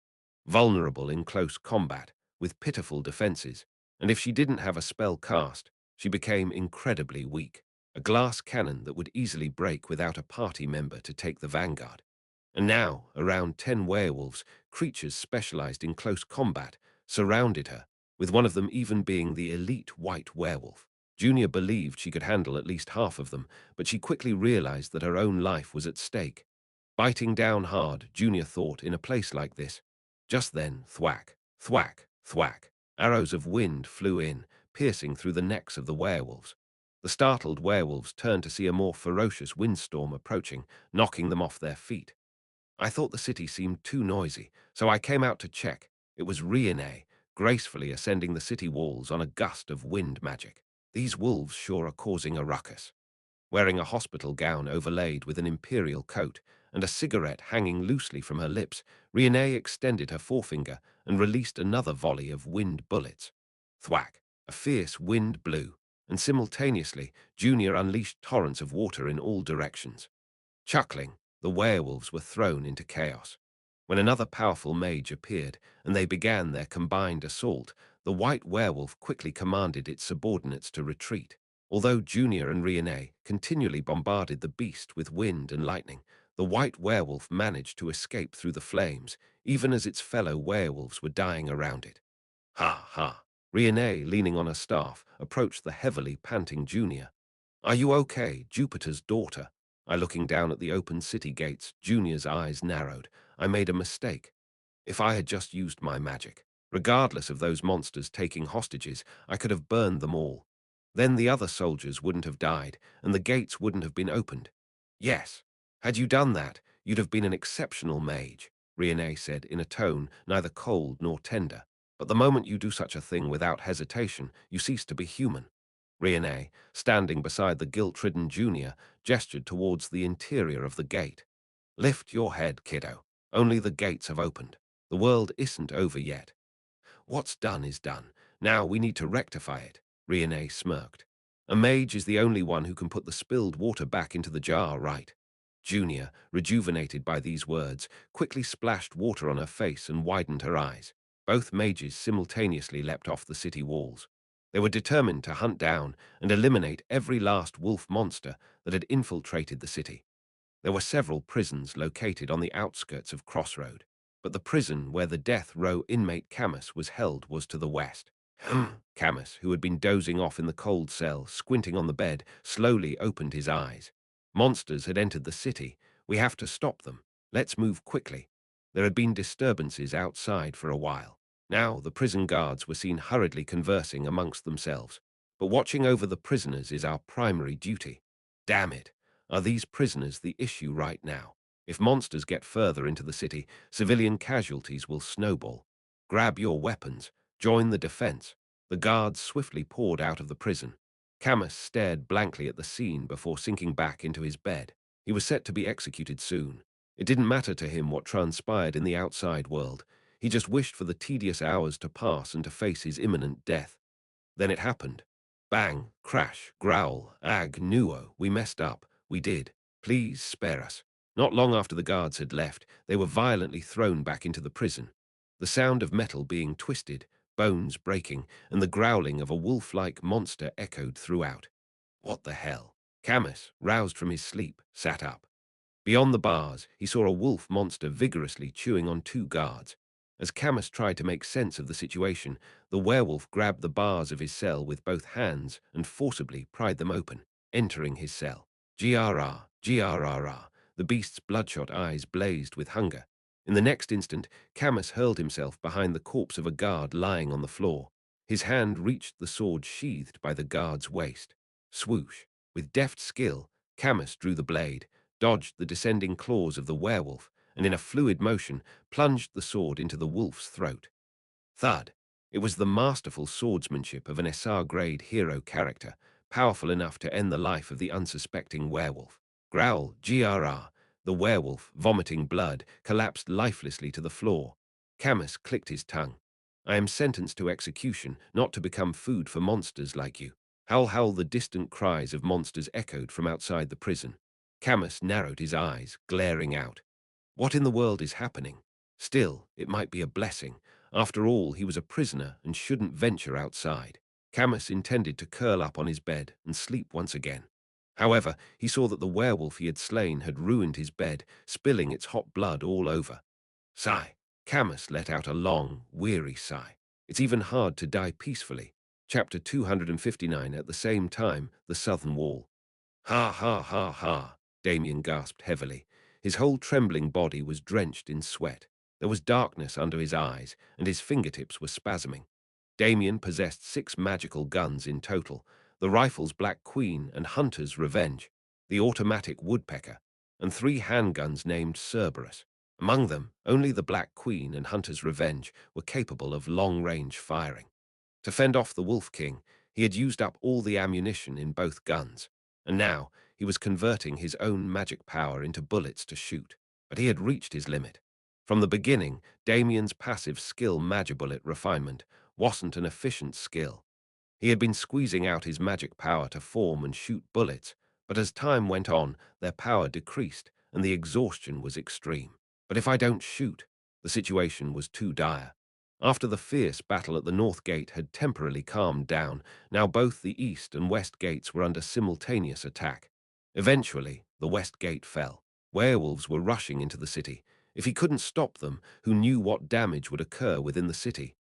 Vulnerable in close combat, with pitiful defenses, and if she didn't have a spell cast, she became incredibly weak. A glass cannon that would easily break without a party member to take the vanguard. And now, around 10 werewolves, creatures specialized in close combat, surrounded her, with one of them even being the elite white werewolf. Junior believed she could handle at least half of them, but she quickly realized that her own life was at stake. Biting down hard, Junior thought, in a place like this. Just then, thwack, thwack, thwack. Arrows of wind flew in, piercing through the necks of the werewolves. The startled werewolves turned to see a more ferocious windstorm approaching, knocking them off their feet. I thought the city seemed too noisy, so I came out to check. It was Riene, gracefully ascending the city walls on a gust of wind magic. These wolves sure are causing a ruckus. Wearing a hospital gown overlaid with an imperial coat and a cigarette hanging loosely from her lips, Riene extended her forefinger and released another volley of wind bullets. Thwack! A fierce wind blew, and simultaneously Junior unleashed torrents of water in all directions. Chuckling, the werewolves were thrown into chaos. When another powerful mage appeared and they began their combined assault, the white werewolf quickly commanded its subordinates to retreat. Although Junior and Riene continually bombarded the beast with wind and lightning, the white werewolf managed to escape through the flames, even as its fellow werewolves were dying around it. Ha ha! Riene, leaning on her staff, approached the heavily panting Junior. "Are you okay, Jupiter's daughter?" Looking down at the open city gates, Junior's eyes narrowed. I made a mistake. If I had just used my magic, regardless of those monsters taking hostages, I could have burned them all. Then the other soldiers wouldn't have died, and the gates wouldn't have been opened. Yes, had you done that, you'd have been an exceptional mage, Riene said in a tone neither cold nor tender. But the moment you do such a thing without hesitation, you cease to be human. Riene, standing beside the guilt-ridden Junior, gestured towards the interior of the gate. "Lift your head, kiddo. Only the gates have opened. The world isn't over yet. What's done is done. Now we need to rectify it," Riene smirked. "A mage is the only one who can put the spilled water back into the jar, right?" Junior, rejuvenated by these words, quickly splashed water on her face and widened her eyes. Both mages simultaneously leapt off the city walls. They were determined to hunt down and eliminate every last wolf monster that had infiltrated the city. There were several prisons located on the outskirts of Crossroad, but the prison where the death row inmate Camus was held was to the west. Camus, who had been dozing off in the cold cell, squinting on the bed, slowly opened his eyes. "Monsters had entered the city. We have to stop them. Let's move quickly." There had been disturbances outside for a while. Now the prison guards were seen hurriedly conversing amongst themselves. "But watching over the prisoners is our primary duty. Damn it, are these prisoners the issue right now? If monsters get further into the city, civilian casualties will snowball. Grab your weapons. Join the defense." The guards swiftly poured out of the prison. Camus stared blankly at the scene before sinking back into his bed. He was set to be executed soon. It didn't matter to him what transpired in the outside world. He just wished for the tedious hours to pass and to face his imminent death. Then it happened. Bang, crash, growl, ag, nuo, we messed up. We did. Please spare us. Not long after the guards had left, they were violently thrown back into the prison. The sound of metal being twisted, bones breaking, and the growling of a wolf-like monster echoed throughout. What the hell? Camus, roused from his sleep, sat up. Beyond the bars, he saw a wolf monster vigorously chewing on two guards. As Camus tried to make sense of the situation, the werewolf grabbed the bars of his cell with both hands and forcibly pried them open, entering his cell. GRR, GRRR. The beast's bloodshot eyes blazed with hunger. In the next instant, Camus hurled himself behind the corpse of a guard lying on the floor. His hand reached the sword sheathed by the guard's waist. Swoosh. With deft skill, Camus drew the blade, dodged the descending claws of the werewolf, and in a fluid motion plunged the sword into the wolf's throat. Thud! It was the masterful swordsmanship of an SR-grade hero character, powerful enough to end the life of the unsuspecting werewolf. Growl, GRR. The werewolf, vomiting blood, collapsed lifelessly to the floor. Camus clicked his tongue. I am sentenced to execution, not to become food for monsters like you. Howl, howl, the distant cries of monsters echoed from outside the prison. Camus narrowed his eyes, glaring out. What in the world is happening? Still, it might be a blessing. After all, he was a prisoner and shouldn't venture outside. Camus intended to curl up on his bed and sleep once again. However, he saw that the werewolf he had slain had ruined his bed, spilling its hot blood all over. Sigh. Camus let out a long, weary sigh. It's even hard to die peacefully. Chapter 259. At the same time, the southern wall. Ha ha ha ha, Damien gasped heavily. His whole trembling body was drenched in sweat. There was darkness under his eyes, and his fingertips were spasming. Damien possessed 6 magical guns in total, the rifle's Black Queen and Hunter's Revenge, the automatic Woodpecker, and 3 handguns named Cerberus. Among them, only the Black Queen and Hunter's Revenge were capable of long-range firing. To fend off the Wolf King, he had used up all the ammunition in both guns, and now he was converting his own magic power into bullets to shoot. But he had reached his limit. From the beginning, Damien's passive skill Magibullet refinement wasn't an efficient skill. He had been squeezing out his magic power to form and shoot bullets, but as time went on, their power decreased and the exhaustion was extreme. But if I don't shoot, the situation was too dire. After the fierce battle at the North Gate had temporarily calmed down, now both the East and West Gates were under simultaneous attack. Eventually, the West Gate fell. Werewolves were rushing into the city. If he couldn't stop them, who knew what damage would occur within the city?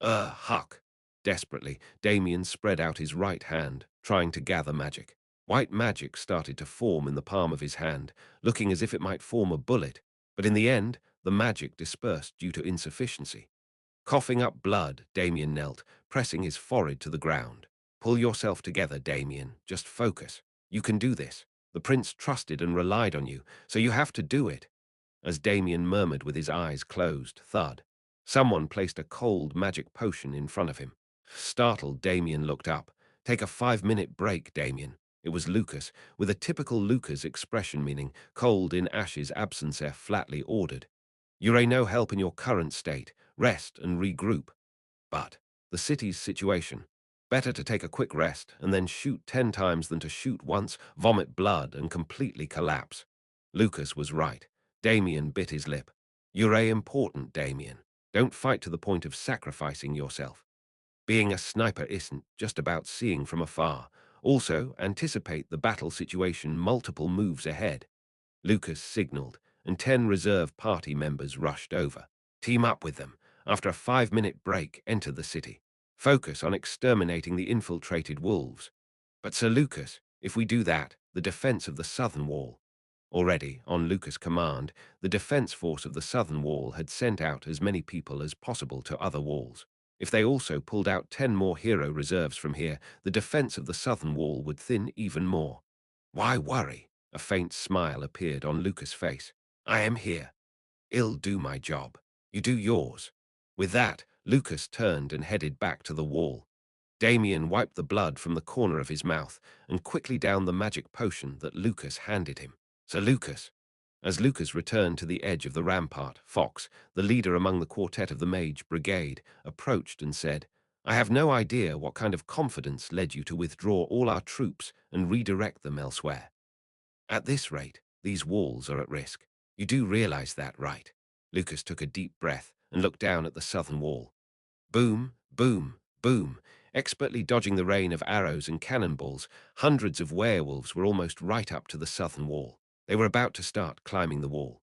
Huck. Desperately, Damien spread out his right hand, trying to gather magic. White magic started to form in the palm of his hand, looking as if it might form a bullet, but in the end, the magic dispersed due to insufficiency. Coughing up blood, Damien knelt, pressing his forehead to the ground. Pull yourself together, Damien. Just focus. You can do this. The prince trusted and relied on you, so you have to do it. As Damien murmured with his eyes closed, thud. Someone placed a cold magic potion in front of him. Startled, Damien looked up. Take a 5-minute break, Damien. It was Lucas, with a typical Lucas expression meaning cold in Ash's absence flatly ordered. You're no help in your current state. Rest and regroup. But the city's situation. Better to take a quick rest and then shoot 10 times than to shoot once, vomit blood, and completely collapse. Lucas was right. Damien bit his lip. You're important, Damien. Don't fight to the point of sacrificing yourself. Being a sniper isn't just about seeing from afar. Also, anticipate the battle situation multiple moves ahead. Lucas signaled, and 10 reserve party members rushed over. Team up with them. After a 5-minute break, enter the city. Focus on exterminating the infiltrated wolves. But Sir Lucas, if we do that, the defense of the southern wall. Already, on Lucas' command, the defense force of the southern wall had sent out as many people as possible to other walls. If they also pulled out 10 more hero reserves from here, the defense of the southern wall would thin even more. Why worry? A faint smile appeared on Lucas' face. I am here. I'll do my job. You do yours. With that, Lucas turned and headed back to the wall. Damien wiped the blood from the corner of his mouth and quickly downed the magic potion that Lucas handed him. Sir Lucas. As Lucas returned to the edge of the rampart, Fox, the leader among the quartet of the Mage Brigade, approached and said, I have no idea what kind of confidence led you to withdraw all our troops and redirect them elsewhere. At this rate, these walls are at risk. You do realize that, right? Lucas took a deep breath and looked down at the southern wall. Boom, boom, boom. Expertly dodging the rain of arrows and cannonballs, hundreds of werewolves were almost right up to the southern wall. They were about to start climbing the wall.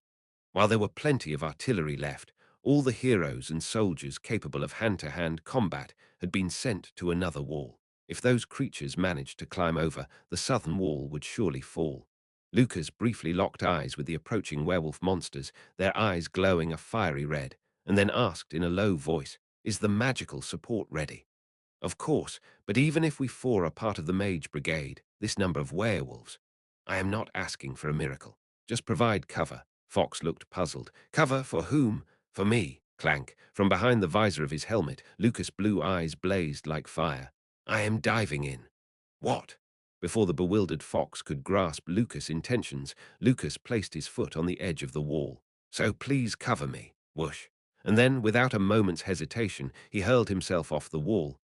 While there were plenty of artillery left, all the heroes and soldiers capable of hand-to-hand combat had been sent to another wall. If those creatures managed to climb over, the southern wall would surely fall. Lucas briefly locked eyes with the approaching werewolf monsters, their eyes glowing a fiery red, and then asked in a low voice, Is the magical support ready? Of course, but even if we four are part of the Mage Brigade, this number of werewolves, I am not asking for a miracle. Just provide cover. Fox looked puzzled. Cover for whom? For me. Clank. From behind the visor of his helmet, Lucas' blue eyes blazed like fire. I am diving in. What? Before the bewildered Fox could grasp Lucas' intentions, Lucas placed his foot on the edge of the wall. So please cover me. Whoosh. and then, without a moment's hesitation, he hurled himself off the wall.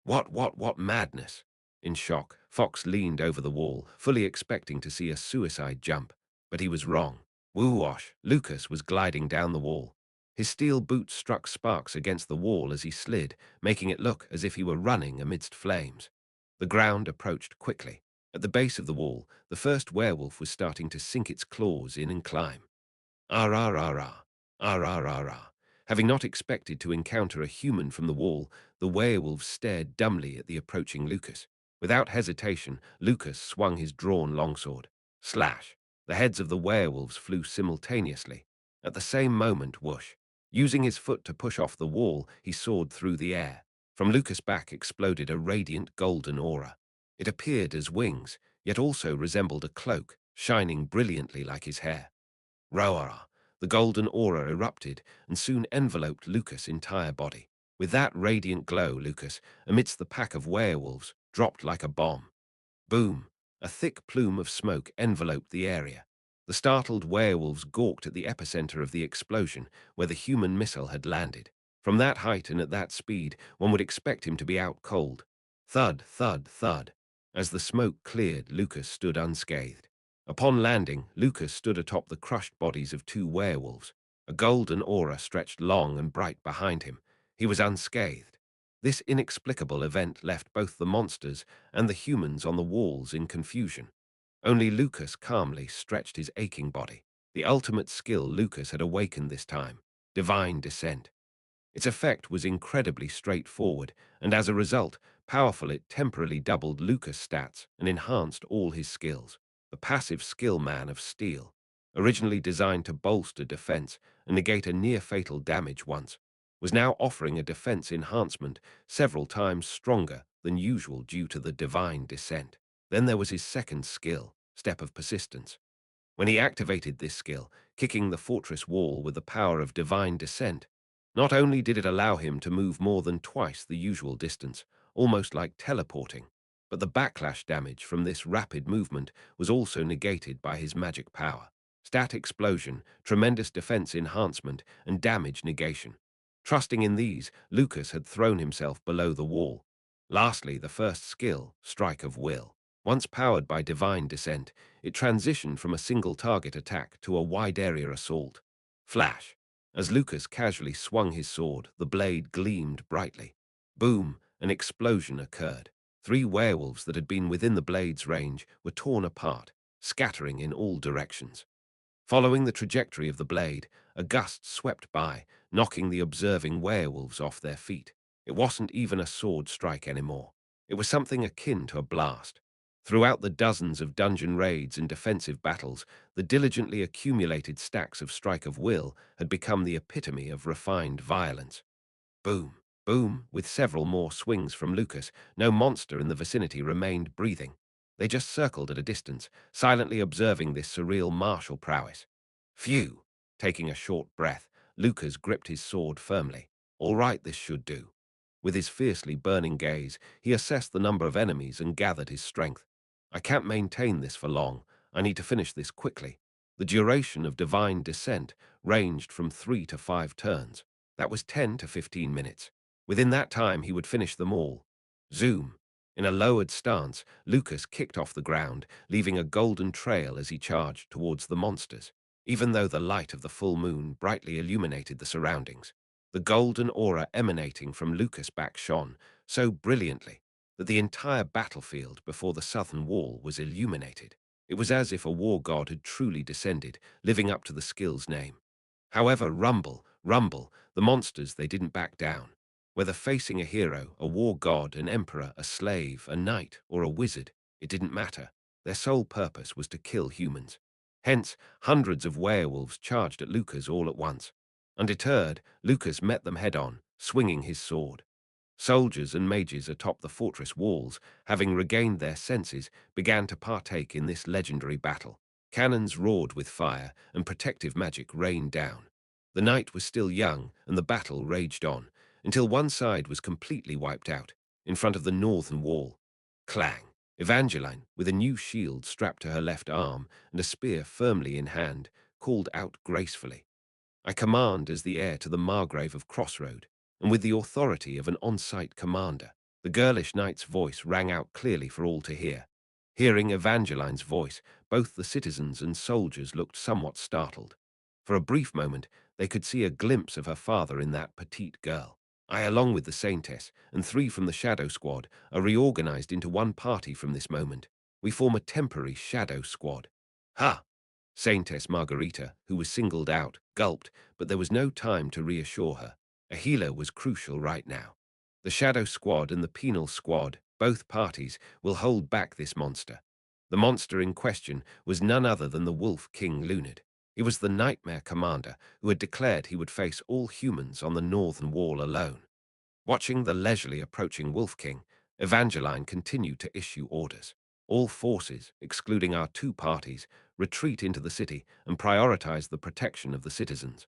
What madness! In shock, Fox leaned over the wall, fully expecting to see a suicide jump. But he was wrong. Woo-wash, Lucas was gliding down the wall. His steel boots struck sparks against the wall as he slid, making it look as if he were running amidst flames. The ground approached quickly. At the base of the wall, the first werewolf was starting to sink its claws in and climb. Ah, ah. Having not expected to encounter a human from the wall, the werewolves stared dumbly at the approaching Lucas. Without hesitation, Lucas swung his drawn longsword. Slash! The heads of the werewolves flew simultaneously. At the same moment, whoosh! Using his foot to push off the wall, he soared through the air. From Lucas' back exploded a radiant golden aura. It appeared as wings, yet also resembled a cloak, shining brilliantly like his hair. Roar! The golden aura erupted and soon enveloped Lucas' entire body. With that radiant glow, Lucas, amidst the pack of werewolves, dropped like a bomb. Boom! A thick plume of smoke enveloped the area. The startled werewolves gawked at the epicenter of the explosion, where the human missile had landed. From that height and at that speed, one would expect him to be out cold. Thud, thud, thud. As the smoke cleared, Lucas stood unscathed. Upon landing, Lucas stood atop the crushed bodies of two werewolves. A golden aura stretched long and bright behind him. He was unscathed. This inexplicable event left both the monsters and the humans on the walls in confusion. Only Lucas calmly stretched his aching body. The ultimate skill Lucas had awakened this time, divine descent. Its effect was incredibly straightforward, and as a result, powerful. It temporarily doubled Lucas' stats and enhanced all his skills. The passive skill Man of Steel, originally designed to bolster defense and negate a near-fatal damage once, was now offering a defense enhancement several times stronger than usual due to the divine descent. Then there was his second skill, Step of Persistence. When he activated this skill, kicking the fortress wall with the power of divine descent, not only did it allow him to move more than twice the usual distance, almost like teleporting, but the backlash damage from this rapid movement was also negated by his magic power. Stat explosion, tremendous defense enhancement, and damage negation. Trusting in these, Lucas had thrown himself below the wall. Lastly, the first skill, Strike of Will. Once powered by divine descent, it transitioned from a single target attack to a wide area assault. Flash! As Lucas casually swung his sword, the blade gleamed brightly. Boom! An explosion occurred. 3 werewolves that had been within the blade's range were torn apart, scattering in all directions. Following the trajectory of the blade, a gust swept by, knocking the observing werewolves off their feet. It wasn't even a sword strike anymore. It was something akin to a blast. Throughout the dozens of dungeon raids and defensive battles, the diligently accumulated stacks of Strike of Will had become the epitome of refined violence. Boom, boom, with several more swings from Lucas, no monster in the vicinity remained breathing. They just circled at a distance, silently observing this surreal martial prowess. Phew! Taking a short breath, Lucas gripped his sword firmly. All right, this should do. With his fiercely burning gaze, he assessed the number of enemies and gathered his strength. I can't maintain this for long. I need to finish this quickly. The duration of divine descent ranged from 3 to 5 turns. That was 10 to 15 minutes. Within that time, he would finish them all. Zoom. In a lowered stance, Lucas kicked off the ground, leaving a golden trail as he charged towards the monsters. Even though the light of the full moon brightly illuminated the surroundings, the golden aura emanating from Lucas' back shone so brilliantly that the entire battlefield before the southern wall was illuminated. It was as if a war god had truly descended, living up to the skill's name. However, rumble, rumble, the monsters, they didn't back down. Whether facing a hero, a war god, an emperor, a slave, a knight, or a wizard, it didn't matter. Their sole purpose was to kill humans. Hence, hundreds of werewolves charged at Lucas all at once. Undeterred, Lucas met them head-on, swinging his sword. Soldiers and mages atop the fortress walls, having regained their senses, began to partake in this legendary battle. Cannons roared with fire, and protective magic rained down. The night was still young, and the battle raged on, until one side was completely wiped out, in front of the northern wall. Clang! Evangeline, with a new shield strapped to her left arm and a spear firmly in hand, called out gracefully. I command as the heir to the Margrave of Crossroad, and with the authority of an on-site commander. The girlish knight's voice rang out clearly for all to hear. Hearing Evangeline's voice, both the citizens and soldiers looked somewhat startled. For a brief moment, they could see a glimpse of her father in that petite girl. I, along with the Saintess, and 3 from the Shadow Squad, are reorganized into one party from this moment. We form a temporary Shadow Squad. Ha! Saintess Margarita, who was singled out, gulped, but there was no time to reassure her. A healer was crucial right now. The Shadow Squad and the Penal Squad, both parties, will hold back this monster. The monster in question was none other than the Wolf King Lunid. He was the Nightmare Commander who had declared he would face all humans on the northern wall alone. Watching the leisurely approaching Wolf King, Evangeline continued to issue orders. All forces, excluding our 2 parties, retreat into the city and prioritize the protection of the citizens.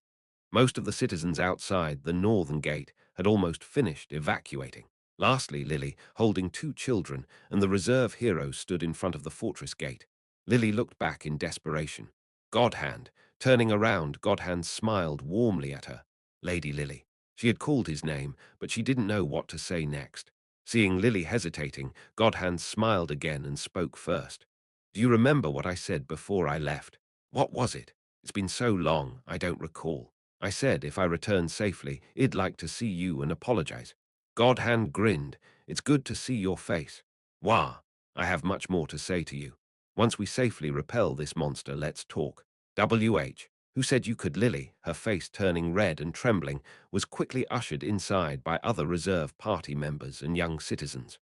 Most of the citizens outside the northern gate had almost finished evacuating. Lastly, Lily, holding 2 children, and the reserve heroes stood in front of the fortress gate. Lily looked back in desperation. Godhand, turning around, Godhand smiled warmly at her. Lady Lily. She had called his name, but she didn't know what to say next. Seeing Lily hesitating, Godhand smiled again and spoke first. Do you remember what I said before I left? What was it? It's been so long, I don't recall. I said if I returned safely, I'd like to see you and apologize. Godhand grinned. It's good to see your face. Wah, I have much more to say to you. Once we safely repel this monster, let's talk. WH, who said you could? Lily, her face turning red and trembling, was quickly ushered inside by other reserve party members and young citizens.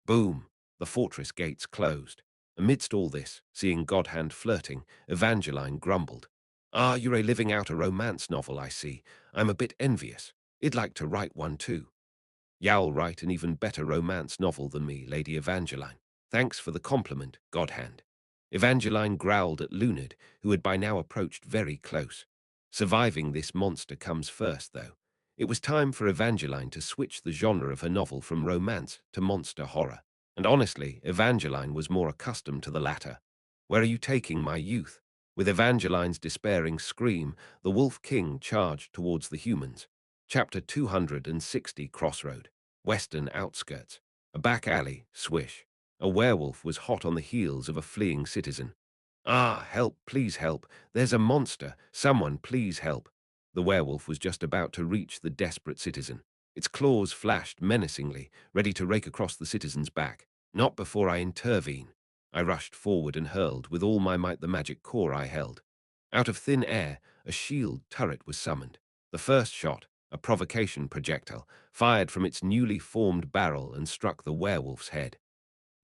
Boom! The fortress gates closed. Amidst all this, seeing Godhand flirting, Evangeline grumbled. Ah, you're living out a romance novel, I see. I'm a bit envious. I'd like to write one too. You'll write an even better romance novel than me, Lady Evangeline. Thanks for the compliment, Godhand. Evangeline growled at Lunid, who had by now approached very close. Surviving this monster comes first, though. It was time for Evangeline to switch the genre of her novel from romance to monster horror. And honestly, Evangeline was more accustomed to the latter. Where are you taking my youth? With Evangeline's despairing scream, the Wolf King charged towards the humans. Chapter 260 Crossroad. Western outskirts. A back alley, swish. A werewolf was hot on the heels of a fleeing citizen. Ah, help, please help. There's a monster. Someone, please help. The werewolf was just about to reach the desperate citizen. Its claws flashed menacingly, ready to rake across the citizen's back. Not before I intervene. I rushed forward and hurled with all my might the magic core I held. Out of thin air, a shield turret was summoned. The first shot, a provocation projectile, fired from its newly formed barrel and struck the werewolf's head.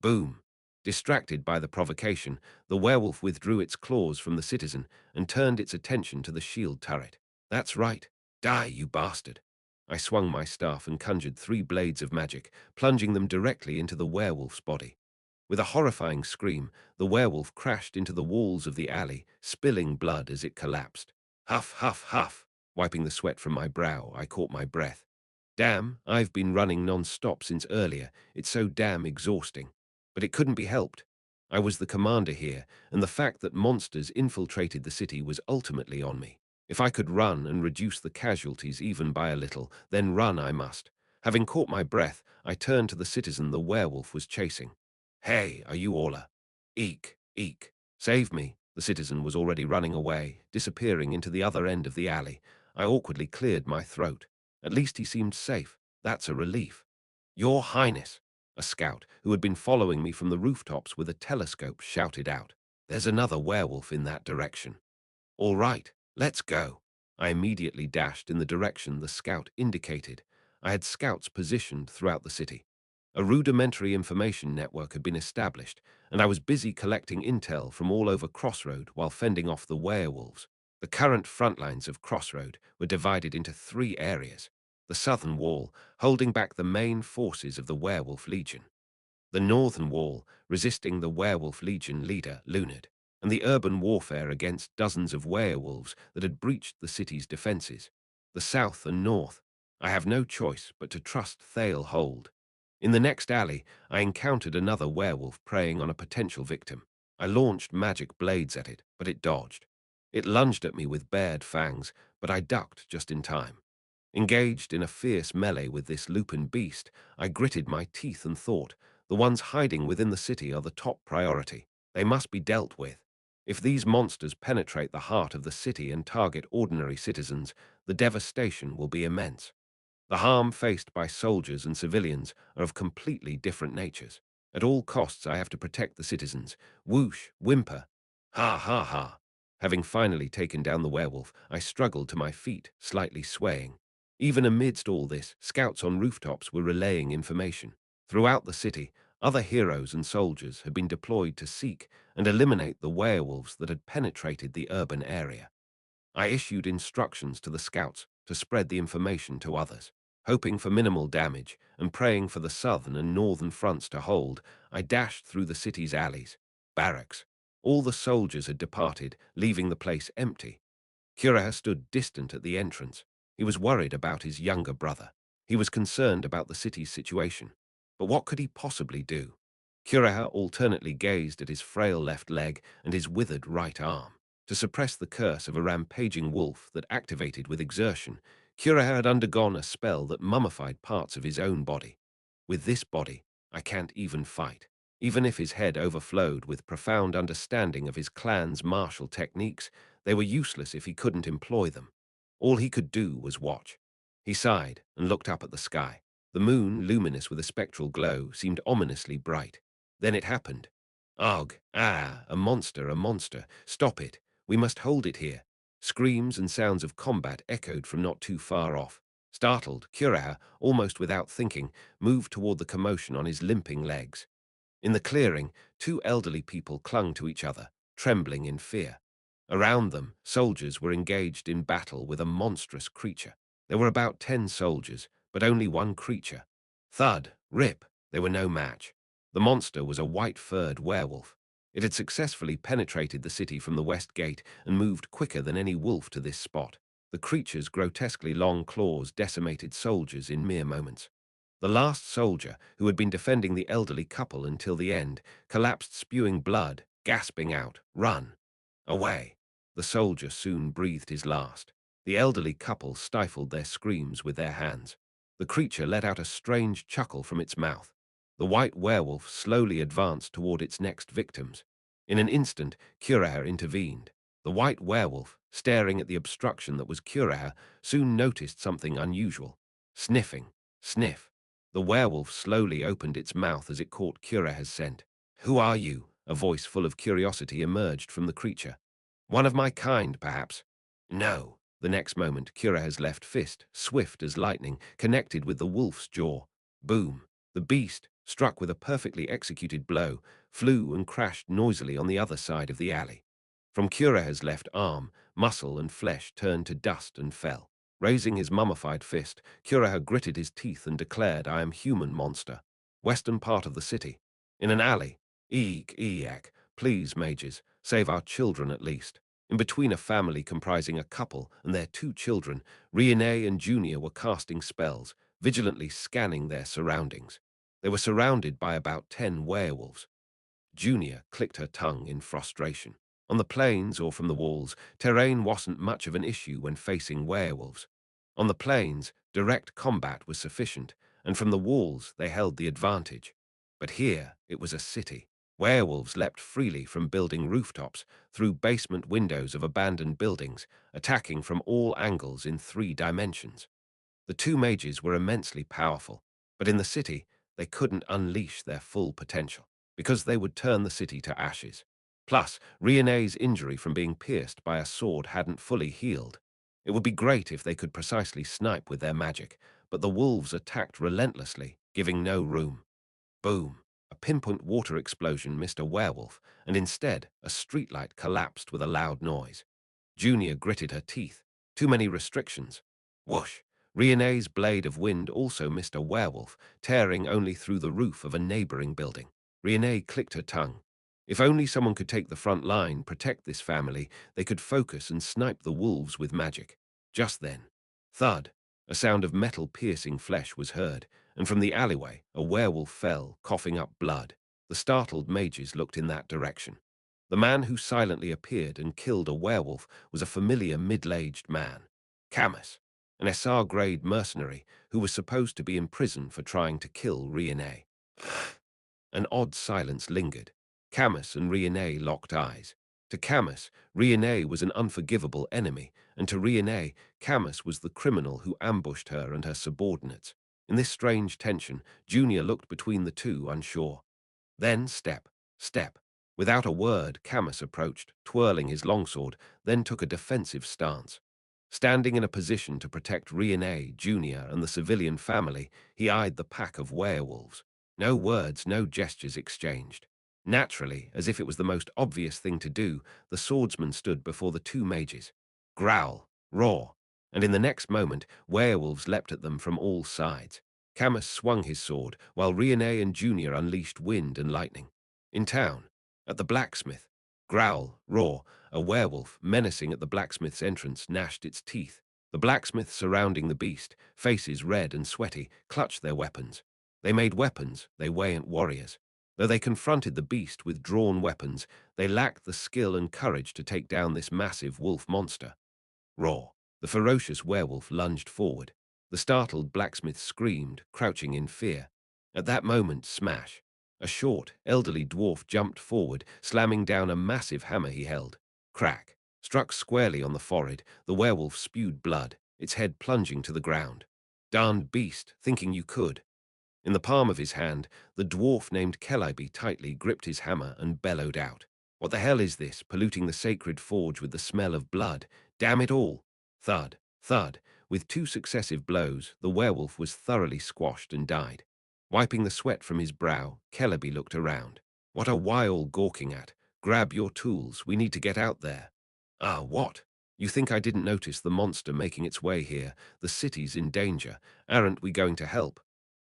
Boom! Distracted by the provocation, the werewolf withdrew its claws from the citizen and turned its attention to the shield turret. That's right. Die, you bastard. I swung my staff and conjured 3 blades of magic, plunging them directly into the werewolf's body. With a horrifying scream, the werewolf crashed into the walls of the alley, spilling blood as it collapsed. Huff, huff, huff. Wiping the sweat from my brow, I caught my breath. Damn, I've been running non-stop since earlier. It's so damn exhausting. But it couldn't be helped. I was the commander here, and the fact that monsters infiltrated the city was ultimately on me. If I could run and reduce the casualties even by a little, then run I must. Having caught my breath, I turned to the citizen the werewolf was chasing. Hey, are you all a? Eek, eek. Save me. The citizen was already running away, disappearing into the other end of the alley. I awkwardly cleared my throat. At least he seemed safe. That's a relief. Your Highness, a scout who had been following me from the rooftops with a telescope shouted out. There's another werewolf in that direction. All right, let's go. I immediately dashed in the direction the scout indicated. I had scouts positioned throughout the city. A rudimentary information network had been established, and I was busy collecting intel from all over Crossroad while fending off the werewolves. The current front lines of Crossroad were divided into 3 areas. The southern wall, holding back the main forces of the Werewolf Legion. The northern wall, resisting the Werewolf Legion leader, Lunid, and the urban warfare against dozens of werewolves that had breached the city's defenses. The south and north. I have no choice but to trust they'll hold. In the next alley, I encountered another werewolf preying on a potential victim. I launched magic blades at it, but it dodged. It lunged at me with bared fangs, but I ducked just in time. Engaged in a fierce melee with this lupin beast, I gritted my teeth and thought, the ones hiding within the city are the top priority. They must be dealt with. If these monsters penetrate the heart of the city and target ordinary citizens, the devastation will be immense. The harm faced by soldiers and civilians are of completely different natures. At all costs I have to protect the citizens. Whoosh, whimper. Ha ha ha. Having finally taken down the werewolf, I struggled to my feet, slightly swaying. Even amidst all this, scouts on rooftops were relaying information. Throughout the city, other heroes and soldiers had been deployed to seek and eliminate the werewolves that had penetrated the urban area. I issued instructions to the scouts to spread the information to others. Hoping for minimal damage and praying for the southern and northern fronts to hold, I dashed through the city's alleys, barracks. All the soldiers had departed, leaving the place empty. Kuraha stood distant at the entrance. He was worried about his younger brother. He was concerned about the city's situation. But what could he possibly do? Kuraha alternately gazed at his frail left leg and his withered right arm. To suppress the curse of a rampaging wolf that activated with exertion, Kuraha had undergone a spell that mummified parts of his own body. With this body, I can't even fight. Even if his head overflowed with profound understanding of his clan's martial techniques, they were useless if he couldn't employ them. All he could do was watch. He sighed and looked up at the sky. The moon, luminous with a spectral glow, seemed ominously bright. Then it happened. Ugh, a monster, a monster. Stop it. We must hold it here. Screams and sounds of combat echoed from not too far off. Startled, Kuraha, almost without thinking, moved toward the commotion on his limping legs. In the clearing, two elderly people clung to each other, trembling in fear. Around them, soldiers were engaged in battle with a monstrous creature. There were about 10 soldiers, but only one creature. Thud, rip, they were no match. The monster was a white-furred werewolf. It had successfully penetrated the city from the west gate and moved quicker than any wolf to this spot. The creature's grotesquely long claws decimated soldiers in mere moments. The last soldier, who had been defending the elderly couple until the end, collapsed spewing blood, gasping out, "Run!" Away. The soldier soon breathed his last. The elderly couple stifled their screams with their hands. The creature let out a strange chuckle from its mouth. The white werewolf slowly advanced toward its next victims. In an instant, Kuraha intervened. The white werewolf, staring at the obstruction that was Kuraha, soon noticed something unusual. Sniffing. Sniff. The werewolf slowly opened its mouth as it caught Kuraha's scent. "Who are you?" A voice full of curiosity emerged from the creature. "One of my kind, perhaps?" "No." The next moment, Kuraha's left fist, swift as lightning, connected with the wolf's jaw. Boom. The beast, struck with a perfectly executed blow, flew and crashed noisily on the other side of the alley. From Kuraha's left arm, muscle and flesh turned to dust and fell. Raising his mummified fist, Kuraha gritted his teeth and declared, "I am human monster." Western part of the city. In an alley. Eek, please, mages, save our children at least. In between a family comprising a couple and their 2 children, Riene and Junior were casting spells, vigilantly scanning their surroundings. They were surrounded by about 10 werewolves. Junior clicked her tongue in frustration. On the plains or from the walls, terrain wasn't much of an issue when facing werewolves. On the plains, direct combat was sufficient, and from the walls they held the advantage. But here it was a city. Werewolves leapt freely from building rooftops, through basement windows of abandoned buildings, attacking from all angles in 3 dimensions. The 2 mages were immensely powerful, but in the city they couldn't unleash their full potential, because they would turn the city to ashes. Plus, Riene's injury from being pierced by a sword hadn't fully healed. It would be great if they could precisely snipe with their magic, but the wolves attacked relentlessly, giving no room. Boom! A pinpoint water explosion missed a werewolf, and instead, a streetlight collapsed with a loud noise. Junior gritted her teeth. Too many restrictions. Whoosh! Riene's blade of wind also missed a werewolf, tearing only through the roof of a neighboring building. Riene clicked her tongue. If only someone could take the front line, protect this family, they could focus and snipe the wolves with magic. Just then, thud! A sound of metal piercing flesh was heard, and from the alleyway, a werewolf fell, coughing up blood. The startled mages looked in that direction. The man who silently appeared and killed a werewolf was a familiar middle-aged man, Camus, an SR-grade mercenary who was supposed to be in prison for trying to kill Riene. An odd silence lingered. Camus and Riene locked eyes. To Camus, Riene was an unforgivable enemy, and to Riene, Camus was the criminal who ambushed her and her subordinates. In this strange tension, Junior looked between the two, unsure. Then step, step. Without a word, Camus approached, twirling his longsword, then took a defensive stance. Standing in a position to protect Riene, Junior, and the civilian family, he eyed the pack of werewolves. No words, no gestures exchanged. Naturally, as if it was the most obvious thing to do, the swordsman stood before the two mages. Growl, roar, and in the next moment, werewolves leapt at them from all sides. Camus swung his sword, while Riene and Junior unleashed wind and lightning. In town, at the blacksmith, growl, roar, a werewolf, menacing at the blacksmith's entrance, gnashed its teeth. The blacksmiths surrounding the beast, faces red and sweaty, clutched their weapons. They made weapons, they weren't warriors. Though they confronted the beast with drawn weapons, they lacked the skill and courage to take down this massive wolf monster. Roar. The ferocious werewolf lunged forward. The startled blacksmith screamed, crouching in fear. At that moment, smash. A short, elderly dwarf jumped forward, slamming down a massive hammer he held. Crack. Struck squarely on the forehead, the werewolf spewed blood, its head plunging to the ground. Darned beast, thinking you could. In the palm of his hand, the dwarf named Calliope tightly gripped his hammer and bellowed out. What the hell is this, polluting the sacred forge with the smell of blood? Damn it all! Thud, thud. With two successive blows, the werewolf was thoroughly squashed and died. Wiping the sweat from his brow, Calliope looked around. What are we all gawking at? Grab your tools, we need to get out there. Ah, what? You think I didn't notice the monster making its way here? The city's in danger. Aren't we going to help?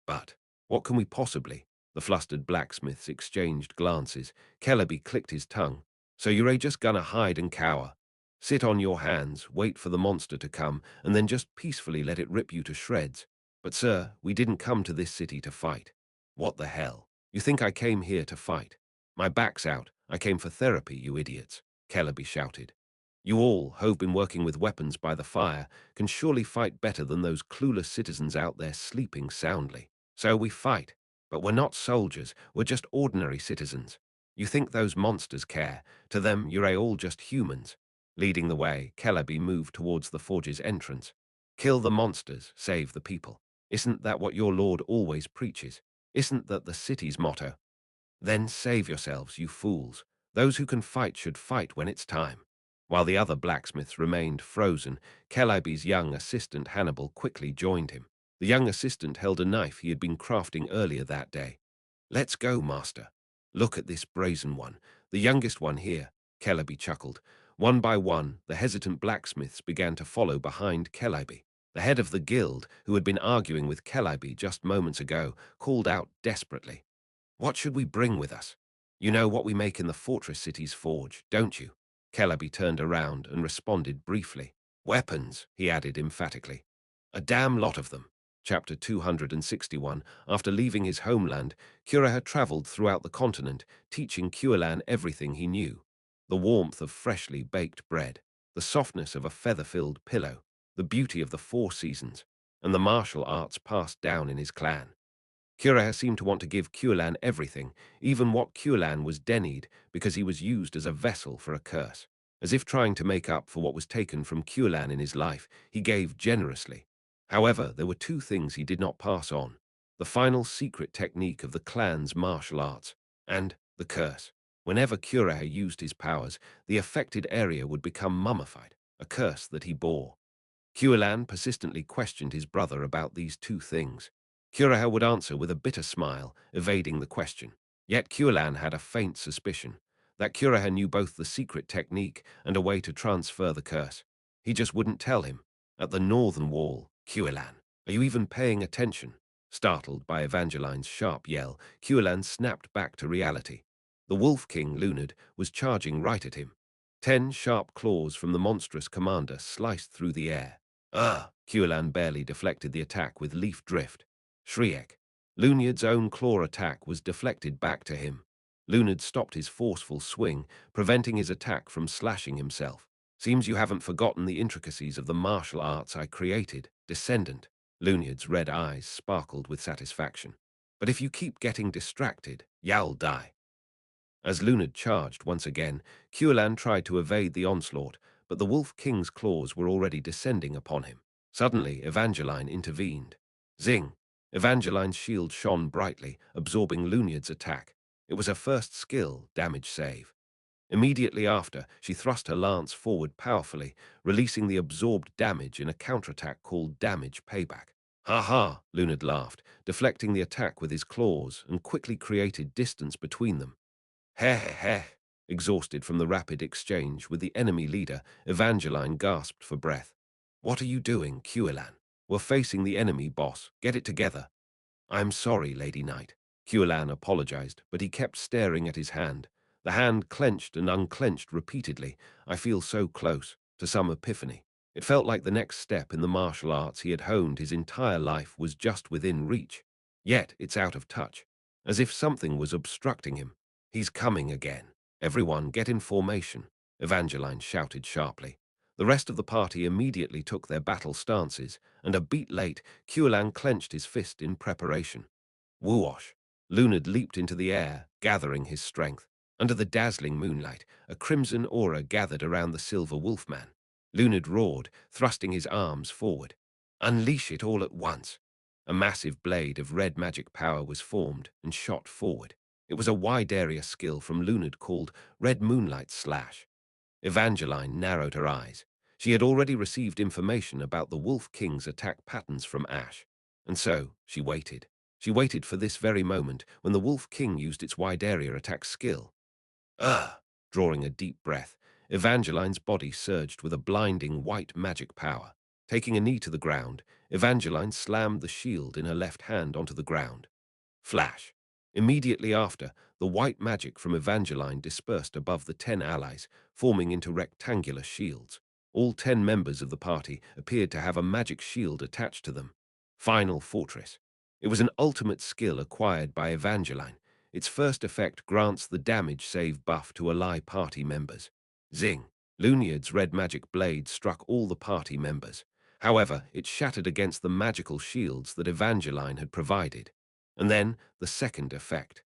But what can we possibly? The flustered blacksmiths exchanged glances. Calliope clicked his tongue. So you're just gonna hide and cower? Sit on your hands, wait for the monster to come, and then just peacefully let it rip you to shreds. But sir, we didn't come to this city to fight. What the hell? You think I came here to fight? My back's out. I came for therapy, you idiots, Calliope shouted. You all, who've been working with weapons by the fire, can surely fight better than those clueless citizens out there sleeping soundly. So we fight. But we're not soldiers, we're just ordinary citizens. You think those monsters care? To them, you're all just humans. Leading the way, Calliope moved towards the forge's entrance. Kill the monsters, save the people. Isn't that what your lord always preaches? Isn't that the city's motto? Then save yourselves, you fools. Those who can fight should fight when it's time. While the other blacksmiths remained frozen, Calliope's young assistant Hannibal quickly joined him. The young assistant held a knife he had been crafting earlier that day. Let's go, master. Look at this brazen one, the youngest one here, Calliope chuckled. One by one, the hesitant blacksmiths began to follow behind Calliope. The head of the guild, who had been arguing with Calliope just moments ago, called out desperately. What should we bring with us? You know what we make in the fortress city's forge, don't you? Calliope turned around and responded briefly. Weapons, he added emphatically. A damn lot of them. Chapter 261. After leaving his homeland, Curaha traveled throughout the continent, teaching Cuilan everything he knew. The warmth of freshly baked bread, the softness of a feather-filled pillow, the beauty of the four seasons, and the martial arts passed down in his clan. Curaha seemed to want to give Cuilan everything, even what Cuilan was denied, because he was used as a vessel for a curse. As if trying to make up for what was taken from Cuilan in his life, he gave generously. However, there were two things he did not pass on: the final secret technique of the clan's martial arts, and the curse. Whenever Curaha used his powers, the affected area would become mummified, a curse that he bore. Cuilan persistently questioned his brother about these two things. Curaha would answer with a bitter smile, evading the question. Yet Cuilan had a faint suspicion that Curaha knew both the secret technique and a way to transfer the curse. He just wouldn't tell him. At the northern wall, Cuilan, are you even paying attention? Startled by Evangeline's sharp yell, Cuilan snapped back to reality. The Wolf King, Lunard, was charging right at him. 10 sharp claws from the monstrous commander sliced through the air. Cuilan barely deflected the attack with leaf drift. Shriek. Lunard's own claw attack was deflected back to him. Lunard stopped his forceful swing, preventing his attack from slashing himself. Seems you haven't forgotten the intricacies of the martial arts I created, Descendant. Lunard's red eyes sparkled with satisfaction. But if you keep getting distracted, you'll die. As Lunard charged once again, Cuilan tried to evade the onslaught, but the Wolf King's claws were already descending upon him. Suddenly, Evangeline intervened. Zing! Evangeline's shield shone brightly, absorbing Lunard's attack. It was her first skill, damage save. Immediately after, she thrust her lance forward powerfully, releasing the absorbed damage in a counterattack called Damage Payback. Ha ha! Lunard laughed, deflecting the attack with his claws, and quickly created distance between them. Heh heh heh! Exhausted from the rapid exchange with the enemy leader, Evangeline gasped for breath. What are you doing, Cuilan? We're facing the enemy, boss. Get it together. I'm sorry, Lady Knight. Cuilan apologized, but he kept staring at his hand. The hand clenched and unclenched repeatedly. I feel so close to some epiphany. It felt like the next step in the martial arts he had honed his entire life was just within reach. Yet it's out of touch, as if something was obstructing him. He's coming again. Everyone get in formation, Evangeline shouted sharply. The rest of the party immediately took their battle stances, and a beat late, Cuilan clenched his fist in preparation. Whoosh! Lunard leaped into the air, gathering his strength. Under the dazzling moonlight, a crimson aura gathered around the silver wolfman. Lunard roared, thrusting his arms forward. Unleash it all at once. A massive blade of red magic power was formed and shot forward. It was a wide-area skill from Lunard called Red Moonlight Slash. Evangeline narrowed her eyes. She had already received information about the Wolf King's attack patterns from Ash. And so, she waited. She waited for this very moment when the Wolf King used its wide-area attack skill. Ugh! Drawing a deep breath, Evangeline's body surged with a blinding white magic power. Taking a knee to the ground, Evangeline slammed the shield in her left hand onto the ground. Flash! Immediately after, the white magic from Evangeline dispersed above the 10 allies, forming into rectangular shields. All 10 members of the party appeared to have a magic shield attached to them. Final Fortress. It was an ultimate skill acquired by Evangeline. Its first effect grants the damage save buff to ally party members. Zing! Lunard's red magic blade struck all the party members. However, it shattered against the magical shields that Evangeline had provided. And then, the second effect.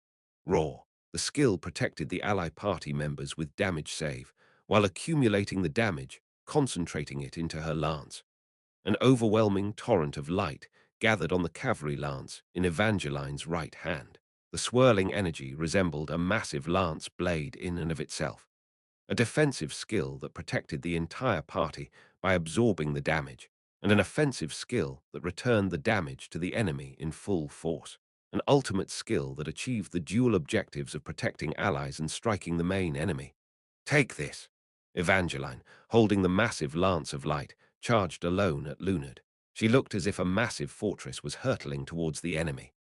Raw. The skill protected the ally party members with damage save, while accumulating the damage, concentrating it into her lance. An overwhelming torrent of light gathered on the cavalry lance in Evangeline's right hand. The swirling energy resembled a massive lance blade in and of itself. A defensive skill that protected the entire party by absorbing the damage, and an offensive skill that returned the damage to the enemy in full force. An ultimate skill that achieved the dual objectives of protecting allies and striking the main enemy. Take this! Evangeline, holding the massive lance of light, charged alone at Lunard. She looked as if a massive fortress was hurtling towards the enemy.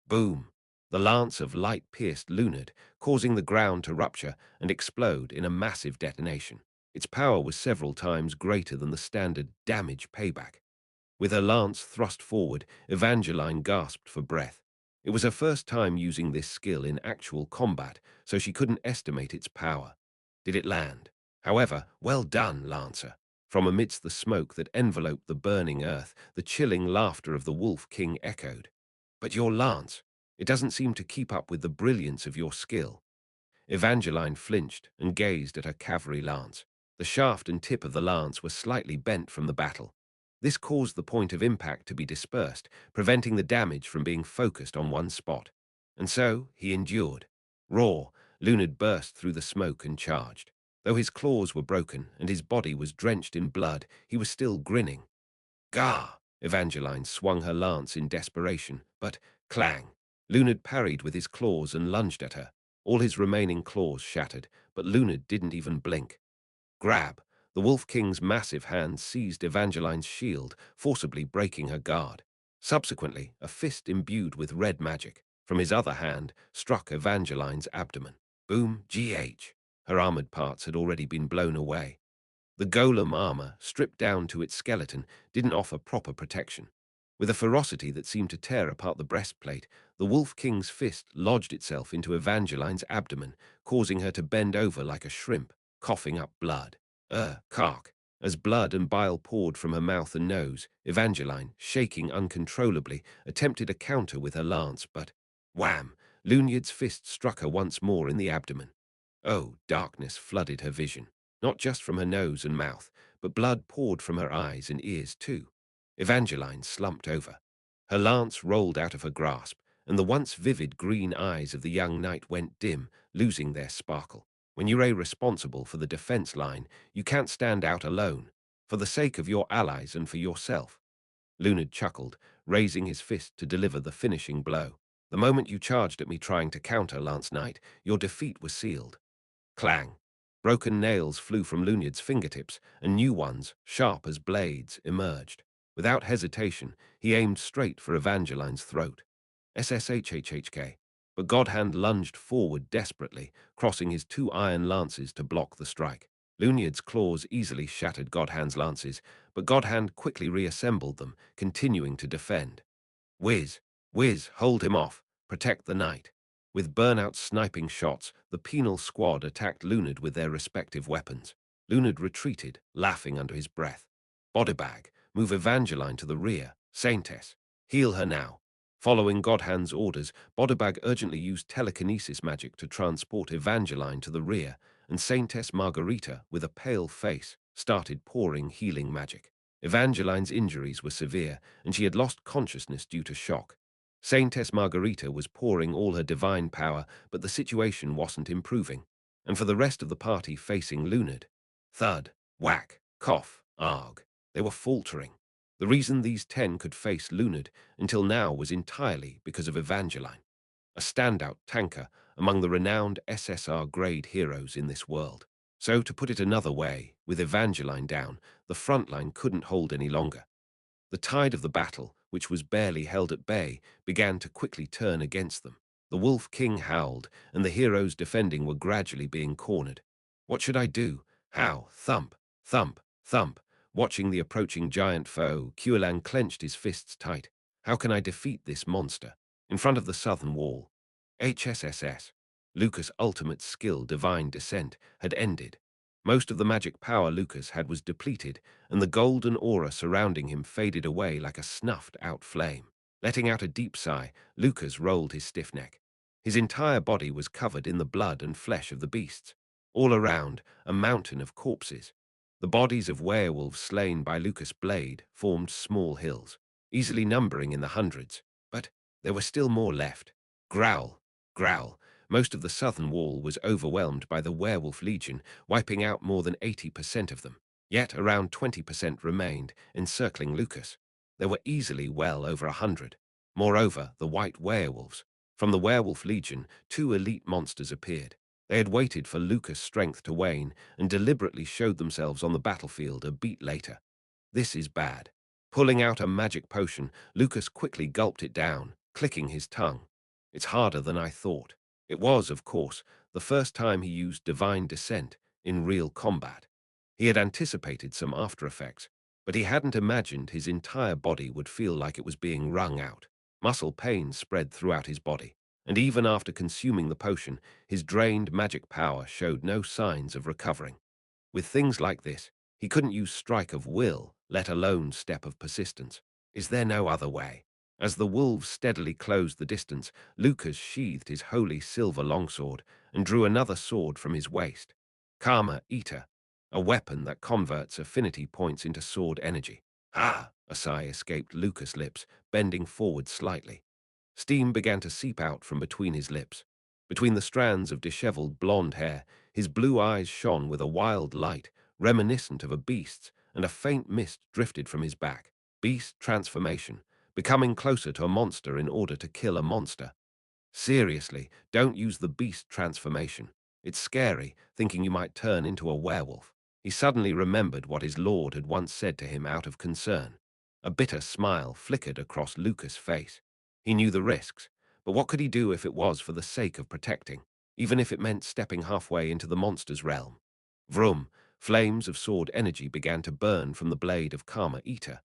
Boom! The lance of light pierced Lunard, causing the ground to rupture and explode in a massive detonation. Its power was several times greater than the standard damage payback. With her lance thrust forward, Evangeline gasped for breath. It was her first time using this skill in actual combat, so she couldn't estimate its power. Did it land? However, well done, Lancer. From amidst the smoke that enveloped the burning earth, the chilling laughter of the Wolf King echoed. But your lance, it doesn't seem to keep up with the brilliance of your skill. Evangeline flinched and gazed at her cavalry lance. The shaft and tip of the lance were slightly bent from the battle. This caused the point of impact to be dispersed, preventing the damage from being focused on one spot. And so he endured. Raw, Lunard burst through the smoke and charged. Though his claws were broken and his body was drenched in blood, he was still grinning. Gah! Evangeline swung her lance in desperation, but clang! Lunard parried with his claws and lunged at her. All his remaining claws shattered, but Lunard didn't even blink. Grab! The Wolf King's massive hand seized Evangeline's shield, forcibly breaking her guard. Subsequently, a fist imbued with red magic, from his other hand, struck Evangeline's abdomen. Boom! GH! Her armored parts had already been blown away. The golem armor, stripped down to its skeleton, didn't offer proper protection. With a ferocity that seemed to tear apart the breastplate, the Wolf King's fist lodged itself into Evangeline's abdomen, causing her to bend over like a shrimp, coughing up blood. Cark. As blood and bile poured from her mouth and nose, Evangeline, shaking uncontrollably, attempted a counter with her lance, but wham! Lunyad's fist struck her once more in the abdomen. Oh, darkness flooded her vision, not just from her nose and mouth, but blood poured from her eyes and ears too. Evangeline slumped over. Her lance rolled out of her grasp, and the once vivid green eyes of the young knight went dim, losing their sparkle. When you're responsible for the defense line, you can't stand out alone, for the sake of your allies and for yourself. Lunard chuckled, raising his fist to deliver the finishing blow. The moment you charged at me trying to counter, Lance Knight, your defeat was sealed. Clang! Broken nails flew from Lunyard's fingertips, and new ones, sharp as blades, emerged. Without hesitation, he aimed straight for Evangeline's throat. SSHHHK. But Godhand lunged forward desperately, crossing his two iron lances to block the strike. Lunyard's claws easily shattered Godhand's lances, but Godhand quickly reassembled them, continuing to defend. Whiz! Whiz! Hold him off! Protect the knight! With burnout sniping shots, the penal squad attacked Lunard with their respective weapons. Lunard retreated, laughing under his breath. Bodybag, move Evangeline to the rear. Saintess, heal her now. Following Godhand's orders, Bodybag urgently used telekinesis magic to transport Evangeline to the rear, and Saintess Margarita, with a pale face, started pouring healing magic. Evangeline's injuries were severe, and she had lost consciousness due to shock. Saintess Margarita was pouring all her divine power, but the situation wasn't improving, and for the rest of the party facing Lunard, thud, whack, cough, arg, they were faltering. The reason these 10 could face Lunard until now was entirely because of Evangeline, a standout tanker among the renowned SSR-grade heroes in this world. So, to put it another way, with Evangeline down, the front line couldn't hold any longer. The tide of the battle, which was barely held at bay, began to quickly turn against them. The Wolf King howled, and the heroes defending were gradually being cornered. What should I do? How? Thump, thump, thump. Watching the approaching giant foe, Kuelan clenched his fists tight. How can I defeat this monster? In front of the southern wall. HSSS. Lucas' ultimate skill, Divine Descent, had ended. Most of the magic power Lucas had was depleted, and the golden aura surrounding him faded away like a snuffed-out flame. Letting out a deep sigh, Lucas rolled his stiff neck. His entire body was covered in the blood and flesh of the beasts. All around, a mountain of corpses. The bodies of werewolves slain by Lucas' blade formed small hills, easily numbering in the hundreds. But there were still more left. Growl, growl. Most of the southern wall was overwhelmed by the werewolf legion, wiping out more than 80% of them. Yet around 20% remained, encircling Lucas. There were easily well over 100. Moreover, the white werewolves. From the werewolf legion, 2 elite monsters appeared. They had waited for Lucas' strength to wane and deliberately showed themselves on the battlefield a beat later. This is bad. Pulling out a magic potion, Lucas quickly gulped it down, clicking his tongue. It's harder than I thought. It was, of course, the first time he used Divine Descent in real combat. He had anticipated some after effects, but he hadn't imagined his entire body would feel like it was being wrung out. Muscle pain spread throughout his body, and even after consuming the potion, his drained magic power showed no signs of recovering. With things like this, he couldn't use strike of will, let alone step of persistence. Is there no other way? As the wolves steadily closed the distance, Lucas sheathed his holy silver longsword and drew another sword from his waist. Karma Eater, a weapon that converts affinity points into sword energy. Ah! A sigh escaped Lucas' lips, bending forward slightly. Steam began to seep out from between his lips. Between the strands of disheveled blonde hair, his blue eyes shone with a wild light, reminiscent of a beast's, and a faint mist drifted from his back. Beast transformation, becoming closer to a monster in order to kill a monster. Seriously, don't use the beast transformation. It's scary, thinking you might turn into a werewolf. He suddenly remembered what his lord had once said to him out of concern. A bitter smile flickered across Lucas' face. He knew the risks, but what could he do if it was for the sake of protecting, even if it meant stepping halfway into the monster's realm? Vroom, flames of sword energy began to burn from the blade of Karma Eater.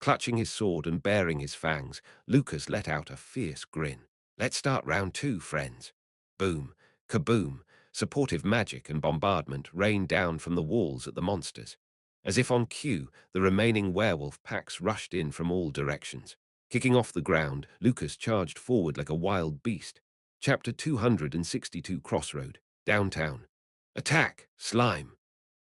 Clutching his sword and baring his fangs, Lucas let out a fierce grin. Let's start round two, friends. Boom, kaboom, supportive magic and bombardment rained down from the walls at the monsters. As if on cue, the remaining werewolf packs rushed in from all directions. Kicking off the ground, Lucas charged forward like a wild beast. Chapter 262 Crossroad, Downtown. Attack! Slime!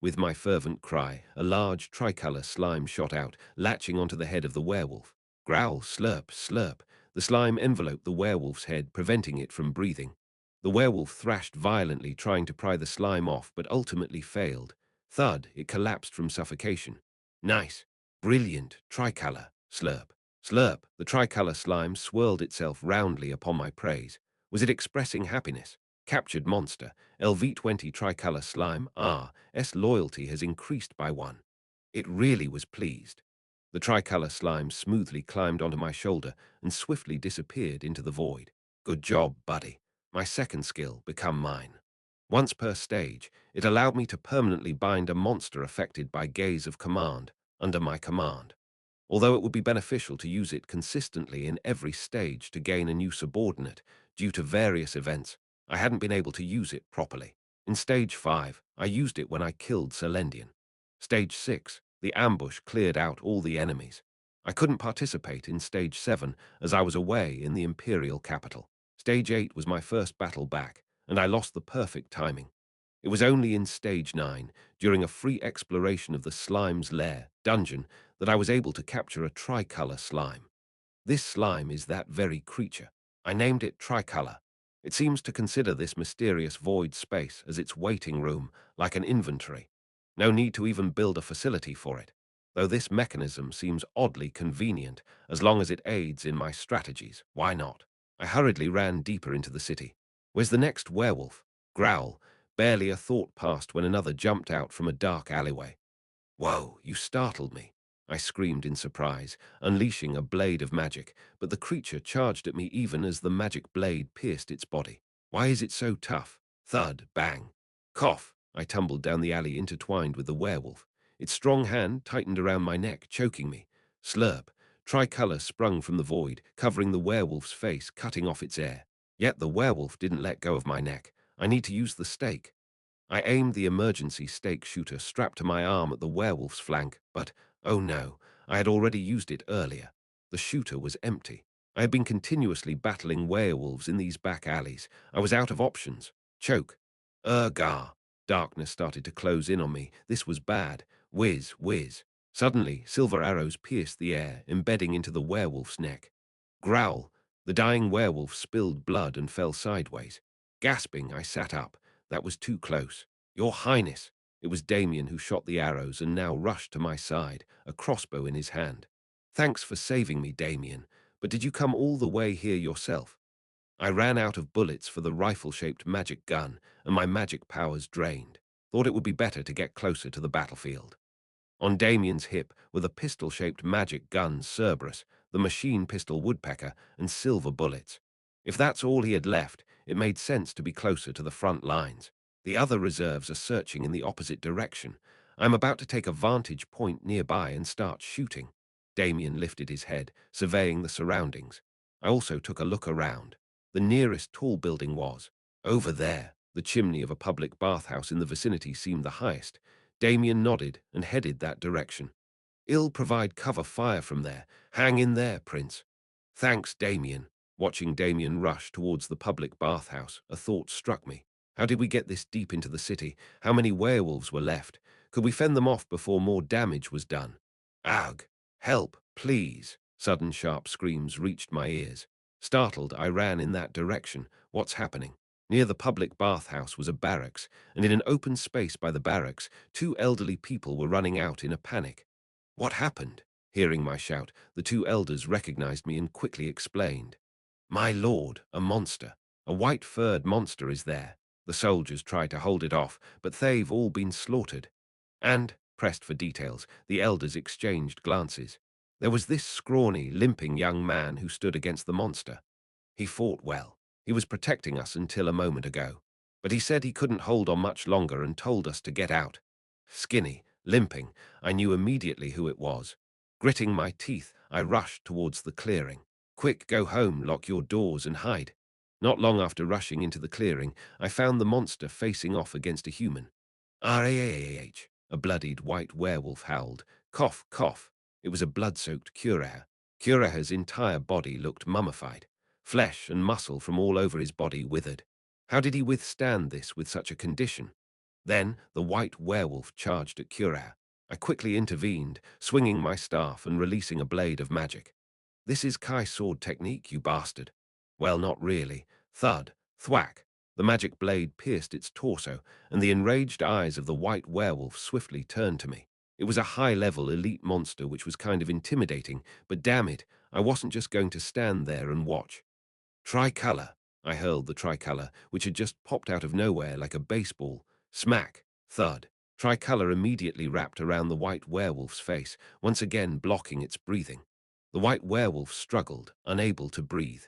With my fervent cry, a large tricolour slime shot out, latching onto the head of the werewolf. Growl, slurp, slurp. The slime enveloped the werewolf's head, preventing it from breathing. The werewolf thrashed violently, trying to pry the slime off, but ultimately failed. Thud, it collapsed from suffocation. Nice. Brilliant. Tricolour. Slurp. Slurp. The tricolour slime swirled itself roundly upon my praise. Was it expressing happiness? Captured monster. LV20 tricolour slime. S loyalty has increased by 1. It really was pleased. The tricolour slime smoothly climbed onto my shoulder and swiftly disappeared into the void. Good job, buddy. My second skill, become mine. Once per stage, it allowed me to permanently bind a monster affected by gaze of command under my command. Although it would be beneficial to use it consistently in every stage to gain a new subordinate, due to various events, I hadn't been able to use it properly. In Stage 5, I used it when I killed Celendian. Stage 6, the ambush cleared out all the enemies. I couldn't participate in Stage 7 as I was away in the Imperial capital. Stage 8 was my first battle back, and I lost the perfect timing. It was only in Stage 9, during a free exploration of the slime's lair, dungeon, that I was able to capture a tricolour slime. This slime is that very creature. I named it Tricolour. It seems to consider this mysterious void space as its waiting room, like an inventory. No need to even build a facility for it, though this mechanism seems oddly convenient as long as it aids in my strategies. Why not? I hurriedly ran deeper into the city. Where's the next werewolf? Growl. Barely a thought passed when another jumped out from a dark alleyway. Whoa, you startled me, I screamed in surprise, unleashing a blade of magic, but the creature charged at me even as the magic blade pierced its body. Why is it so tough? Thud, bang. Cough, I tumbled down the alley intertwined with the werewolf. Its strong hand tightened around my neck, choking me. Slurp. Tricolour sprung from the void, covering the werewolf's face, cutting off its air. Yet the werewolf didn't let go of my neck. I need to use the stake. I aimed the emergency stake shooter strapped to my arm at the werewolf's flank, but, oh no, I had already used it earlier. The shooter was empty. I had been continuously battling werewolves in these back alleys. I was out of options. Choke. Ergar. Darkness started to close in on me. This was bad. Whiz, whiz. Suddenly, silver arrows pierced the air, embedding into the werewolf's neck. Growl. The dying werewolf spilled blood and fell sideways. Gasping, I sat up. That was too close. Your Highness! It was Damien who shot the arrows and now rushed to my side, a crossbow in his hand. Thanks for saving me, Damien, but did you come all the way here yourself? I ran out of bullets for the rifle-shaped magic gun, and my magic powers drained. Thought it would be better to get closer to the battlefield. On Damien's hip were the pistol-shaped magic guns Cerberus, the machine pistol woodpecker, and silver bullets. If that's all he had left, it made sense to be closer to the front lines. The other reserves are searching in the opposite direction. I'm about to take a vantage point nearby and start shooting. Damien lifted his head, surveying the surroundings. I also took a look around. The nearest tall building was over there. The chimney of a public bathhouse in the vicinity seemed the highest. Damien nodded and headed that direction. I'll provide cover fire from there. Hang in there, Prince. Thanks, Damien. Watching Damien rush towards the public bathhouse, a thought struck me. How did we get this deep into the city? How many werewolves were left? Could we fend them off before more damage was done? Ugh! Help, please! Sudden sharp screams reached my ears. Startled, I ran in that direction. What's happening? Near the public bathhouse was a barracks, and in an open space by the barracks, two elderly people were running out in a panic. What happened? Hearing my shout, the two elders recognized me and quickly explained. My lord, a monster. A white-furred monster is there. The soldiers tried to hold it off, but they've all been slaughtered. And, pressed for details, the elders exchanged glances. There was this scrawny, limping young man who stood against the monster. He fought well. He was protecting us until a moment ago. But he said he couldn't hold on much longer and told us to get out. Skinny, limping, I knew immediately who it was. Gritting my teeth, I rushed towards the clearing. Quick, go home, lock your doors and hide. Not long after rushing into the clearing, I found the monster facing off against a human. "Rah!" A bloodied white werewolf howled. Cough, cough. It was a blood-soaked Curaha. Curaha's entire body looked mummified. Flesh and muscle from all over his body withered. How did he withstand this with such a condition? Then the white werewolf charged at Curaha. I quickly intervened, swinging my staff and releasing a blade of magic. "This is Kai sword technique, you bastard." Well, not really. Thud, thwack. The magic blade pierced its torso, and the enraged eyes of the white werewolf swiftly turned to me. It was a high-level elite monster which was kind of intimidating, but damn it, I wasn't just going to stand there and watch. "Tricolor." I hurled the tricolor, which had just popped out of nowhere like a baseball. Smack, thud. Tricolor immediately wrapped around the white werewolf's face, once again blocking its breathing. The white werewolf struggled, unable to breathe.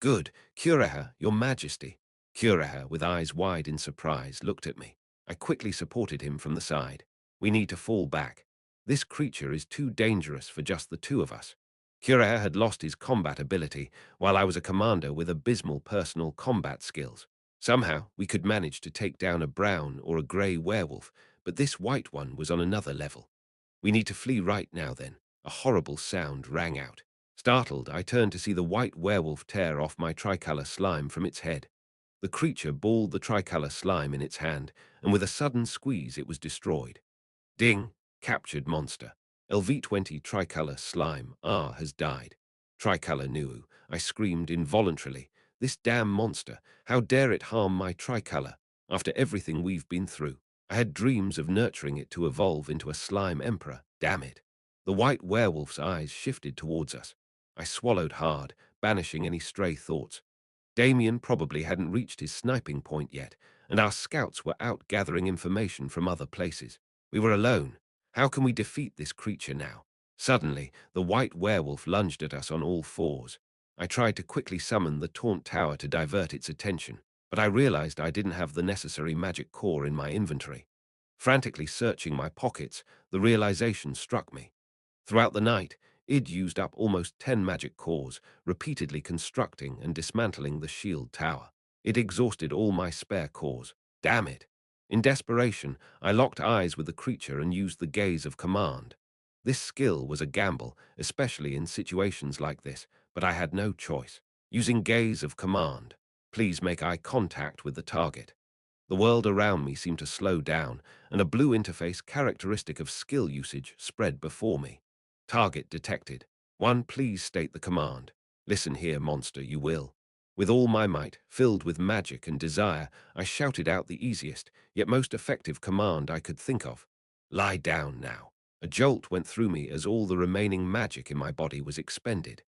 "Good. Curaha, your majesty." Curaha, with eyes wide in surprise, looked at me. I quickly supported him from the side. "We need to fall back. This creature is too dangerous for just the two of us." Curaha had lost his combat ability, while I was a commander with abysmal personal combat skills. Somehow, we could manage to take down a brown or a grey werewolf, but this white one was on another level. "We need to flee right now, then." A horrible sound rang out. Startled, I turned to see the white werewolf tear off my tricolor slime from its head. The creature balled the tricolor slime in its hand, and with a sudden squeeze it was destroyed. Ding! Captured monster. LV20 tricolor slime. Has died. Tricolor Nuu. I screamed involuntarily. This damn monster. How dare it harm my tricolor? After everything we've been through. I had dreams of nurturing it to evolve into a slime emperor. Damn it. The white werewolf's eyes shifted towards us. I swallowed hard, banishing any stray thoughts. Damien probably hadn't reached his sniping point yet, and our scouts were out gathering information from other places. We were alone. How can we defeat this creature now? Suddenly, the white werewolf lunged at us on all fours. I tried to quickly summon the taunt tower to divert its attention, but I realized I didn't have the necessary magic core in my inventory. Frantically searching my pockets, the realization struck me. Throughout the night, Id used up almost 10 magic cores, repeatedly constructing and dismantling the shield tower. It exhausted all my spare cores. Damn it! In desperation, I locked eyes with the creature and used the gaze of command. This skill was a gamble, especially in situations like this, but I had no choice. Using gaze of command. Please make eye contact with the target. The world around me seemed to slow down, and a blue interface characteristic of skill usage spread before me. Target detected. 1. Please state the command. Listen here, monster, you will. With all my might, filled with magic and desire, I shouted out the easiest, yet most effective command I could think of. Lie down now. A jolt went through me as all the remaining magic in my body was expended.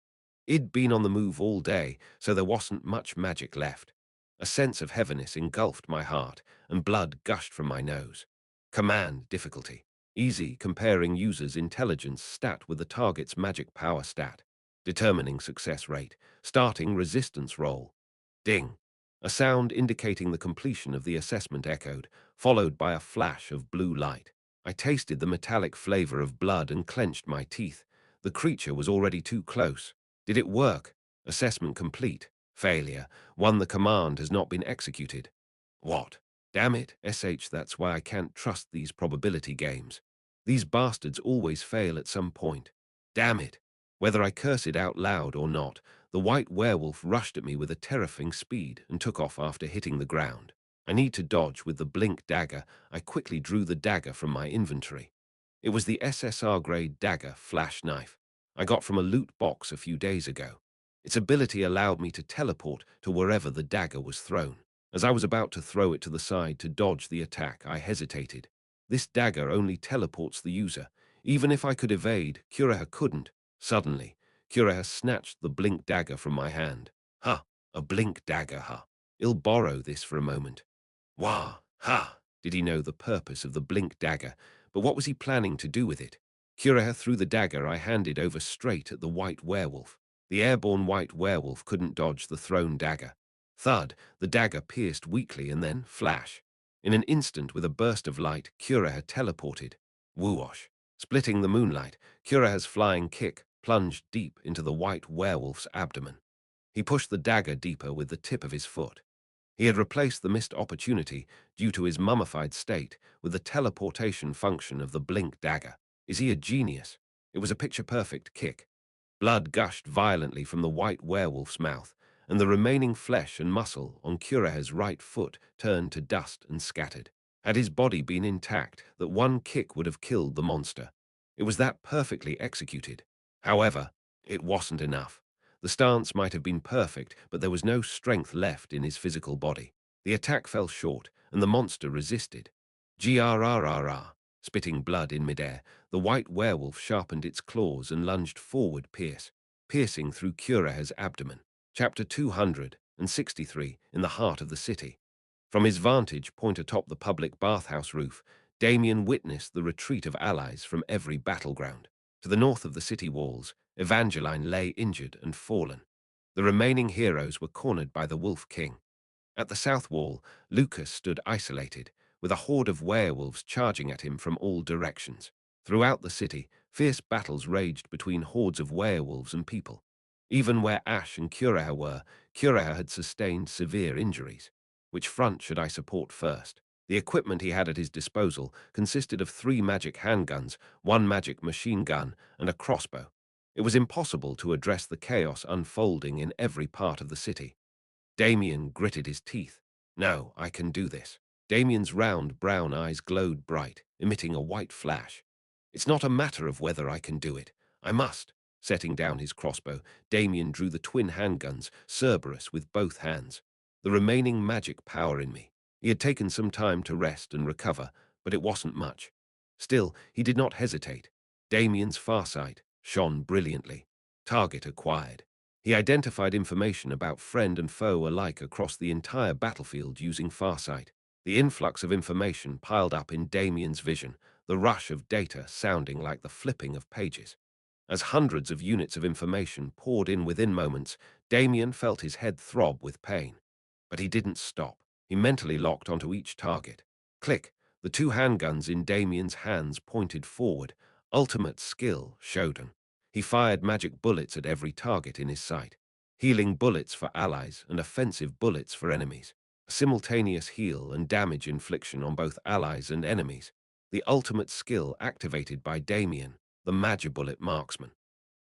I'd been on the move all day, so there wasn't much magic left. A sense of heaviness engulfed my heart, and blood gushed from my nose. Command difficulty. Easy, comparing user's intelligence stat with the target's magic power stat. Determining success rate. Starting resistance roll. Ding. A sound indicating the completion of the assessment echoed, followed by a flash of blue light. I tasted the metallic flavor of blood and clenched my teeth. The creature was already too close. Did it work? Assessment complete. Failure. 1. The command has not been executed. What? Damn it, that's why I can't trust these probability games. These bastards always fail at some point. Damn it. Whether I curse it out loud or not, the white werewolf rushed at me with a terrifying speed and took off after hitting the ground. I need to dodge with the blink dagger. I quickly drew the dagger from my inventory. It was the SSR-grade dagger flash knife I got from a loot box a few days ago. Its ability allowed me to teleport to wherever the dagger was thrown. As I was about to throw it to the side to dodge the attack, I hesitated. This dagger only teleports the user. Even if I could evade, Curaha couldn't. Suddenly, Curaha snatched the blink dagger from my hand. Ha! A blink dagger, ha! I'll borrow this for a moment. Wah! Ha! Did he know the purpose of the blink dagger? But what was he planning to do with it? Curaha threw the dagger I handed over straight at the white werewolf. The airborne white werewolf couldn't dodge the thrown dagger. Thud, the dagger pierced weakly and then flash. In an instant, with a burst of light, Curaha teleported. Whoosh! Splitting the moonlight, Kuraha's flying kick plunged deep into the white werewolf's abdomen. He pushed the dagger deeper with the tip of his foot. He had replaced the missed opportunity due to his mummified state with the teleportation function of the blink dagger. Is he a genius? It was a picture-perfect kick. Blood gushed violently from the white werewolf's mouth, and the remaining flesh and muscle on Kuraha's right foot turned to dust and scattered. Had his body been intact, that one kick would have killed the monster. It was that perfectly executed. However, it wasn't enough. The stance might have been perfect, but there was no strength left in his physical body. The attack fell short, and the monster resisted. Grrrr, spitting blood in midair, the white werewolf sharpened its claws and lunged forward, piercing through Kuraha's abdomen. Chapter 263, in the heart of the city. From his vantage point atop the public bathhouse roof, Damien witnessed the retreat of allies from every battleground. To the north of the city walls, Evangeline lay injured and fallen. The remaining heroes were cornered by the Wolf King. At the south wall, Lucas stood isolated, with a horde of werewolves charging at him from all directions. Throughout the city, fierce battles raged between hordes of werewolves and people. Even where Ash and Kuraha were, Kuraha had sustained severe injuries. Which front should I support first? The equipment he had at his disposal consisted of 3 magic handguns, 1 magic machine gun, and a crossbow. It was impossible to address the chaos unfolding in every part of the city. Damien gritted his teeth. No, I can do this. Damien's round brown eyes glowed bright, emitting a white flash. It's not a matter of whether I can do it. I must. Setting down his crossbow, Damien drew the twin handguns, Cerberus with both hands. The remaining magic power in me. He had taken some time to rest and recover, but it wasn't much. Still, he did not hesitate. Damien's farsight shone brilliantly. Target acquired. He identified information about friend and foe alike across the entire battlefield using farsight. The influx of information piled up in Damien's vision, the rush of data sounding like the flipping of pages. As hundreds of units of information poured in within moments, Damien felt his head throb with pain. But he didn't stop. He mentally locked onto each target. Click! The 2 handguns in Damien's hands pointed forward. Ultimate skill, Shodan. He fired magic bullets at every target in his sight. Healing bullets for allies and offensive bullets for enemies. Simultaneous heal and damage infliction on both allies and enemies. The ultimate skill activated by Damien, the Magibullet marksman.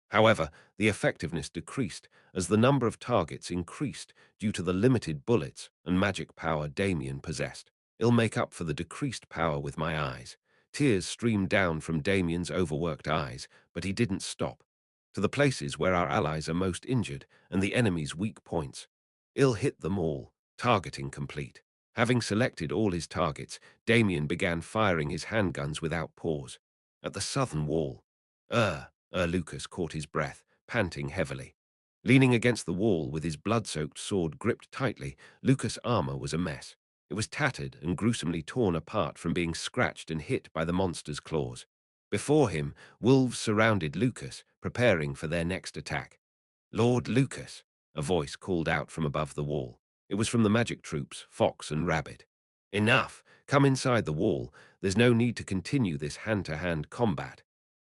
However, the effectiveness decreased as the number of targets increased due to the limited bullets and magic power Damien possessed. I'll make up for the decreased power with my eyes. Tears streamed down from Damien's overworked eyes, but he didn't stop. To the places where our allies are most injured and the enemy's weak points. I'll hit them all, targeting complete. Having selected all his targets, Damien began firing his handguns without pause. At the southern wall. Lucas caught his breath, panting heavily. Leaning against the wall with his blood-soaked sword gripped tightly, Lucas' armor was a mess. It was tattered and gruesomely torn apart from being scratched and hit by the monster's claws. Before him, wolves surrounded Lucas, preparing for their next attack. Lord Lucas, a voice called out from above the wall. It was from the magic troops, Fox and Rabbit. Enough! Come inside the wall. There's no need to continue this hand-to-hand combat.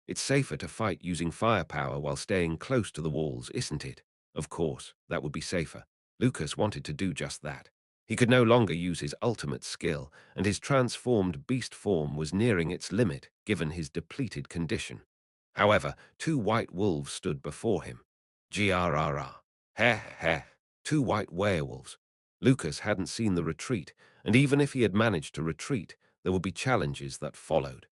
It's safer to fight using firepower while staying close to the walls, isn't it? Of course, that would be safer. Lucas wanted to do just that. He could no longer use his ultimate skill, and his transformed beast form was nearing its limit, given his depleted condition. However, 2 white wolves stood before him. Grrrr. Heh heh. 2 white werewolves. Lucas hadn't seen the retreat, and even if he had managed to retreat, there would be challenges that followed.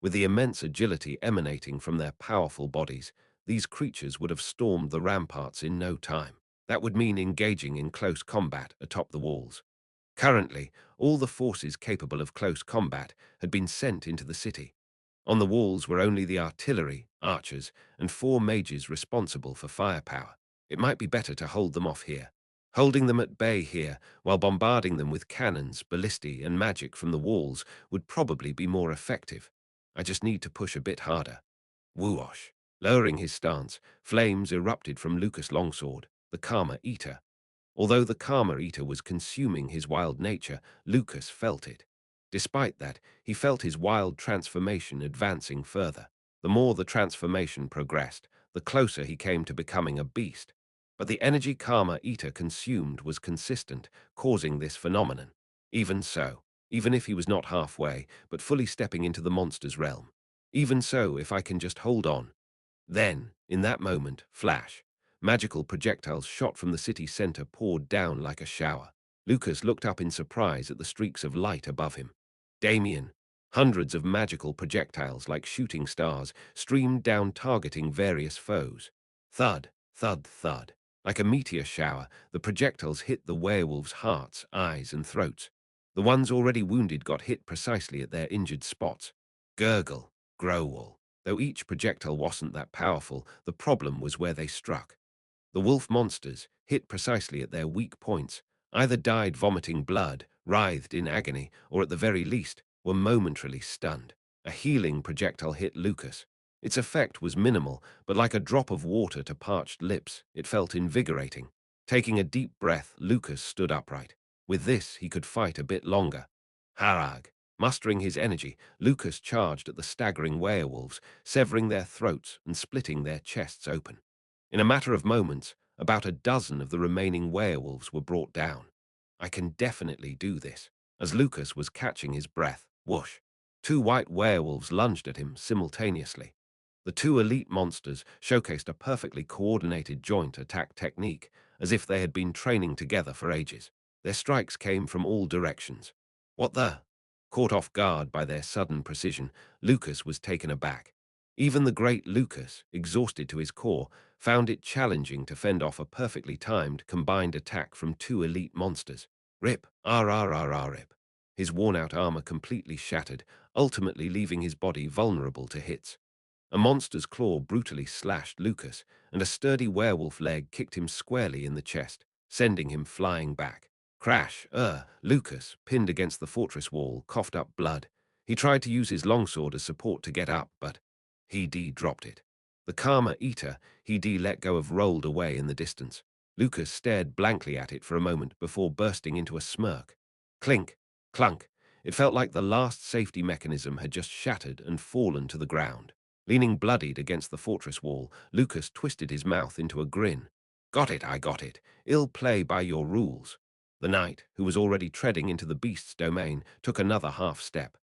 With the immense agility emanating from their powerful bodies, these creatures would have stormed the ramparts in no time. That would mean engaging in close combat atop the walls. Currently, all the forces capable of close combat had been sent into the city. On the walls were only the artillery, archers, and 4 mages responsible for firepower. It might be better to hold them off here. Holding them at bay here, while bombarding them with cannons, ballistae, and magic from the walls would probably be more effective. I just need to push a bit harder. Whoosh. Lowering his stance, flames erupted from Lucas' longsword, the Karma Eater. Although the Karma Eater was consuming his wild nature, Lucas felt it. Despite that, he felt his wild transformation advancing further. The more the transformation progressed, the closer he came to becoming a beast. But the energy Karma Eater consumed was consistent, causing this phenomenon. Even so, even if he was not halfway, but fully stepping into the monster's realm. Even so, if I can just hold on. Then, in that moment, flash. Magical projectiles shot from the city center poured down like a shower. Lucas looked up in surprise at the streaks of light above him. Damien. Hundreds of magical projectiles like shooting stars streamed down targeting various foes. Thud, thud, thud. Like a meteor shower, the projectiles hit the werewolves' hearts, eyes, and throats. The ones already wounded got hit precisely at their injured spots. Gurgle, growl. Though each projectile wasn't that powerful, the problem was where they struck. The wolf monsters, hit precisely at their weak points, either died vomiting blood, writhed in agony, or at the very least, were momentarily stunned. A healing projectile hit Lucas. Its effect was minimal, but like a drop of water to parched lips, it felt invigorating. Taking a deep breath, Lucas stood upright. With this, he could fight a bit longer. Harag. Mustering his energy, Lucas charged at the staggering werewolves, severing their throats and splitting their chests open. In a matter of moments, about a dozen of the remaining werewolves were brought down. I can definitely do this. As Lucas was catching his breath, whoosh, two white werewolves lunged at him simultaneously. The two elite monsters showcased a perfectly coordinated joint attack technique, as if they had been training together for ages. Their strikes came from all directions. What the? Caught off guard by their sudden precision, Lucas was taken aback. Even the great Lucas, exhausted to his core, found it challenging to fend off a perfectly timed, combined attack from two elite monsters. Rip, rip. His worn-out armor completely shattered, ultimately leaving his body vulnerable to hits. A monster's claw brutally slashed Lucas, and a sturdy werewolf leg kicked him squarely in the chest, sending him flying back. Crash, Lucas, pinned against the fortress wall, coughed up blood. He tried to use his longsword as support to get up, but he dropped it. The Karma Eater, he let go of rolled away in the distance. Lucas stared blankly at it for a moment before bursting into a smirk. Clink, clunk. It felt like the last safety mechanism had just shattered and fallen to the ground. Leaning bloodied against the fortress wall, Lucas twisted his mouth into a grin. Got it, I got it. Ill play by your rules. The knight, who was already treading into the beast's domain, took another half step.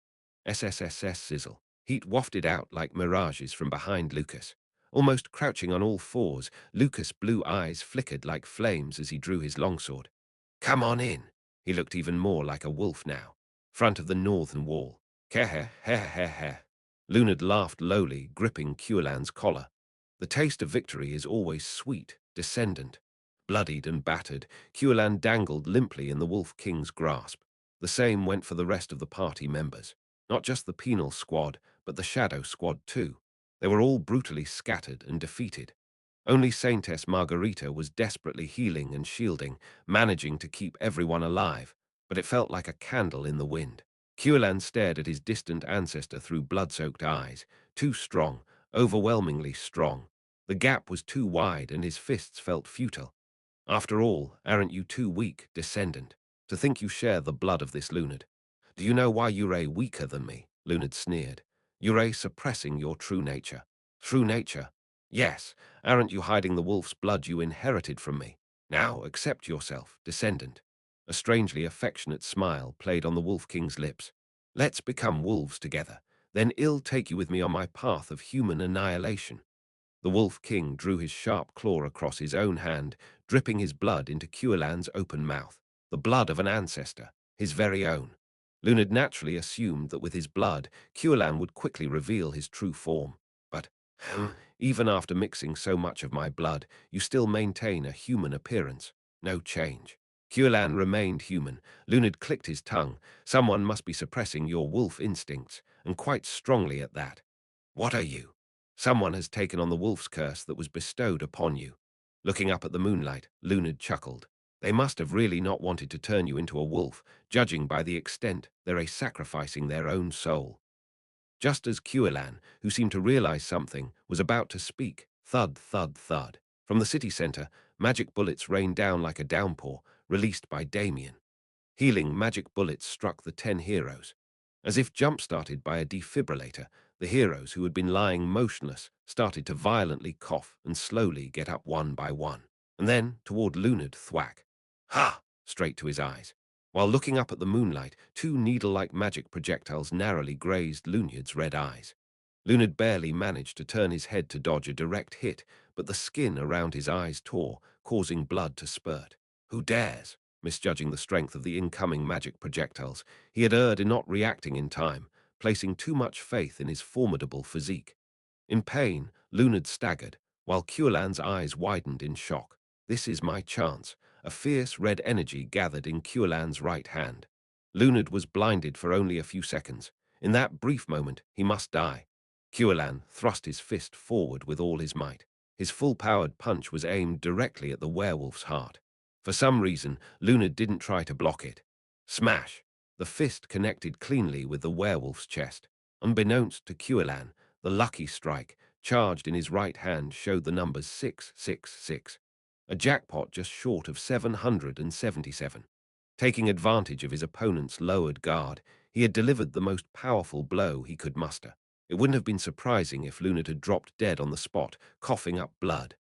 SSSS sizzle. Heat wafted out like mirages from behind Lucas. Almost crouching on all fours, Lucas' blue eyes flickered like flames as he drew his longsword. Come on in. He looked even more like a wolf now. Front of the northern wall. Keh. Lunard laughed lowly, gripping Kuelan's collar. The taste of victory is always sweet, descendant. Bloodied and battered, Kuelan dangled limply in the Wolf King's grasp. The same went for the rest of the party members. Not just the penal squad, but the shadow squad too. They were all brutally scattered and defeated. Only Saintess Margarita was desperately healing and shielding, managing to keep everyone alive, but it felt like a candle in the wind. Kuelan stared at his distant ancestor through blood-soaked eyes, too strong, overwhelmingly strong. The gap was too wide and his fists felt futile. After all, aren't you too weak, descendant, to think you share the blood of this Lunard? Do you know why you're weaker than me? Lunard sneered. You're suppressing your true nature. True nature? Yes, aren't you hiding the wolf's blood you inherited from me? Now accept yourself, descendant. A strangely affectionate smile played on the Wolf King's lips. Let's become wolves together, then I'll take you with me on my path of human annihilation. The Wolf King drew his sharp claw across his own hand, dripping his blood into Kuelan's open mouth. The blood of an ancestor, his very own. Lunard naturally assumed that with his blood, Kuelan would quickly reveal his true form. But, even after mixing so much of my blood, you still maintain a human appearance. No change. Kuelan remained human. Lunard clicked his tongue. Someone must be suppressing your wolf instincts, and quite strongly at that. What are you? Someone has taken on the wolf's curse that was bestowed upon you. Looking up at the moonlight, Lunard chuckled. They must have really not wanted to turn you into a wolf, judging by the extent they're sacrificing their own soul. Just as Kuelan, who seemed to realize something, was about to speak, thud, thud, thud. From the city center, magic bullets rained down like a downpour, released by Damien. Healing magic bullets struck the 10 heroes. As if jump-started by a defibrillator, the heroes who had been lying motionless started to violently cough and slowly get up one by one. And then, toward Lunard, thwack. Ha! Straight to his eyes. While looking up at the moonlight, two needle-like magic projectiles narrowly grazed Lunard's red eyes. Lunard barely managed to turn his head to dodge a direct hit, but the skin around his eyes tore, causing blood to spurt. Who dares? Misjudging the strength of the incoming magic projectiles, he had erred in not reacting in time, placing too much faith in his formidable physique. In pain, Lunard staggered, while Cuelan's eyes widened in shock. This is my chance. A fierce red energy gathered in Cuelan's right hand. Lunard was blinded for only a few seconds. In that brief moment, he must die. Cuelan thrust his fist forward with all his might. His full-powered punch was aimed directly at the werewolf's heart. For some reason, Lunard didn't try to block it. Smash! The fist connected cleanly with the werewolf's chest. Unbeknownst to Cuelan, the lucky strike, charged in his right hand, showed the numbers 666, a jackpot just short of 777. Taking advantage of his opponent's lowered guard, he had delivered the most powerful blow he could muster. It wouldn't have been surprising if Lunard had dropped dead on the spot, coughing up blood.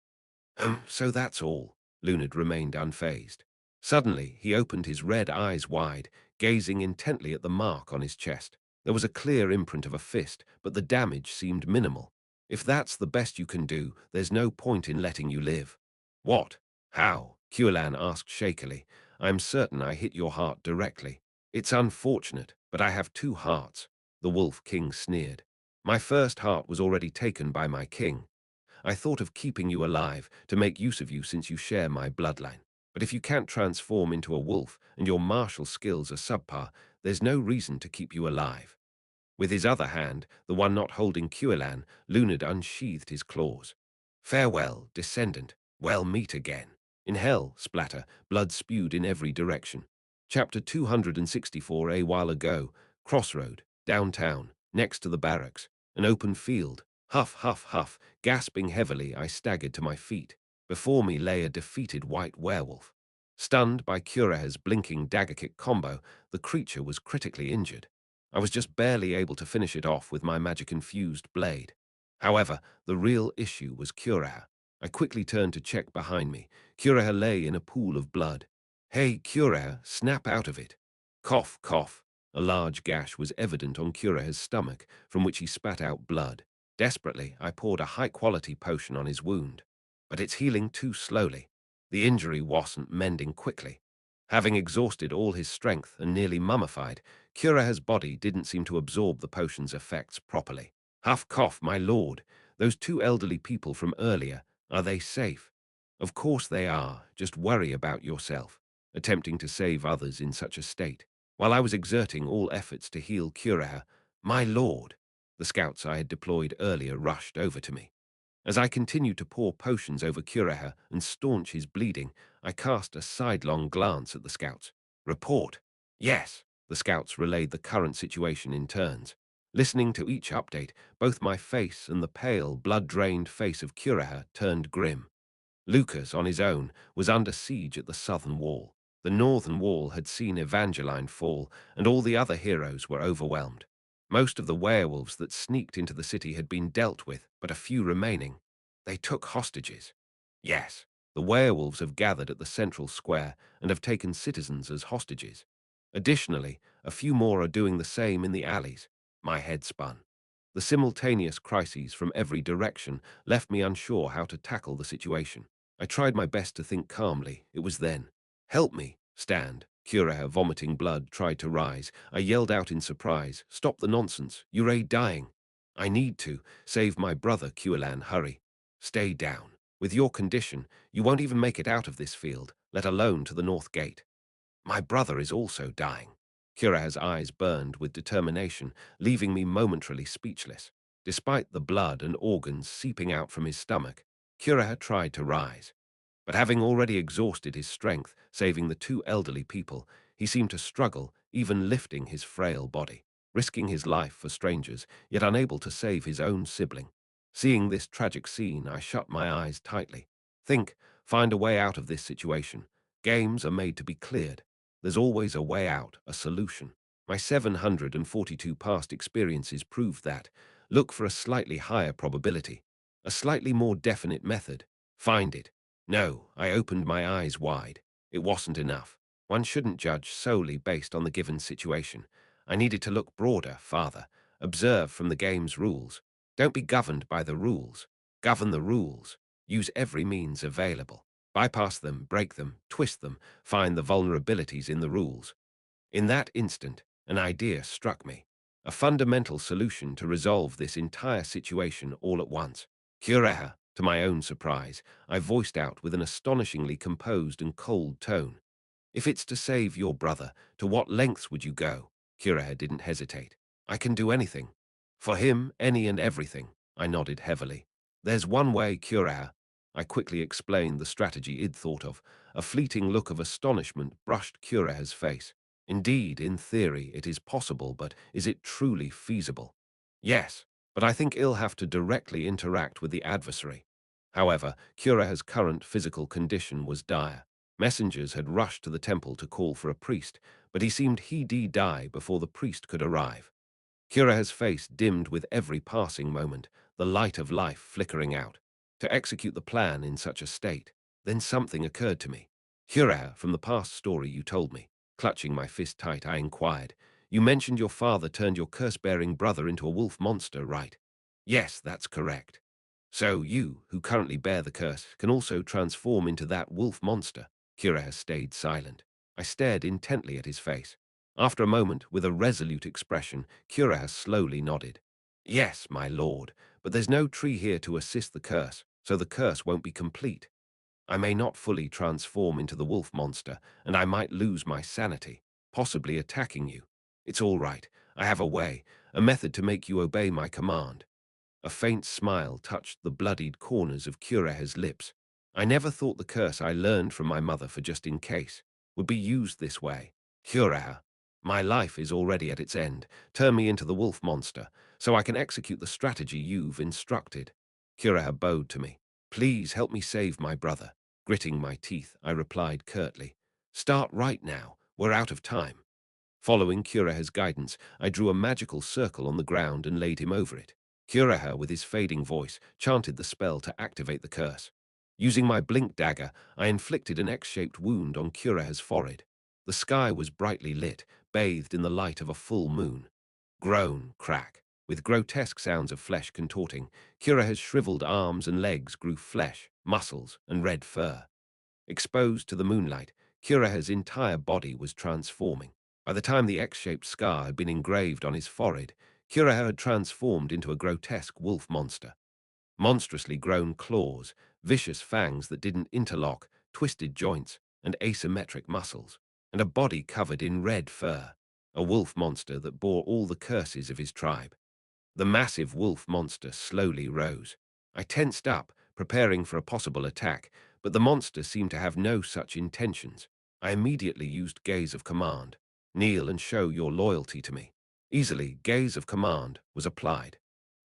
So that's all. Lunard remained unfazed. Suddenly, he opened his red eyes wide, gazing intently at the mark on his chest. There was a clear imprint of a fist, but the damage seemed minimal. If that's the best you can do, there's no point in letting you live. What? How? Cuelan asked shakily. I'm certain I hit your heart directly. It's unfortunate, but I have two hearts. The Wolf King sneered. My first heart was already taken by my king. I thought of keeping you alive, to make use of you since you share my bloodline. But if you can't transform into a wolf and your martial skills are subpar, there's no reason to keep you alive. With his other hand, the one not holding Cuelan, Lunard unsheathed his claws. Farewell, descendant. We'll meet again. In hell, splatter, blood spewed in every direction. Chapter 264. A while ago, crossroad, downtown, next to the barracks, an open field. Huff, huff, huff, gasping heavily, I staggered to my feet. Before me lay a defeated white werewolf. Stunned by Curaha's blinking dagger kick combo, the creature was critically injured. I was just barely able to finish it off with my magic-infused blade. However, the real issue was Curaha. I quickly turned to check behind me. Curaha lay in a pool of blood. Hey, Curaha, snap out of it. Cough, cough. A large gash was evident on Curaha's stomach, from which he spat out blood. Desperately, I poured a high-quality potion on his wound. But it's healing too slowly. The injury wasn't mending quickly. Having exhausted all his strength and nearly mummified, Curaha's body didn't seem to absorb the potion's effects properly. Huff cough, my lord. Those two elderly people from earlier, are they safe? Of course they are. Just worry about yourself. Attempting to save others in such a state. While I was exerting all efforts to heal Curaha, my lord, the scouts I had deployed earlier rushed over to me. As I continued to pour potions over Curaha and staunch his bleeding, I cast a sidelong glance at the scouts. Report. Yes, the scouts relayed the current situation in turns. Listening to each update, both my face and the pale, blood-drained face of Curaha turned grim. Lucas, on his own, was under siege at the southern wall. The northern wall had seen Evangeline fall, and all the other heroes were overwhelmed. Most of the werewolves that sneaked into the city had been dealt with, but a few remaining. They took hostages. Yes, the werewolves have gathered at the central square and have taken citizens as hostages. Additionally, a few more are doing the same in the alleys. My head spun. The simultaneous crises from every direction left me unsure how to tackle the situation. I tried my best to think calmly. It was then. Help me, stand. Curaha, vomiting blood, tried to rise. I yelled out in surprise. Stop the nonsense. You're dying. I need to. Save my brother, Cuelan, hurry. Stay down. With your condition, you won't even make it out of this field, let alone to the north gate. My brother is also dying. Curaha's eyes burned with determination, leaving me momentarily speechless. Despite the blood and organs seeping out from his stomach, Curaha tried to rise. But having already exhausted his strength, saving the two elderly people, he seemed to struggle, even lifting his frail body, risking his life for strangers, yet unable to save his own sibling. Seeing this tragic scene, I shut my eyes tightly. Find a way out of this situation. Games are made to be cleared. There's always a way out, a solution. My 742 past experiences proved that. Look for a slightly higher probability, a slightly more definite method. Find it. No, I opened my eyes wide. It wasn't enough. One shouldn't judge solely based on the given situation. I needed to look broader, farther, observe from the game's rules. Don't be governed by the rules. Govern the rules. Use every means available. Bypass them, break them, twist them, find the vulnerabilities in the rules. In that instant, an idea struck me. A fundamental solution to resolve this entire situation all at once. Cureha, to my own surprise, I voiced out with an astonishingly composed and cold tone. If it's to save your brother, to what lengths would you go? Cureha didn't hesitate. I can do anything. For him, any and everything. I nodded heavily. There's one way, Cureha. I quickly explained the strategy I'd thought of. A fleeting look of astonishment brushed Cureha's face. Indeed, in theory, it is possible, but is it truly feasible? Yes, but I think I'll have to directly interact with the adversary. However, Cureha's current physical condition was dire. Messengers had rushed to the temple to call for a priest, but he seemed he'd die before the priest could arrive. Cureha's face dimmed with every passing moment, the light of life flickering out. To execute the plan in such a state, then something occurred to me. Cureha, from the past story you told me, clutching my fist tight, I inquired. You mentioned your father turned your curse-bearing brother into a wolf monster, right? Yes, that's correct. So you, who currently bear the curse, can also transform into that wolf monster. Cureha stayed silent. I stared intently at his face. After a moment, with a resolute expression, Cureha slowly nodded. Yes, my lord, but there's no tree here to assist the curse, so the curse won't be complete. I may not fully transform into the wolf monster, and I might lose my sanity, possibly attacking you. It's all right. I have a way, a method to make you obey my command. A faint smile touched the bloodied corners of Cureha's lips. I never thought the curse I learned from my mother for just in case would be used this way. Cureha, my life is already at its end. Turn me into the wolf monster, so I can execute the strategy you've instructed. Cureha bowed to me. Please help me save my brother. Gritting my teeth, I replied curtly. Start right now. We're out of time. Following Cureha's guidance, I drew a magical circle on the ground and laid him over it. Cureha, with his fading voice, chanted the spell to activate the curse. Using my blink dagger, I inflicted an X-shaped wound on Cureha's forehead. The sky was brightly lit, bathed in the light of a full moon. Groan, crack. With grotesque sounds of flesh contorting, Cureha's shriveled arms and legs grew flesh, muscles, and red fur. Exposed to the moonlight, Cureha's entire body was transforming. By the time the X-shaped scar had been engraved on his forehead, Cureha had transformed into a grotesque wolf monster. Monstrously grown claws, vicious fangs that didn't interlock, twisted joints, and asymmetric muscles, and a body covered in red fur. A wolf monster that bore all the curses of his tribe. The massive wolf monster slowly rose. I tensed up, preparing for a possible attack, but the monster seemed to have no such intentions. I immediately used Gaze of Command. Kneel and show your loyalty to me. Easily, Gaze of Command was applied.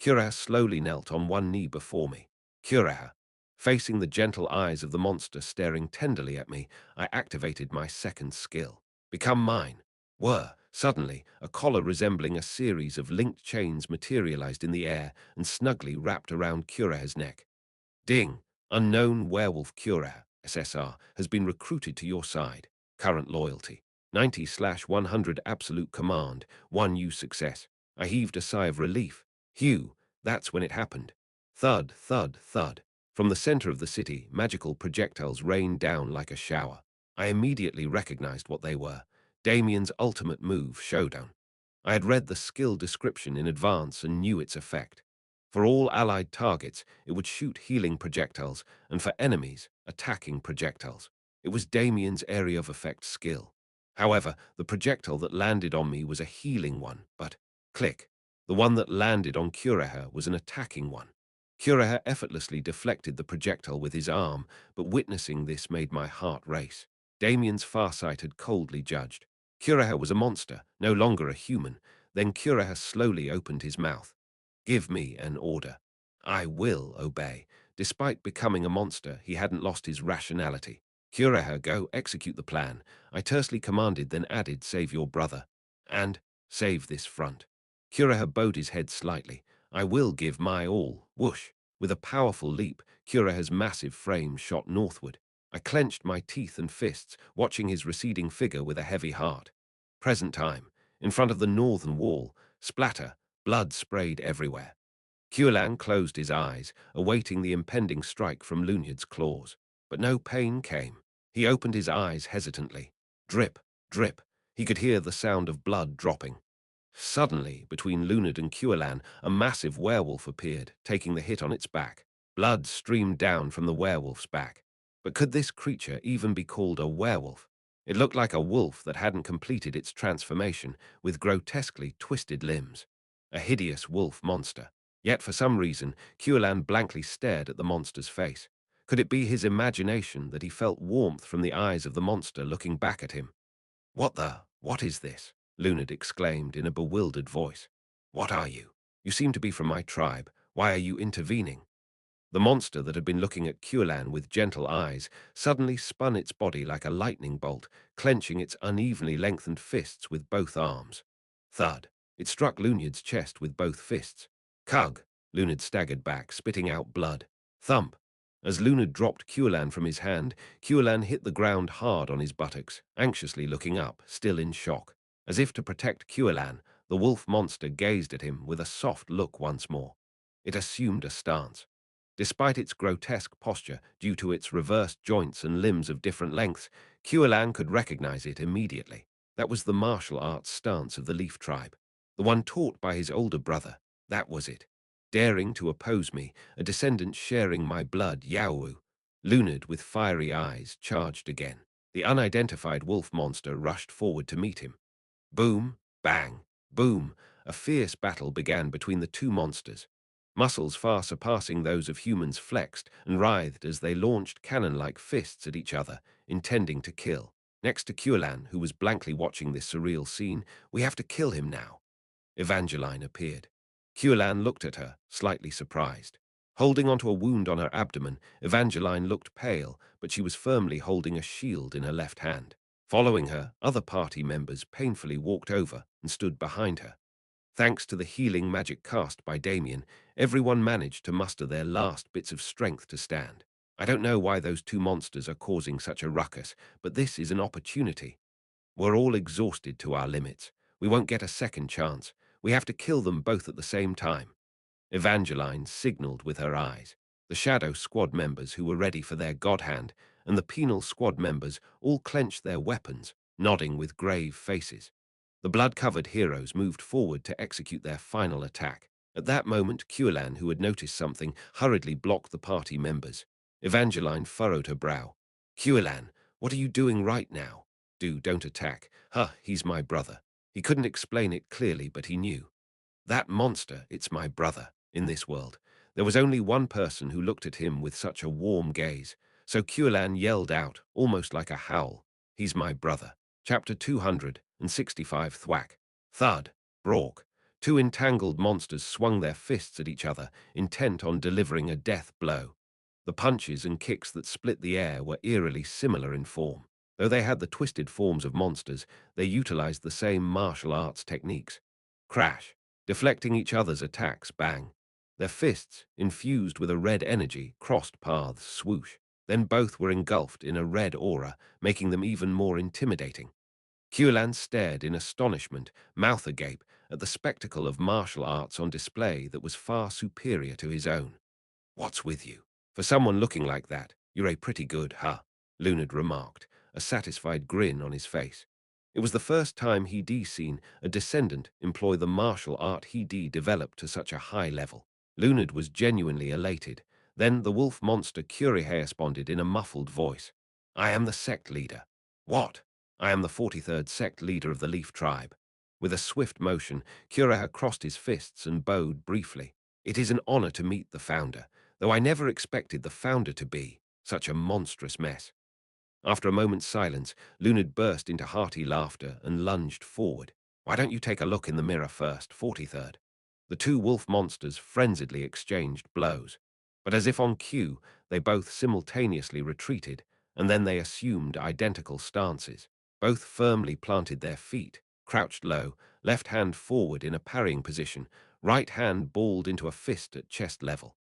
Cureha slowly knelt on one knee before me. Cureha, facing the gentle eyes of the monster staring tenderly at me, I activated my second skill. Become mine. Suddenly, a collar resembling a series of linked chains materialized in the air and snugly wrapped around Cureha's neck. Ding! Unknown werewolf Cureha, SSR, has been recruited to your side. Current loyalty. 90/100 absolute command. 1 use success. I heaved a sigh of relief. Phew, that's when it happened. Thud, thud, thud. From the center of the city, magical projectiles rained down like a shower. I immediately recognized what they were. Damien's ultimate move, Showdown. I had read the skill description in advance and knew its effect. For all allied targets, it would shoot healing projectiles, and for enemies, attacking projectiles. It was Damien's area of effect skill. However, the projectile that landed on me was a healing one, but, click, the one that landed on Cureha was an attacking one. Cureha effortlessly deflected the projectile with his arm, but witnessing this made my heart race. Damien's farsight had coldly judged. Cureha was a monster, no longer a human. Then Cureha slowly opened his mouth. Give me an order. I will obey. Despite becoming a monster, he hadn't lost his rationality. Cureha, go execute the plan. I tersely commanded, then added, save your brother. And Save this front. Curaha bowed his head slightly. I will give my all. Whoosh! With a powerful leap, Curaha's massive frame shot northward. I clenched my teeth and fists, watching his receding figure with a heavy heart. Present time. In front of the northern wall, splatter, blood sprayed everywhere. Culan closed his eyes, awaiting the impending strike from Lunyard's claws. But no pain came. He opened his eyes hesitantly. Drip, drip. He could hear the sound of blood dropping. Suddenly, between Lunard and Culan, a massive werewolf appeared, taking the hit on its back. Blood streamed down from the werewolf's back. But could this creature even be called a werewolf? It looked like a wolf that hadn't completed its transformation, with grotesquely twisted limbs. A hideous wolf monster. Yet for some reason, Culan blankly stared at the monster's face. Could it be his imagination that he felt warmth from the eyes of the monster looking back at him? What is this? Lunard exclaimed in a bewildered voice. What are you? You seem to be from my tribe. Why are you intervening? The monster that had been looking at Culan with gentle eyes suddenly spun its body like a lightning bolt, clenching its unevenly lengthened fists with both arms. Thud. It struck Lunyard's chest with both fists. Cug. Lunard staggered back, spitting out blood. Thump. As Lunard dropped Culan from his hand, Culan hit the ground hard on his buttocks, anxiously looking up, still in shock. As if to protect Culan, the wolf monster gazed at him with a soft look once more. It assumed a stance. Despite its grotesque posture, due to its reversed joints and limbs of different lengths, Culan could recognize it immediately. That was the martial arts stance of the Leaf tribe. The one taught by his older brother. That was it. Daring to oppose me, a descendant sharing my blood, Yaowu. Lunard, with fiery eyes, charged again. The unidentified wolf monster rushed forward to meet him. Boom, bang, boom. A fierce battle began between the two monsters. Muscles far surpassing those of humans flexed and writhed as they launched cannon-like fists at each other, intending to kill. Next to Culan, who was blankly watching this surreal scene, we have to kill him now. Evangeline appeared. Culan looked at her, slightly surprised. Holding onto a wound on her abdomen, Evangeline looked pale, but she was firmly holding a shield in her left hand. Following her, other party members painfully walked over and stood behind her. Thanks to the healing magic cast by Damien, everyone managed to muster their last bits of strength to stand. I don't know why those two monsters are causing such a ruckus, but this is an opportunity. We're all exhausted to our limits. We won't get a second chance. We have to kill them both at the same time. Evangeline signaled with her eyes. The Shadow Squad members who were ready for their God Hand, and the Penal Squad members all clenched their weapons, nodding with grave faces. The blood-covered heroes moved forward to execute their final attack. At that moment, Culan, who had noticed something, hurriedly blocked the party members. Evangeline furrowed her brow. Culan, what are you doing right now? Don't attack. He's my brother. He couldn't explain it clearly, but he knew. That monster, it's my brother, in this world. There was only one person who looked at him with such a warm gaze. So Culan yelled out, almost like a howl. He's my brother. Chapter 265 Thwack. Thud. Brawk. Two entangled monsters swung their fists at each other, intent on delivering a death blow. The punches and kicks that split the air were eerily similar in form. Though they had the twisted forms of monsters, they utilized the same martial arts techniques. Crash. Deflecting each other's attacks, bang. Their fists, infused with a red energy, crossed paths, swoosh. Then both were engulfed in a red aura, making them even more intimidating. Culan stared in astonishment, mouth agape, at the spectacle of martial arts on display that was far superior to his own. What's with you? For someone looking like that, you're a pretty good, Lunard remarked, a satisfied grin on his face. It was the first time he'd seen a descendant employ the martial art he'd developed to such a high level. Lunard was genuinely elated. Then the wolf monster Curihe responded in a muffled voice. I am the sect leader. What? I am the 43rd sect leader of the Leaf tribe. With a swift motion, Curiha crossed his fists and bowed briefly. It is an honor to meet the founder, though I never expected the founder to be such a monstrous mess. After a moment's silence, Lunard burst into hearty laughter and lunged forward. Why don't you take a look in the mirror first, 43rd? The two wolf monsters frenziedly exchanged blows. But as if on cue, they both simultaneously retreated, and then they assumed identical stances. Both firmly planted their feet, crouched low, left hand forward in a parrying position, right hand balled into a fist at chest level.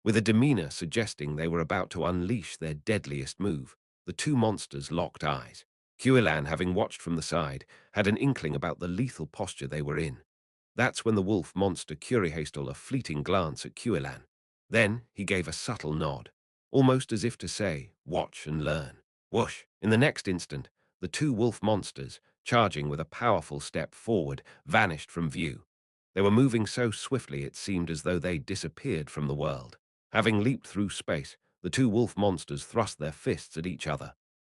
With a demeanor suggesting they were about to unleash their deadliest move, the two monsters locked eyes. Quillan, having watched from the side, had an inkling about the lethal posture they were in. That's when the wolf monster curihastole a fleeting glance at Quillan. Then he gave a subtle nod, almost as if to say, "Watch and learn." Whoosh! In the next instant, the two wolf monsters, charging with a powerful step forward, vanished from view. They were moving so swiftly it seemed as though they disappeared from the world. Having leaped through space, the two wolf monsters thrust their fists at each other.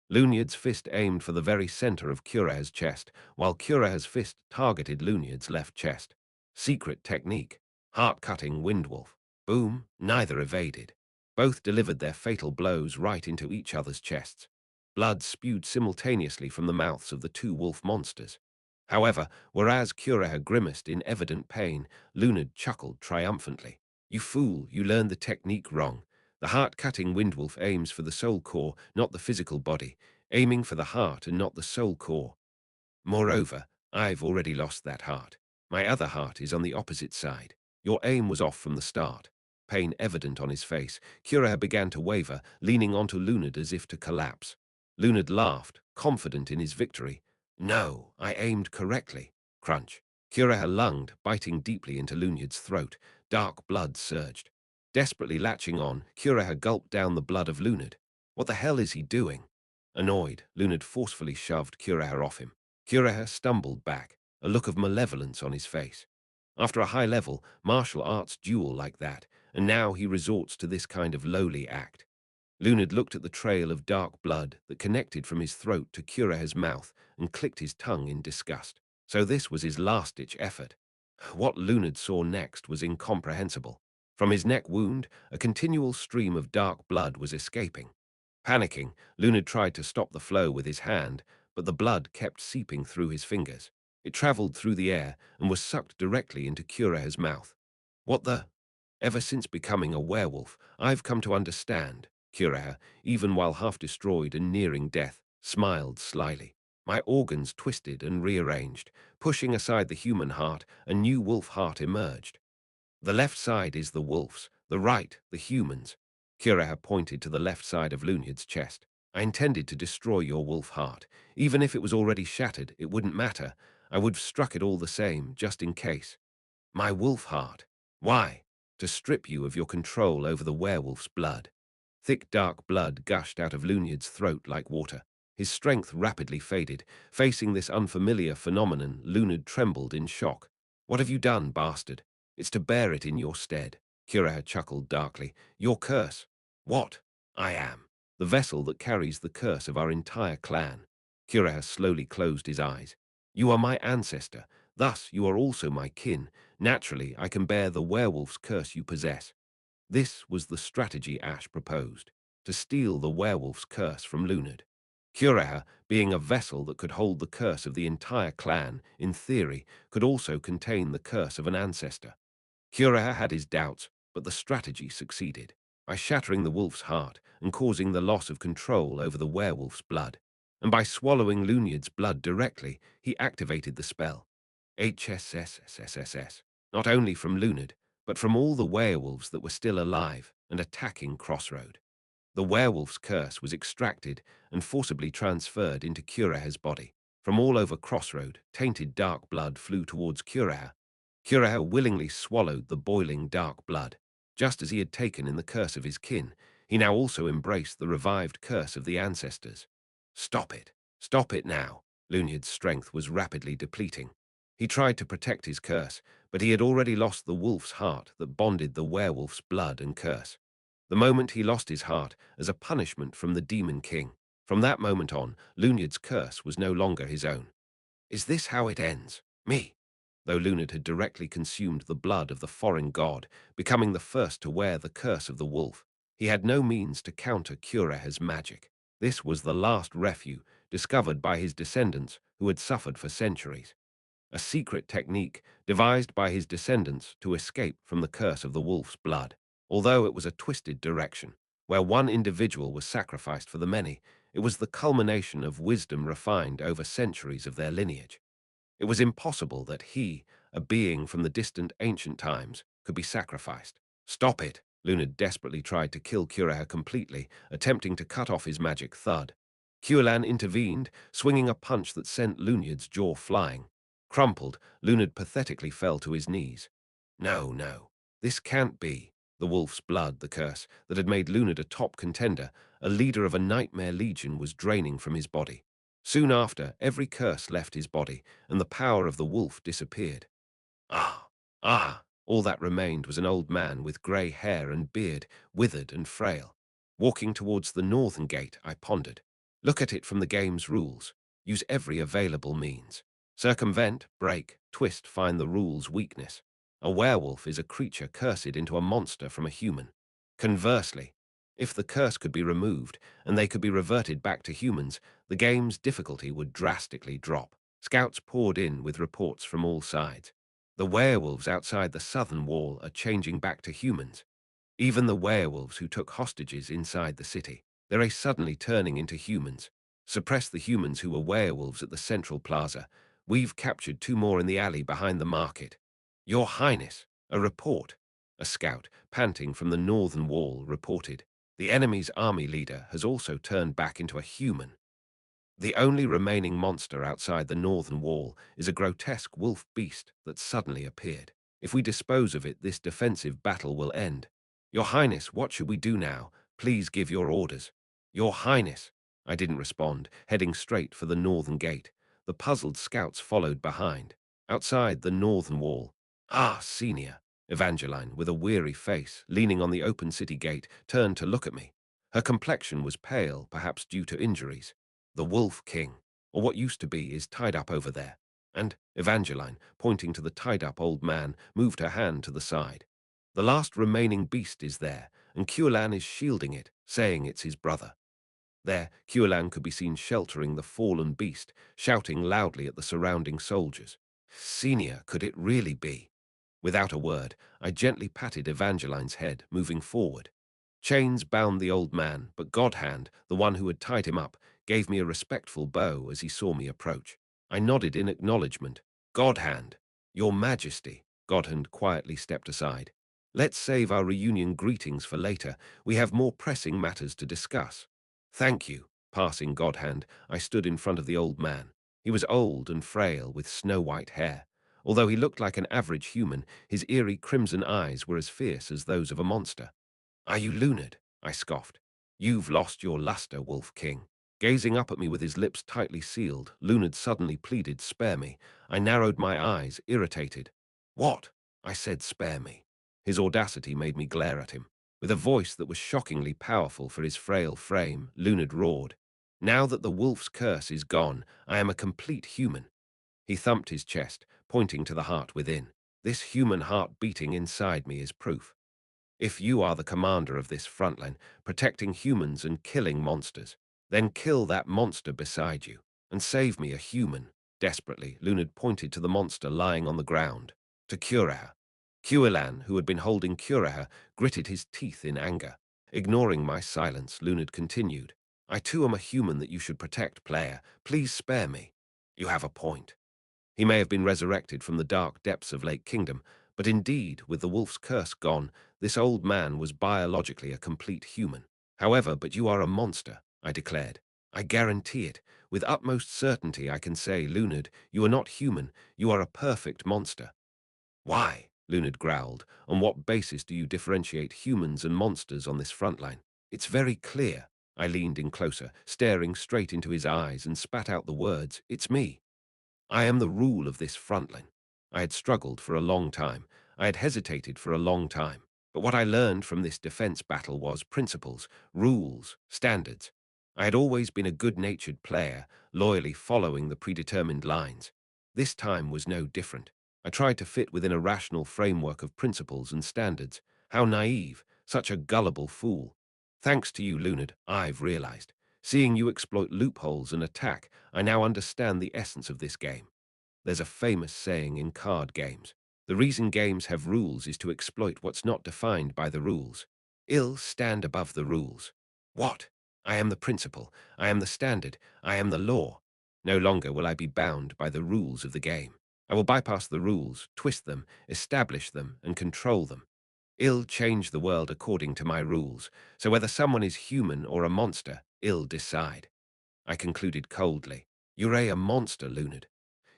Lunyad's fist aimed for the very center of Curaha's chest, while Curaha's fist targeted Lunyad's left chest. Secret technique. Heart-cutting windwolf. Boom, neither evaded. Both delivered their fatal blows right into each other's chests. Blood spewed simultaneously from the mouths of the two wolf monsters. However, whereas Curaha grimaced in evident pain, Lunad chuckled triumphantly. "You fool, you learned the technique wrong. The heart-cutting windwolf aims for the soul core, not the physical body, aiming for the heart and not the soul core. Moreover, I've already lost that heart. My other heart is on the opposite side. Your aim was off from the start." Pain evident on his face, Curaha began to waver, leaning onto Lunad as if to collapse. Lunad laughed, confident in his victory. "No, I aimed correctly." Crunch. Curaha lunged, biting deeply into Lunyad's throat. Dark blood surged. Desperately latching on, Curaha gulped down the blood of Lunad. What the hell is he doing? Annoyed, Lunad forcefully shoved Curaha off him. Curaha stumbled back, a look of malevolence on his face. After a high-level, martial arts duel like that, and now he resorts to this kind of lowly act. Lunad looked at the trail of dark blood that connected from his throat to Curaha's mouth and clicked his tongue in disgust. So this was his last-ditch effort. What Lunad saw next was incomprehensible. From his neck wound, a continual stream of dark blood was escaping. Panicking, Lunad tried to stop the flow with his hand, but the blood kept seeping through his fingers. It traveled through the air and was sucked directly into Curaha's mouth. "What the?" "Ever since becoming a werewolf, I've come to understand." Curaha, even while half-destroyed and nearing death, smiled slyly. "My organs twisted and rearranged. Pushing aside the human heart, a new wolf heart emerged. The left side is the wolf's, the right, the human's." Curaha pointed to the left side of Lunyad's chest. "I intended to destroy your wolf heart. Even if it was already shattered, it wouldn't matter. I would have struck it all the same, just in case." "My wolf heart. Why?" "To strip you of your control over the werewolf's blood." Thick dark blood gushed out of Lunyad's throat like water. His strength rapidly faded. Facing this unfamiliar phenomenon, Lunad trembled in shock. "What have you done, bastard? It's to bear it in your stead." Curaha chuckled darkly. "Your curse." "What?" "I am the vessel that carries the curse of our entire clan." Curaha slowly closed his eyes. "You are my ancestor. Thus you are also my kin. Naturally, I can bear the werewolf's curse you possess." This was the strategy Ash proposed, to steal the werewolf's curse from Lunad. Curaha, being a vessel that could hold the curse of the entire clan, in theory, could also contain the curse of an ancestor. Curaha had his doubts, but the strategy succeeded, by shattering the wolf's heart and causing the loss of control over the werewolf's blood. And by swallowing Lunyad's blood directly, he activated the spell. HSSSSS, not only from Lunad, but from all the werewolves that were still alive and attacking Crossroad. The werewolf's curse was extracted and forcibly transferred into Curaha's body. From all over Crossroad, tainted dark blood flew towards Curaha. Curaha willingly swallowed the boiling dark blood. Just as he had taken in the curse of his kin, he now also embraced the revived curse of the ancestors. "Stop it! Stop it now!" Lunyad's strength was rapidly depleting. He tried to protect his curse, but he had already lost the wolf's heart that bonded the werewolf's blood and curse. The moment he lost his heart as a punishment from the Demon King. From that moment on, Lunyad's curse was no longer his own. "Is this how it ends? Me?" Though Lunad had directly consumed the blood of the foreign god, becoming the first to wear the curse of the wolf, he had no means to counter Curaha's magic. This was the last refuge discovered by his descendants who had suffered for centuries. A secret technique devised by his descendants to escape from the curse of the wolf's blood. Although it was a twisted direction, where one individual was sacrificed for the many, it was the culmination of wisdom refined over centuries of their lineage. It was impossible that he, a being from the distant ancient times, could be sacrificed. Stop it! Lunard desperately tried to kill Curaha completely, attempting to cut off his magic thud. Cuelan intervened, swinging a punch that sent Lunard's jaw flying. Crumpled, Lunard pathetically fell to his knees. No, no, this can't be. The wolf's blood, the curse, that had made Lunard a top contender, a leader of a nightmare legion, was draining from his body. Soon after, every curse left his body, and the power of the wolf disappeared. Ah, ah! All that remained was an old man with grey hair and beard, withered and frail. Walking towards the northern gate, I pondered. Look at it from the game's rules. Use every available means. Circumvent, break, twist, find the rule's weakness. A werewolf is a creature cursed into a monster from a human. Conversely, if the curse could be removed and they could be reverted back to humans, the game's difficulty would drastically drop. Scouts poured in with reports from all sides. The werewolves outside the southern wall are changing back to humans. Even the werewolves who took hostages inside the city, they're suddenly turning into humans. Suppress the humans who were werewolves at the central plaza. We've captured 2 more in the alley behind the market. Your Highness, a report. A scout, panting from the northern wall, reported. The enemy's army leader has also turned back into a human. The only remaining monster outside the northern wall is a grotesque wolf beast that suddenly appeared. If we dispose of it, this defensive battle will end. Your Highness, what should we do now? Please give your orders. Your Highness. I didn't respond, heading straight for the northern gate. The puzzled scouts followed behind. Outside the northern wall. Ah, Senior. Evangeline, with a weary face, leaning on the open city gate, turned to look at me. Her complexion was pale, perhaps due to injuries. The Wolf King, or what used to be, is tied up over there. And Evangeline, pointing to the tied-up old man, moved her hand to the side. The last remaining beast is there, and Cuelan is shielding it, saying it's his brother. There, Cuelan could be seen sheltering the fallen beast, shouting loudly at the surrounding soldiers. Senior, could it really be? Without a word, I gently patted Evangeline's head, moving forward. Chains bound the old man, but Godhand, the one who had tied him up, gave me a respectful bow as he saw me approach. I nodded in acknowledgement. Godhand, Your Majesty. Godhand quietly stepped aside. Let's save our reunion greetings for later. We have more pressing matters to discuss. Thank you. Passing Godhand, I stood in front of the old man. He was old and frail, with snow-white hair. Although he looked like an average human, his eerie crimson eyes were as fierce as those of a monster. Are you Lunard? I scoffed. You've lost your luster, Wolf King. Gazing up at me with his lips tightly sealed, Lunard suddenly pleaded, spare me. I narrowed my eyes, irritated. What? I said, spare me. His audacity made me glare at him. With a voice that was shockingly powerful for his frail frame, Lunard roared. Now that the wolf's curse is gone, I am a complete human. He thumped his chest, pointing to the heart within. This human heart beating inside me is proof. If you are the commander of this frontline, protecting humans and killing monsters, then kill that monster beside you, and save me a human. Desperately, Lunard pointed to the monster lying on the ground. To Curaha. Cuelan, who had been holding Curaha, gritted his teeth in anger. Ignoring my silence, Lunard continued. I too am a human that you should protect, player. Please spare me. You have a point. He may have been resurrected from the dark depths of Lake Kingdom, but indeed, with the wolf's curse gone, this old man was biologically a complete human. However, but you are a monster, I declared. I guarantee it. With utmost certainty I can say, Lunard, you are not human, you are a perfect monster. Why? Lunard growled. On what basis do you differentiate humans and monsters on this front line? It's very clear. I leaned in closer, staring straight into his eyes, and spat out the words, it's me. I am the rule of this front line. I had struggled for a long time. I had hesitated for a long time. But what I learned from this defense battle was principles, rules, standards. I had always been a good-natured player, loyally following the predetermined lines. This time was no different. I tried to fit within a rational framework of principles and standards. How naive, such a gullible fool. Thanks to you, Lunard, I've realized. Seeing you exploit loopholes and attack, I now understand the essence of this game. There's a famous saying in card games. The reason games have rules is to exploit what's not defined by the rules. Ill stand above the rules. What? I am the principle. I am the standard. I am the law. No longer will I be bound by the rules of the game. I will bypass the rules, twist them, establish them, and control them. I'll change the world according to my rules, so whether someone is human or a monster, I'll decide. I concluded coldly. You're a monster, Lunard.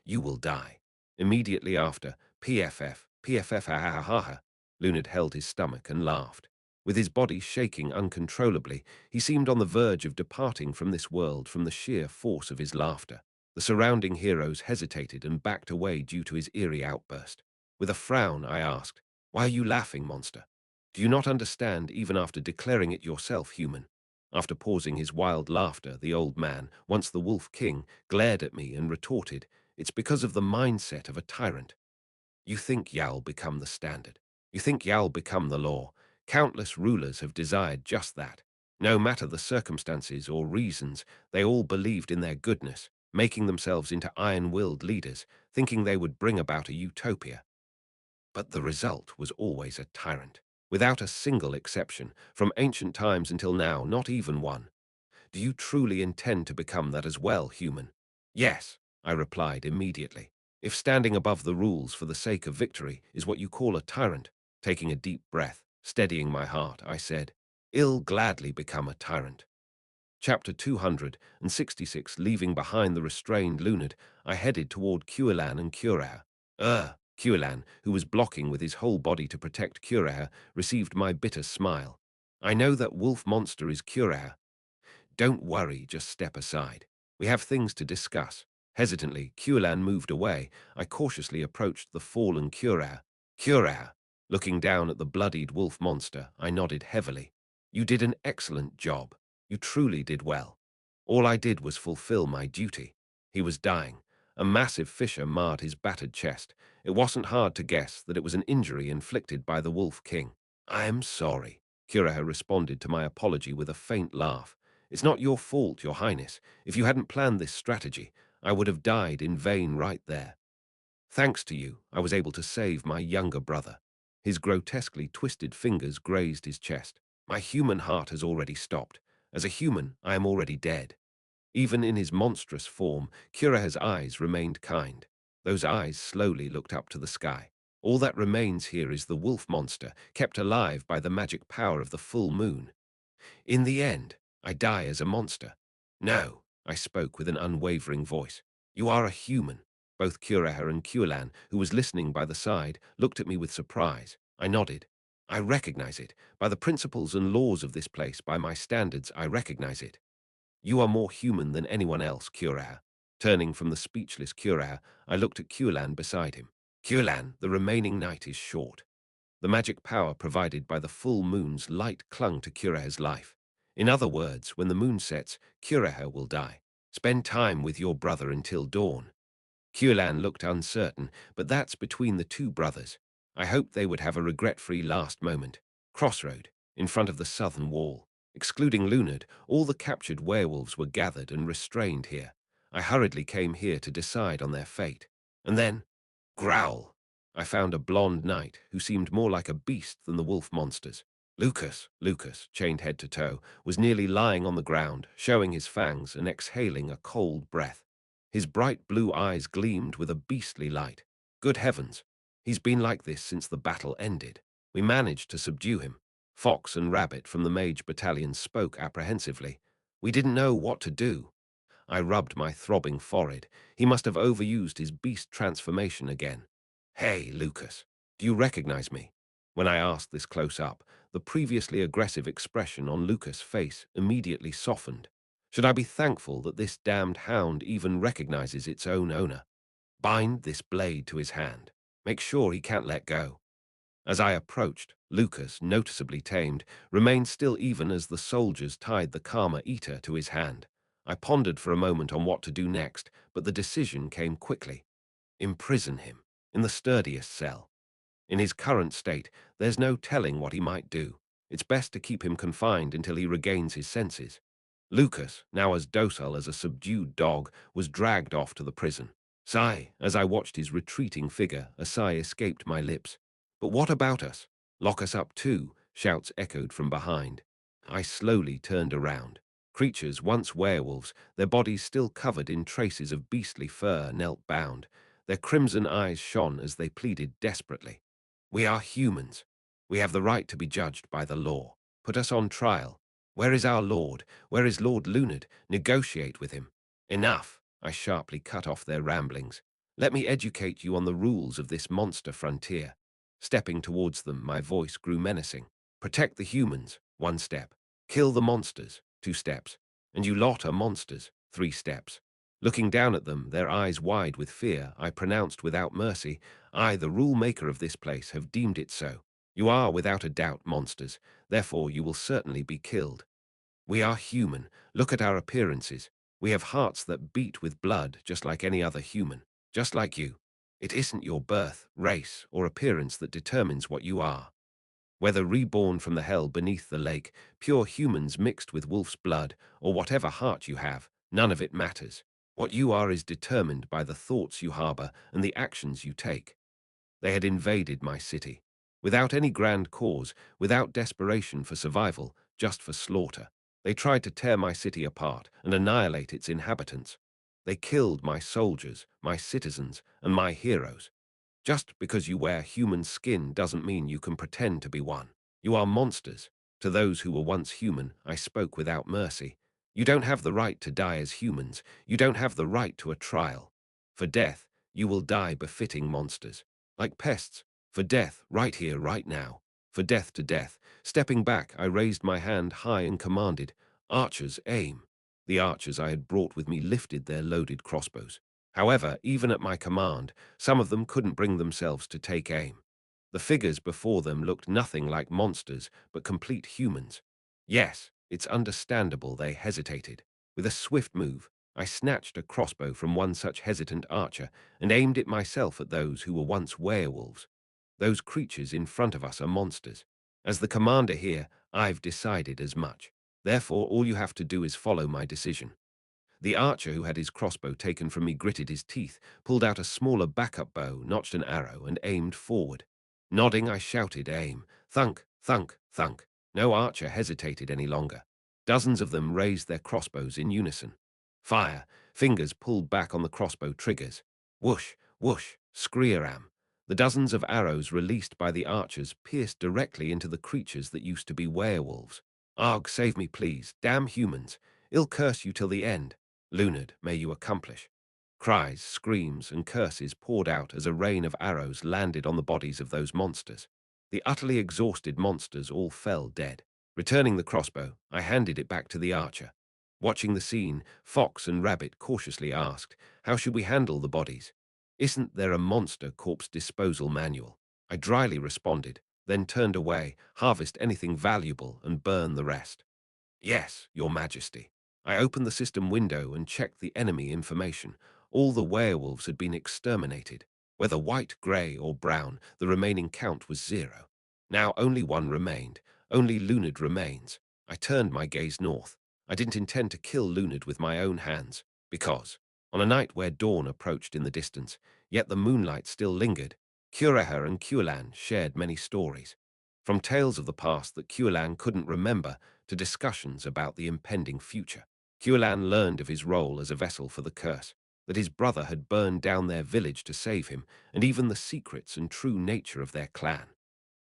You will die. Immediately after, PFF, ha ha ha ha. Lunard held his stomach and laughed. With his body shaking uncontrollably, he seemed on the verge of departing from this world from the sheer force of his laughter. The surrounding heroes hesitated and backed away due to his eerie outburst. With a frown, I asked, "Why are you laughing, monster? Do you not understand even after declaring it yourself human?" After pausing his wild laughter, the old man, once the Wolf King, glared at me and retorted, "It's because of the mindset of a tyrant. You think Ya'll become the standard. You think Ya'll become the law. Countless rulers have desired just that. No matter the circumstances or reasons, they all believed in their goodness, making themselves into iron-willed leaders, thinking they would bring about a utopia. But the result was always a tyrant, without a single exception, from ancient times until now, not even one. Do you truly intend to become that as well, human?" "Yes," I replied immediately. "If standing above the rules for the sake of victory is what you call a tyrant," taking a deep breath, steadying my heart, I said, "I'll gladly become a tyrant." Chapter 266. Leaving behind the restrained Lunard, I headed toward Cuilan and Curaher. Cuilan, who was blocking with his whole body to protect Curaher, received my bitter smile. "I know that wolf monster is Curaher. Don't worry, just step aside. We have things to discuss." Hesitantly, Cuilan moved away. I cautiously approached the fallen Curaher. "Curaher." Looking down at the bloodied wolf monster, I nodded heavily. "You did an excellent job. You truly did well. All I did was fulfill my duty." He was dying. A massive fissure marred his battered chest. It wasn't hard to guess that it was an injury inflicted by the Wolf King. "I am sorry." Curaher responded to my apology with a faint laugh. "It's not your fault, Your Highness. If you hadn't planned this strategy, I would have died in vain right there. Thanks to you, I was able to save my younger brother." His grotesquely twisted fingers grazed his chest. "My human heart has already stopped. As a human, I am already dead." Even in his monstrous form, Curaher's eyes remained kind. Those eyes slowly looked up to the sky. "All that remains here is the wolf monster, kept alive by the magic power of the full moon. In the end, I die as a monster." "No," I spoke with an unwavering voice. "You are a human." Both Curaher and Cuilan, who was listening by the side, looked at me with surprise. I nodded. "I recognize it. By the principles and laws of this place, by my standards, I recognize it." "You are more human than anyone else, Curaher." Turning from the speechless Curaher, I looked at Cuilan beside him. "Cuilan, the remaining night is short." The magic power provided by the full moon's light clung to Curaher's life. "In other words, when the moon sets, Curaher will die. Spend time with your brother until dawn." Cuilan looked uncertain, but that's between the two brothers. I hoped they would have a regret-free last moment. Crossroad, in front of the southern wall. Excluding Lunard, all the captured werewolves were gathered and restrained here. I hurriedly came here to decide on their fate. And then, growl! I found a blonde knight who seemed more like a beast than the wolf monsters. Lucas, chained head to toe, was nearly lying on the ground, showing his fangs and exhaling a cold breath. His bright blue eyes gleamed with a beastly light. Good heavens, he's been like this since the battle ended. We managed to subdue him. Fox and Rabbit from the mage battalion spoke apprehensively. "We didn't know what to do." I rubbed my throbbing forehead. He must have overused his beast transformation again. "Hey, Lucas, do you recognize me?" When I asked this close up, the previously aggressive expression on Lucas' face immediately softened. Should I be thankful that this damned hound even recognizes its own owner? "Bind this blade to his hand. Make sure he can't let go." As I approached, Lucas, noticeably tamed, remained still even as the soldiers tied the Karma Eater to his hand. I pondered for a moment on what to do next, but the decision came quickly. Imprison him, in the sturdiest cell. In his current state, there's no telling what he might do. It's best to keep him confined until he regains his senses. Lucas, now as docile as a subdued dog, was dragged off to the prison. Sigh, as I watched his retreating figure, a sigh escaped my lips. "But what about us? Lock us up too," shouts echoed from behind. I slowly turned around. Creatures, once werewolves, their bodies still covered in traces of beastly fur, knelt bound. Their crimson eyes shone as they pleaded desperately. "We are humans. We have the right to be judged by the law. Put us on trial. Where is our lord? Where is Lord Lunard? Negotiate with him." "Enough!" I sharply cut off their ramblings. "Let me educate you on the rules of this monster frontier." Stepping towards them, my voice grew menacing. "Protect the humans, 1 step. Kill the monsters, 2 steps. And you lot are monsters, 3 steps. Looking down at them, their eyes wide with fear, I pronounced without mercy, "I, the rule maker of this place, have deemed it so. You are without a doubt monsters, therefore you will certainly be killed. We are human. Look at our appearances. We have hearts that beat with blood just like any other human, just like you. It isn't your birth, race, or appearance that determines what you are. Whether reborn from the hell beneath the lake, pure humans mixed with wolf's blood, or whatever heart you have, none of it matters. What you are is determined by the thoughts you harbor and the actions you take." They had invaded my city. Without any grand cause, without desperation for survival, just for slaughter. They tried to tear my city apart and annihilate its inhabitants. They killed my soldiers, my citizens, and my heroes. Just because you wear human skin doesn't mean you can pretend to be one. You are monsters. To those who were once human, I spoke without mercy. You don't have the right to die as humans. You don't have the right to a trial. For death, you will die befitting monsters. Like pests. For death, right here, right now. For death to death. Stepping back, I raised my hand high and commanded, "Archers, aim." The archers I had brought with me lifted their loaded crossbows. However, even at my command, some of them couldn't bring themselves to take aim. The figures before them looked nothing like monsters, but complete humans. Yes, it's understandable they hesitated. With a swift move, I snatched a crossbow from one such hesitant archer and aimed it myself at those who were once werewolves. Those creatures in front of us are monsters. As the commander here, I've decided as much. Therefore, all you have to do is follow my decision. The archer who had his crossbow taken from me gritted his teeth, pulled out a smaller backup bow, notched an arrow, and aimed forward. Nodding, I shouted, "Aim!" Thunk, thunk, thunk. No archer hesitated any longer. Dozens of them raised their crossbows in unison. Fire! Fingers pulled back on the crossbow triggers. Whoosh, whoosh, screeram. The dozens of arrows released by the archers pierced directly into the creatures that used to be werewolves. "Arg, save me, please. Damn humans. I'll curse you till the end. Lunard, may you accomplish." Cries, screams, and curses poured out as a rain of arrows landed on the bodies of those monsters. The utterly exhausted monsters all fell dead. Returning the crossbow, I handed it back to the archer. Watching the scene, Fox and Rabbit cautiously asked, "How should we handle the bodies? Isn't there a monster corpse disposal manual?" I dryly responded, then turned away, "Harvest anything valuable and burn the rest." "Yes, Your Majesty." I opened the system window and checked the enemy information. All the werewolves had been exterminated. Whether white, grey, or brown, the remaining count was 0. Now only one remained. Only Lunard remains. I turned my gaze north. I didn't intend to kill Lunard with my own hands, because, on a night where dawn approached in the distance, yet the moonlight still lingered, Cureha and Cuelan shared many stories. From tales of the past that Cuelan couldn't remember to discussions about the impending future. Cuelan learned of his role as a vessel for the curse, that his brother had burned down their village to save him, and even the secrets and true nature of their clan.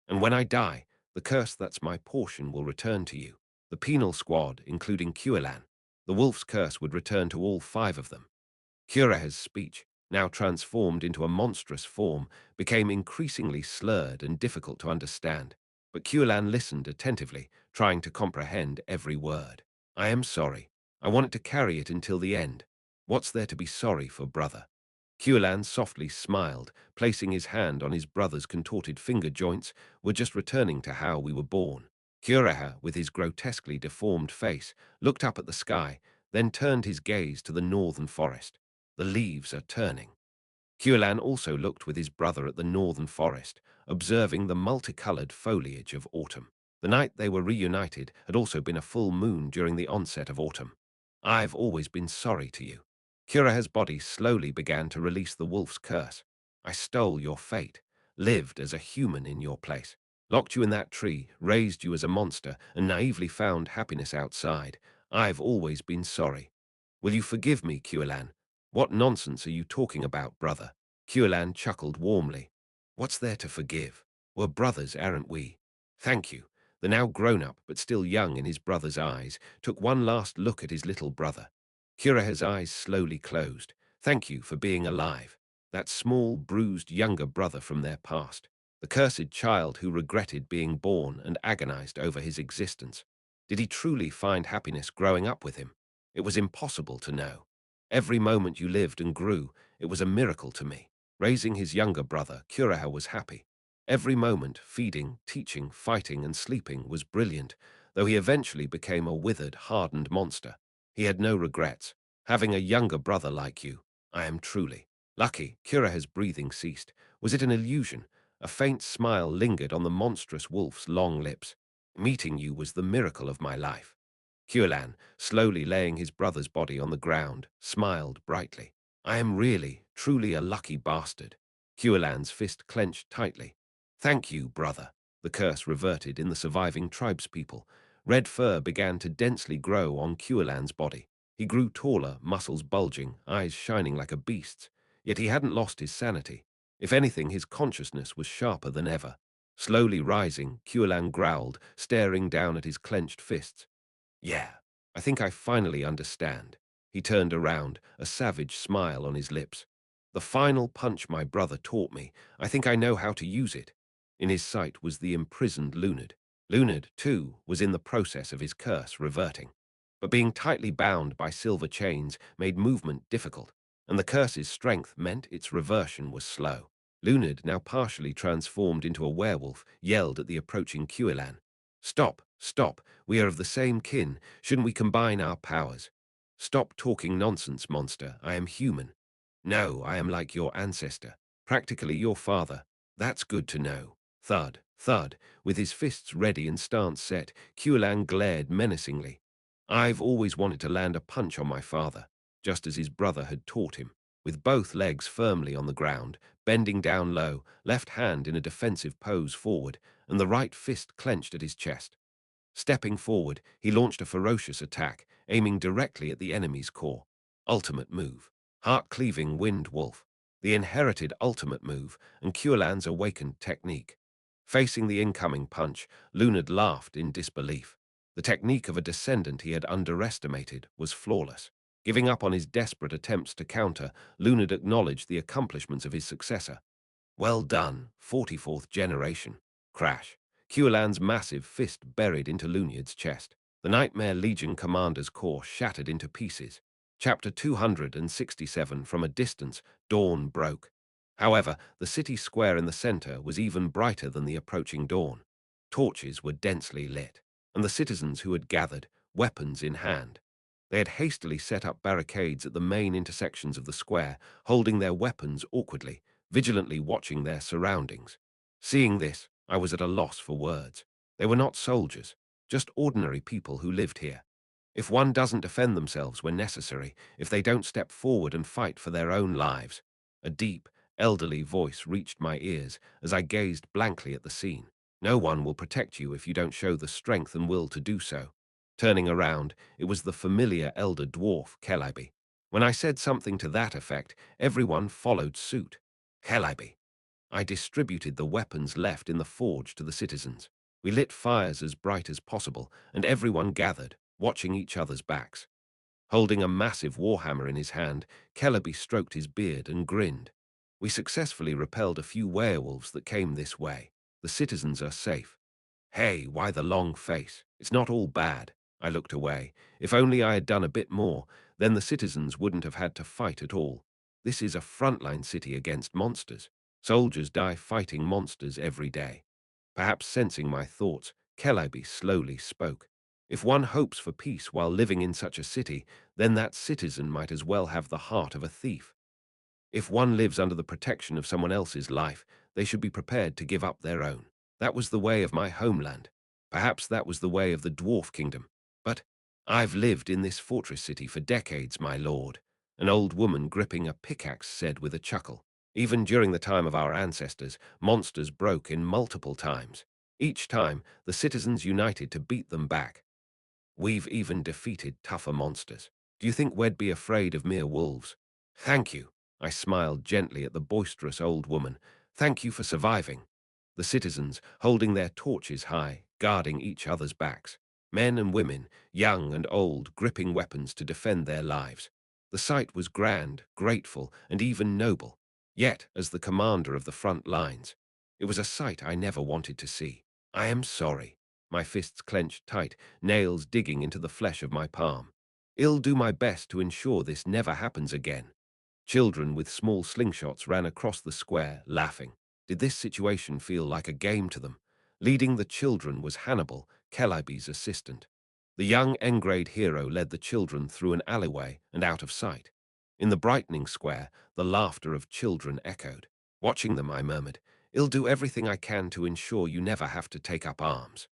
"And when I die, the curse that's my portion will return to you. The penal squad, including Cuelan. The wolf's curse would return to all 5 of them." Cureha's speech, now transformed into a monstrous form, became increasingly slurred and difficult to understand. But Cuelan listened attentively, trying to comprehend every word. "I am sorry. I wanted to carry it until the end. What's there to be sorry for, brother?" Cuelan softly smiled, placing his hand on his brother's contorted finger joints. "We're just returning to how we were born." Cureha, with his grotesquely deformed face, looked up at the sky, then turned his gaze to the northern forest. "The leaves are turning." Cuelan also looked with his brother at the northern forest, observing the multicolored foliage of autumn. The night they were reunited had also been a full moon during the onset of autumn. "I've always been sorry to you." Cureha's body slowly began to release the wolf's curse. "I stole your fate, lived as a human in your place, locked you in that tree, raised you as a monster, and naively found happiness outside. I've always been sorry. Will you forgive me, Cuilan? What nonsense are you talking about, brother? Cuilan chuckled warmly. What's there to forgive? We're brothers, aren't we? Thank you. The now grown-up, but still young in his brother's eyes, took one last look at his little brother. Kuraha's eyes slowly closed. Thank you for being alive. That small, bruised younger brother from their past. The cursed child who regretted being born and agonized over his existence. Did he truly find happiness growing up with him? It was impossible to know. Every moment you lived and grew, it was a miracle to me. Raising his younger brother, Kuraha was happy. Every moment, feeding, teaching, fighting, and sleeping was brilliant, though he eventually became a withered, hardened monster. He had no regrets. Having a younger brother like you, I am truly lucky. Kuraha's breathing ceased. Was it an illusion? A faint smile lingered on the monstrous wolf's long lips. Meeting you was the miracle of my life. Cuilan, slowly laying his brother's body on the ground, smiled brightly. I am really, truly a lucky bastard. Cuilan's fist clenched tightly. Thank you, brother. The curse reverted in the surviving tribespeople. Red fur began to densely grow on Cuilan's body. He grew taller, muscles bulging, eyes shining like a beast's. Yet he hadn't lost his sanity. If anything, his consciousness was sharper than ever. Slowly rising, Cuilan growled, staring down at his clenched fists. Yeah, I think I finally understand. He turned around, a savage smile on his lips. The final punch my brother taught me, I think I know how to use it. In his sight was the imprisoned Lunard. Lunard, too, was in the process of his curse reverting. But being tightly bound by silver chains made movement difficult, and the curse's strength meant its reversion was slow. Lunard, now partially transformed into a werewolf, yelled at the approaching Cuilan. Stop, stop, we are of the same kin. Shouldn't we combine our powers? Stop talking nonsense, monster. I am human. No, I am like your ancestor, practically your father. That's good to know. Thud, thud, with his fists ready and stance set, Cuilan glared menacingly. I've always wanted to land a punch on my father, just as his brother had taught him. With both legs firmly on the ground, bending down low, left hand in a defensive pose forward, and the right fist clenched at his chest. Stepping forward, he launched a ferocious attack, aiming directly at the enemy's core. Ultimate move. Heart-cleaving wind wolf. The inherited ultimate move, and Cuilan's awakened technique. Facing the incoming punch, Lunard laughed in disbelief. The technique of a descendant he had underestimated was flawless. Giving up on his desperate attempts to counter, Lunard acknowledged the accomplishments of his successor. Well done, 44th generation. Crash. Cuilan's massive fist buried into Lunard's chest. The Nightmare Legion commander's core shattered into pieces. Chapter 267. From a distance, dawn broke. However, the city square in the center was even brighter than the approaching dawn. Torches were densely lit, and the citizens who had gathered, weapons in hand. They had hastily set up barricades at the main intersections of the square, holding their weapons awkwardly, vigilantly watching their surroundings. Seeing this, I was at a loss for words. They were not soldiers, just ordinary people who lived here. If one doesn't defend themselves when necessary, if they don't step forward and fight for their own lives. A deep, elderly voice reached my ears as I gazed blankly at the scene. No one will protect you if you don't show the strength and will to do so. Turning around, it was the familiar elder dwarf, Celebi. When I said something to that effect, everyone followed suit. Celebi. I distributed the weapons left in the forge to the citizens. We lit fires as bright as possible, and everyone gathered, watching each other's backs. Holding a massive warhammer in his hand, Celebi stroked his beard and grinned. We successfully repelled a few werewolves that came this way. The citizens are safe. Hey, why the long face? It's not all bad. I looked away. If only I had done a bit more, then the citizens wouldn't have had to fight at all. This is a frontline city against monsters. Soldiers die fighting monsters every day. Perhaps sensing my thoughts, Celebi slowly spoke. If one hopes for peace while living in such a city, then that citizen might as well have the heart of a thief. If one lives under the protection of someone else's life, they should be prepared to give up their own. That was the way of my homeland. Perhaps that was the way of the dwarf kingdom. But I've lived in this fortress city for decades, my lord, an old woman gripping a pickaxe said with a chuckle. Even during the time of our ancestors, monsters broke in multiple times. Each time, the citizens united to beat them back. We've even defeated tougher monsters. Do you think we'd be afraid of mere wolves? Thank you. I smiled gently at the boisterous old woman. Thank you for surviving. The citizens, holding their torches high, guarding each other's backs. Men and women, young and old, gripping weapons to defend their lives. The sight was grand, grateful, and even noble. Yet, as the commander of the front lines, it was a sight I never wanted to see. I am sorry. My fists clenched tight, nails digging into the flesh of my palm. I'll do my best to ensure this never happens again. Children with small slingshots ran across the square, laughing. Did this situation feel like a game to them? Leading the children was Hannibal, Calliope's assistant. The young N-grade hero led the children through an alleyway and out of sight. In the brightening square, the laughter of children echoed. Watching them, I murmured, "I'll do everything I can to ensure you never have to take up arms."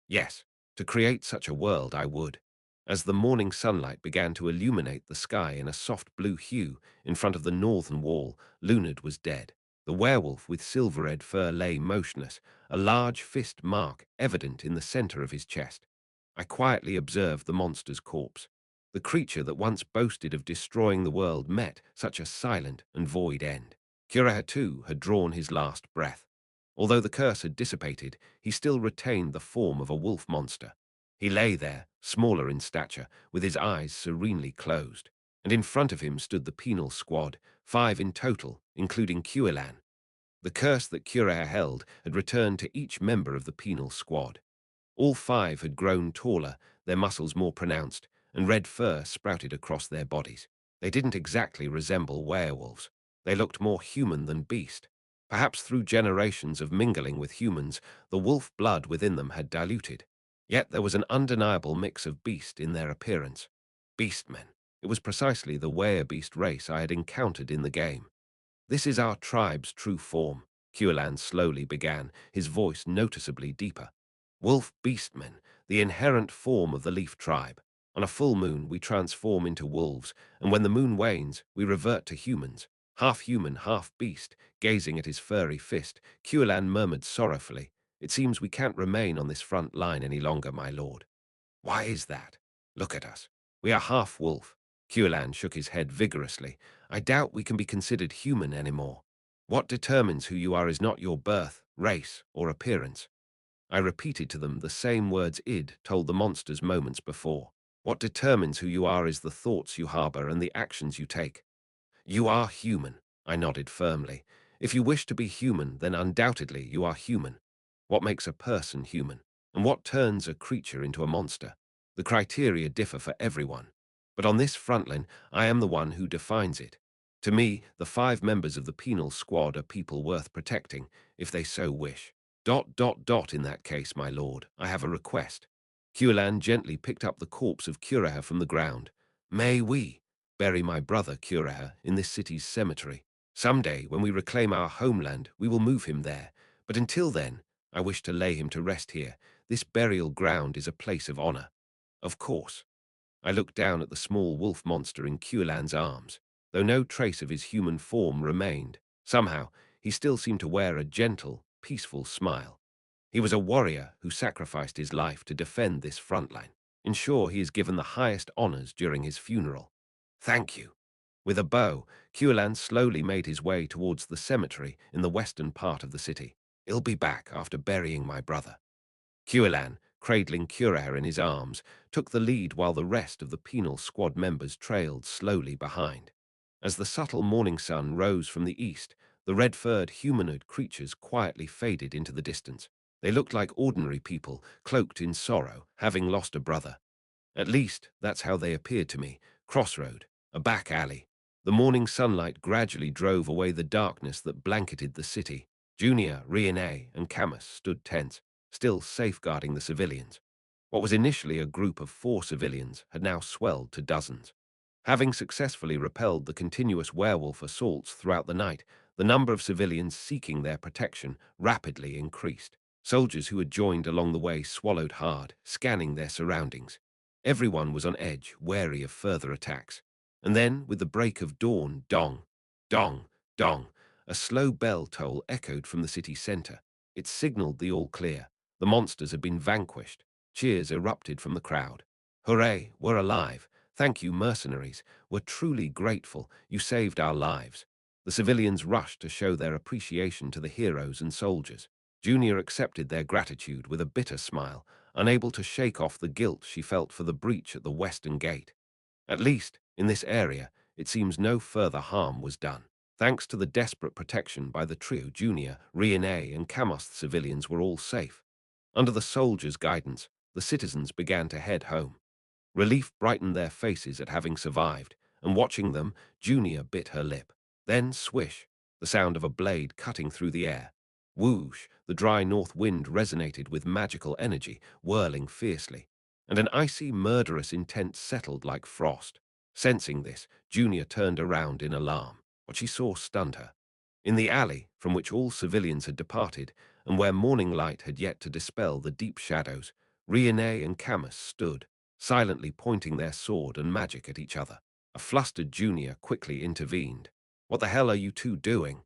Yes, to create such a world I would. As the morning sunlight began to illuminate the sky in a soft blue hue in front of the northern wall, Lunard was dead. The werewolf with silver-red fur lay motionless, a large fist mark evident in the center of his chest. I quietly observed the monster's corpse. The creature that once boasted of destroying the world met such a silent and void end. Kuraha, too, had drawn his last breath. Although the curse had dissipated, he still retained the form of a wolf monster. He lay there, smaller in stature, with his eyes serenely closed, and in front of him stood the penal squad, 5 in total, including Quillan. The curse that Cura held had returned to each member of the penal squad. All 5 had grown taller, their muscles more pronounced, and red fur sprouted across their bodies. They didn't exactly resemble werewolves. They looked more human than beast. Perhaps through generations of mingling with humans, the wolf blood within them had diluted. Yet there was an undeniable mix of beast in their appearance. Beastmen. It was precisely the werebeast race I had encountered in the game. "This is our tribe's true form," Quillan slowly began, his voice noticeably deeper. "Wolf beastmen, the inherent form of the Leaf tribe. On a full moon, we transform into wolves, and when the moon wanes, we revert to humans. Half human, half beast." Gazing at his furry fist, Quillan murmured sorrowfully, "It seems we can't remain on this front line any longer, my lord." "Why is that? Look at us. We are half wolf." Quillan shook his head vigorously. "I doubt we can be considered human anymore. What determines who you are is not your birth, race, or appearance." I repeated to them the same words Id told the monsters moments before. "What determines who you are is the thoughts you harbor and the actions you take." "You are human," I nodded firmly. "If you wish to be human, then undoubtedly you are human. What makes a person human? And what turns a creature into a monster? The criteria differ for everyone. But on this frontline, I am the one who defines it. To me, the 5 members of the penal squad are people worth protecting, if they so wish. ... In that case, my lord, I have a request." Quillan gently picked up the corpse of Curaha from the ground. "May we bury my brother Curaha in this city's cemetery? Someday, when we reclaim our homeland, we will move him there. But until then, I wish to lay him to rest here. This burial ground is a place of honor." "Of course." I looked down at the small wolf monster in Quillan's arms. Though no trace of his human form remained, somehow he still seemed to wear a gentle, peaceful smile. He was a warrior who sacrificed his life to defend this front line. Ensure he is given the highest honors during his funeral. "Thank you." With a bow, Quillan slowly made his way towards the cemetery in the western part of the city. "I'll be back after burying my brother." Quillan, cradling Curaha in his arms, took the lead while the rest of the penal squad members trailed slowly behind. As the subtle morning sun rose from the east, the red-furred humanoid creatures quietly faded into the distance. They looked like ordinary people, cloaked in sorrow, having lost a brother. At least, that's how they appeared to me. Crossroad, a back alley. The morning sunlight gradually drove away the darkness that blanketed the city. Junior, Riene, and Camus stood tense, still safeguarding the civilians. What was initially a group of 4 civilians had now swelled to dozens. Having successfully repelled the continuous werewolf assaults throughout the night, the number of civilians seeking their protection rapidly increased. Soldiers who had joined along the way swallowed hard, scanning their surroundings. Everyone was on edge, wary of further attacks. And then, with the break of dawn, dong, dong, dong, a slow bell toll echoed from the city center. It signaled the all clear. The monsters had been vanquished. Cheers erupted from the crowd. Hooray, we're alive. Thank you, mercenaries. We're truly grateful. You saved our lives. The civilians rushed to show their appreciation to the heroes and soldiers. Junior accepted their gratitude with a bitter smile, unable to shake off the guilt she felt for the breach at the western gate. At least, in this area, it seems no further harm was done. Thanks to the desperate protection by the trio, Junior, Riene, and Camus, civilians were all safe. Under the soldiers' guidance, the citizens began to head home. Relief brightened their faces at having survived, and watching them, Junior bit her lip. Then swish, the sound of a blade cutting through the air. Whoosh, the dry north wind resonated with magical energy, whirling fiercely, and an icy, murderous intent settled like frost. Sensing this, Junior turned around in alarm. What she saw stunned her. In the alley, from which all civilians had departed, and where morning light had yet to dispel the deep shadows, Riene and Camus stood, silently pointing their sword and magic at each other. A flustered Junior quickly intervened. "What the hell are you two doing?"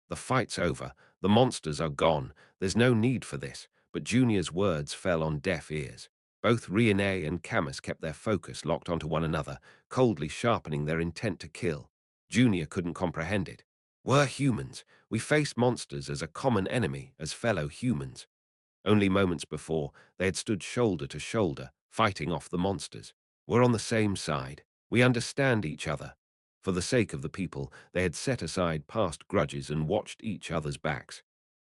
"The fight's over. The monsters are gone. There's no need for this." But Junior's words fell on deaf ears. Both Riene and Camus kept their focus locked onto one another, coldly sharpening their intent to kill. Junior couldn't comprehend it. "We're humans. We face monsters as a common enemy, as fellow humans." Only moments before, they had stood shoulder to shoulder, fighting off the monsters. "We're on the same side. We understand each other." For the sake of the people, they had set aside past grudges and watched each other's backs.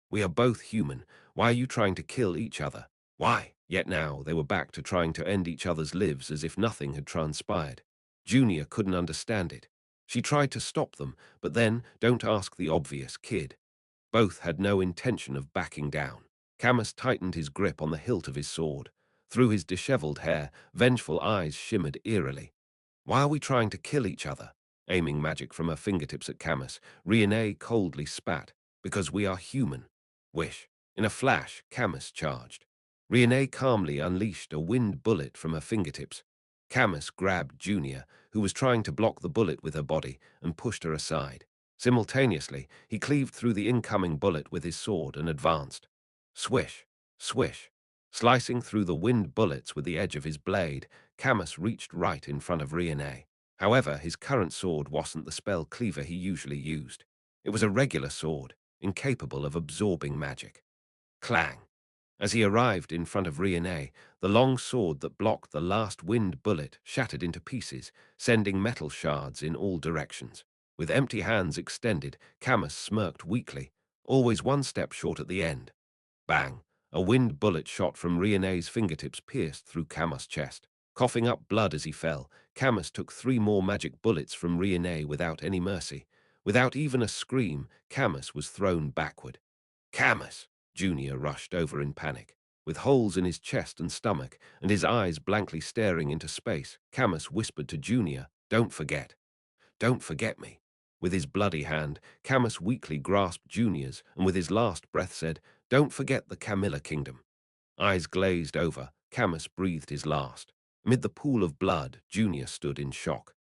"We are both human. Why are you trying to kill each other? Why?" Yet now they were back to trying to end each other's lives as if nothing had transpired. Junior couldn't understand it. She tried to stop them, but then, don't ask the obvious, kid. Both had no intention of backing down. Camus tightened his grip on the hilt of his sword. Through his disheveled hair, vengeful eyes shimmered eerily. "Why are we trying to kill each other?" Aiming magic from her fingertips at Camus, Riene coldly spat. "Because we are human." Wish. In a flash, Camus charged. Riene calmly unleashed a wind bullet from her fingertips. Camus grabbed Junior, who was trying to block the bullet with her body, and pushed her aside. Simultaneously, he cleaved through the incoming bullet with his sword and advanced. Swish, swish. Slicing through the wind bullets with the edge of his blade, Camus reached right in front of Riene. However, his current sword wasn't the spell cleaver he usually used. It was a regular sword, incapable of absorbing magic. Clang! As he arrived in front of Riene, the long sword that blocked the last wind bullet shattered into pieces, sending metal shards in all directions. With empty hands extended, Camus smirked weakly, always one step short at the end. Bang! A wind bullet shot from Riene's fingertips pierced through Camus' chest. Coughing up blood as he fell, Camus took 3 more magic bullets from Riene without any mercy. Without even a scream, Camus was thrown backward. "Camus!" Junior rushed over in panic. With holes in his chest and stomach, and his eyes blankly staring into space, Camus whispered to Junior, "Don't forget. Don't forget me." With his bloody hand, Camus weakly grasped Junior's, and with his last breath said, "Don't forget the Camilla Kingdom." Eyes glazed over, Camus breathed his last. Amid the pool of blood, Junior stood in shock.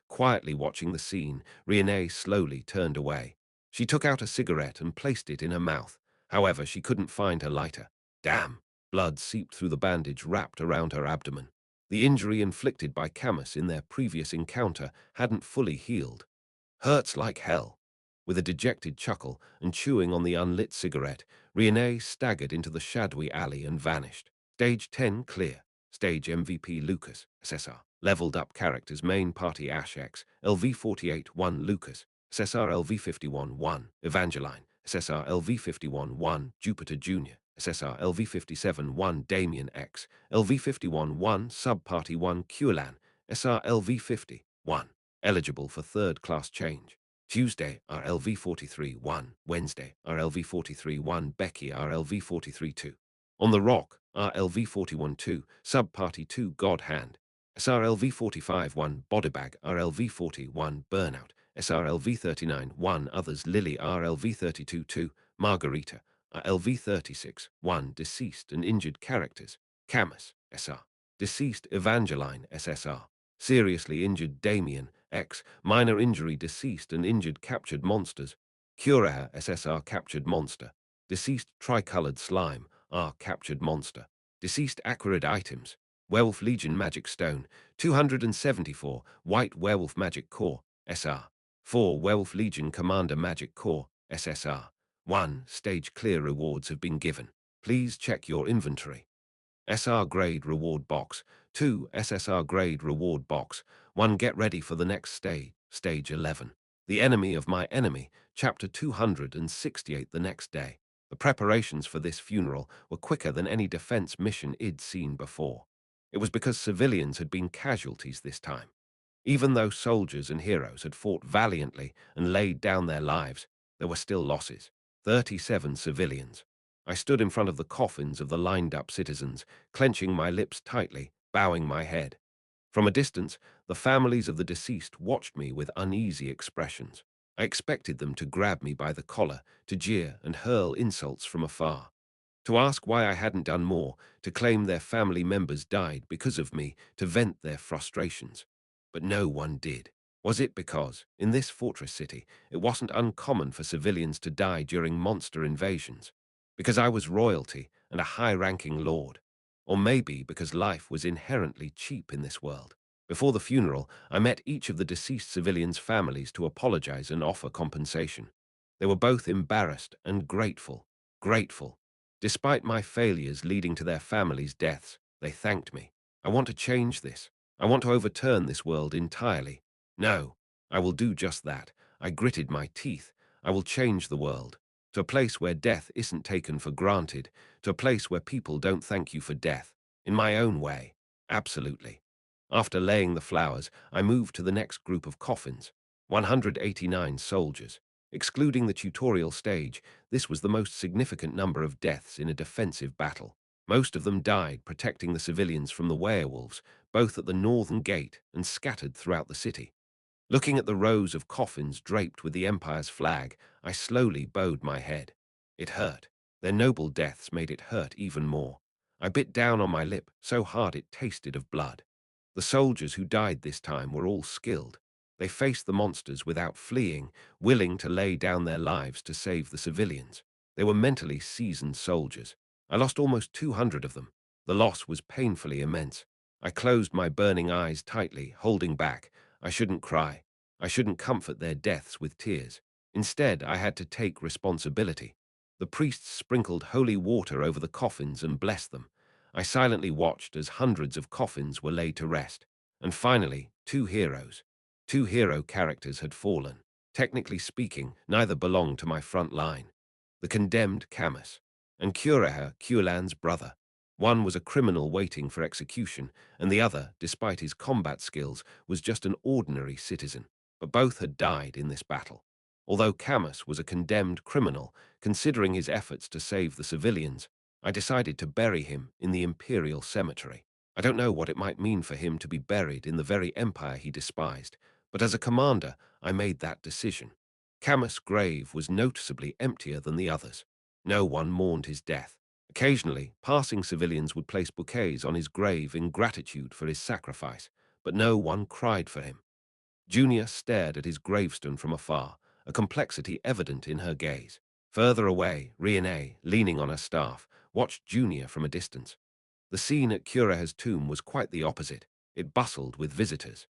Quietly watching the scene, Riene slowly turned away. She took out a cigarette and placed it in her mouth. However, she couldn't find her lighter. Damn! Blood seeped through the bandage wrapped around her abdomen. The injury inflicted by Camus in their previous encounter hadn't fully healed. "Hurts like hell." With a dejected chuckle and chewing on the unlit cigarette, Riene staggered into the shadowy alley and vanished. Stage 10 clear. Stage MVP Lucas, SSR. Leveled up characters main party Ash X, LV48 1 Lucas, SSR LV51 1 Evangeline, SSR LV51 1 Jupiter Jr., SSR LV57 1 Damien X, LV51 1 Subparty 1 Quelan, SR LV50 1. Eligible for third-class change. Tuesday, RLV43 1. Wednesday, RLV43 1. Becky, RLV43 2. On the Rock, RLV41 2. Subparty 2. God Hand. SRLV45 1. Bodybag, RLV41 Burnout. SRLV39 1. Others Lily, RLV32 2. Margarita, RLV36 1. Deceased and injured characters. Camus, SR. Deceased Evangeline, SSR. Seriously injured Damien, X. Minor injury deceased and injured captured monsters. Curaha, SSR captured monster. Deceased tricolored slime, R captured monster. Deceased acrid items. Werewolf Legion Magic Stone, 274, White Werewolf Magic Core, SR. 4. Werewolf Legion Commander Magic Core, SSR. 1. Stage clear rewards have been given. Please check your inventory. SR Grade Reward Box, 2. SSR Grade Reward Box, 1. Get ready for the next stage, Stage 11. The Enemy of My Enemy, Chapter 268 the next day. The preparations for this funeral were quicker than any defense mission I'd seen before. It was because civilians had been casualties this time. Even though soldiers and heroes had fought valiantly and laid down their lives, there were still losses. 37 civilians. I stood in front of the coffins of the lined-up citizens, clenching my lips tightly, bowing my head. From a distance, the families of the deceased watched me with uneasy expressions. I expected them to grab me by the collar, to jeer and hurl insults from afar, to ask why I hadn't done more, to claim their family members died because of me, to vent their frustrations. But no one did. Was it because, in this fortress city, it wasn't uncommon for civilians to die during monster invasions? Because I was royalty and a high-ranking lord? Or maybe because life was inherently cheap in this world? Before the funeral, I met each of the deceased civilians' families to apologize and offer compensation. They were both embarrassed and grateful. Grateful. Despite my failures leading to their families' deaths, they thanked me. I want to change this. I want to overturn this world entirely. No, I will do just that. I gritted my teeth. I will change the world. To a place where death isn't taken for granted. To a place where people don't thank you for death. In my own way. Absolutely. After laying the flowers, I moved to the next group of coffins. 189 soldiers. Excluding the tutorial stage, this was the most significant number of deaths in a defensive battle. Most of them died protecting the civilians from the werewolves, both at the northern gate and scattered throughout the city. Looking at the rows of coffins draped with the Empire's flag, I slowly bowed my head. It hurt. Their noble deaths made it hurt even more. I bit down on my lip so hard it tasted of blood. The soldiers who died this time were all skilled. They faced the monsters without fleeing, willing to lay down their lives to save the civilians. They were mentally seasoned soldiers. I lost almost 200 of them. The loss was painfully immense. I closed my burning eyes tightly, holding back. I shouldn't cry. I shouldn't comfort their deaths with tears. Instead, I had to take responsibility. The priests sprinkled holy water over the coffins and blessed them. I silently watched as hundreds of coffins were laid to rest. And finally, two heroes. Two hero characters had fallen. Technically speaking, neither belonged to my front line. The condemned Camus and Curaher, Culan's brother. One was a criminal waiting for execution, and the other, despite his combat skills, was just an ordinary citizen. But both had died in this battle. Although Camus was a condemned criminal, considering his efforts to save the civilians, I decided to bury him in the Imperial Cemetery. I don't know what it might mean for him to be buried in the very empire he despised, but as a commander, I made that decision. Camus' grave was noticeably emptier than the others. No one mourned his death. Occasionally, passing civilians would place bouquets on his grave in gratitude for his sacrifice, but no one cried for him. Junior stared at his gravestone from afar, a complexity evident in her gaze. Further away, Riene, leaning on her staff, watched Junior from a distance. The scene at Curaher's tomb was quite the opposite. It bustled with visitors.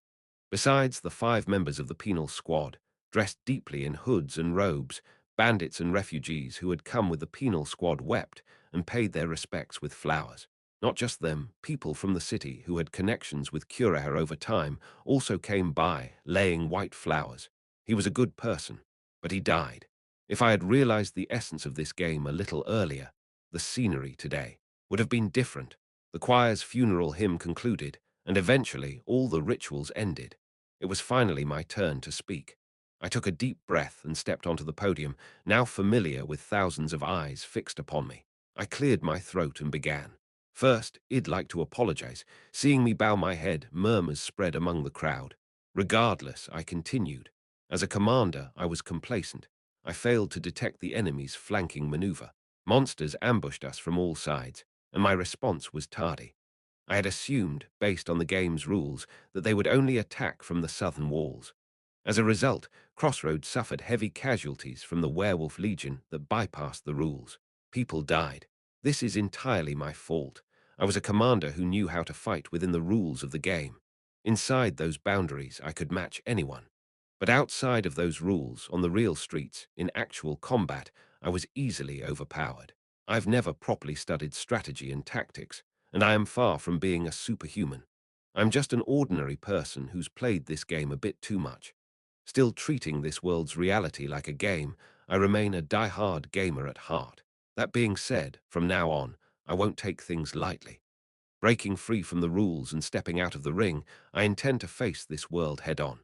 Besides the 5 members of the penal squad, dressed deeply in hoods and robes, bandits and refugees who had come with the penal squad wept and paid their respects with flowers. Not just them, people from the city who had connections with Curaher over time also came by, laying white flowers. He was a good person, but he died. If I had realized the essence of this game a little earlier, the scenery today would have been different. The choir's funeral hymn concluded, and eventually all the rituals ended. It was finally my turn to speak. I took a deep breath and stepped onto the podium, now familiar with thousands of eyes fixed upon me. I cleared my throat and began. First, I'd like to apologize. Seeing me bow my head, murmurs spread among the crowd. Regardless, I continued. As a commander, I was complacent. I failed to detect the enemy's flanking maneuver. Monsters ambushed us from all sides, and my response was tardy. I had assumed, based on the game's rules, that they would only attack from the southern walls. As a result, Crossroads suffered heavy casualties from the Werewolf Legion that bypassed the rules. People died. This is entirely my fault. I was a commander who knew how to fight within the rules of the game. Inside those boundaries, I could match anyone. But outside of those rules, on the real streets, in actual combat, I was easily overpowered. I've never properly studied strategy and tactics, and I am far from being a superhuman. I'm just an ordinary person who's played this game a bit too much. Still treating this world's reality like a game, I remain a die-hard gamer at heart. That being said, from now on, I won't take things lightly. Breaking free from the rules and stepping out of the ring, I intend to face this world head-on.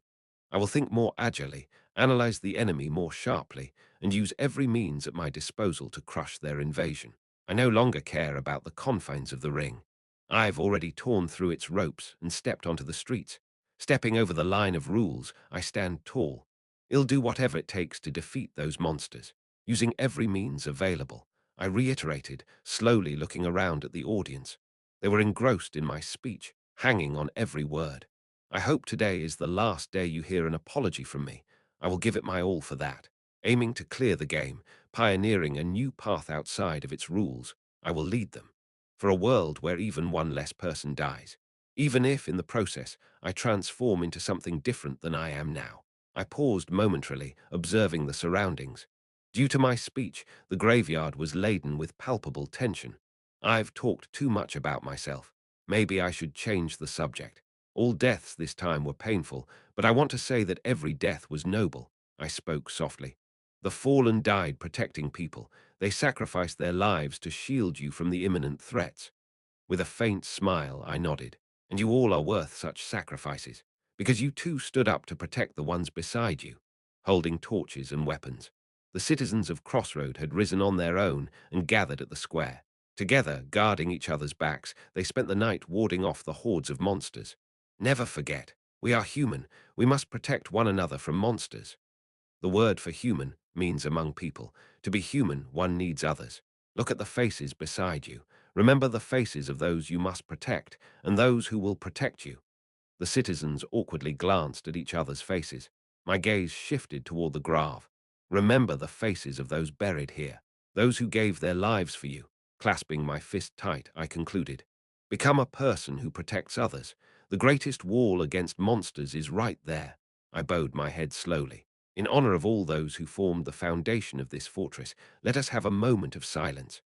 I will think more agilely, analyze the enemy more sharply, and use every means at my disposal to crush their invasion. I no longer care about the confines of the ring. I've already torn through its ropes and stepped onto the streets. Stepping over the line of rules, I stand tall. I'll do whatever it takes to defeat those monsters, using every means available. I reiterated, slowly looking around at the audience. They were engrossed in my speech, hanging on every word. I hope today is the last day you hear an apology from me. I will give it my all for that. Aiming to clear the game, pioneering a new path outside of its rules, I will lead them. For a world where even one less person dies. Even if, in the process, I transform into something different than I am now. I paused momentarily, observing the surroundings. Due to my speech, the graveyard was laden with palpable tension. I've talked too much about myself. Maybe I should change the subject. All deaths this time were painful, but I want to say that every death was noble. I spoke softly. The fallen died protecting people. They sacrificed their lives to shield you from the imminent threats. With a faint smile, I nodded. And you all are worth such sacrifices, because you too stood up to protect the ones beside you, holding torches and weapons. The citizens of Crossroad had risen on their own and gathered at the square. Together, guarding each other's backs, they spent the night warding off the hordes of monsters. Never forget, we are human. We must protect one another from monsters. The word for human means among people. To be human, one needs others. Look at the faces beside you. Remember the faces of those you must protect and those who will protect you. The citizens awkwardly glanced at each other's faces. My gaze shifted toward the grave. Remember the faces of those buried here, those who gave their lives for you. Clasping my fist tight, I concluded. Become a person who protects others. The greatest wall against monsters is right there. I bowed my head slowly. In honor of all those who formed the foundation of this fortress, let us have a moment of silence.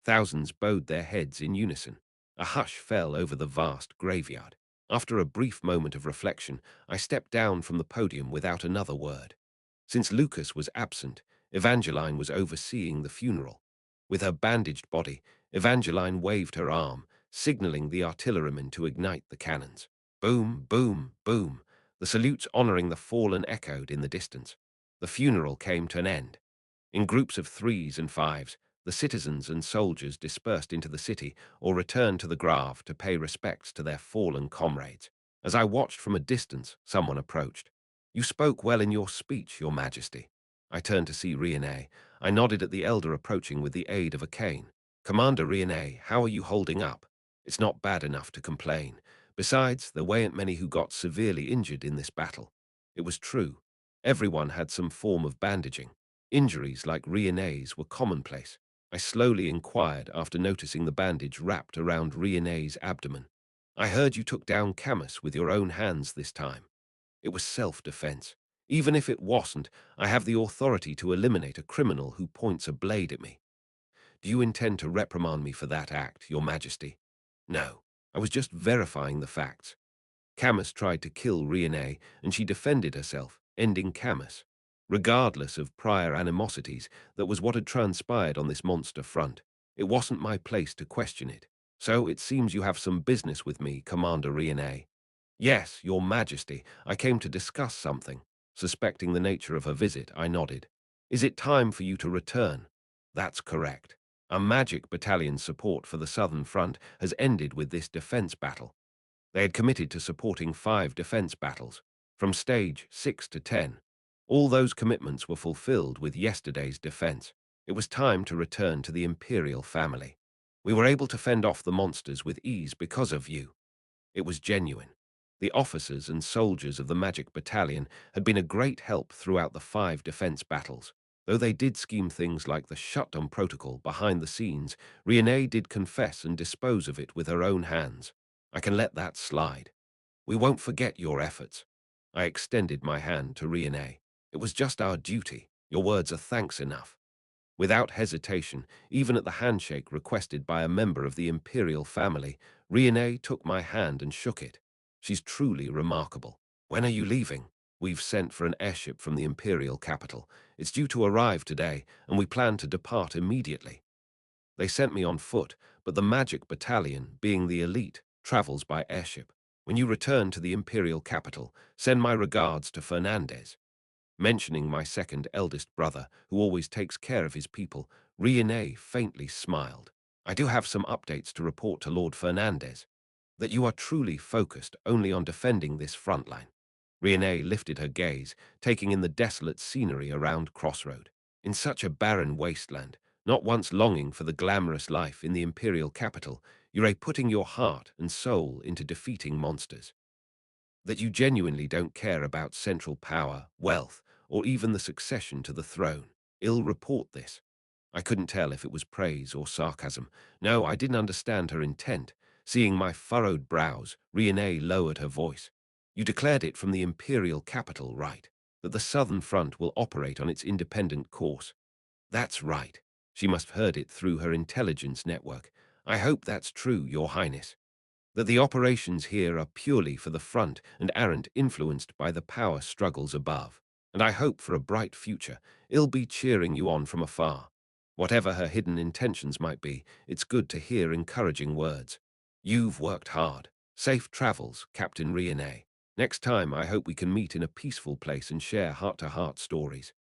Thousands bowed their heads in unison. A hush fell over the vast graveyard. After a brief moment of reflection, I stepped down from the podium without another word. Since Lucas was absent, Evangeline was overseeing the funeral. With her bandaged body, Evangeline waved her arm, signaling the artillerymen to ignite the cannons. Boom, boom, boom. The salutes honoring the fallen echoed in the distance. The funeral came to an end. In groups of 3s and 5s, the citizens and soldiers dispersed into the city or returned to the grave to pay respects to their fallen comrades. As I watched from a distance, someone approached. "You spoke well in your speech, Your Majesty." I turned to see Riene. I nodded at the elder approaching with the aid of a cane. "Commander Riene, how are you holding up? It's not bad enough to complain. Besides, there weren't many who got severely injured in this battle." It was true. Everyone had some form of bandaging. Injuries like Riene's were commonplace. I slowly inquired after noticing the bandage wrapped around Riene's abdomen. "I heard you took down Camus with your own hands this time." It was self-defense. Even if it wasn't, I have the authority to eliminate a criminal who points a blade at me. "Do you intend to reprimand me for that act, Your Majesty?" "No. I was just verifying the facts. Camus tried to kill Riene, and she defended herself, ending Camus. Regardless of prior animosities, that was what had transpired on this monster front. It wasn't my place to question it. So it seems you have some business with me, Commander Riene." "Yes, Your Majesty, I came to discuss something." Suspecting the nature of her visit, I nodded. "Is it time for you to return?" "That's correct. Our magic battalion's support for the Southern Front has ended with this defense battle. They had committed to supporting 5 defense battles, from stage 6 to 10. All those commitments were fulfilled with yesterday's defense. It was time to return to the Imperial family. We were able to fend off the monsters with ease because of you." It was genuine. The officers and soldiers of the Magic Battalion had been a great help throughout the 5 defense battles. Though they did scheme things like the shutdown protocol behind the scenes, Riene did confess and dispose of it with her own hands. I can let that slide. We won't forget your efforts. I extended my hand to Riene. It was just our duty. Your words are thanks enough. Without hesitation, even at the handshake requested by a member of the imperial family, Riene took my hand and shook it. She's truly remarkable. When are you leaving? We've sent for an airship from the imperial capital. It's due to arrive today, and we plan to depart immediately. They sent me on foot, but the magic battalion, being the elite, travels by airship. When you return to the imperial capital, send my regards to Fernandez. Mentioning my second eldest brother, who always takes care of his people, Riene faintly smiled. I do have some updates to report to Lord Fernandez. That you are truly focused only on defending this front line. Riene lifted her gaze, taking in the desolate scenery around Crossroad. In such a barren wasteland, not once longing for the glamorous life in the imperial capital, you're putting your heart and soul into defeating monsters. That you genuinely don't care about central power, wealth, or even the succession to the throne. I'll report this. I couldn't tell if it was praise or sarcasm. No, I didn't understand her intent. Seeing my furrowed brows, Riene lowered her voice. You declared it from the imperial capital, right? That the Southern Front will operate on its independent course. That's right. She must have heard it through her intelligence network. I hope that's true, Your Highness. That the operations here are purely for the front and aren't influenced by the power struggles above. And I hope for a bright future. I'll be cheering you on from afar. Whatever her hidden intentions might be, it's good to hear encouraging words. You've worked hard. Safe travels, Captain Riene. Next time, I hope we can meet in a peaceful place and share heart-to-heart stories.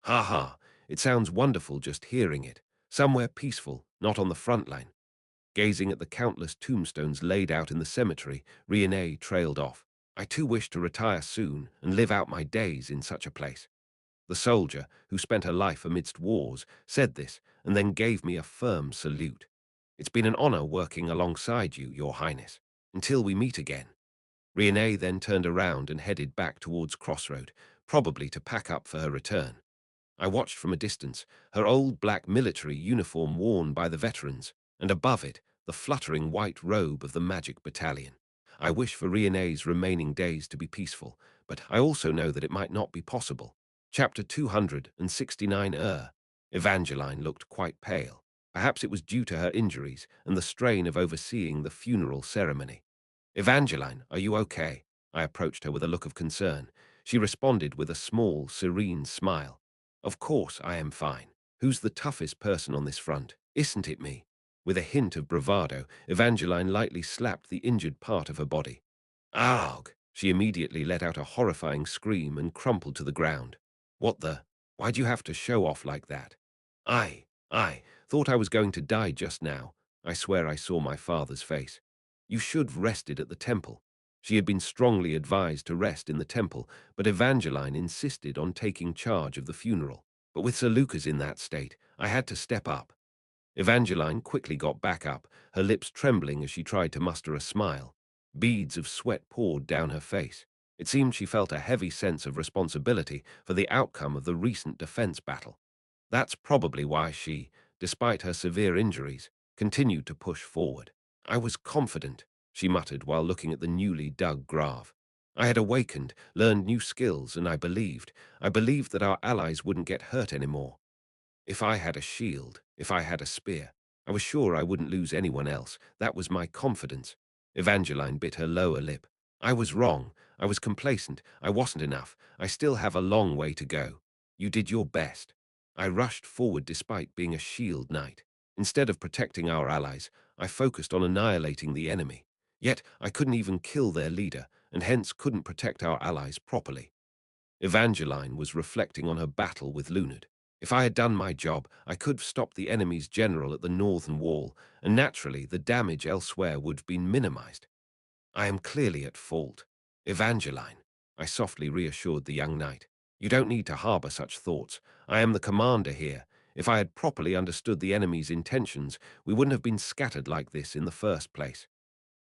Ha ha, it sounds wonderful just hearing it. Somewhere peaceful, not on the front line. Gazing at the countless tombstones laid out in the cemetery, Riene trailed off. I too wish to retire soon and live out my days in such a place. The soldier, who spent her life amidst wars, said this and then gave me a firm salute. It's been an honor working alongside you, Your Highness. Until we meet again. Riene then turned around and headed back towards Crossroad, probably to pack up for her return. I watched from a distance, her old black military uniform worn by the veterans, and above it, the fluttering white robe of the magic battalion. I wish for Riene's remaining days to be peaceful, but I also know that it might not be possible. Chapter 269 Evangeline looked quite pale. Perhaps it was due to her injuries and the strain of overseeing the funeral ceremony. Evangeline, are you okay? I approached her with a look of concern. She responded with a small, serene smile. Of course I am fine. Who's the toughest person on this front? Isn't it me? With a hint of bravado, Evangeline lightly slapped the injured part of her body. Arg! She immediately let out a horrifying scream and crumpled to the ground. What the? Why'd you have to show off like that? I thought I was going to die just now. I swear I saw my father's face. You should have rested at the temple. She had been strongly advised to rest in the temple, but Evangeline insisted on taking charge of the funeral. But with Sir Lucas in that state, I had to step up. Evangeline quickly got back up, her lips trembling as she tried to muster a smile. Beads of sweat poured down her face. It seemed she felt a heavy sense of responsibility for the outcome of the recent defense battle. That's probably why she, despite her severe injuries, continued to push forward. I was confident, she muttered while looking at the newly dug grave. I had awakened, learned new skills, and I believed that our allies wouldn't get hurt anymore. If I had a shield, if I had a spear, I was sure I wouldn't lose anyone else. That was my confidence. Evangeline bit her lower lip. I was wrong. I was complacent. I wasn't enough. I still have a long way to go. You did your best. I rushed forward despite being a shield knight. Instead of protecting our allies, I focused on annihilating the enemy. Yet I couldn't even kill their leader, and hence couldn't protect our allies properly. Evangeline was reflecting on her battle with Lunard. If I had done my job, I could have stopped the enemy's general at the northern wall, and naturally the damage elsewhere would have been minimized. I am clearly at fault. Evangeline, I softly reassured the young knight. You don't need to harbor such thoughts. I am the commander here. If I had properly understood the enemy's intentions, we wouldn't have been scattered like this in the first place.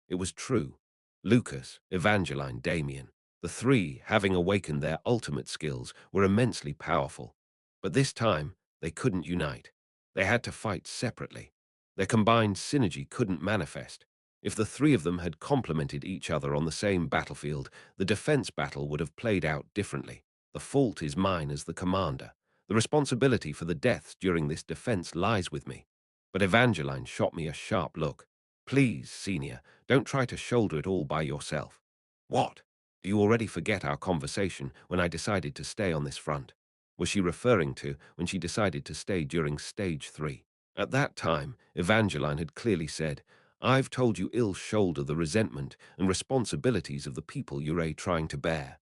It was true. Lucas, Evangeline, Damien, the three, having awakened their ultimate skills, were immensely powerful. But this time, They couldn't unite. They had to fight separately. Their combined synergy couldn't manifest. If the three of them had complemented each other on the same battlefield, the defense battle would have played out differently. The fault is mine as the commander. The responsibility for the deaths during this defense lies with me. But Evangeline shot me a sharp look. Please, Senior, don't try to shoulder it all by yourself. What? Do you already forget our conversation when I decided to stay on this front? Was she referring to when she decided to stay during stage 3? At that time, Evangeline had clearly said, I've told you ill shoulder the resentment and responsibilities of the people you're trying to bear.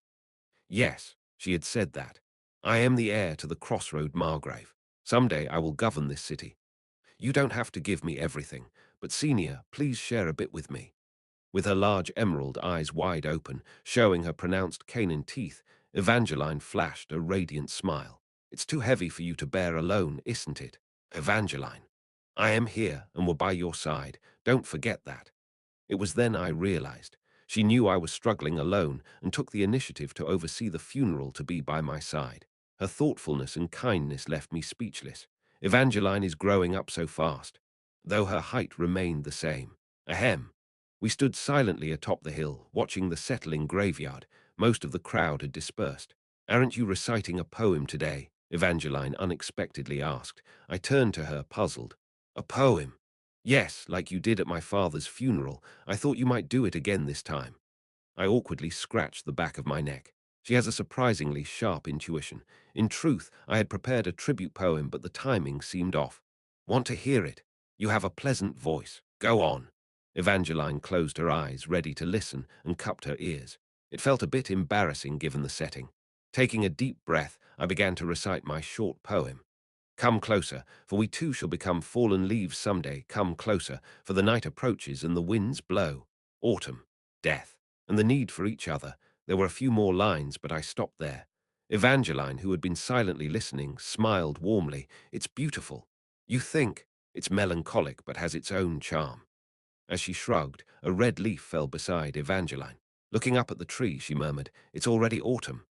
Yes, she had said that. I am the heir to the Crossroad Margrave. Someday I will govern this city. You don't have to give me everything, but Senior, please share a bit with me. With her large emerald eyes wide open, showing her pronounced canine teeth, Evangeline flashed a radiant smile. It's too heavy for you to bear alone, isn't it? Evangeline, I am here and will by your side. Don't forget that. It was then I realized. She knew I was struggling alone and took the initiative to oversee the funeral to be by my side. Her thoughtfulness and kindness left me speechless. Evangeline is growing up so fast, though her height remained the same. Ahem. We stood silently atop the hill, watching the settling graveyard. Most of the crowd had dispersed. Aren't you reciting a poem today? Evangeline unexpectedly asked. I turned to her, puzzled. A poem? Yes, like you did at my father's funeral. I thought you might do it again this time. I awkwardly scratched the back of my neck. She has a surprisingly sharp intuition. In truth, I had prepared a tribute poem, but the timing seemed off. Want to hear it? You have a pleasant voice. Go on. Evangeline closed her eyes, ready to listen, and cupped her ears. It felt a bit embarrassing given the setting. Taking a deep breath, I began to recite my short poem. Come closer, for we too shall become fallen leaves someday. Come closer, for the night approaches and the winds blow. Autumn, death, and the need for each other. There were a few more lines, but I stopped there. Evangeline, who had been silently listening, smiled warmly. It's beautiful. You think it's melancholic, but has its own charm. As she shrugged, a red leaf fell beside Evangeline. Looking up at the tree, she murmured, It's already autumn.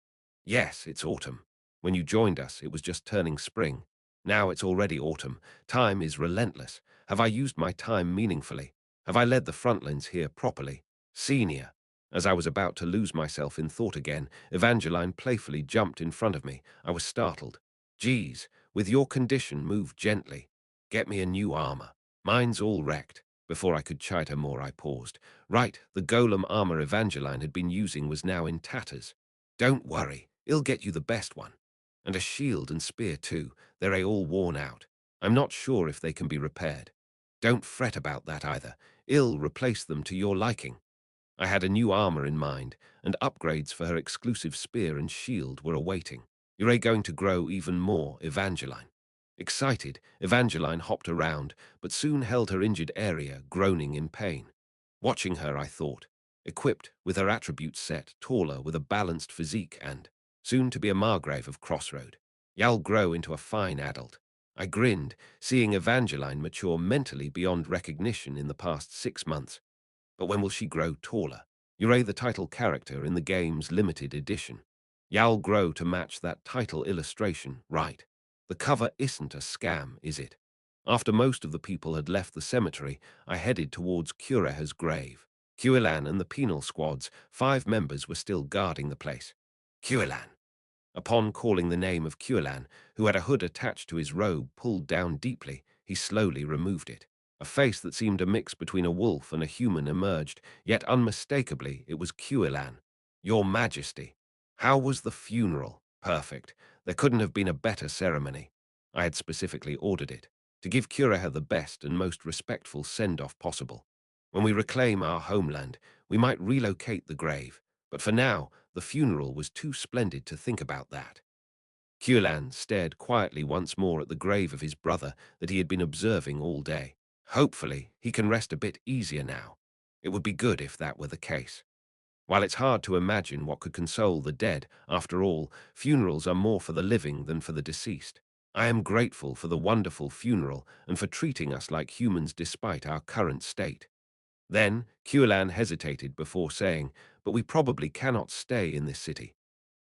Yes, it's autumn. When you joined us, it was just turning spring. Now it's already autumn. Time is relentless. Have I used my time meaningfully? Have I led the frontlines here properly? Senior. As I was about to lose myself in thought again, Evangeline playfully jumped in front of me. I was startled. Geez, with your condition, move gently. Get me a new armor. Mine's all wrecked. Before I could chide her more, I paused. Right, the golem armor Evangeline had been using was now in tatters. Don't worry, it'll get you the best one. And a shield and spear too, they're all worn out. I'm not sure if they can be repaired. Don't fret about that either. I'll replace them to your liking. I had a new armor in mind, and upgrades for her exclusive spear and shield were awaiting. You're going to grow even more, Evangeline. Excited, Evangeline hopped around, but soon held her injured area, groaning in pain. Watching her, I thought, equipped with her attributes set, taller, with a balanced physique and soon to be a Margrave of Crossroad. You'll grow into a fine adult. I grinned, seeing Evangeline mature mentally beyond recognition in the past 6 months. But when will she grow taller? You're the title character in the game's limited edition. You'll grow to match that title illustration, right? The cover isn't a scam, is it? After most of the people had left the cemetery, I headed towards Cureha's grave. Cuilan and the penal squad's 5 members were still guarding the place. Cuilan. Upon calling the name of Cuilan, who had a hood attached to his robe pulled down deeply, he slowly removed it. A face that seemed a mix between a wolf and a human emerged, yet unmistakably it was Cuilan. Your Majesty. How was the funeral? Perfect. There couldn't have been a better ceremony. I had specifically ordered it, to give Cureha the best and most respectful send-off possible. When we reclaim our homeland, we might relocate the grave, but for now, the funeral was too splendid to think about that. Cuilan stared quietly once more at the grave of his brother that he had been observing all day. Hopefully, he can rest a bit easier now. It would be good if that were the case. While it's hard to imagine what could console the dead, after all, funerals are more for the living than for the deceased. I am grateful for the wonderful funeral and for treating us like humans despite our current state. Then, Cuilan hesitated before saying, but we probably cannot stay in this city.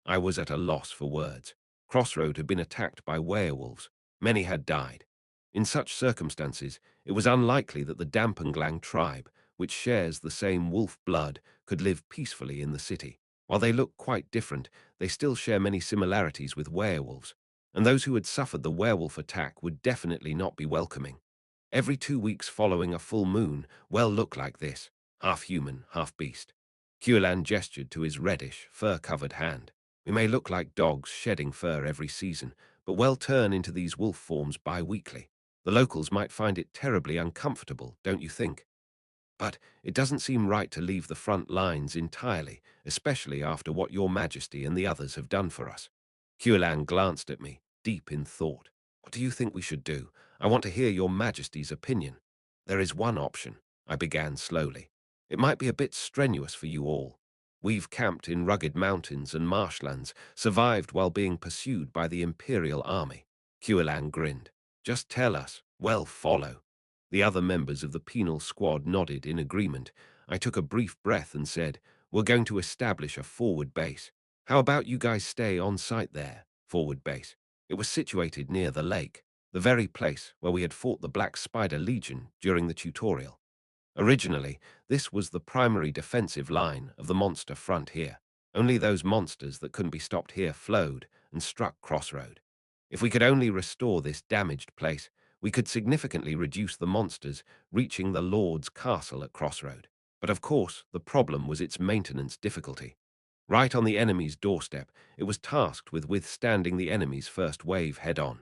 I was at a loss for words. Crossroad had been attacked by werewolves. Many had died. In such circumstances, it was unlikely that the Dampenglang tribe, which shares the same wolf blood, could live peacefully in the city. While they look quite different, they still share many similarities with werewolves, and those who had suffered the werewolf attack would definitely not be welcoming. Every 2 weeks following a full moon, well look like this, half human, half beast. Hulan gestured to his reddish, fur-covered hand. We may look like dogs shedding fur every season, but well turn into these wolf forms bi-weekly. The locals might find it terribly uncomfortable, don't you think? But it doesn't seem right to leave the front lines entirely, especially after what your Majesty and the others have done for us. Hulan glanced at me, deep in thought. What do you think we should do? I want to hear your Majesty's opinion. There is one option, I began slowly. It might be a bit strenuous for you all. We've camped in rugged mountains and marshlands, survived while being pursued by the Imperial Army. Hulan grinned. Just tell us, we'll follow. The other members of the penal squad nodded in agreement. I took a brief breath and said, we're going to establish a forward base. How about you guys stay on site there, forward base? It was situated near the lake, the very place where we had fought the Black Spider Legion during the tutorial. Originally, this was the primary defensive line of the monster front here. Only those monsters that couldn't be stopped here flowed and struck Crossroad. If we could only restore this damaged place, we could significantly reduce the monsters reaching the Lord's castle at Crossroad. But of course, the problem was its maintenance difficulty. Right on the enemy's doorstep, it was tasked with withstanding the enemy's first wave head-on.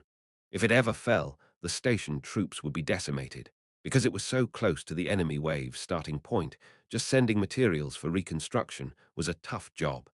If it ever fell, the station troops would be decimated. Because it was so close to the enemy wave's starting point, just sending materials for reconstruction was a tough job.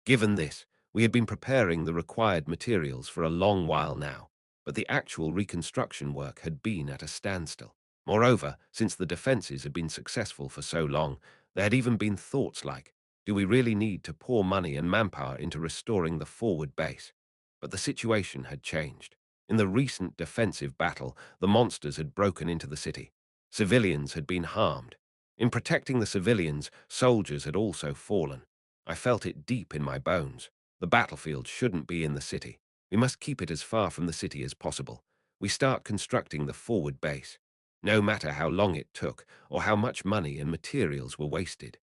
Given this, we had been preparing the required materials for a long while now, but the actual reconstruction work had been at a standstill. Moreover, since the defenses had been successful for so long, there had even been thoughts like, do we really need to pour money and manpower into restoring the forward base? But the situation had changed. In the recent defensive battle, the monsters had broken into the city. Civilians had been harmed. In protecting the civilians, soldiers had also fallen. I felt it deep in my bones. The battlefield shouldn't be in the city. We must keep it as far from the city as possible. We start constructing the forward base, no matter how long it took or how much money and materials were wasted.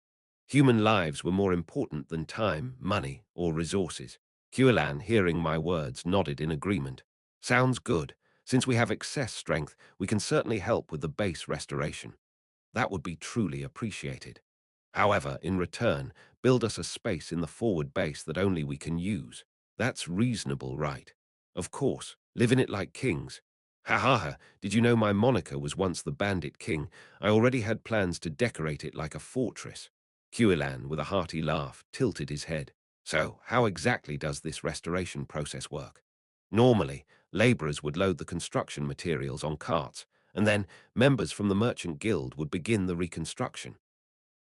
Human lives were more important than time, money, or resources. Hulan, hearing my words, nodded in agreement. Sounds good. Since we have excess strength, we can certainly help with the base restoration. That would be truly appreciated. However, in return, build us a space in the forward base that only we can use. That's reasonable, right? Of course, live in it like kings. Ha ha ha, did you know my moniker was once the Bandit King? I already had plans to decorate it like a fortress. Huilan, with a hearty laugh, tilted his head. So, how exactly does this restoration process work? Normally, laborers would load the construction materials on carts, and then members from the Merchant Guild would begin the reconstruction.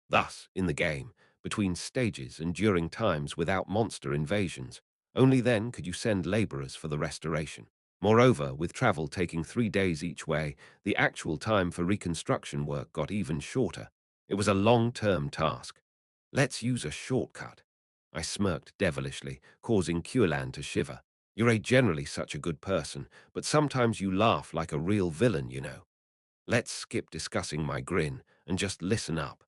Thus, in the game, between stages and during times without monster invasions, only then could you send laborers for the restoration. Moreover, with travel taking 3 days each way, the actual time for reconstruction work got even shorter. It was a long-term task. Let's use a shortcut. I smirked devilishly, causing Kuelan to shiver. You're generally such a good person, but sometimes you laugh like a real villain, you know. Let's skip discussing my grin and just listen up.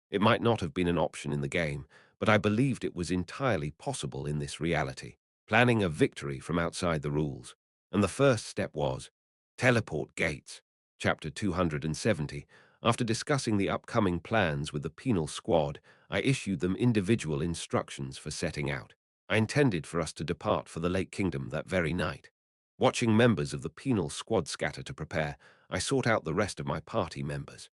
It might not have been an option in the game, but I believed it was entirely possible in this reality, planning a victory from outside the rules. And the first step was Teleport Gates, Chapter 270. After discussing the upcoming plans with the penal squad, I issued them individual instructions for setting out. I intended for us to depart for the Lake Kingdom that very night. Watching members of the penal squad scatter to prepare, I sought out the rest of my party members.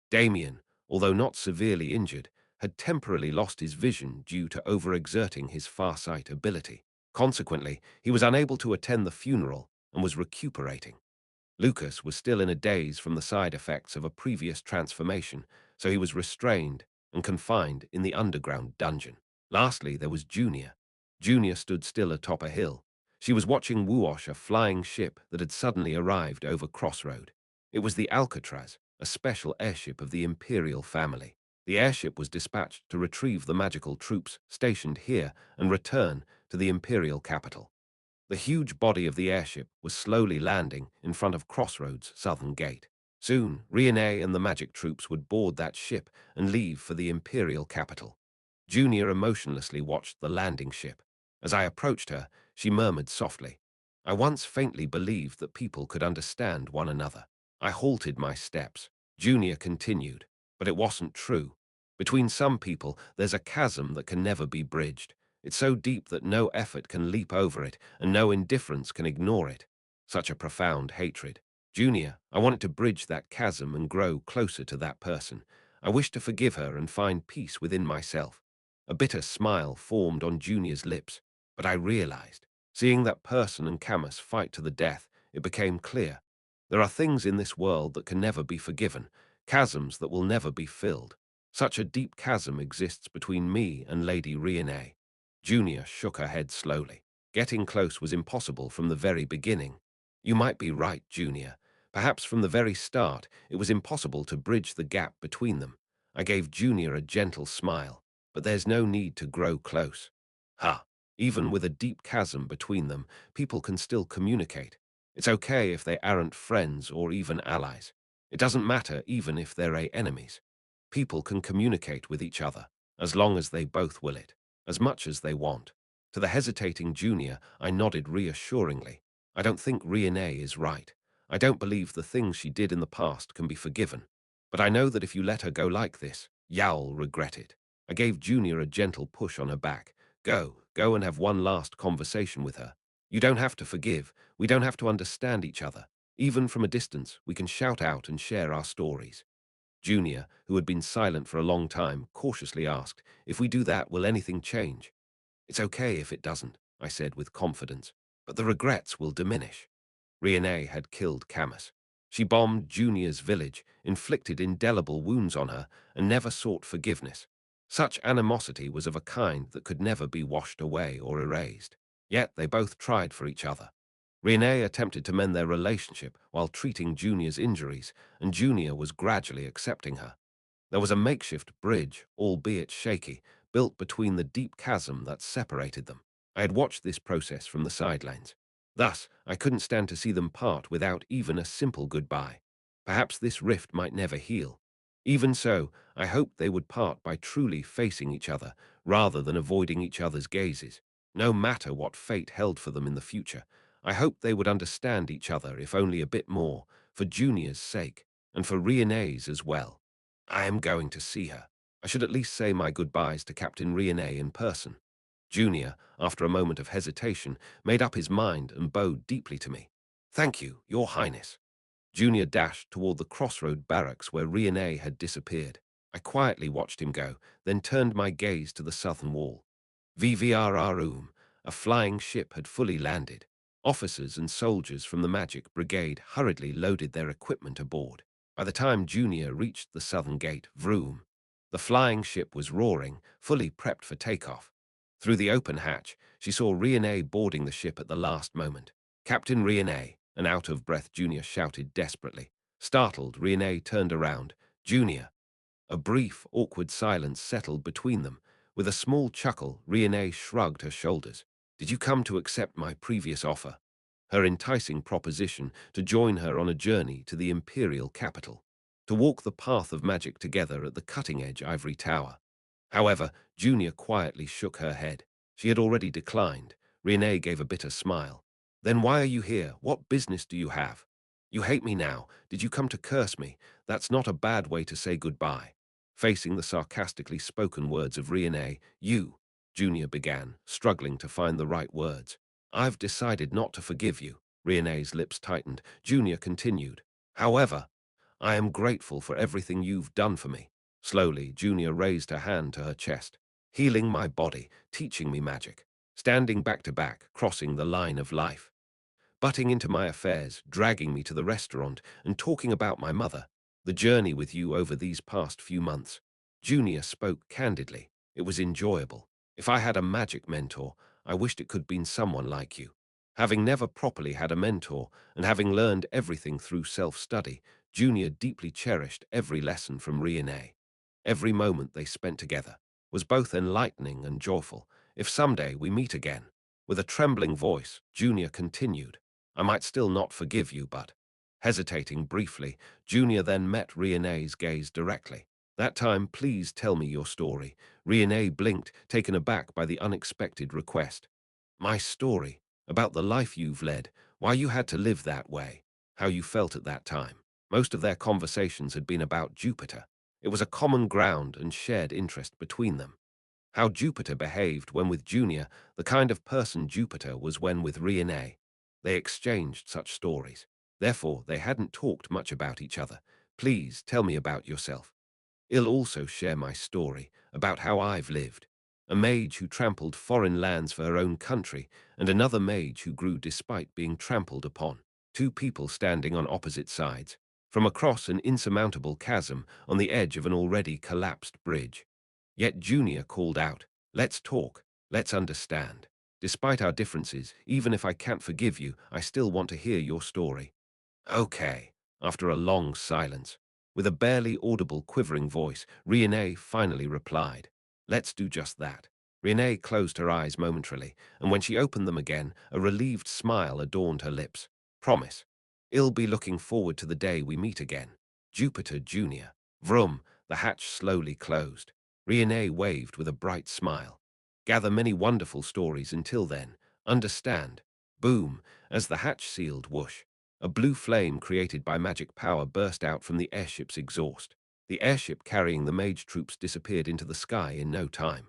Damien, although not severely injured, had temporarily lost his vision due to overexerting his farsight ability. Consequently, he was unable to attend the funeral and was recuperating. Lucas was still in a daze from the side effects of a previous transformation, so he was restrained and confined in the underground dungeon. Lastly, there was Junior. Junior stood still atop a hill. She was watching Woosh, a flying ship that had suddenly arrived over Crossroad. It was the Alcatraz, a special airship of the Imperial family. The airship was dispatched to retrieve the magical troops stationed here and return to the Imperial capital. The huge body of the airship was slowly landing in front of Crossroads' southern gate. Soon, Riene and the magic troops would board that ship and leave for the imperial capital. Junior emotionlessly watched the landing ship. As I approached her, she murmured softly, "I once faintly believed that people could understand one another." I halted my steps. Junior continued, "But it wasn't true. Between some people, there's a chasm that can never be bridged. It's so deep that no effort can leap over it, and no indifference can ignore it." Such a profound hatred. Junior, I wanted to bridge that chasm and grow closer to that person. I wished to forgive her and find peace within myself. A bitter smile formed on Junior's lips, but I realized, seeing that person and Camus fight to the death, it became clear. There are things in this world that can never be forgiven, chasms that will never be filled. Such a deep chasm exists between me and Lady Riene. Junior shook her head slowly. Getting close was impossible from the very beginning. You might be right, Junior. Perhaps from the very start, it was impossible to bridge the gap between them. I gave Junior a gentle smile, but there's no need to grow close. Ha! Even with a deep chasm between them, people can still communicate. It's okay if they aren't friends or even allies. It doesn't matter even if they're enemies. People can communicate with each other, as long as they both will it, as much as they want. To the hesitating Junior, I nodded reassuringly. I don't think Riene is right. I don't believe the things she did in the past can be forgiven. But I know that if you let her go like this, you'll regret it. I gave Junior a gentle push on her back. Go and have one last conversation with her. You don't have to forgive. We don't have to understand each other. Even from a distance, we can shout out and share our stories. Junior, who had been silent for a long time, cautiously asked, "If we do that, will anything change?" "It's okay if it doesn't," I said with confidence, "but the regrets will diminish." Riene had killed Camus. She bombed Junior's village, inflicted indelible wounds on her, and never sought forgiveness. Such animosity was of a kind that could never be washed away or erased. Yet they both tried for each other. Riene attempted to mend their relationship while treating Junior's injuries, and Junior was gradually accepting her. There was a makeshift bridge, albeit shaky, built between the deep chasm that separated them. I had watched this process from the sidelines. Thus, I couldn't stand to see them part without even a simple goodbye. Perhaps this rift might never heal. Even so, I hoped they would part by truly facing each other, rather than avoiding each other's gazes. No matter what fate held for them in the future, I hoped they would understand each other, if only a bit more, for Junior's sake, and for Riene's as well. I am going to see her. I should at least say my goodbyes to Captain Riene in person. Junior, after a moment of hesitation, made up his mind and bowed deeply to me. "Thank you, Your Highness." Junior dashed toward the crossroad barracks where Riene had disappeared. I quietly watched him go, then turned my gaze to the southern wall. VVRRoom, a flying ship had fully landed. Officers and soldiers from the Magic Brigade hurriedly loaded their equipment aboard. By the time Junior reached the southern gate, vroom, the flying ship was roaring, fully prepped for takeoff. Through the open hatch, she saw Riene boarding the ship at the last moment. "Captain Riene," an out-of-breath Junior shouted desperately. Startled, Riene turned around. "Junior." A brief, awkward silence settled between them. With a small chuckle, Riene shrugged her shoulders. "Did you come to accept my previous offer?" Her enticing proposition to join her on a journey to the imperial capital, to walk the path of magic together at the cutting-edge ivory tower. However, Junior quietly shook her head. She had already declined. Riene gave a bitter smile. "Then why are you here? What business do you have? You hate me now. Did you come to curse me? That's not a bad way to say goodbye." Facing the sarcastically spoken words of Riene, Junior began, struggling to find the right words. "I've decided not to forgive you." Riene's lips tightened. Junior continued, "However, I am grateful for everything you've done for me." Slowly, Junior raised her hand to her chest. "Healing my body, teaching me magic, standing back to back, crossing the line of life, butting into my affairs, dragging me to the restaurant, and talking about my mother. The journey with you over these past few months." Junior spoke candidly. "It was enjoyable. If I had a magic mentor, I wished it could been someone like you." Having never properly had a mentor, and having learned everything through self-study, Junior deeply cherished every lesson from Riene. Every moment they spent together was both enlightening and joyful. "If someday we meet again, With a trembling voice, Junior continued, I might still not forgive you, but... Hesitating briefly, Junior then met Rione's gaze directly. That time, please tell me your story. Rione blinked, taken aback by the unexpected request. My story, about the life you've led, why you had to live that way, how you felt at that time. Most of their conversations had been about Jupiter. It was a common ground and shared interest between them. How Jupiter behaved when with Junior, the kind of person Jupiter was when with Rione. They exchanged such stories. Therefore, they hadn't talked much about each other. Please tell me about yourself. I'll also share my story about how I've lived. A mage who trampled foreign lands for her own country, and another mage who grew despite being trampled upon. Two people standing on opposite sides, from across an insurmountable chasm on the edge of an already collapsed bridge. Yet Junior called out, let's talk, let's understand. Despite our differences, even if I can't forgive you, I still want to hear your story. Okay, after a long silence. With a barely audible quivering voice, Rione finally replied, let's do just that. Rione closed her eyes momentarily, and when she opened them again, a relieved smile adorned her lips. Promise. I'll be looking forward to the day we meet again. Jupiter Junior. Vroom, the hatch slowly closed. Rione waved with a bright smile. Gather many wonderful stories until then. Understand. Boom, as the hatch sealed whoosh. A blue flame created by magic power burst out from the airship's exhaust. The airship carrying the mage troops disappeared into the sky in no time.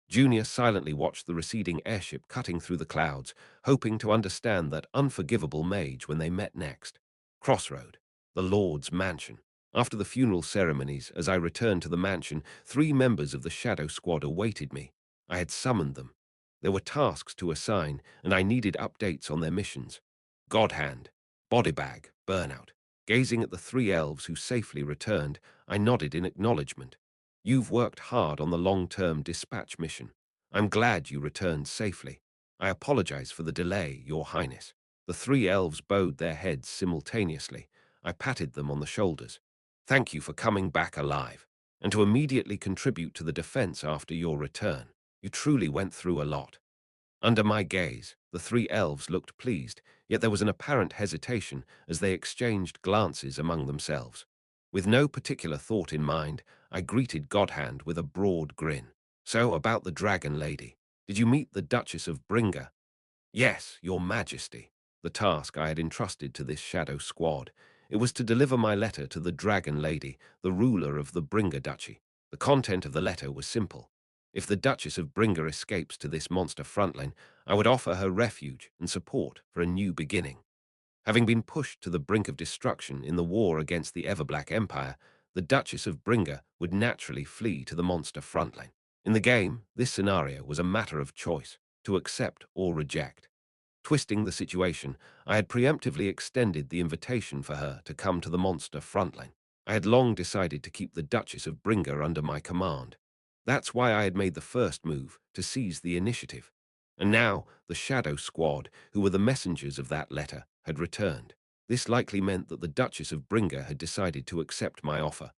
Junior silently watched the receding airship cutting through the clouds, hoping to understand that unforgivable mage when they met next. Crossroad, the Lord's mansion. After the funeral ceremonies, as I returned to the mansion, 3 members of the Shadow Squad awaited me. I had summoned them. There were tasks to assign, and I needed updates on their missions. Godhand, Bodybag, Burnout. Gazing at the 3 elves who safely returned, I nodded in acknowledgement. You've worked hard on the long-term dispatch mission. I'm glad you returned safely. I apologize for the delay, Your Highness. The 3 elves bowed their heads simultaneously. I patted them on the shoulders. Thank you for coming back alive, and to immediately contribute to the defense after your return. You truly went through a lot. Under my gaze, the 3 elves looked pleased, yet there was an apparent hesitation as they exchanged glances among themselves. With no particular thought in mind, I greeted Godhand with a broad grin. So, about the Dragon Lady. Did you meet the Duchess of Bringer? Yes, Your Majesty. The task I had entrusted to this shadow squad. It was to deliver my letter to the Dragon Lady, the ruler of the Bringer Duchy. The content of the letter was simple. If the Duchess of Bringer escapes to this monster frontline, I would offer her refuge and support for a new beginning. Having been pushed to the brink of destruction in the war against the Everblack Empire, the Duchess of Bringer would naturally flee to the monster frontline. In the game, this scenario was a matter of choice, to accept or reject. Twisting the situation, I had preemptively extended the invitation for her to come to the monster frontline. I had long decided to keep the Duchess of Bringer under my command. That's why I had made the first move, to seize the initiative. And now, the Shadow Squad, who were the messengers of that letter, had returned. This likely meant that the Duchess of Bringer had decided to accept my offer.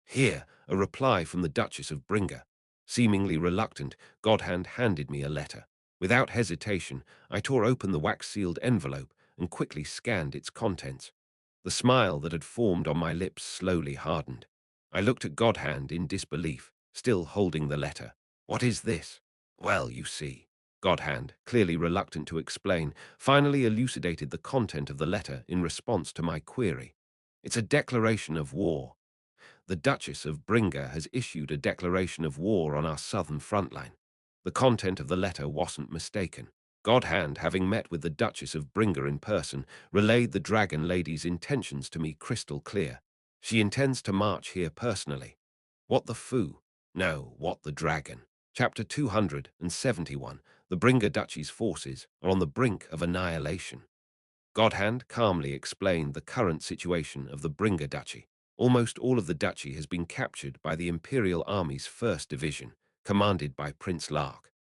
Here, a reply from the Duchess of Bringer. Seemingly reluctant, Godhand handed me a letter. Without hesitation, I tore open the wax-sealed envelope and quickly scanned its contents. The smile that had formed on my lips slowly hardened. I looked at Godhand in disbelief, still holding the letter. What is this? Well, you see. Godhand, clearly reluctant to explain, finally elucidated the content of the letter in response to my query. It's a declaration of war. The Duchess of Bringer has issued a declaration of war on our southern front line. The content of the letter wasn't mistaken. Godhand, having met with the Duchess of Bringer in person, relayed the Dragon Lady's intentions to me crystal clear. She intends to march here personally. What the foo? No, what the dragon? Chapter 271. The Bringer Duchy's forces are on the brink of annihilation. Godhand calmly explained the current situation of the Bringer Duchy. Almost all of the duchy has been captured by the Imperial Army's 1st Division, commanded by Prince Lark.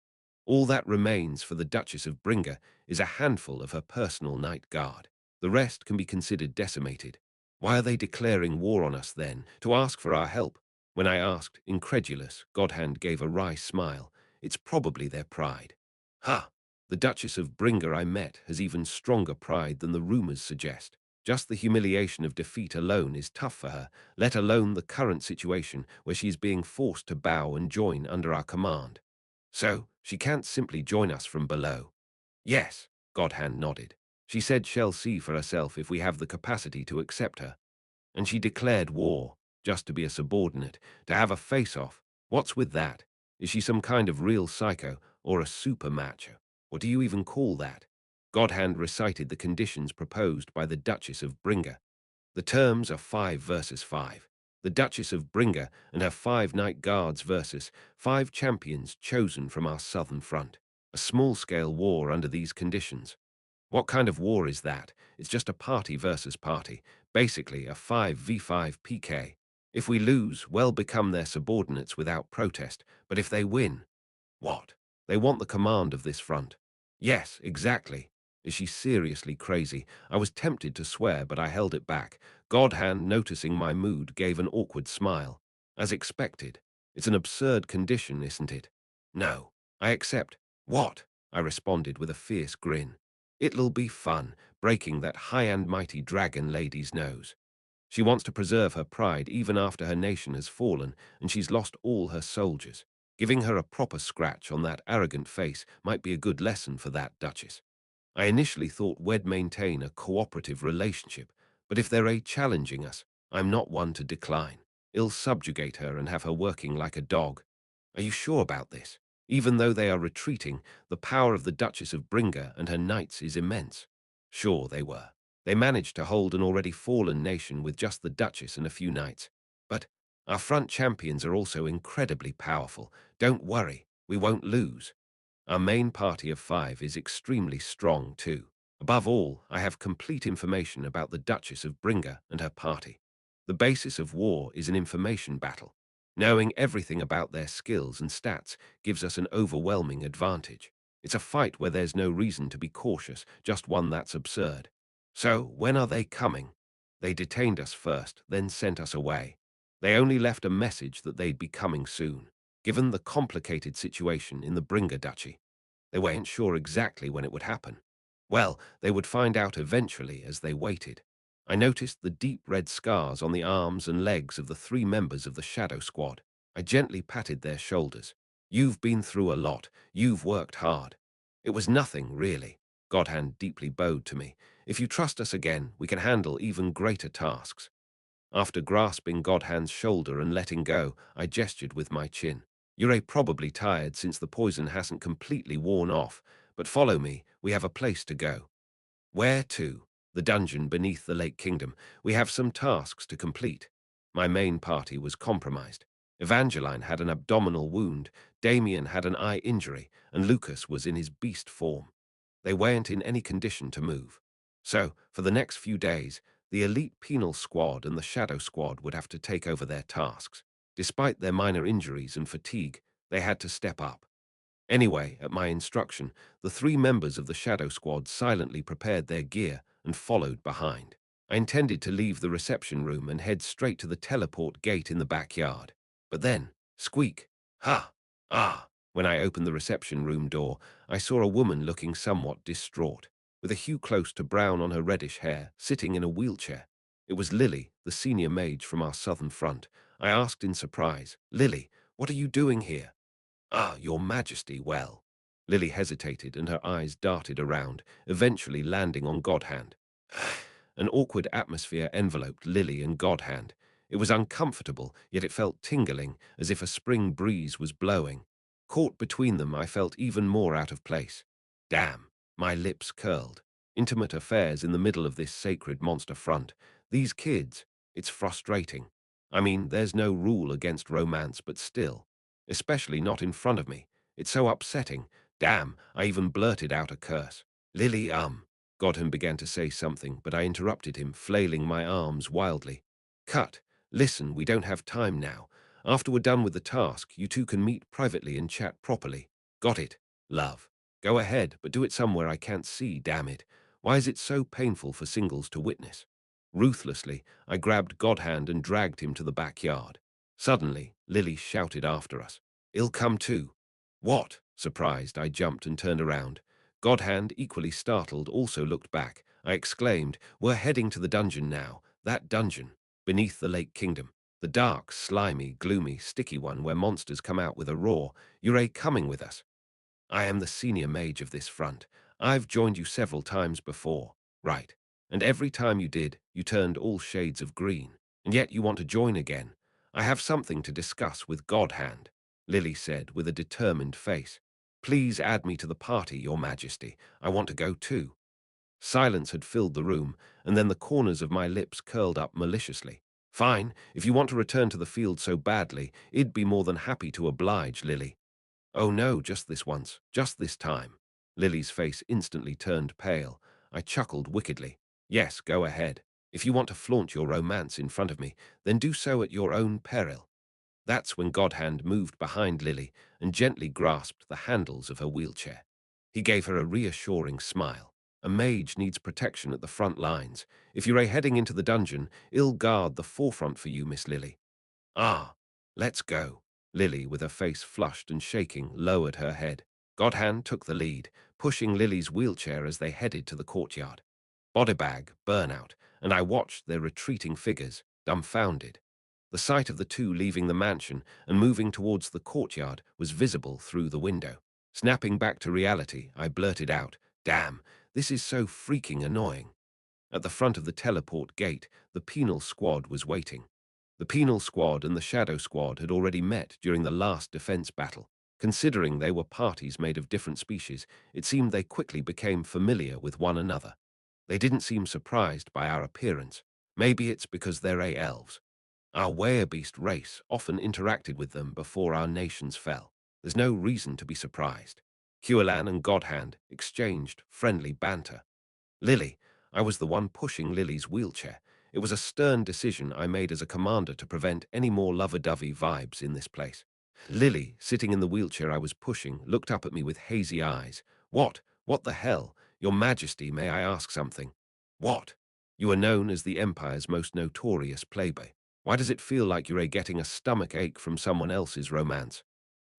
All that remains for the Duchess of Bringer is a handful of her personal night guard. The rest can be considered decimated. Why are they declaring war on us then, to ask for our help? When I asked, incredulous, Godhand gave a wry smile. It's probably their pride. Ha! The Duchess of Bringer I met has even stronger pride than the rumors suggest. Just the humiliation of defeat alone is tough for her, let alone the current situation where she is being forced to bow and join under our command. So, she can't simply join us from below. Yes, Godhand nodded. She said she'll see for herself if we have the capacity to accept her. And she declared war, just to be a subordinate, to have a face-off. What's with that? Is she some kind of real psycho, or a super macho? What do you even call that? Godhand recited the conditions proposed by the Duchess of Bringer. The terms are 5 versus 5. The Duchess of Bringer and her 5 knight guards versus 5 champions chosen from our southern front. A small-scale war under these conditions. What kind of war is that? It's just a party versus party, basically a 5v5 PK. If we lose, we'll become their subordinates without protest, but if they win, what? They want the command of this front. Yes, exactly. Is she seriously crazy? I was tempted to swear, but I held it back. Godhand, noticing my mood, gave an awkward smile. As expected. It's an absurd condition, isn't it? No, I accept. What? I responded with a fierce grin. It'll be fun, breaking that high and mighty dragon lady's nose. She wants to preserve her pride even after her nation has fallen and she's lost all her soldiers. Giving her a proper scratch on that arrogant face might be a good lesson for that Duchess. I initially thought we'd maintain a cooperative relationship, but if they're challenging us, I'm not one to decline. I'll subjugate her and have her working like a dog. Are you sure about this? Even though they are retreating, the power of the Duchess of Bringer and her knights is immense. Sure they were. They managed to hold an already fallen nation with just the Duchess and a few knights. But our front champions are also incredibly powerful. Don't worry, we won't lose. Our main party of 5 is extremely strong too. Above all, I have complete information about the Duchess of Bringer and her party. The basis of war is an information battle. Knowing everything about their skills and stats gives us an overwhelming advantage. It's a fight where there's no reason to be cautious, just one that's absurd. So, when are they coming? They detained us first, then sent us away. They only left a message that they'd be coming soon. Given the complicated situation in the Bringer Duchy, they weren't sure exactly when it would happen. Well, they would find out eventually as they waited. I noticed the deep red scars on the arms and legs of the 3 members of the Shadow Squad. I gently patted their shoulders. You've been through a lot. You've worked hard. It was nothing, really. Godhand deeply bowed to me. If you trust us again, we can handle even greater tasks. After grasping Godhand's shoulder and letting go, I gestured with my chin. You're probably tired since the poison hasn't completely worn off, but follow me, we have a place to go. Where to? The dungeon beneath the Lake Kingdom. We have some tasks to complete. My main party was compromised. Evangeline had an abdominal wound, Damien had an eye injury, and Lucas was in his beast form. They weren't in any condition to move. So, for the next few days, the elite penal squad and the shadow squad would have to take over their tasks. Despite their minor injuries and fatigue, they had to step up. Anyway, at my instruction, the 3 members of the shadow squad silently prepared their gear and followed behind. I intended to leave the reception room and head straight to the teleport gate in the backyard. But then, squeak, ha, ah. When I opened the reception room door, I saw a woman looking somewhat distraught, with a hue close to brown on her reddish hair, sitting in a wheelchair. It was Lily, the senior mage from our southern front. I asked in surprise, Lily, what are you doing here? Ah, your majesty, well. Lily hesitated and her eyes darted around, eventually landing on Godhand. An awkward atmosphere enveloped Lily and Godhand. It was uncomfortable, yet it felt tingling, as if a spring breeze was blowing. Caught between them, I felt even more out of place. Damn, my lips curled. Intimate affairs in the middle of this sacred monster front. These kids, it's frustrating. I mean, there's no rule against romance, but still. Especially not in front of me. It's so upsetting. Damn, I even blurted out a curse. Lily, Godham began to say something, but I interrupted him, flailing my arms wildly. Cut. Listen, we don't have time now. After we're done with the task, you two can meet privately and chat properly. Got it, love. Go ahead, but do it somewhere I can't see, damn it. Why is it so painful for singles to witness? Ruthlessly, I grabbed Godhand and dragged him to the backyard. Suddenly, Lily shouted after us. I'll come too. What? Surprised, I jumped and turned around. Godhand, equally startled, also looked back. I exclaimed, "We're heading to the dungeon now. That dungeon, beneath the Lake Kingdom. The dark, slimy, gloomy, sticky one where monsters come out with a roar. You're coming with us." "I am the senior mage of this front. I've joined you several times before." "Right. And every time you did, you turned all shades of green. And yet you want to join again. I have something to discuss with Godhand," Lily said with a determined face. "Please add me to the party, Your Majesty. I want to go too." Silence had filled the room, and then the corners of my lips curled up maliciously. "Fine, if you want to return to the field so badly, I'd be more than happy to oblige, Lily." "Oh no, just this once, just this time." Lily's face instantly turned pale. I chuckled wickedly. "Yes, go ahead. If you want to flaunt your romance in front of me, then do so at your own peril." That's when Godhand moved behind Lily and gently grasped the handles of her wheelchair. He gave her a reassuring smile. "A mage needs protection at the front lines. If you're heading into the dungeon, I'll guard the forefront for you, Miss Lily." "Ah, let's go." Lily, with her face flushed and shaking, lowered her head. Godhand took the lead, pushing Lily's wheelchair as they headed to the courtyard. Bodybag, Burnout, and I watched their retreating figures, dumbfounded. The sight of the two leaving the mansion and moving towards the courtyard was visible through the window. Snapping back to reality, I blurted out, "Damn, this is so freaking annoying." At the front of the teleport gate, the penal squad was waiting. The penal squad and the shadow squad had already met during the last defense battle. Considering they were parties made of different species, it seemed they quickly became familiar with one another. They didn't seem surprised by our appearance. Maybe it's because they're elves. Our werebeast race often interacted with them before our nations fell. There's no reason to be surprised. Huelan and Godhand exchanged friendly banter. "Lily," I was the one pushing Lily's wheelchair. It was a stern decision I made as a commander to prevent any more lover-dovey vibes in this place. Lily, sitting in the wheelchair I was pushing, looked up at me with hazy eyes. What the hell? Your Majesty, may I ask something?" "What?" "You are known as the Empire's most notorious playboy. Why does it feel like you're getting a stomach ache from someone else's romance?"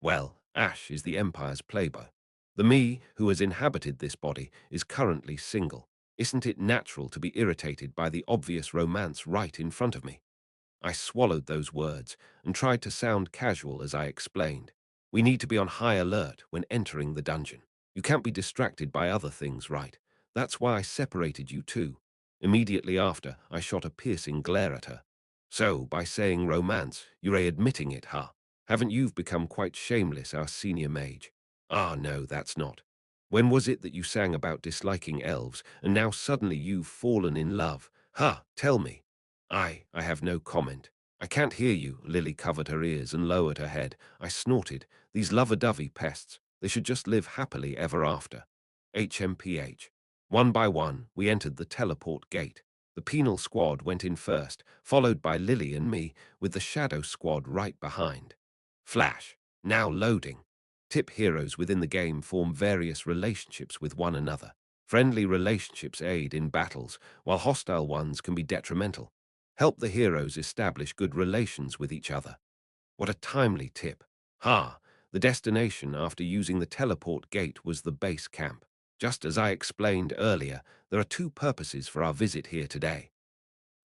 "Well, Ash is the Empire's playboy. The me who has inhabited this body is currently single. Isn't it natural to be irritated by the obvious romance right in front of me?" I swallowed those words and tried to sound casual as I explained. "We need to be on high alert when entering the dungeon. You can't be distracted by other things, right? That's why I separated you two." Immediately after, I shot a piercing glare at her. "So, by saying romance, you're admitting it, huh? Haven't you become quite shameless, our senior mage?" "Ah, no, that's not. When was it that you sang about disliking elves, and now suddenly you've fallen in love? Ha, tell me." I have no comment." "I can't hear you." Lily covered her ears and lowered her head. I snorted. "These lover-dovey pests, they should just live happily ever after." HMPH. One by one, we entered the teleport gate. The penal squad went in first, followed by Lily and me, with the shadow squad right behind. Flash. Now loading. Tip heroes within the game form various relationships with one another. Friendly relationships aid in battles, while hostile ones can be detrimental. Help the heroes establish good relations with each other. What a timely tip. Ha! The destination after using the teleport gate was the base camp. Just as I explained earlier, there are two purposes for our visit here today.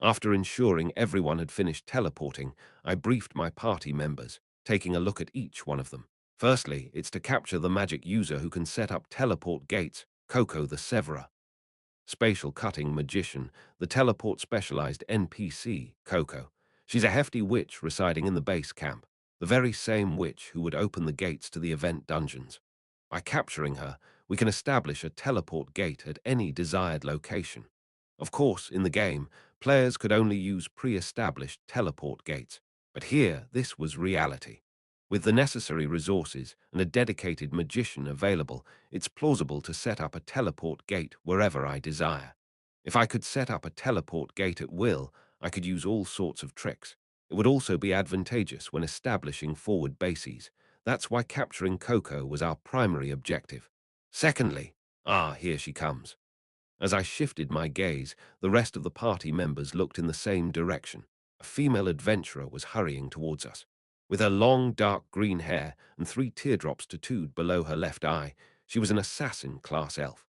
After ensuring everyone had finished teleporting, I briefed my party members, taking a look at each one of them. Firstly, it's to capture the magic user who can set up teleport gates, Coco the Severer. Spatial cutting magician, the teleport specialized NPC, Coco. She's a hefty witch residing in the base camp, the very same witch who would open the gates to the event dungeons. By capturing her, we can establish a teleport gate at any desired location. Of course, in the game, players could only use pre-established teleport gates, but here this was reality. With the necessary resources and a dedicated magician available, it's plausible to set up a teleport gate wherever I desire. If I could set up a teleport gate at will, I could use all sorts of tricks. It would also be advantageous when establishing forward bases. That's why capturing Coco was our primary objective. Secondly, here she comes. As I shifted my gaze, the rest of the party members looked in the same direction. A female adventurer was hurrying towards us. With her long, dark green hair and 3 teardrops tattooed below her left eye, She was an assassin class elf.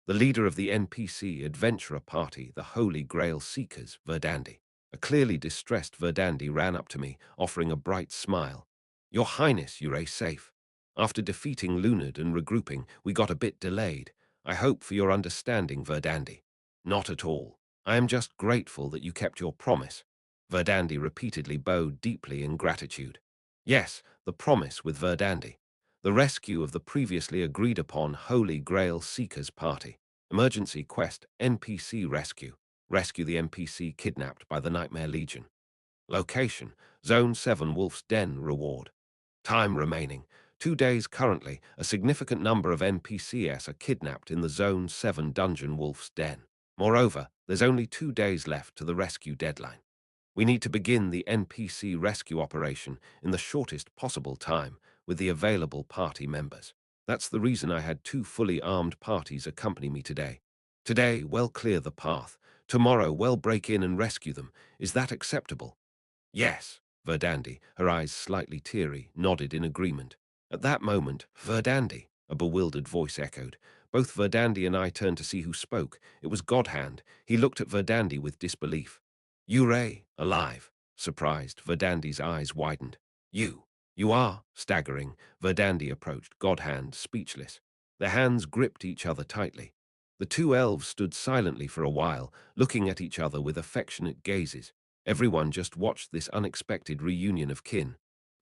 The leader of the NPC adventurer party, the Holy Grail Seekers, Verdandi. A clearly distressed Verdandi ran up to me, offering a bright smile. Your Highness, you're safe. After defeating Lunard and regrouping, we got a bit delayed. I hope for your understanding, Verdandi. Not at all. I am just grateful that you kept your promise. Verdandi repeatedly bowed deeply in gratitude. Yes, the promise with Verdandi. The rescue of the previously agreed upon Holy Grail Seekers party. Emergency quest NPC rescue. Rescue the NPC kidnapped by the Nightmare Legion. Location, Zone 7 Wolf's Den reward. Time remaining, 2 days currently. A significant number of NPCs are kidnapped in the Zone 7 dungeon Wolf's Den. Moreover, there's only 2 days left to the rescue deadline. We need to begin the NPC rescue operation in the shortest possible time with the available party members. That's the reason I had 2 fully armed parties accompany me today. Today, we'll clear the path. Tomorrow, we'll break in and rescue them. Is that acceptable? Yes, Verdandi, her eyes slightly teary, nodded in agreement. At that moment, Verdandi, a bewildered voice echoed. Both Verdandi and I turned to see who spoke. It was Godhand. He looked at Verdandi with disbelief. Ure, alive. Surprised, Verdandi's eyes widened. You are, staggering. Verdandi approached, Godhand, speechless. Their hands gripped each other tightly. The 2 elves stood silently for a while, looking at each other with affectionate gazes. Everyone just watched this unexpected reunion of kin.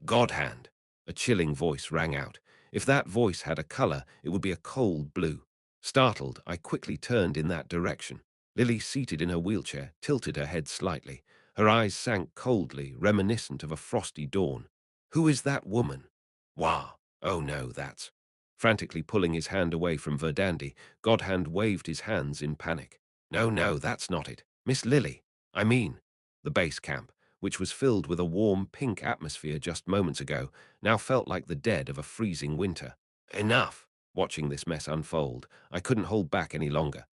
Godhand, a chilling voice rang out. If that voice had a color, it would be a cold blue. Startled, I quickly turned in that direction. Lily, seated in her wheelchair, tilted her head slightly. Her eyes sank coldly, reminiscent of a frosty dawn. Who is that woman? Wah! Oh no, that's... Frantically pulling his hand away from Verdandi, Godhand waved his hands in panic. No, that's not it. Miss Lily. I mean... The base camp, which was filled with a warm pink atmosphere just moments ago, now felt like the dead of a freezing winter. Enough! Watching this mess unfold, I couldn't hold back any longer.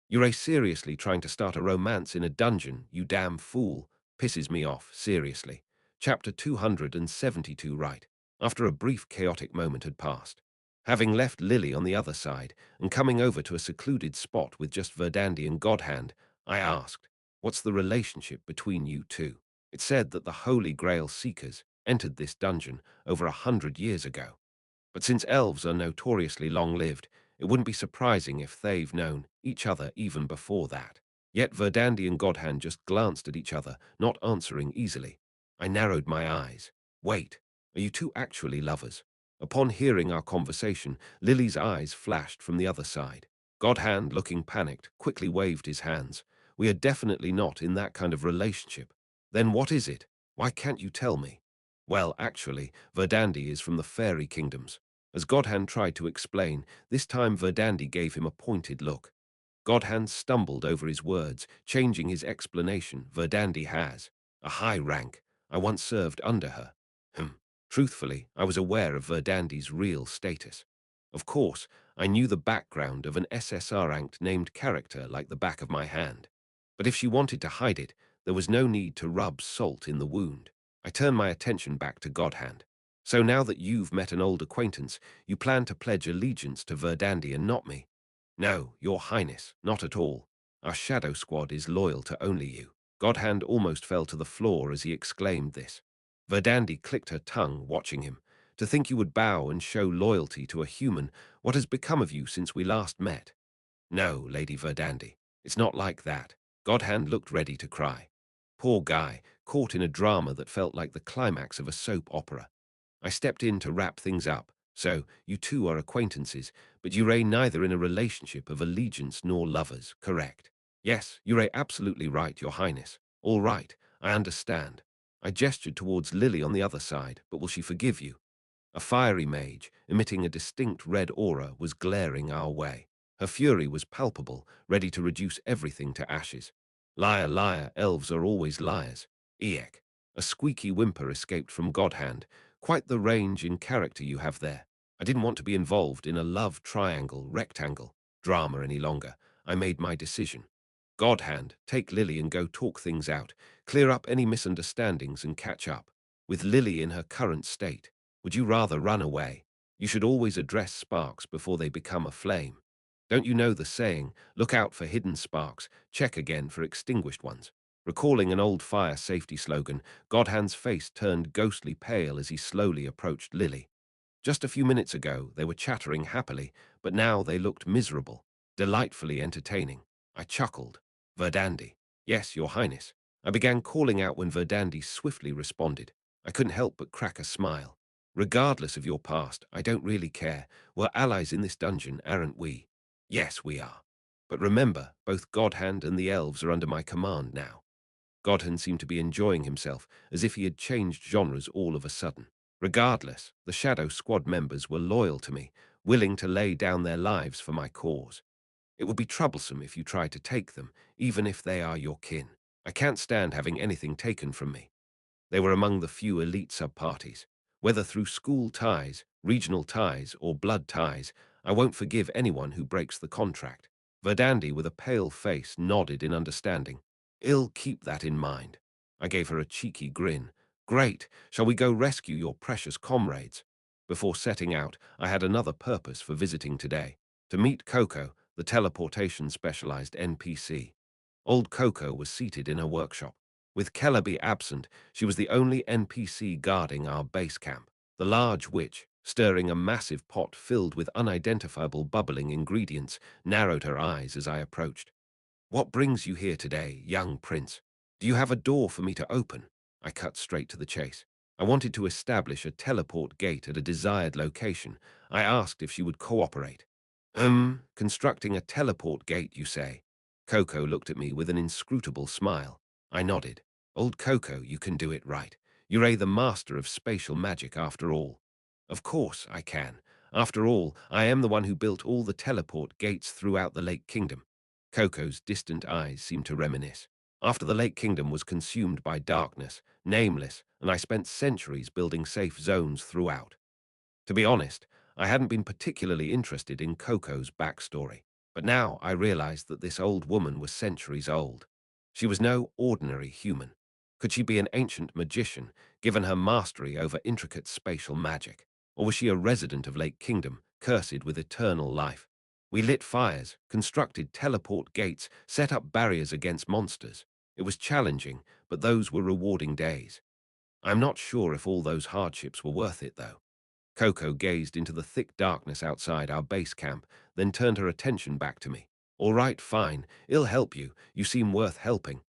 You're seriously trying to start a romance in a dungeon, you damn fool. Pisses me off, seriously. Chapter 272 right. After a brief chaotic moment had passed. Having left Lily on the other side, and coming over to a secluded spot with just Verdandi and Godhand, I asked, what's the relationship between you two? It said that the Holy Grail Seekers entered this dungeon over 100 years ago. But since elves are notoriously long-lived, it wouldn't be surprising if they've known each other even before that. Yet Verdandi and Godhand just glanced at each other, not answering easily. I narrowed my eyes. Wait, are you two actually lovers? Upon hearing our conversation, Lily's eyes flashed from the other side. Godhand, looking panicked, quickly waved his hands. We are definitely not in that kind of relationship. Then what is it? Why can't you tell me? Well, actually, Verdandi is from the fairy kingdoms. As Godhand tried to explain, this time Verdandi gave him a pointed look. Godhand stumbled over his words, changing his explanation. Verdandi has a high rank. I once served under her. Truthfully, I was aware of Verdandi's real status. Of course, I knew the background of an SSR-ranked named character like the back of my hand. But if she wanted to hide it, there was no need to rub salt in the wound. I turned my attention back to Godhand. So now that you've met an old acquaintance, you plan to pledge allegiance to Verdandi and not me? No, your highness, not at all. Our shadow squad is loyal to only you. Godhand almost fell to the floor as he exclaimed this. Verdandi clicked her tongue, watching him. To think you would bow and show loyalty to a human, what has become of you since we last met? No, Lady Verdandi, it's not like that. Godhand looked ready to cry. Poor guy, caught in a drama that felt like the climax of a soap opera. I stepped in to wrap things up. So, you two are acquaintances, but you reign neither in a relationship of allegiance nor lovers, correct? Yes, you're absolutely right, your highness. All right, I understand. I gestured towards Lily on the other side, but will she forgive you? A fiery mage, emitting a distinct red aura, was glaring our way. Her fury was palpable, ready to reduce everything to ashes. Liar, liar, elves are always liars. Eek. A squeaky whimper escaped from Godhand. Quite the range in character you have there. I didn't want to be involved in a love triangle, rectangle, drama any longer. I made my decision. Godhand, take Lily and go talk things out, clear up any misunderstandings and catch up. With Lily in her current state, would you rather run away? You should always address sparks before they become a flame. Don't you know the saying, look out for hidden sparks, check again for extinguished ones? Recalling an old fire safety slogan, Godhand's face turned ghostly pale as he slowly approached Lily. Just a few minutes ago, they were chattering happily, but now they looked miserable, delightfully entertaining. I chuckled. Verdandi. Yes, Your Highness. I began calling out when Verdandi swiftly responded. I couldn't help but crack a smile. Regardless of your past, I don't really care. We're allies in this dungeon, aren't we? Yes, we are. But remember, both Godhand and the elves are under my command now. Godhand seemed to be enjoying himself, as if he had changed genres all of a sudden. Regardless, the Shadow Squad members were loyal to me, willing to lay down their lives for my cause. It would be troublesome if you tried to take them, even if they are your kin. I can't stand having anything taken from me. They were among the few elite sub-parties. Whether through school ties, regional ties, or blood ties, I won't forgive anyone who breaks the contract. Verdandi, with a pale face, nodded in understanding. I'll keep that in mind. I gave her a cheeky grin. Great, shall we go rescue your precious comrades? Before setting out, I had another purpose for visiting today. To meet Coco, the teleportation-specialized NPC. Old Coco was seated in her workshop. With Kellerby absent, she was the only NPC guarding our base camp. The large witch, stirring a massive pot filled with unidentifiable bubbling ingredients, narrowed her eyes as I approached. What brings you here today, young prince? Do you have a door for me to open? I cut straight to the chase. I wanted to establish a teleport gate at a desired location. I asked if she would cooperate. Constructing a teleport gate, you say? Coco looked at me with an inscrutable smile. I nodded. Old Coco, you can do it right. You're the master of spatial magic after all. Of course I can. After all, I am the one who built all the teleport gates throughout the Lake Kingdom. Coco's distant eyes seemed to reminisce. After the Lake Kingdom was consumed by darkness, nameless, and I spent centuries building safe zones throughout. To be honest, I hadn't been particularly interested in Coco's backstory, but now I realized that this old woman was centuries old. She was no ordinary human. Could she be an ancient magician, given her mastery over intricate spatial magic? Or was she a resident of Lake Kingdom, cursed with eternal life? We lit fires, constructed teleport gates, set up barriers against monsters. It was challenging, but those were rewarding days. I'm not sure if all those hardships were worth it, though. Coco gazed into the thick darkness outside our base camp, then turned her attention back to me. All right, fine. I'll help you. You seem worth helping.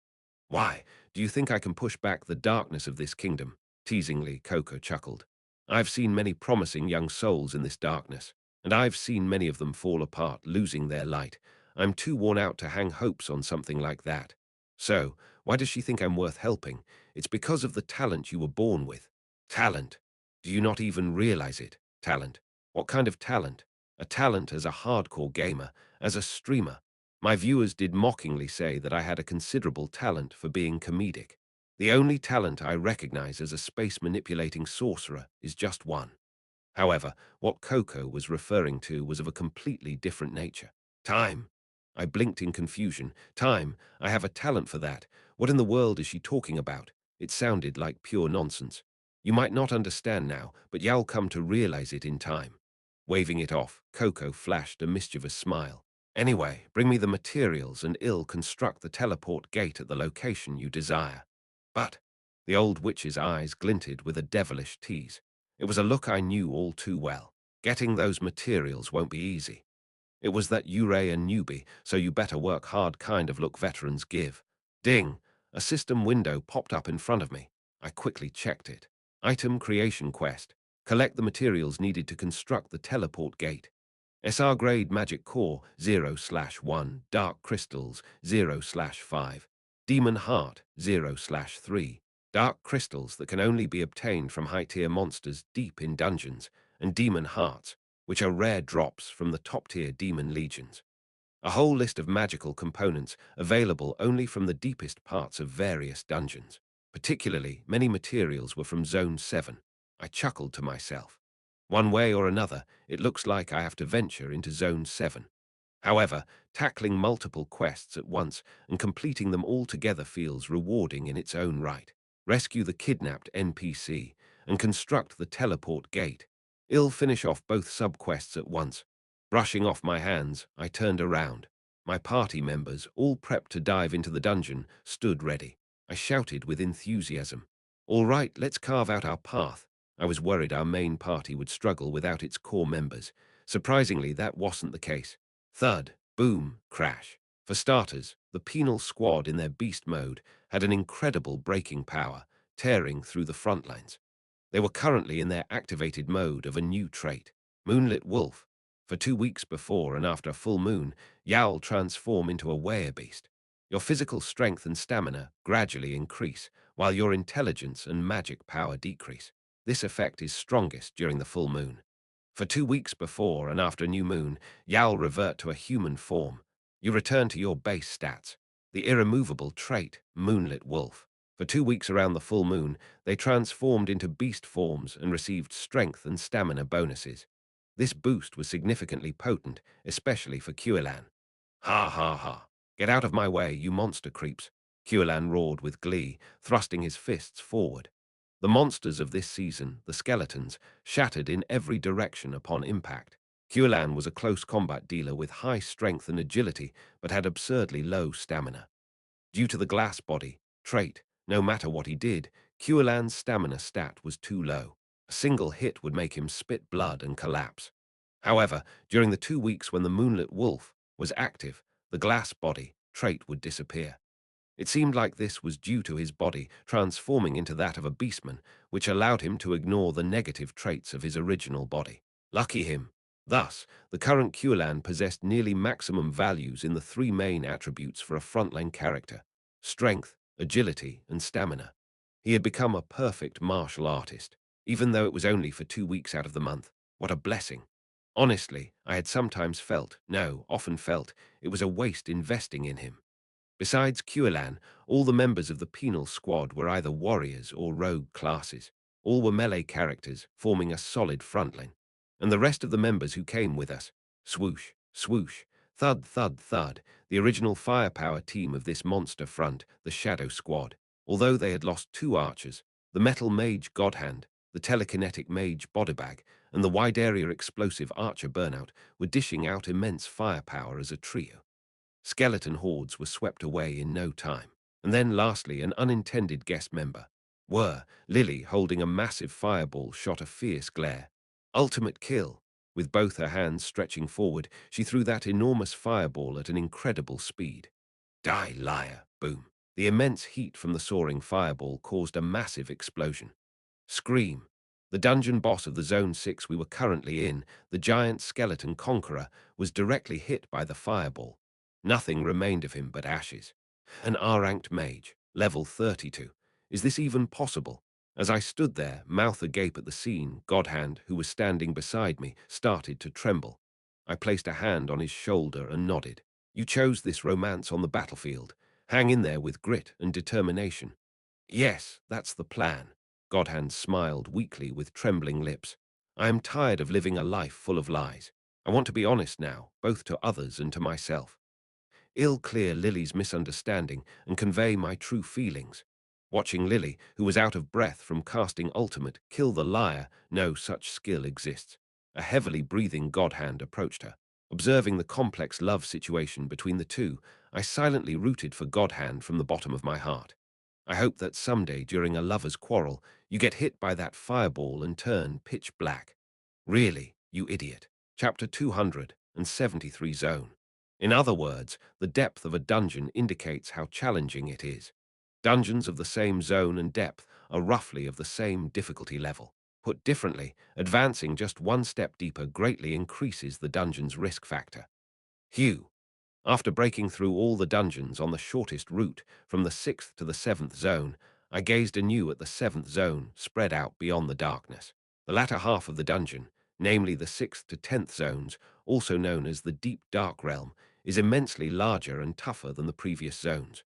Why? Do you think I can push back the darkness of this kingdom? Teasingly, Coco chuckled. I've seen many promising young souls in this darkness, and I've seen many of them fall apart, losing their light. I'm too worn out to hang hopes on something like that. So, why does she think I'm worth helping? It's because of the talent you were born with. Talent? Do you not even realize it? Talent. What kind of talent? A talent as a hardcore gamer, as a streamer. My viewers did mockingly say that I had a considerable talent for being comedic. The only talent I recognize as a space-manipulating sorcerer is just one. However, what Coco was referring to was of a completely different nature. Time. I blinked in confusion. Time. I have a talent for that. What in the world is she talking about? It sounded like pure nonsense. You might not understand now, but you'll come to realize it in time. Waving it off, Coco flashed a mischievous smile. Anyway, bring me the materials and I'll construct the teleport gate at the location you desire. But the old witch's eyes glinted with a devilish tease. It was a look I knew all too well. Getting those materials won't be easy. It was that Uray and newbie, so you better work hard kind of look veterans give. Ding! A system window popped up in front of me. I quickly checked it. Item creation quest. Collect the materials needed to construct the teleport gate. SR grade magic core 0/1, dark crystals 0/5, demon heart 0/3, dark crystals that can only be obtained from high-tier monsters deep in dungeons, and demon hearts, which are rare drops from the top-tier demon legions. A whole list of magical components available only from the deepest parts of various dungeons. Particularly, many materials were from Zone 7. I chuckled to myself. One way or another, it looks like I have to venture into Zone 7. However, tackling multiple quests at once and completing them all together feels rewarding in its own right. Rescue the kidnapped NPC and construct the teleport gate. I'll finish off both sub-quests at once. Brushing off my hands, I turned around. My party members, all prepped to dive into the dungeon, stood ready. I shouted with enthusiasm. All right, let's carve out our path. I was worried our main party would struggle without its core members. Surprisingly, that wasn't the case. Thud, boom, crash. For starters, the penal squad in their beast mode had an incredible braking power, tearing through the front lines. They were currently in their activated mode of a new trait, Moonlit Wolf. For 2 weeks before and after full moon, Yowl transform into a werebeast. Your physical strength and stamina gradually increase, while your intelligence and magic power decrease. This effect is strongest during the full moon. For 2 weeks before and after new moon, Yowl revert to a human form. You return to your base stats, the irremovable trait, Moonlit Wolf. For 2 weeks around the full moon, they transformed into beast forms and received strength and stamina bonuses. This boost was significantly potent, especially for Quillan. Ha ha ha. Get out of my way, you monster creeps. Quillan roared with glee, thrusting his fists forward. The monsters of this season, the skeletons, shattered in every direction upon impact. Quillan was a close combat dealer with high strength and agility, but had absurdly low stamina. Due to the glass body trait, no matter what he did, Quillan's stamina stat was too low. A single hit would make him spit blood and collapse. However, during the 2 weeks when the Moonlit Wolf was active, the glass body trait would disappear. It seemed like this was due to his body transforming into that of a beastman, which allowed him to ignore the negative traits of his original body. Lucky him. Thus, the current Quillan possessed nearly maximum values in the three main attributes for a frontline character: strength, agility, and stamina. He had become a perfect martial artist, even though it was only for 2 weeks out of the month. What a blessing. Honestly, I had sometimes felt, no, often felt, it was a waste investing in him. Besides Quillan, all the members of the penal squad were either warriors or rogue classes. All were melee characters, forming a solid frontline. And the rest of the members who came with us, swoosh, swoosh, thud, thud, thud, the original firepower team of this monster front, the Shadow Squad. Although they had lost 2 archers, the metal mage Godhand, the telekinetic mage Bodybag, and the wide-area explosive archer Burnout were dishing out immense firepower as a trio. Skeleton hordes were swept away in no time. And then lastly, an unintended guest member. Lily, holding a massive fireball, shot a fierce glare. Ultimate kill. With both her hands stretching forward, she threw that enormous fireball at an incredible speed. Die, liar, boom. The immense heat from the soaring fireball caused a massive explosion. Scream. The dungeon boss of the Zone 6 we were currently in, the giant skeleton conqueror, was directly hit by the fireball. Nothing remained of him but ashes. An R-ranked mage, level 32. Is this even possible? As I stood there, mouth agape at the scene, Godhand, who was standing beside me, started to tremble. I placed a hand on his shoulder and nodded. You chose this romance on the battlefield. Hang in there with grit and determination. Yes, that's the plan. Godhand smiled weakly with trembling lips. I am tired of living a life full of lies. I want to be honest now, both to others and to myself. I'll clear Lily's misunderstanding and convey my true feelings. Watching Lily, who was out of breath from casting ultimate, kill the liar, no such skill exists. A heavily breathing Godhand approached her. Observing the complex love situation between the two, I silently rooted for Godhand from the bottom of my heart. I hope that someday during a lover's quarrel, you get hit by that fireball and turn pitch black. Really, you idiot. Chapter 273 Zone. In other words, the depth of a dungeon indicates how challenging it is. Dungeons of the same zone and depth are roughly of the same difficulty level. Put differently, advancing just one step deeper greatly increases the dungeon's risk factor. Hugh. After breaking through all the dungeons on the shortest route from the 6th to the 7th zone, I gazed anew at the 7th zone spread out beyond the darkness. The latter half of the dungeon, namely the 6th to 10th zones, also known as the Deep Dark Realm, is immensely larger and tougher than the previous zones.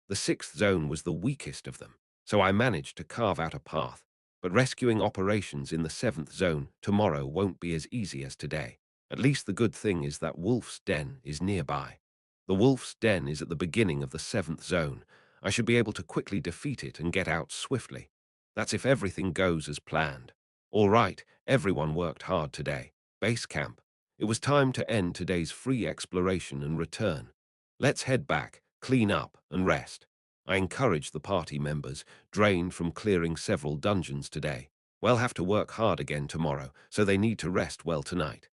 The 6th zone was the weakest of them, so I managed to carve out a path, but rescuing operations in the 7th zone tomorrow won't be as easy as today. At least the good thing is that Wolf's Den is nearby. The Wolf's Den is at the beginning of the 7th zone. I should be able to quickly defeat it and get out swiftly. That's if everything goes as planned. All right, everyone worked hard today. Base camp. It was time to end today's free exploration and return. Let's head back, clean up, and rest. I encouraged the party members, drained from clearing several dungeons today. We'll have to work hard again tomorrow, so they need to rest well tonight.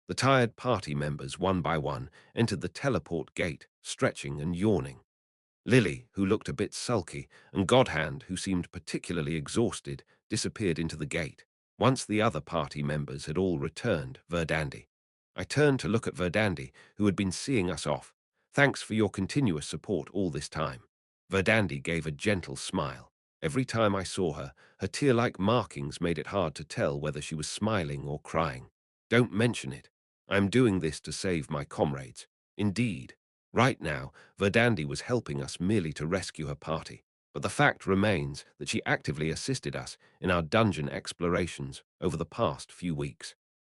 The tired party members, one by one, entered the teleport gate, stretching and yawning. Lily, who looked a bit sulky, and Godhand, who seemed particularly exhausted, disappeared into the gate. Once the other party members had all returned, Verdandi. I turned to look at Verdandi, who had been seeing us off. Thanks for your continuous support all this time. Verdandi gave a gentle smile. Every time I saw her, her tear-like markings made it hard to tell whether she was smiling or crying. Don't mention it. I am doing this to save my comrades. Indeed. Right now, Verdandi was helping us merely to rescue her party, but the fact remains that she actively assisted us in our dungeon explorations over the past few weeks.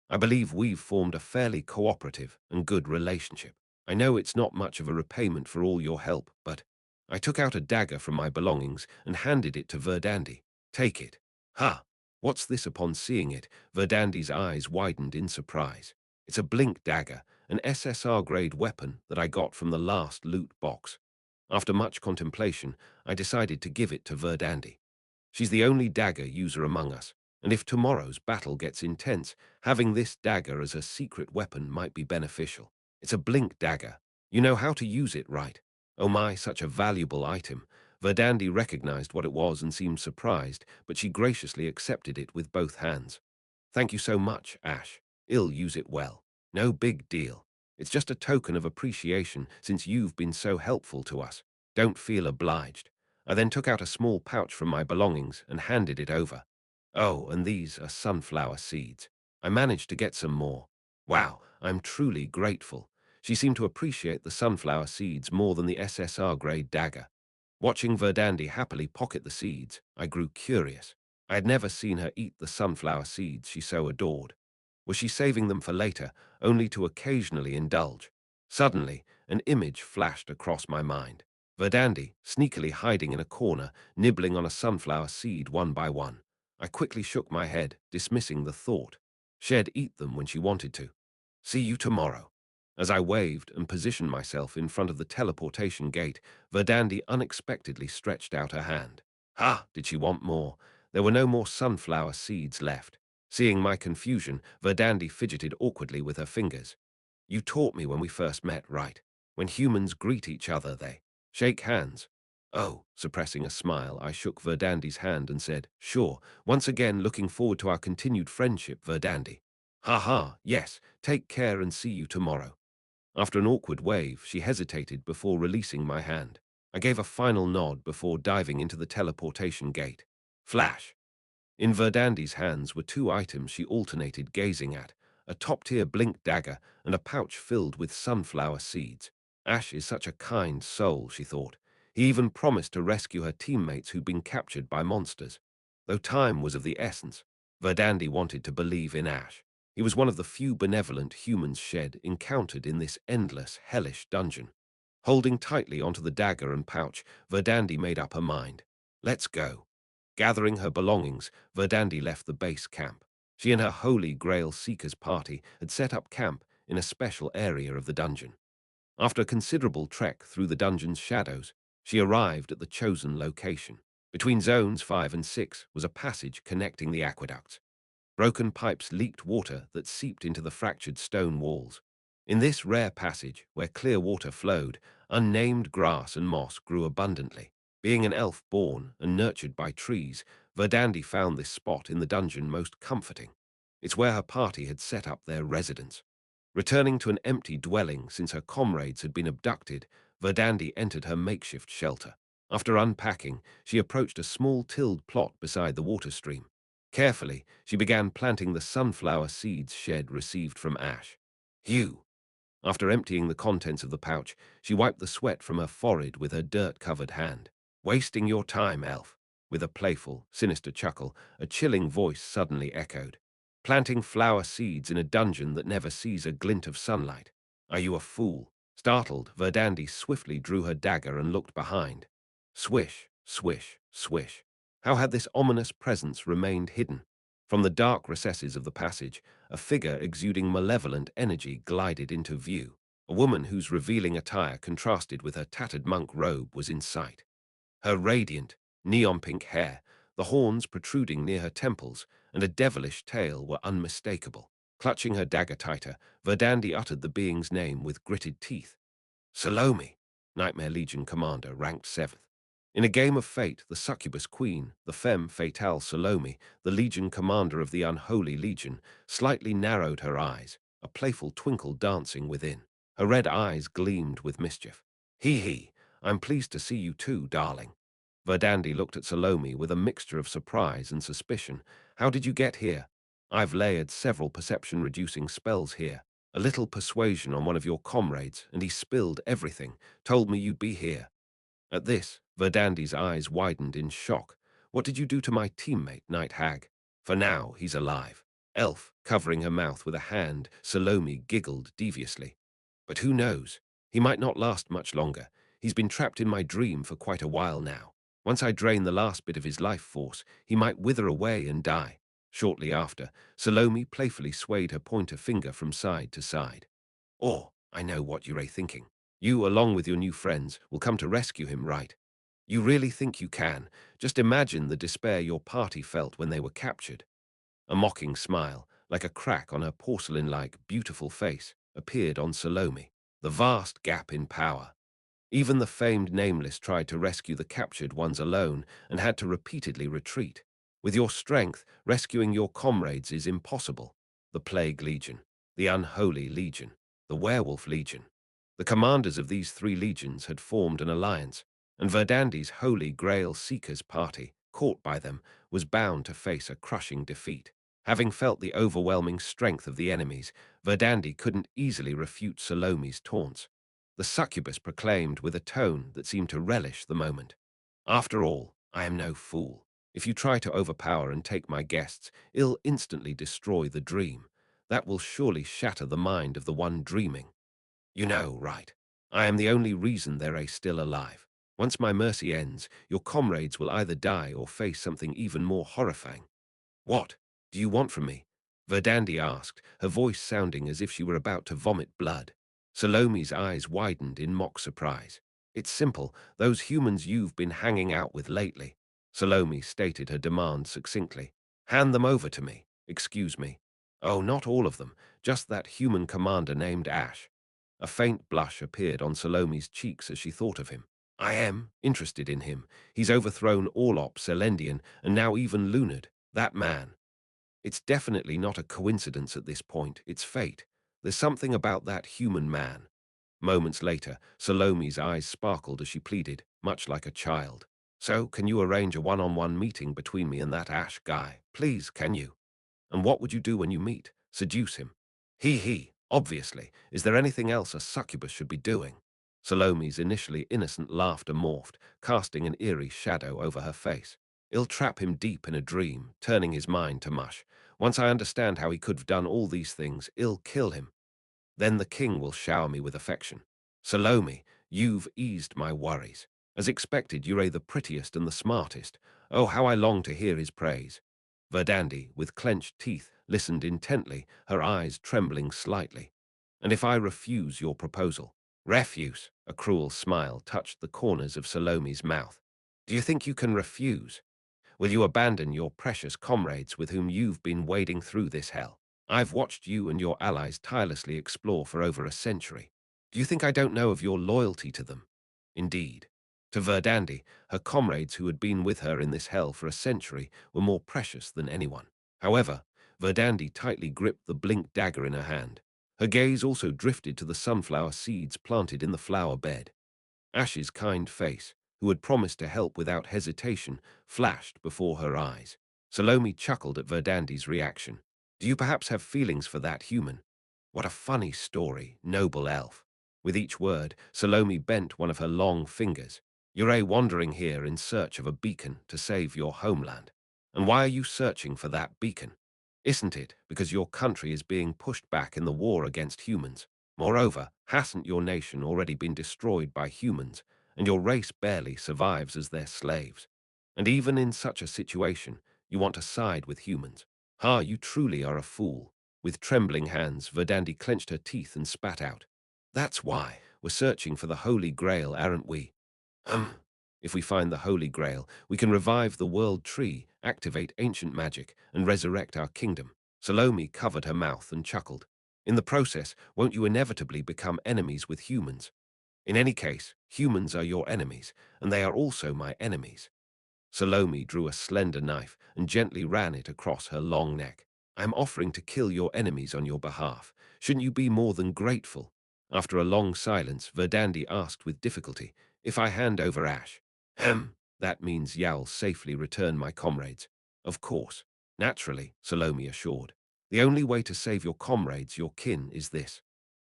I believe we've formed a fairly cooperative and good relationship. I know it's not much of a repayment for all your help, but I took out a dagger from my belongings and handed it to Verdandi. Take it. Ha! What's this? Upon seeing it, Verdandi's eyes widened in surprise. It's a blink dagger, an SSR-grade weapon that I got from the last loot box. After much contemplation, I decided to give it to Verdandi. She's the only dagger user among us, and if tomorrow's battle gets intense, having this dagger as a secret weapon might be beneficial. It's a blink dagger. You know how to use it, right? Oh my, such a valuable item. Verdandi recognized what it was and seemed surprised, but she graciously accepted it with both hands. Thank you so much, Ash. I'll use it well. No big deal. It's just a token of appreciation since you've been so helpful to us. Don't feel obliged. I then took out a small pouch from my belongings and handed it over. Oh, and these are sunflower seeds. I managed to get some more. Wow, I'm truly grateful. She seemed to appreciate the sunflower seeds more than the SSR-grade dagger. Watching Verdandi happily pocket the seeds, I grew curious. I had never seen her eat the sunflower seeds she so adored. Was she saving them for later, only to occasionally indulge? Suddenly, an image flashed across my mind. Verdandi, sneakily hiding in a corner, nibbling on a sunflower seed one by one. I quickly shook my head, dismissing the thought. She'd eat them when she wanted to. See you tomorrow. As I waved and positioned myself in front of the teleportation gate, Verdandi unexpectedly stretched out her hand. Ha! Did she want more? There were no more sunflower seeds left. Seeing my confusion, Verdandi fidgeted awkwardly with her fingers. You taught me when we first met, right? When humans greet each other, they shake hands. Oh, suppressing a smile, I shook Verdandi's hand and said, sure, once again looking forward to our continued friendship, Verdandi. Ha ha, yes, take care and see you tomorrow. After an awkward wave, she hesitated before releasing my hand. I gave a final nod before diving into the teleportation gate. Flash! In Verdandi's hands were two items she alternated gazing at, a top-tier blink dagger and a pouch filled with sunflower seeds. Ash is such a kind soul, she thought. He even promised to rescue her teammates who'd been captured by monsters. Though time was of the essence, Verdandi wanted to believe in Ash. He was one of the few benevolent humans shed encountered in this endless, hellish dungeon. Holding tightly onto the dagger and pouch, Verdandi made up her mind. Let's go. Gathering her belongings, Verdandi left the base camp. She and her Holy Grail Seekers party had set up camp in a special area of the dungeon. After a considerable trek through the dungeon's shadows, she arrived at the chosen location. Between zones 5 and 6 was a passage connecting the aqueducts. Broken pipes leaked water that seeped into the fractured stone walls. In this rare passage, where clear water flowed, unnamed grass and moss grew abundantly. Being an elf born and nurtured by trees, Verdandi found this spot in the dungeon most comforting. It's where her party had set up their residence. Returning to an empty dwelling since her comrades had been abducted, Verdandi entered her makeshift shelter. After unpacking, she approached a small tilled plot beside the water stream. Carefully, she began planting the sunflower seeds shed received from Ash. Hugh! After emptying the contents of the pouch, she wiped the sweat from her forehead with her dirt-covered hand. Wasting your time, elf. With a playful, sinister chuckle, a chilling voice suddenly echoed. Planting flower seeds in a dungeon that never sees a glint of sunlight. Are you a fool? Startled, Verdandi swiftly drew her dagger and looked behind. Swish, swish, swish. How had this ominous presence remained hidden? From the dark recesses of the passage, a figure exuding malevolent energy glided into view. A woman whose revealing attire contrasted with her tattered monk robe was in sight. Her radiant, neon-pink hair, the horns protruding near her temples, and a devilish tail were unmistakable. Clutching her dagger tighter, Verdandi uttered the being's name with gritted teeth. Salome, Nightmare Legion Commander, ranked 7th. In a game of fate, the succubus queen, the femme fatale Salome, the Legion Commander of the Unholy Legion, slightly narrowed her eyes, a playful twinkle dancing within. Her red eyes gleamed with mischief. Hee, I'm pleased to see you too, darling. Verdandi looked at Salome with a mixture of surprise and suspicion. How did you get here? I've layered several perception-reducing spells here. A little persuasion on one of your comrades, and he spilled everything, told me you'd be here. At this, Verdandi's eyes widened in shock. What did you do to my teammate, Night Hag? For now, he's alive. Elf, covering her mouth with a hand, Salome giggled deviously. But who knows? He might not last much longer. He's been trapped in my dream for quite a while now. Once I drain the last bit of his life force, he might wither away and die. Shortly after, Salome playfully swayed her pointer finger from side to side. Or, I know what you're thinking. You, along with your new friends, will come to rescue him, right? You really think you can? Just imagine the despair your party felt when they were captured. A mocking smile, like a crack on her porcelain-like, beautiful face, appeared on Salome. The vast gap in power. Even the famed Nameless tried to rescue the captured ones alone and had to repeatedly retreat. With your strength, rescuing your comrades is impossible. The Plague Legion, the Unholy Legion, the Werewolf Legion. The commanders of these 3 legions had formed an alliance, and Verdandi's Holy Grail Seekers party, caught by them, was bound to face a crushing defeat. Having felt the overwhelming strength of the enemies, Verdandi couldn't easily refute Salome's taunts. The succubus proclaimed with a tone that seemed to relish the moment. After all, I am no fool. If you try to overpower and take my guests, it'll instantly destroy the dream. That will surely shatter the mind of the one dreaming. You know, right? I am the only reason they're still alive. Once my mercy ends, your comrades will either die or face something even more horrifying. What do you want from me? Verdandi asked, her voice sounding as if she were about to vomit blood. Salome's eyes widened in mock surprise. It's simple, those humans you've been hanging out with lately. Salome stated her demand succinctly. Hand them over to me. Excuse me. Oh, not all of them, just that human commander named Ash. A faint blush appeared on Salome's cheeks as she thought of him. I am interested in him. He's overthrown Orlop, Selendian, and now even Lunard. That man. It's definitely not a coincidence at this point. It's fate. There's something about that human man. Moments later, Salome's eyes sparkled as she pleaded, much like a child. So, can you arrange a one-on-one meeting between me and that Ash guy? Please, can you? And what would you do when you meet? Seduce him? Obviously. Is there anything else a succubus should be doing? Salome's initially innocent laughter morphed, casting an eerie shadow over her face. I'll trap him deep in a dream, turning his mind to mush. Once I understand how he could have done all these things, I'll kill him. Then the king will shower me with affection. Salome, you've eased my worries. As expected, you're the prettiest and the smartest. Oh, how I long to hear his praise. Verdandi, with clenched teeth, listened intently, her eyes trembling slightly. And if I refuse your proposal? Refuse? A cruel smile touched the corners of Salome's mouth. Do you think you can refuse? Will you abandon your precious comrades with whom you've been wading through this hell? I've watched you and your allies tirelessly explore for over a century. Do you think I don't know of your loyalty to them? Indeed. To Verdandi, her comrades who had been with her in this hell for a century were more precious than anyone. However, Verdandi tightly gripped the blink dagger in her hand. Her gaze also drifted to the sunflower seeds planted in the flower bed. Ash's kind face, who had promised to help without hesitation, flashed before her eyes. Salome chuckled at Verdandi's reaction. Do you perhaps have feelings for that human? What a funny story, noble elf. With each word, Salome bent one of her long fingers. You're wandering here in search of a beacon to save your homeland. And why are you searching for that beacon? Isn't it because your country is being pushed back in the war against humans? Moreover, hasn't your nation already been destroyed by humans, and your race barely survives as their slaves? And even in such a situation, you want to side with humans? "Ha, you truly are a fool." With trembling hands, Verdandi clenched her teeth and spat out. "That's why. We're searching for the Holy Grail, aren't we? If we find the Holy Grail, we can revive the World Tree, activate ancient magic, and resurrect our kingdom." Salome covered her mouth and chuckled. "In the process, won't you inevitably become enemies with humans? In any case, humans are your enemies, and they are also my enemies." Salome drew a slender knife and gently ran it across her long neck. "I am offering to kill your enemies on your behalf. Shouldn't you be more than grateful?" After a long silence, Verdandi asked with difficulty, "If I hand over Ash?" "That means Ya'll safely return my comrades." "Of course. Naturally," Salome assured. "The only way to save your comrades, your kin, is this.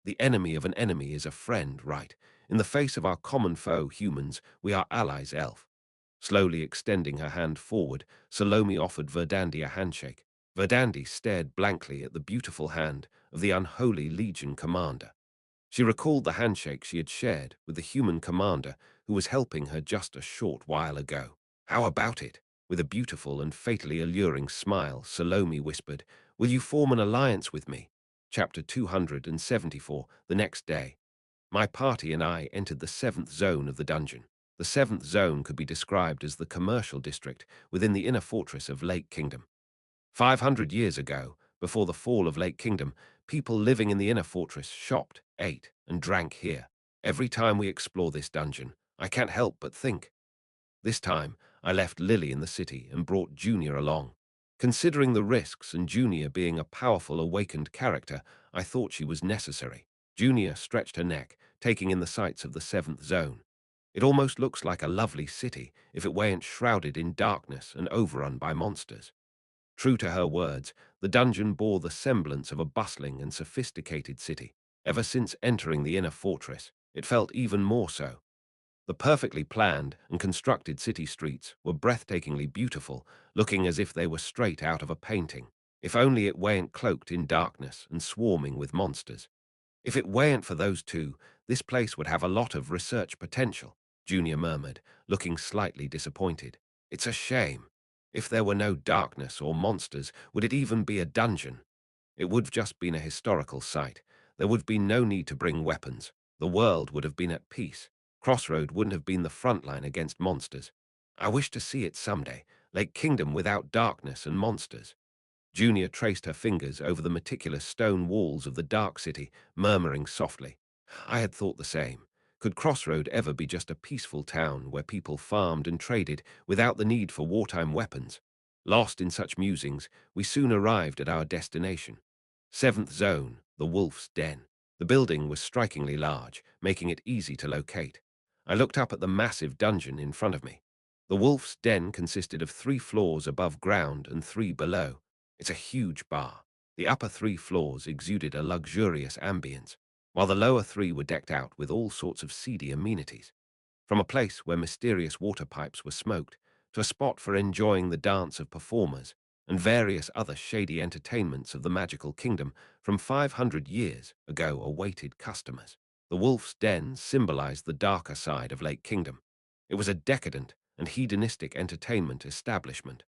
The enemy of an enemy is a friend, right? In the face of our common foe, humans, we are allies, elf." Slowly extending her hand forward, Salome offered Verdandi a handshake. Verdandi stared blankly at the beautiful hand of the unholy Legion commander. She recalled the handshake she had shared with the human commander who was helping her just a short while ago. "How about it?" With a beautiful and fatally alluring smile, Salome whispered, "Will you form an alliance with me?" Chapter 274, the next day. My party and I entered the seventh zone of the dungeon. The seventh zone could be described as the commercial district within the inner fortress of Lake Kingdom. 500 years ago, before the fall of Lake Kingdom, people living in the inner fortress shopped, ate, and drank here. Every time we explore this dungeon, I can't help but think. This time, I left Lily in the city and brought Junior along. Considering the risks and Junior being a powerful awakened character, I thought she was necessary. Junior stretched her neck, taking in the sights of the seventh zone. It almost looks like a lovely city if it weren't shrouded in darkness and overrun by monsters. True to her words, the dungeon bore the semblance of a bustling and sophisticated city. Ever since entering the inner fortress, it felt even more so. The perfectly planned and constructed city streets were breathtakingly beautiful, looking as if they were straight out of a painting. If only it weren't cloaked in darkness and swarming with monsters. "If it weren't for those two, this place would have a lot of research potential," Junior murmured, looking slightly disappointed. "It's a shame. If there were no darkness or monsters, would it even be a dungeon? It would have just been a historical site. There would have been no need to bring weapons. The world would have been at peace. Crossroad wouldn't have been the front line against monsters. I wish to see it someday, Lake Kingdom without darkness and monsters." Junior traced her fingers over the meticulous stone walls of the dark city, murmuring softly. "I had thought the same. Could Crossroad ever be just a peaceful town where people farmed and traded without the need for wartime weapons?" Lost in such musings, we soon arrived at our destination. Seventh Zone, the Wolf's Den. The building was strikingly large, making it easy to locate. I looked up at the massive dungeon in front of me. The Wolf's Den consisted of 3 floors above ground and 3 below. It's a huge bar. The upper 3 floors exuded a luxurious ambience, while the lower 3 were decked out with all sorts of seedy amenities. From a place where mysterious water pipes were smoked, to a spot for enjoying the dance of performers, and various other shady entertainments of the magical kingdom from 500 years ago awaited customers. The Wolf's Den symbolized the darker side of Lake Kingdom. It was a decadent and hedonistic entertainment establishment,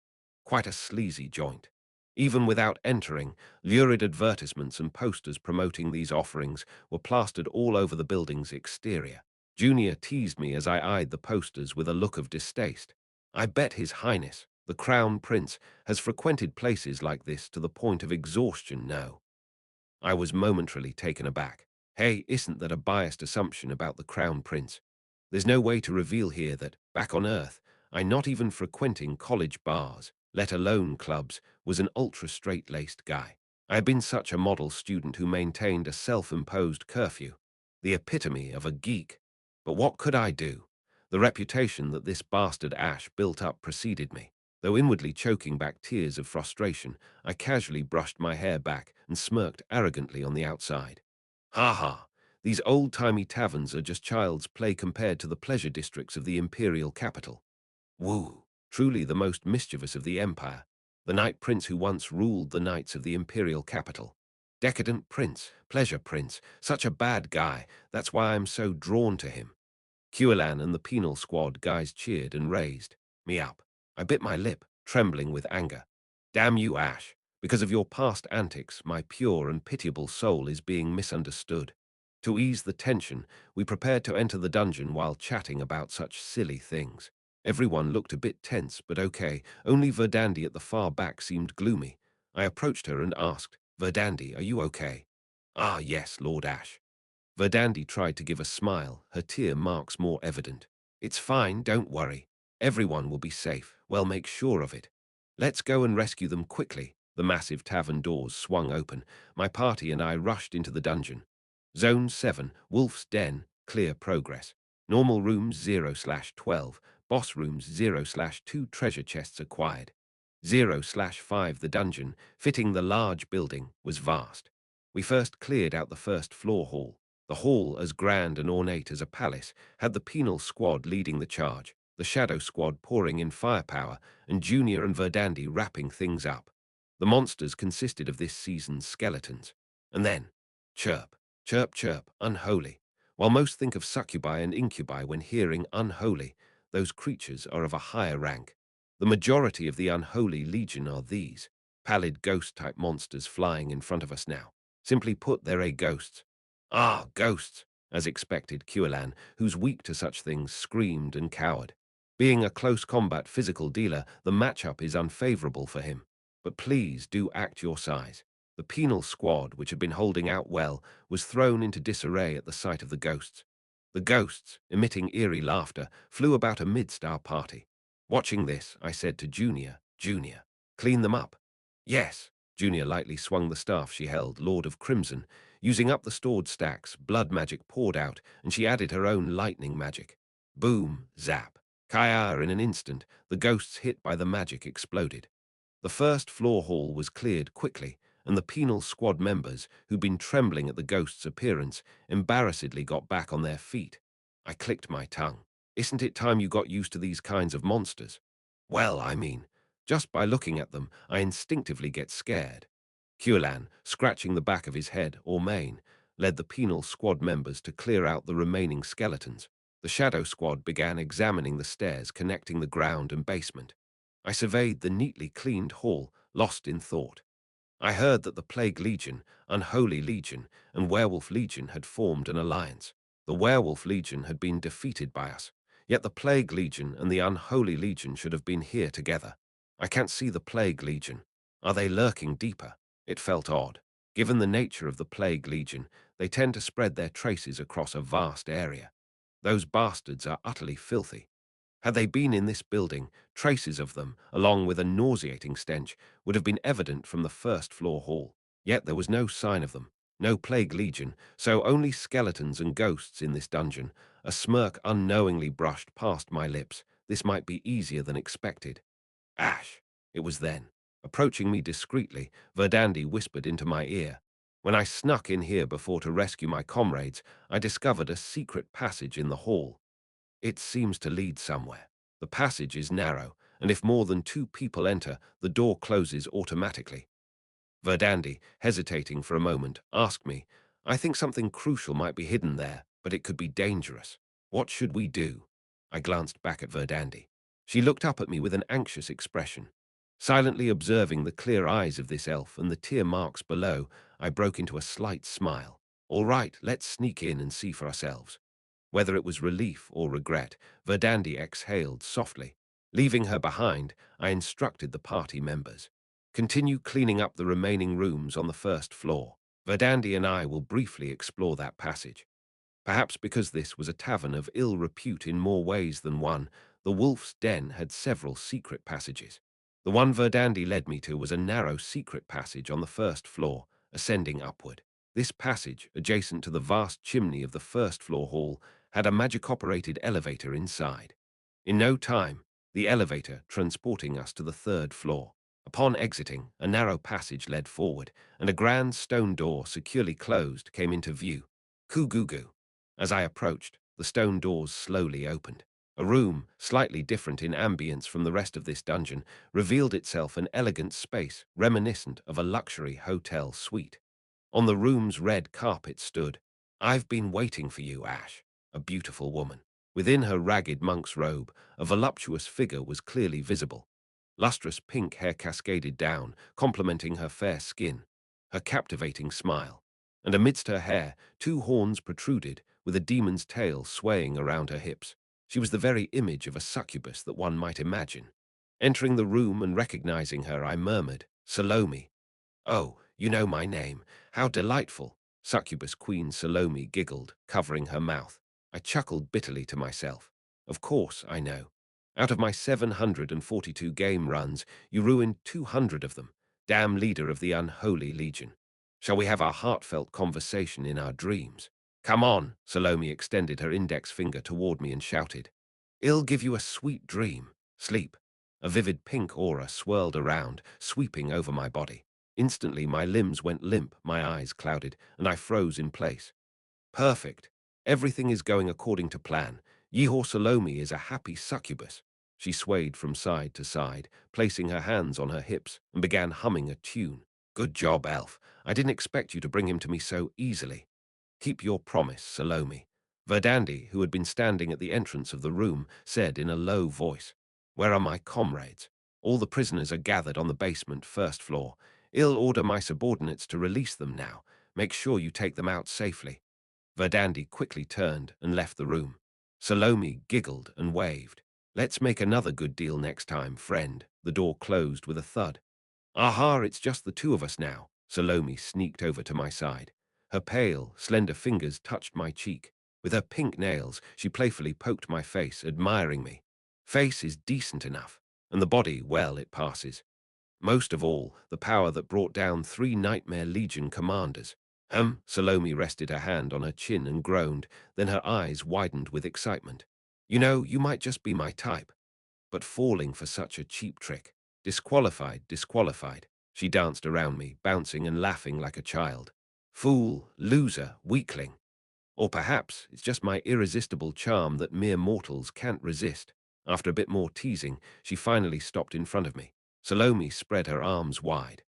quite a sleazy joint. Even without entering, lurid advertisements and posters promoting these offerings were plastered all over the building's exterior. Junior teased me as I eyed the posters with a look of distaste. "I bet His Highness, the Crown Prince, has frequented places like this to the point of exhaustion, no?" I was momentarily taken aback. Hey, isn't that a biased assumption about the Crown Prince? There's no way to reveal here that, back on Earth, I not even frequenting college bars, let alone clubs, was an ultra-straight-laced guy. I had been such a model student who maintained a self-imposed curfew, the epitome of a geek. But what could I do? The reputation that this bastard Ash built up preceded me. Though inwardly choking back tears of frustration, I casually brushed my hair back and smirked arrogantly on the outside. Ha ha, these old-timey taverns are just child's play compared to the pleasure districts of the imperial capital. Woo, truly the most mischievous of the empire, the Night Prince who once ruled the knights of the imperial capital. Decadent prince, pleasure prince, such a bad guy, that's why I'm so drawn to him. Quillan and the penal squad guys cheered and raised me up. I bit my lip, trembling with anger. "Damn you, Ash. Because of your past antics, my pure and pitiable soul is being misunderstood. To ease the tension, we prepared to enter the dungeon while chatting about such silly things. Everyone looked a bit tense, but okay. Only Verdandi at the far back seemed gloomy. I approached her and asked, "Verdandi, are you okay?" "Ah, yes, Lord Ash." Verdandi tried to give a smile, her tear marks more evident. "It's fine, don't worry. Everyone will be safe. Well, make sure of it. Let's go and rescue them quickly." The massive tavern doors swung open. My party and I rushed into the dungeon. Zone 7, Wolf's Den, clear progress. Normal rooms 0/12, boss rooms 0/2, treasure chests acquired. 0/5, the dungeon, fitting the large building, was vast. We first cleared out the first floor hall. The hall, as grand and ornate as a palace, had the penal squad leading the charge, the shadow squad pouring in firepower, and Junior and Verdandi wrapping things up. The monsters consisted of this season's skeletons. And then, chirp, chirp, chirp, unholy. While most think of succubi and incubi when hearing unholy, those creatures are of a higher rank. The majority of the unholy legion are these, pallid ghost-type monsters flying in front of us now. Simply put, they're ghosts. Ah, ghosts! As expected, Quillan, who's weak to such things, screamed and cowered. Being a close combat physical dealer, the matchup is unfavorable for him. But please do act your size. The penal squad, which had been holding out well, was thrown into disarray at the sight of the ghosts. The ghosts, emitting eerie laughter, flew about amidst our party. Watching this, I said to Junior, "Junior, clean them up." "Yes." Junior lightly swung the staff she held, Lord of Crimson. Using up the stored stacks, blood magic poured out, and she added her own lightning magic. Boom, zap. Kaya, in an instant, the ghosts hit by the magic exploded. The first floor hall was cleared quickly, and the penal squad members, who'd been trembling at the ghost's appearance, embarrassedly got back on their feet. I clicked my tongue. Isn't it time you got used to these kinds of monsters? Well, I mean, just by looking at them, I instinctively get scared. Quillan, scratching the back of his head, or mane, led the penal squad members to clear out the remaining skeletons. The shadow squad began examining the stairs connecting the ground and basement. I surveyed the neatly cleaned hall, lost in thought. I heard that the Plague Legion, Unholy Legion, and Werewolf Legion had formed an alliance. The Werewolf Legion had been defeated by us, yet the Plague Legion and the Unholy Legion should have been here together. I can't see the Plague Legion. Are they lurking deeper? It felt odd. Given the nature of the Plague Legion, they tend to spread their traces across a vast area. Those bastards are utterly filthy. Had they been in this building, traces of them, along with a nauseating stench, would have been evident from the first floor hall. Yet there was no sign of them, no Plague Legion, so only skeletons and ghosts in this dungeon. A smirk unknowingly brushed past my lips. This might be easier than expected. "Ash!" It was then. Approaching me discreetly, Verdandi whispered into my ear. "When I snuck in here before to rescue my comrades, I discovered a secret passage in the hall. It seems to lead somewhere. The passage is narrow, and if more than 2 people enter, the door closes automatically." Verdandi, hesitating for a moment, asked me, "I think something crucial might be hidden there, but it could be dangerous. What should we do?" I glanced back at Verdandi. She looked up at me with an anxious expression. Silently observing the clear eyes of this elf and the tear marks below, I broke into a slight smile. "All right, let's sneak in and see for ourselves." Whether it was relief or regret, Verdandi exhaled softly. Leaving her behind, I instructed the party members. "Continue cleaning up the remaining rooms on the first floor. Verdandi and I will briefly explore that passage." Perhaps because this was a tavern of ill repute in more ways than one, the Wolf's Den had several secret passages. The one Verdandi led me to was a narrow secret passage on the first floor, ascending upward. This passage, adjacent to the vast chimney of the first floor hall, had a magic-operated elevator inside. In no time, the elevator transporting us to the third floor. Upon exiting, a narrow passage led forward, and a grand stone door, securely closed, came into view. Coo-goo-goo. As I approached, the stone doors slowly opened. A room, slightly different in ambience from the rest of this dungeon, revealed itself an elegant space reminiscent of a luxury hotel suite. On the room's red carpet stood, "I've been waiting for you, Ash," a beautiful woman. Within her ragged monk's robe, a voluptuous figure was clearly visible. Lustrous pink hair cascaded down, complementing her fair skin, her captivating smile. And amidst her hair, two horns protruded, with a demon's tail swaying around her hips. She was the very image of a succubus that one might imagine. Entering the room and recognizing her, I murmured, "Salome." "Oh, you know my name. How delightful." Succubus Queen Salome giggled, covering her mouth. I chuckled bitterly to myself. Of course I know. Out of my 742 game runs, you ruined 200 of them. Damn leader of the unholy legion. Shall we have our heartfelt conversation in our dreams? Come on, Salome extended her index finger toward me and shouted. I'll give you a sweet dream. Sleep. A vivid pink aura swirled around, sweeping over my body. Instantly, my limbs went limp, my eyes clouded, and I froze in place. Perfect. Everything is going according to plan. Yehor Salome is a happy succubus. She swayed from side to side, placing her hands on her hips, and began humming a tune. Good job, Elf. I didn't expect you to bring him to me so easily. Keep your promise, Salome. Verdandi, who had been standing at the entrance of the room, said in a low voice. Where are my comrades? All the prisoners are gathered on the basement first floor. I'll order my subordinates to release them now. Make sure you take them out safely. Verdandi quickly turned and left the room. Salome giggled and waved. Let's make another good deal next time, friend. The door closed with a thud. Aha, it's just the two of us now. Salome sneaked over to my side. Her pale, slender fingers touched my cheek. With her pink nails, she playfully poked my face, admiring me. Face is decent enough, and the body, well, it passes. Most of all, the power that brought down 3 Nightmare Legion commanders. Salome rested her hand on her chin and groaned, then her eyes widened with excitement. You know, you might just be my type. But falling for such a cheap trick. Disqualified, disqualified. She danced around me, bouncing and laughing like a child. Fool, loser, weakling. Or perhaps it's just my irresistible charm that mere mortals can't resist. After a bit more teasing, she finally stopped in front of me. Salome spread her arms wide.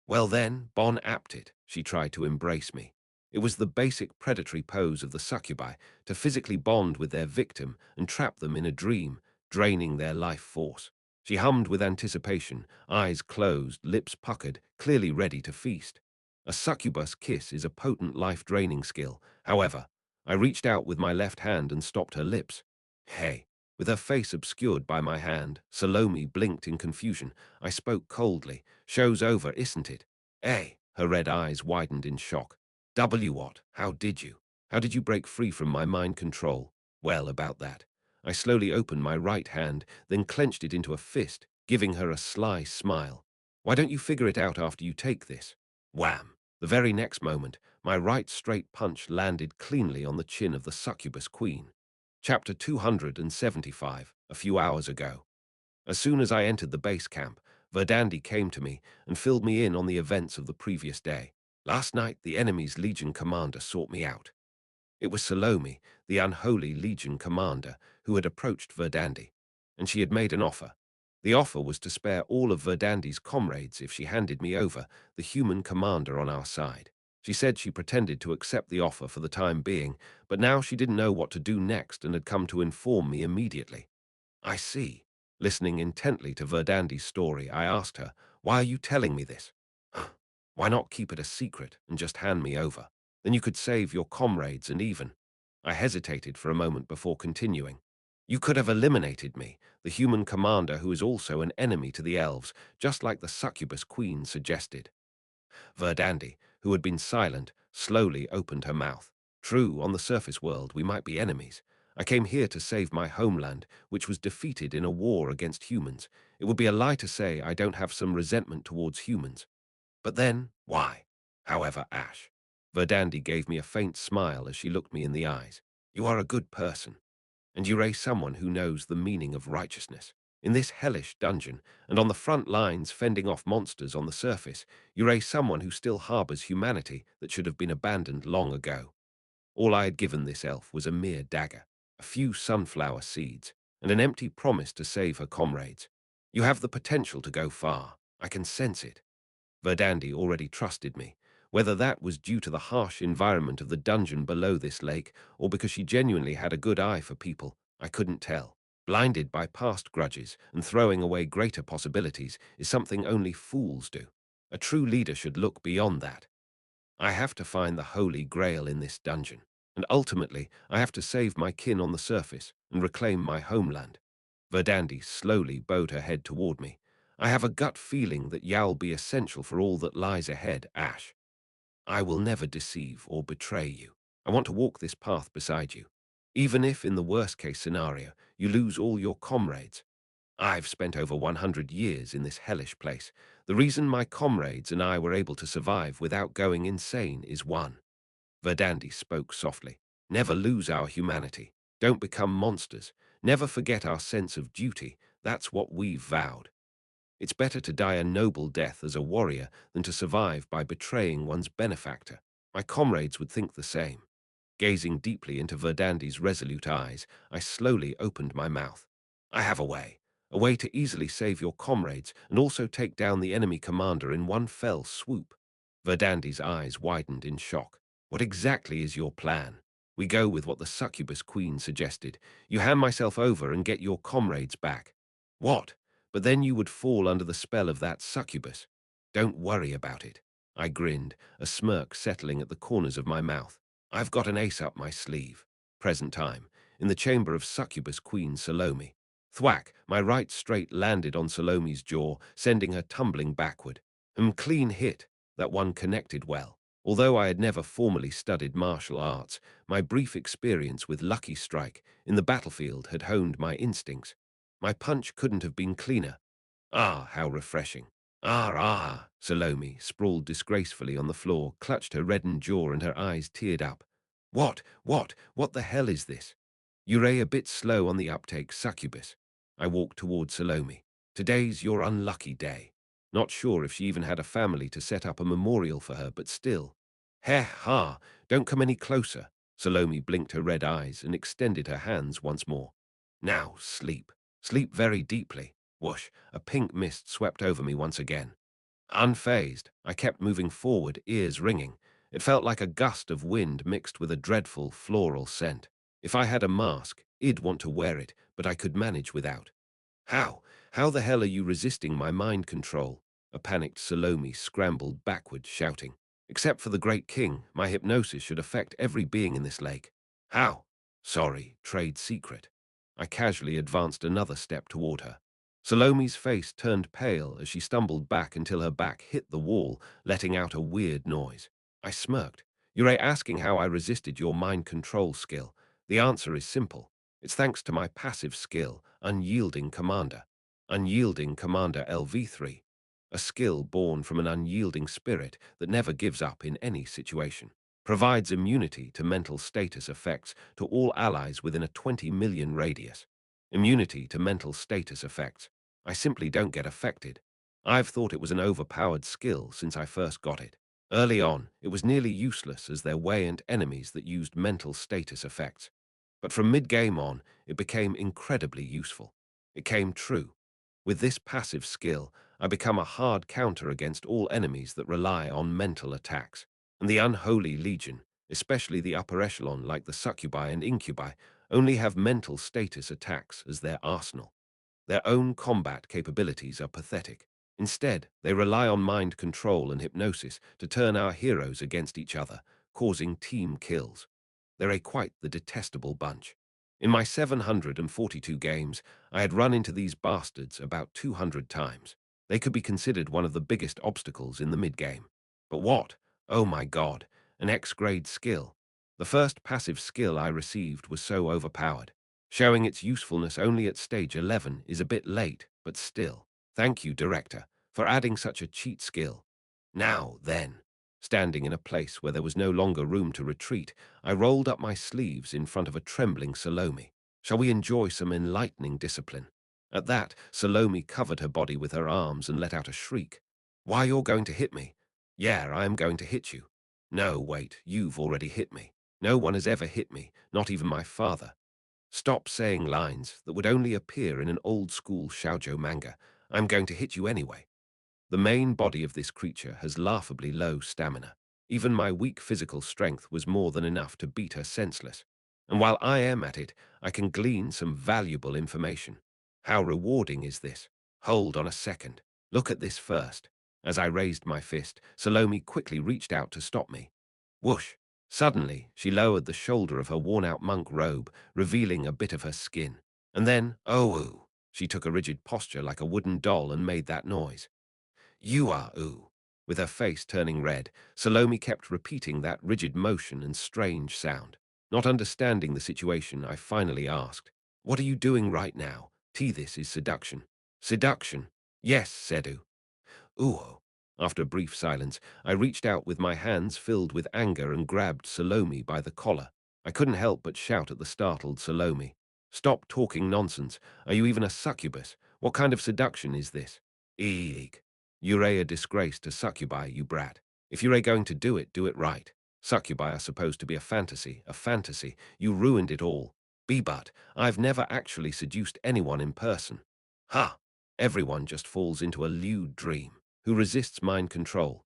Well then, bon appetit, she tried to embrace me. It was the basic predatory pose of the succubi, to physically bond with their victim and trap them in a dream, draining their life force. She hummed with anticipation, eyes closed, lips puckered, clearly ready to feast. A succubus kiss is a potent life-draining skill. However, I reached out with my left hand and stopped her lips. Hey. With her face obscured by my hand, Salome blinked in confusion. I spoke coldly. Show's over, isn't it? Eh? Her red eyes widened in shock. W what? How did you? How did you break free from my mind control? Well, about that. I slowly opened my right hand, then clenched it into a fist, giving her a sly smile. Why don't you figure it out after you take this? Wham! The very next moment, my right straight punch landed cleanly on the chin of the succubus queen. Chapter 275, a few hours ago. As soon as I entered the base camp, Verdandi came to me and filled me in on the events of the previous day. Last night, the enemy's Legion commander sought me out. It was Salome, the unholy Legion commander, who had approached Verdandi, and she had made an offer. The offer was to spare all of Verdandi's comrades if she handed me over, the human commander on our side. She said she pretended to accept the offer for the time being, but now she didn't know what to do next and had come to inform me immediately. I see. Listening intently to Verdandi's story, I asked her, why are you telling me this? Why not keep it a secret and just hand me over? Then you could save your comrades and even. I hesitated for a moment before continuing. You could have eliminated me, the human commander who is also an enemy to the elves, just like the succubus queen suggested. Verdandi, who had been silent, slowly opened her mouth. True, on the surface world we might be enemies. I came here to save my homeland, which was defeated in a war against humans. It would be a lie to say I don't have some resentment towards humans. But then, why? However, Ash. Verdandi gave me a faint smile as she looked me in the eyes. You are a good person, and you raise someone who knows the meaning of righteousness. In this hellish dungeon, and on the front lines fending off monsters on the surface, you raise someone who still harbors humanity that should have been abandoned long ago. All I had given this elf was a mere dagger, a few sunflower seeds, and an empty promise to save her comrades. You have the potential to go far. I can sense it. Verdandi already trusted me. Whether that was due to the harsh environment of the dungeon below this lake, or because she genuinely had a good eye for people, I couldn't tell. Blinded by past grudges and throwing away greater possibilities is something only fools do. A true leader should look beyond that. I have to find the Holy Grail in this dungeon, and ultimately I have to save my kin on the surface and reclaim my homeland. Verdandi slowly bowed her head toward me. I have a gut feeling that you'll be essential for all that lies ahead, Ash. I will never deceive or betray you. I want to walk this path beside you. Even if, in the worst-case scenario, you lose all your comrades. I've spent over 100 years in this hellish place. The reason my comrades and I were able to survive without going insane is one. Verdandi spoke softly. Never lose our humanity. Don't become monsters. Never forget our sense of duty. That's what we've vowed. It's better to die a noble death as a warrior than to survive by betraying one's benefactor. My comrades would think the same. Gazing deeply into Verdandi's resolute eyes, I slowly opened my mouth. I have a way to easily save your comrades and also take down the enemy commander in one fell swoop. Verdandi's eyes widened in shock. What exactly is your plan? We go with what the succubus queen suggested. You hand myself over and get your comrades back. What? But then you would fall under the spell of that succubus. Don't worry about it. I grinned, a smirk settling at the corners of my mouth. I've got an ace up my sleeve. Present time, in the chamber of succubus queen Salome. Thwack, my right straight landed on Salome's jaw, sending her tumbling backward. Clean hit. That one connected well. Although I had never formally studied martial arts, my brief experience with Lucky Strike in the battlefield had honed my instincts. My punch couldn't have been cleaner. Ah, how refreshing. Salome, sprawled disgracefully on the floor, clutched her reddened jaw and her eyes teared up. What the hell is this? Ure a bit slow on the uptake, succubus. I walked toward Salome. Today's your unlucky day. Not sure if she even had a family to set up a memorial for her, but still. Heh ha, don't come any closer. Salome blinked her red eyes and extended her hands once more. Now, sleep. Sleep very deeply. Whoosh, a pink mist swept over me once again. Unfazed, I kept moving forward, ears ringing. It felt like a gust of wind mixed with a dreadful floral scent. If I had a mask, I'd want to wear it, but I could manage without. How? How the hell are you resisting my mind control? A panicked Salome scrambled backward, shouting. Except for the Great King, my hypnosis should affect every being in this lake. How? Sorry, trade secret. I casually advanced another step toward her. Salome's face turned pale as she stumbled back until her back hit the wall, letting out a weird noise. I smirked. You're asking how I resisted your mind control skill. The answer is simple. It's thanks to my passive skill, Unyielding Commander. Unyielding Commander LV3. A skill born from an unyielding spirit that never gives up in any situation. Provides immunity to mental status effects to all allies within a 20 million radius. Immunity to mental status effects. I simply don't get affected. I've thought it was an overpowered skill since I first got it. Early on, it was nearly useless as there weren't enemies that used mental status effects. But from mid-game on, it became incredibly useful. It came true. With this passive skill, I become a hard counter against all enemies that rely on mental attacks. And the unholy legion, especially the upper echelon like the succubi and incubi, only have mental status attacks as their arsenal. Their own combat capabilities are pathetic. Instead, they rely on mind control and hypnosis to turn our heroes against each other, causing team kills. They're quite the detestable bunch. In my 742 games, I had run into these bastards about 200 times. They could be considered one of the biggest obstacles in the mid-game. But what? Oh my god, an X-grade skill. The first passive skill I received was so overpowered. Showing its usefulness only at stage 11 is a bit late, but still. Thank you, Director, for adding such a cheat skill. Now, then. Standing in a place where there was no longer room to retreat, I rolled up my sleeves in front of a trembling Salome. Shall we enjoy some enlightening discipline? At that, Salome covered her body with her arms and let out a shriek. Why, you're going to hit me? Yeah, I am going to hit you. No, wait, you've already hit me. No one has ever hit me, not even my father. Stop saying lines that would only appear in an old-school shoujo manga. I'm going to hit you anyway. The main body of this creature has laughably low stamina. Even my weak physical strength was more than enough to beat her senseless. And while I am at it, I can glean some valuable information. How rewarding is this? Hold on a second. Look at this first. As I raised my fist, Salome quickly reached out to stop me. Whoosh! Suddenly, she lowered the shoulder of her worn-out monk robe, revealing a bit of her skin. And then, oh, ooh, she took a rigid posture like a wooden doll and made that noise. You are, ooh. With her face turning red, Salome kept repeating that rigid motion and strange sound. Not understanding the situation, I finally asked, "What are you doing right now? This is seduction." "Seduction?" "Yes," said Oo. Ooh. After a brief silence, I reached out with my hands filled with anger and grabbed Salome by the collar. I couldn't help but shout at the startled Salome. "Stop talking nonsense. Are you even a succubus? What kind of seduction is this?" "Eek. You're a disgrace to succubi, you brat. If you're going to do it right. Succubi are supposed to be a fantasy, a fantasy. You ruined it all. But I've never actually seduced anyone in person." "Ha! Everyone just falls into a lewd dream. Who resists mind control?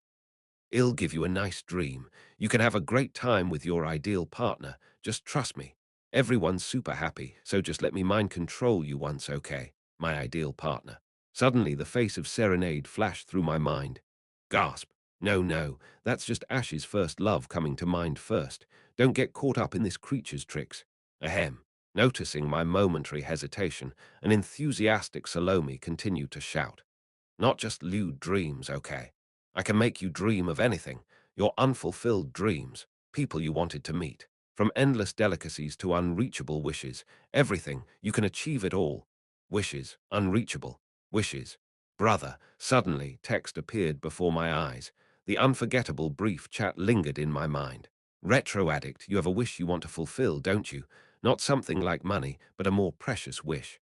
It'll give you a nice dream. You can have a great time with your ideal partner. Just trust me. Everyone's super happy, so just let me mind control you once, okay? My ideal partner." Suddenly, the face of Serenade flashed through my mind. Gasp. No, no, that's just Ash's first love coming to mind first. Don't get caught up in this creature's tricks. Ahem. Noticing my momentary hesitation, an enthusiastic Salome continued to shout. "Not just lewd dreams, okay? I can make you dream of anything. Your unfulfilled dreams, people you wanted to meet. From endless delicacies to unreachable wishes. Everything, you can achieve it all. Wishes, unreachable. Wishes. Brother, suddenly text appeared before my eyes. The unforgettable brief chat lingered in my mind. "Retro addict, you have a wish you want to fulfill, don't you? Not something like money, but a more precious wish.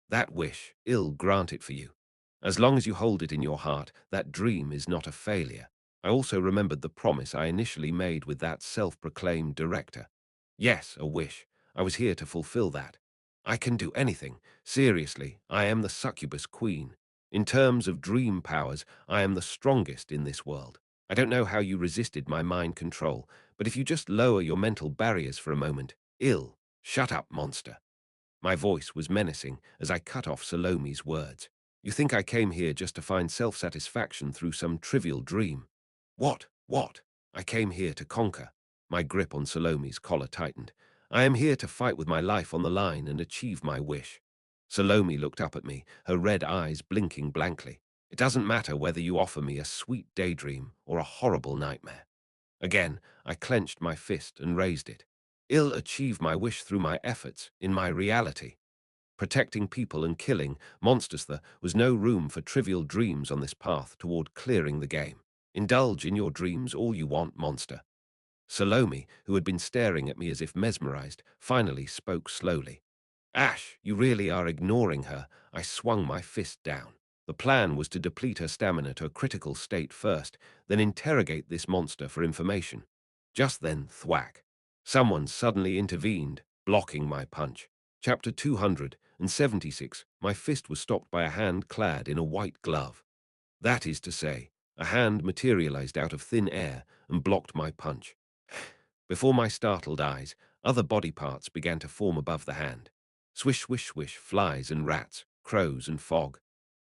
That wish, I'll grant it for you. As long as you hold it in your heart, that dream is not a failure." I also remembered the promise I initially made with that self-proclaimed director. Yes, a wish. I was here to fulfill that. I can do anything. Seriously, I am the succubus queen. In terms of dream powers, I am the strongest in this world. I don't know how you resisted my mind control, but if you just lower your mental barriers for a moment, shut up, monster. My voice was menacing as I cut off Salome's words. "You think I came here just to find self-satisfaction through some trivial dream? What? I came here to conquer." My grip on Salome's collar tightened. "I am here to fight with my life on the line and achieve my wish." Salome looked up at me, her red eyes blinking blankly. "It doesn't matter whether you offer me a sweet daydream or a horrible nightmare." Again, I clenched my fist and raised it. "I'll achieve my wish through my efforts, in my reality." Protecting people and killing monsters, there was no room for trivial dreams on this path toward clearing the game. Indulge in your dreams all you want, monster. Salome, who had been staring at me as if mesmerized, finally spoke slowly. "Ash, you really are ignoring her." I swung my fist down. The plan was to deplete her stamina to a critical state first, then interrogate this monster for information. Just then, thwack. Someone suddenly intervened, blocking my punch. Chapter 276. My fist was stopped by a hand clad in a white glove. That is to say, a hand materialized out of thin air and blocked my punch. Before my startled eyes, other body parts began to form above the hand. Swish, swish, swish, flies and rats, crows and fog.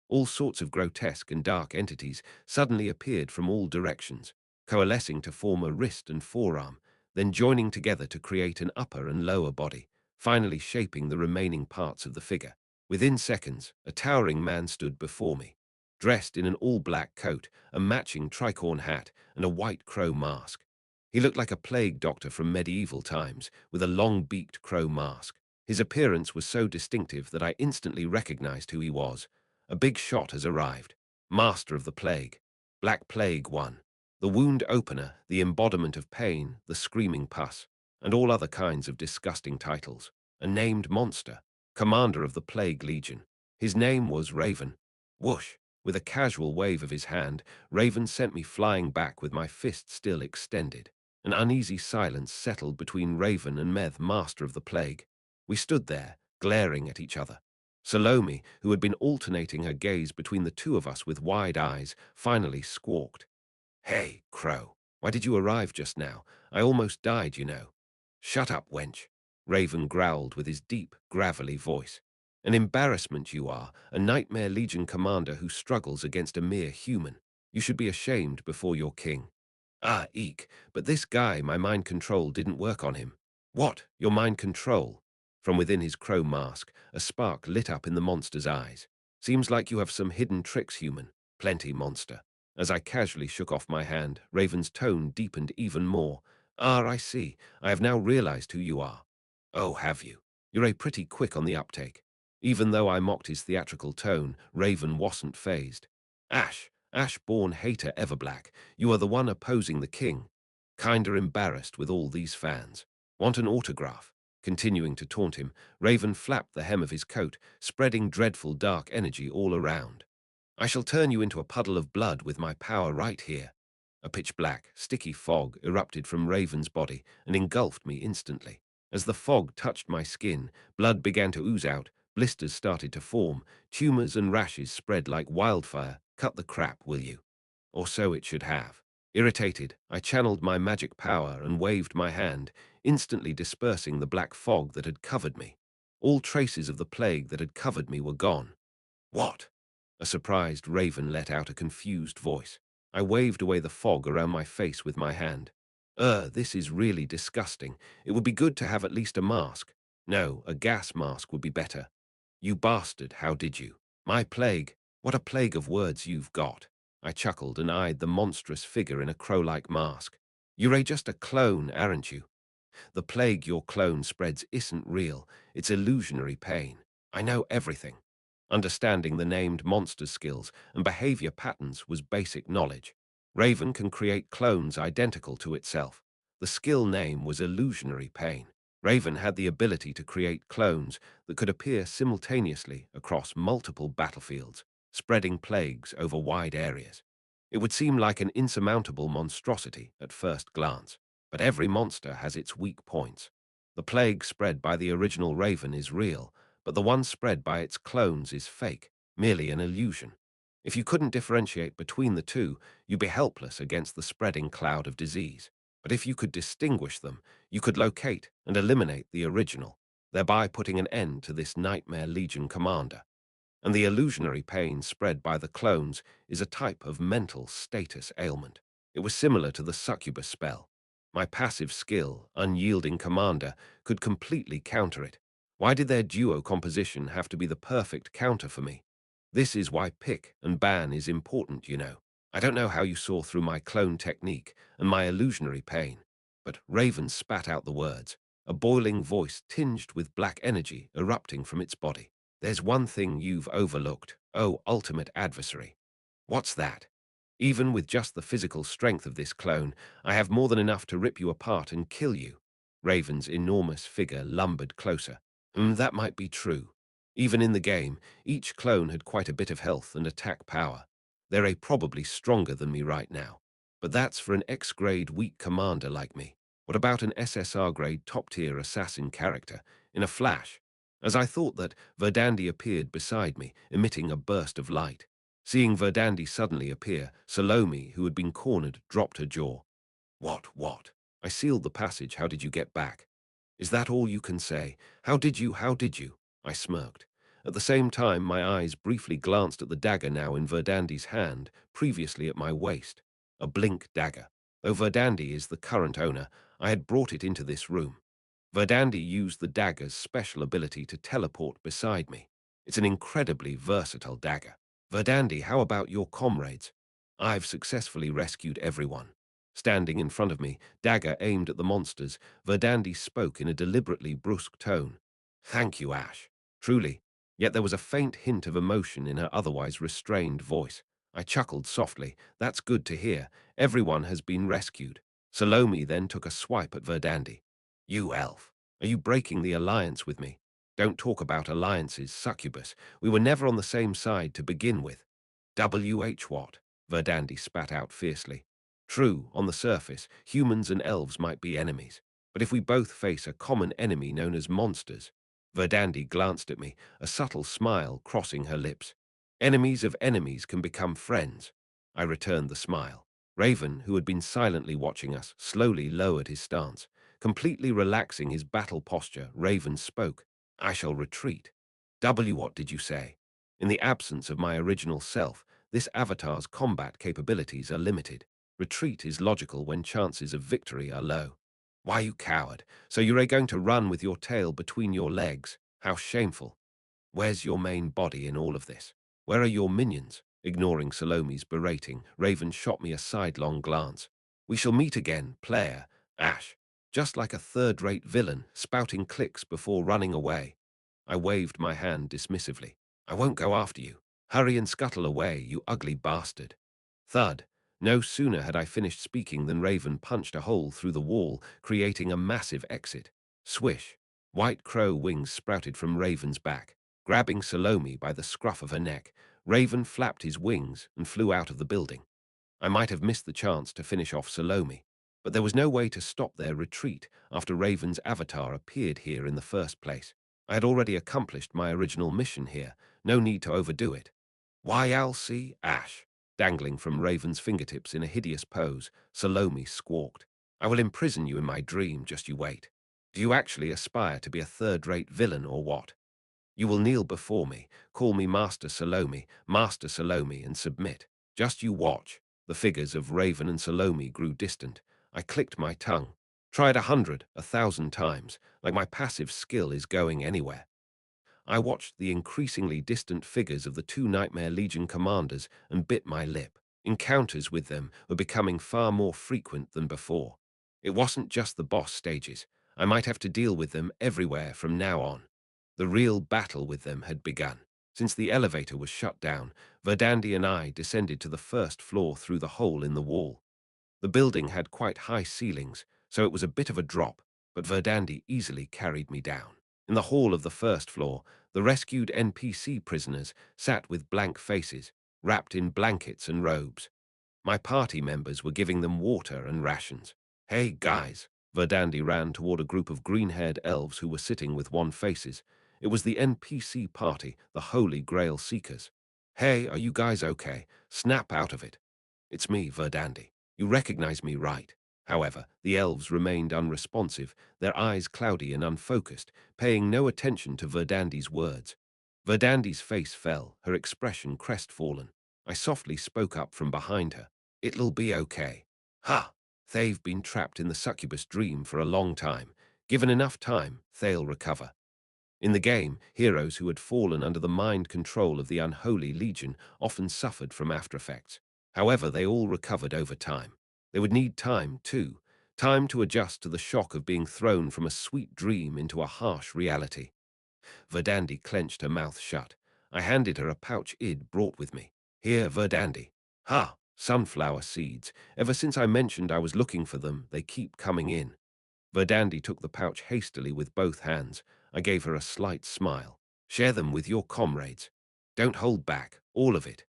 All sorts of grotesque and dark entities suddenly appeared from all directions, coalescing to form a wrist and forearm, then joining together to create an upper and lower body, finally shaping the remaining parts of the figure. Within seconds, a towering man stood before me, dressed in an all-black coat, a matching tricorn hat, and a white crow mask. He looked like a plague doctor from medieval times, with a long-beaked crow mask. His appearance was so distinctive that I instantly recognized who he was. A big shot has arrived. Master of the Plague. Black Plague 1. The wound opener, the embodiment of pain, the screaming pus, and all other kinds of disgusting titles. A named monster. Commander of the Plague Legion. His name was Raven. Whoosh! With a casual wave of his hand, Raven sent me flying back with my fist still extended. An uneasy silence settled between Raven and Meth, Master of the Plague. We stood there, glaring at each other. Salome, who had been alternating her gaze between the two of us with wide eyes, finally squawked. "Hey, Crow, why did you arrive just now? I almost died, you know." "Shut up, wench." Raven growled with his deep, gravelly voice. An embarrassment you are, a Nightmare Legion commander who struggles against a mere human. You should be ashamed before your king. Ah, eek, but this guy, my mind control didn't work on him. What? Your mind control? From within his crow mask, a spark lit up in the monster's eyes. Seems like you have some hidden tricks, human. Plenty, monster. As I casually shook off my hand, Raven's tone deepened even more. Ah, I see. I have now realized who you are. Oh, have you? You're a pretty quick on the uptake. Even though I mocked his theatrical tone, Raven wasn't fazed. Ash-born hater Everblack, you are the one opposing the king. Kinda embarrassed with all these fans. Want an autograph? Continuing to taunt him, Raven flapped the hem of his coat, spreading dreadful dark energy all around. I shall turn you into a puddle of blood with my power right here. A pitch-black, sticky fog erupted from Raven's body and engulfed me instantly. As the fog touched my skin, blood began to ooze out, blisters started to form, tumors and rashes spread like wildfire. Cut the crap, will you? Or so it should have. Irritated, I channeled my magic power and waved my hand, instantly dispersing the black fog that had covered me. All traces of the plague that had covered me were gone. What? A surprised Raven let out a confused voice. I waved away the fog around my face with my hand. This is really disgusting. It would be good to have at least a mask. No, a gas mask would be better. You bastard, how did you? My plague. What a plague of words you've got. I chuckled and eyed the monstrous figure in a crow-like mask. You're just a clone, aren't you? The plague your clone spreads isn't real. It's illusionary pain. I know everything. Understanding the named monster's skills and behavior patterns was basic knowledge. Raven can create clones identical to itself. The skill name was illusionary pain. Raven had the ability to create clones that could appear simultaneously across multiple battlefields, spreading plagues over wide areas. It would seem like an insurmountable monstrosity at first glance, but every monster has its weak points. The plague spread by the original Raven is real, but the one spread by its clones is fake, merely an illusion. If you couldn't differentiate between the two, you'd be helpless against the spreading cloud of disease. But if you could distinguish them, you could locate and eliminate the original, thereby putting an end to this Nightmare Legion commander. And the illusionary pain spread by the clones is a type of mental status ailment. It was similar to the succubus spell. My passive skill, Unyielding Commander, could completely counter it. Why did their duo composition have to be the perfect counter for me? This is why pick and ban is important, you know. I don't know how you saw through my clone technique and my illusionary pain, but Raven spat out the words, a boiling voice tinged with black energy erupting from its body. There's one thing you've overlooked, oh ultimate adversary. What's that? Even with just the physical strength of this clone, I have more than enough to rip you apart and kill you. Raven's enormous figure lumbered closer. That might be true. Even in the game, each clone had quite a bit of health and attack power. They're probably stronger than me right now. But that's for an X-grade weak commander like me. What about an SSR-grade top-tier assassin character? In a flash. As I thought that, Verdandi appeared beside me, emitting a burst of light. Seeing Verdandi suddenly appear, Salome, who had been cornered, dropped her jaw. What? I sealed the passage, how did you get back? Is that all you can say? How did you? I smirked. At the same time, my eyes briefly glanced at the dagger now in Verdandi's hand, previously at my waist. A blink dagger. Though Verdandi is the current owner, I had brought it into this room. Verdandi used the dagger's special ability to teleport beside me. It's an incredibly versatile dagger. Verdandi, how about your comrades? I've successfully rescued everyone. Standing in front of me, dagger aimed at the monsters, Verdandi spoke in a deliberately brusque tone. Thank you, Ash. Truly. Yet there was a faint hint of emotion in her otherwise restrained voice. I chuckled softly. That's good to hear. Everyone has been rescued. Salome then took a swipe at Verdandi. You elf. Are you breaking the alliance with me? Don't talk about alliances, succubus. We were never on the same side to begin with. What? Verdandi spat out fiercely. True, on the surface, humans and elves might be enemies. But if we both face a common enemy known as monsters. Verdandi glanced at me, a subtle smile crossing her lips. Enemies of enemies can become friends. I returned the smile. Raven, who had been silently watching us, slowly lowered his stance. Completely relaxing his battle posture, Raven spoke. I shall retreat. What did you say? In the absence of my original self, this avatar's combat capabilities are limited. Retreat is logical when chances of victory are low. Why, you coward? So you're going to run with your tail between your legs? How shameful. Where's your main body in all of this? Where are your minions? Ignoring Salome's berating, Raven shot me a sidelong glance. We shall meet again, player. Ash. Just like a third-rate villain, spouting clicks before running away. I waved my hand dismissively. I won't go after you. Hurry and scuttle away, you ugly bastard. Thud. No sooner had I finished speaking than Raven punched a hole through the wall, creating a massive exit. Swish. White crow wings sprouted from Raven's back. Grabbing Salome by the scruff of her neck, Raven flapped his wings and flew out of the building. I might have missed the chance to finish off Salome, but there was no way to stop their retreat after Raven's avatar appeared here in the first place. I had already accomplished my original mission here, no need to overdo it. Why, I'll see, Ash. Dangling from Raven's fingertips in a hideous pose, Salome squawked. I will imprison you in my dream, just you wait. Do you actually aspire to be a third-rate villain or what? You will kneel before me, call me Master Salome, and submit. Just you watch. The figures of Raven and Salome grew distant. I clicked my tongue. Tried 100, 1,000 times, like my passive skill is going anywhere. I watched the increasingly distant figures of the two Nightmare Legion commanders and bit my lip. Encounters with them were becoming far more frequent than before. It wasn't just the boss stages. I might have to deal with them everywhere from now on. The real battle with them had begun. Since the elevator was shut down, Verdandi and I descended to the first floor through the hole in the wall. The building had quite high ceilings, so it was a bit of a drop, but Verdandi easily carried me down. In the hall of the first floor, the rescued NPC prisoners sat with blank faces, wrapped in blankets and robes. My party members were giving them water and rations. Hey, guys! Verdandi ran toward a group of green-haired elves who were sitting with wan faces. It was the NPC party, the Holy Grail Seekers. Hey, are you guys okay? Snap out of it. It's me, Verdandi. You recognize me, right? However, the elves remained unresponsive, their eyes cloudy and unfocused, paying no attention to Verdandi's words. Verdandi's face fell, her expression crestfallen. I softly spoke up from behind her. It'll be okay. Ha! They've been trapped in the succubus dream for a long time. Given enough time, they'll recover. In the game, heroes who had fallen under the mind control of the unholy legion often suffered from aftereffects. However, they all recovered over time. They would need time, too. Time to adjust to the shock of being thrown from a sweet dream into a harsh reality. Verdandi clenched her mouth shut. I handed her a pouch I'd brought with me. Here, Verdandi. Ha! Sunflower seeds. Ever since I mentioned I was looking for them, they keep coming in. Verdandi took the pouch hastily with both hands. I gave her a slight smile. Share them with your comrades. Don't hold back, all of it.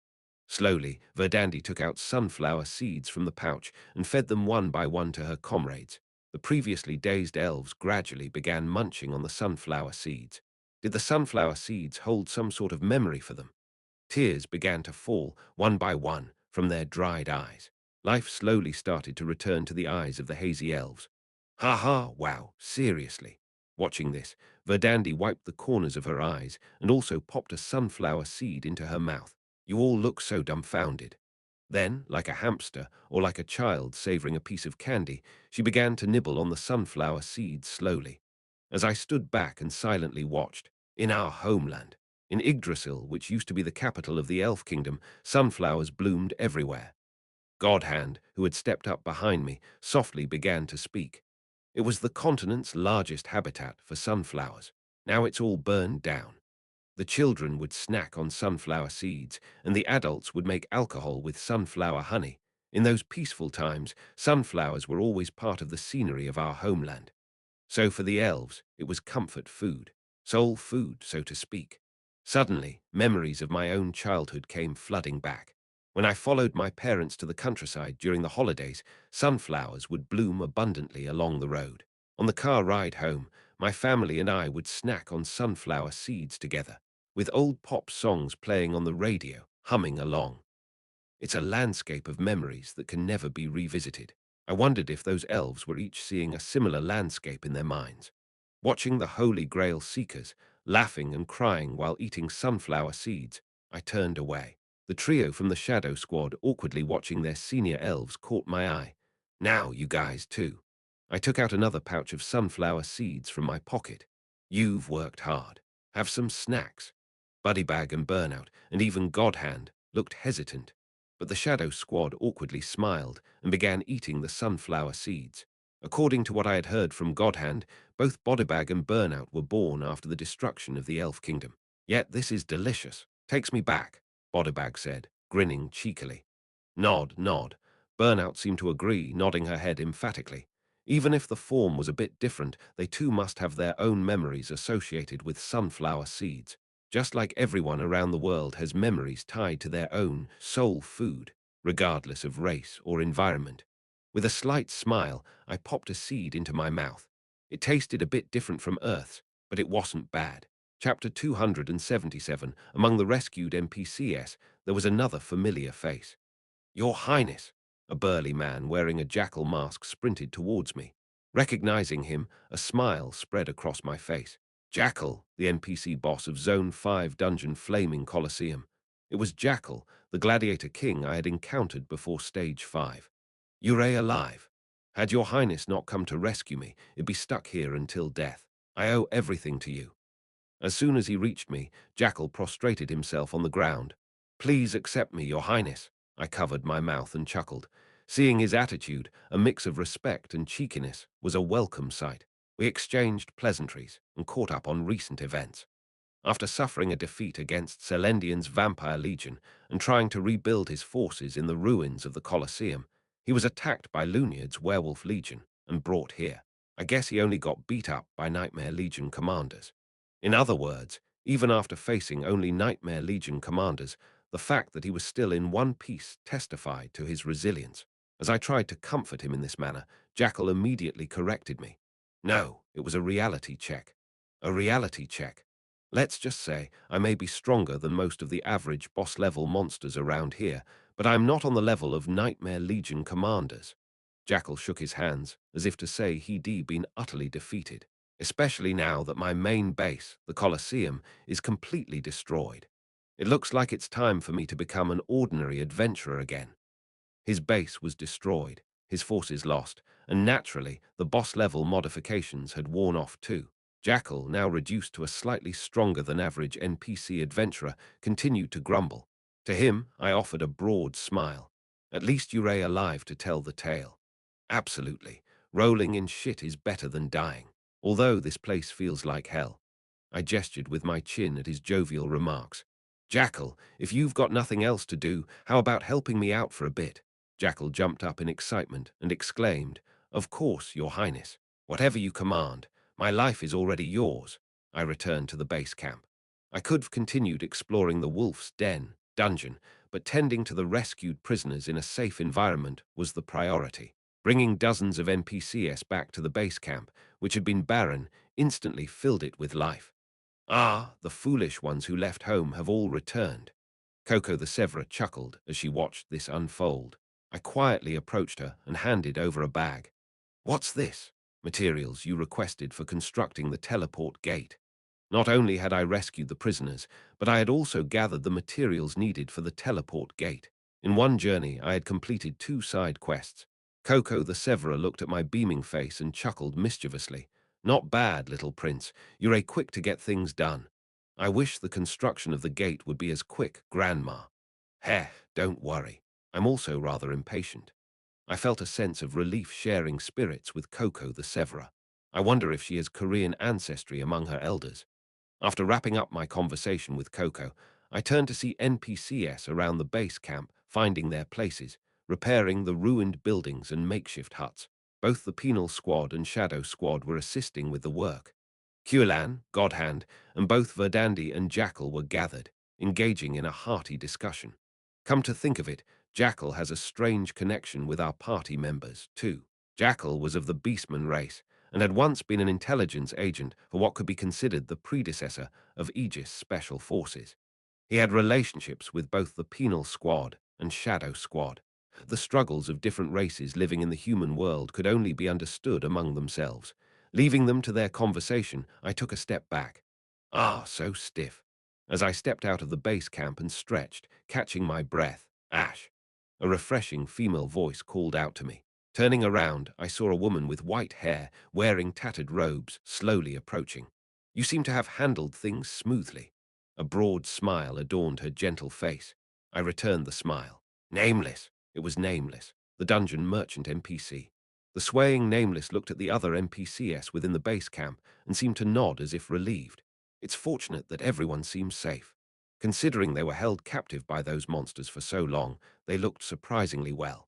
Slowly, Verdandi took out sunflower seeds from the pouch and fed them one by one to her comrades. The previously dazed elves gradually began munching on the sunflower seeds. Did the sunflower seeds hold some sort of memory for them? Tears began to fall, one by one, from their dried eyes. Life slowly started to return to the eyes of the hazy elves. Ha ha, wow, seriously. Watching this, Verdandi wiped the corners of her eyes and also popped a sunflower seed into her mouth. You all look so dumbfounded. Then, like a hamster or like a child savoring a piece of candy, she began to nibble on the sunflower seeds slowly. As I stood back and silently watched, in our homeland, in Yggdrasil, which used to be the capital of the Elf Kingdom, sunflowers bloomed everywhere. Godhand, who had stepped up behind me, softly began to speak. It was the continent's largest habitat for sunflowers. Now it's all burned down. The children would snack on sunflower seeds, and the adults would make alcohol with sunflower honey. In those peaceful times, sunflowers were always part of the scenery of our homeland. So for the elves, it was comfort food, soul food, so to speak. Suddenly, memories of my own childhood came flooding back. When I followed my parents to the countryside during the holidays, sunflowers would bloom abundantly along the road. On the car ride home, my family and I would snack on sunflower seeds together, with old pop songs playing on the radio, humming along. It's a landscape of memories that can never be revisited. I wondered if those elves were each seeing a similar landscape in their minds. Watching the Holy Grail seekers, laughing and crying while eating sunflower seeds, I turned away. The trio from the Shadow Squad awkwardly watching their senior elves caught my eye. Now, you guys, too. I took out another pouch of sunflower seeds from my pocket. You've worked hard. Have some snacks. Buddybag and Burnout, and even Godhand, looked hesitant, but the Shadow Squad awkwardly smiled and began eating the sunflower seeds. According to what I had heard from Godhand, both Bodybag and Burnout were born after the destruction of the Elf Kingdom. Yet this is delicious. Takes me back, Bodybag said, grinning cheekily. Nod, nod. Burnout seemed to agree, nodding her head emphatically. Even if the form was a bit different, they too must have their own memories associated with sunflower seeds. Just like everyone around the world has memories tied to their own soul food, regardless of race or environment. With a slight smile, I popped a seed into my mouth. It tasted a bit different from Earth's, but it wasn't bad. Chapter 277. Among the rescued NPCs, there was another familiar face. Your Highness! A burly man wearing a jackal mask sprinted towards me. Recognizing him, a smile spread across my face. Jackal, the NPC boss of Zone 5 Dungeon Flaming Colosseum. It was Jackal, the gladiator king I had encountered before Stage 5. You're alive. Had your Highness not come to rescue me, it'd be stuck here until death. I owe everything to you. As soon as he reached me, Jackal prostrated himself on the ground. Please accept me, your Highness. I covered my mouth and chuckled. Seeing his attitude, a mix of respect and cheekiness, was a welcome sight. We exchanged pleasantries and caught up on recent events. After suffering a defeat against Selendian's Vampire Legion and trying to rebuild his forces in the ruins of the Colosseum, he was attacked by Lunyard's Werewolf Legion and brought here. I guess he only got beat up by Nightmare Legion commanders. In other words, even after facing only Nightmare Legion commanders, the fact that he was still in one piece testified to his resilience. As I tried to comfort him in this manner, Jackal immediately corrected me. No, it was a reality check. A reality check. Let's just say I may be stronger than most of the average boss-level monsters around here, but I'm not on the level of Nightmare Legion commanders. Jackal shook his hands, as if to say he'd been utterly defeated, especially now that my main base, the Colosseum, is completely destroyed. It looks like it's time for me to become an ordinary adventurer again. His base was destroyed, his forces lost, and naturally, the boss-level modifications had worn off too. Jackal, now reduced to a slightly stronger-than-average NPC adventurer, continued to grumble. To him, I offered a broad smile. At least you're alive to tell the tale. Absolutely. Rolling in shit is better than dying, although this place feels like hell. I gestured with my chin at his jovial remarks. Jackal, if you've got nothing else to do, how about helping me out for a bit? Jackal jumped up in excitement and exclaimed, Of course, your Highness. Whatever you command. My life is already yours. I returned to the base camp. I could have continued exploring the Wolf's Den dungeon, but tending to the rescued prisoners in a safe environment was the priority. Bringing dozens of NPCs back to the base camp, which had been barren, instantly filled it with life. Ah, the foolish ones who left home have all returned. Coco the Severa chuckled as she watched this unfold. I quietly approached her and handed over a bag. What's this? Materials you requested for constructing the teleport gate. Not only had I rescued the prisoners, but I had also gathered the materials needed for the teleport gate. In one journey, I had completed 2 side quests. Coco the Severa looked at my beaming face and chuckled mischievously. Not bad, little prince. You're quick to get things done. I wish the construction of the gate would be as quick, Grandma. Heh, don't worry. I'm also rather impatient. I felt a sense of relief sharing spirits with Coco the Severa. I wonder if she has Korean ancestry among her elders. After wrapping up my conversation with Coco, I turned to see NPCs around the base camp, finding their places, repairing the ruined buildings and makeshift huts. Both the Penal Squad and Shadow Squad were assisting with the work. Quillan, Godhand, and both Verdandi and Jackal were gathered, engaging in a hearty discussion. Come to think of it, Jackal has a strange connection with our party members, too. Jackal was of the Beastman race, and had once been an intelligence agent for what could be considered the predecessor of Aegis Special Forces. He had relationships with both the Penal Squad and Shadow Squad. The struggles of different races living in the human world could only be understood among themselves. Leaving them to their conversation, I took a step back. Ah, so stiff. As I stepped out of the base camp and stretched, catching my breath, Ash. A refreshing female voice called out to me. Turning around, I saw a woman with white hair, wearing tattered robes, slowly approaching. You seem to have handled things smoothly. A broad smile adorned her gentle face. I returned the smile. Nameless. It was Nameless, the dungeon merchant NPC. The swaying Nameless looked at the other NPCs within the base camp and seemed to nod as if relieved. It's fortunate that everyone seems safe. Considering they were held captive by those monsters for so long, they looked surprisingly well.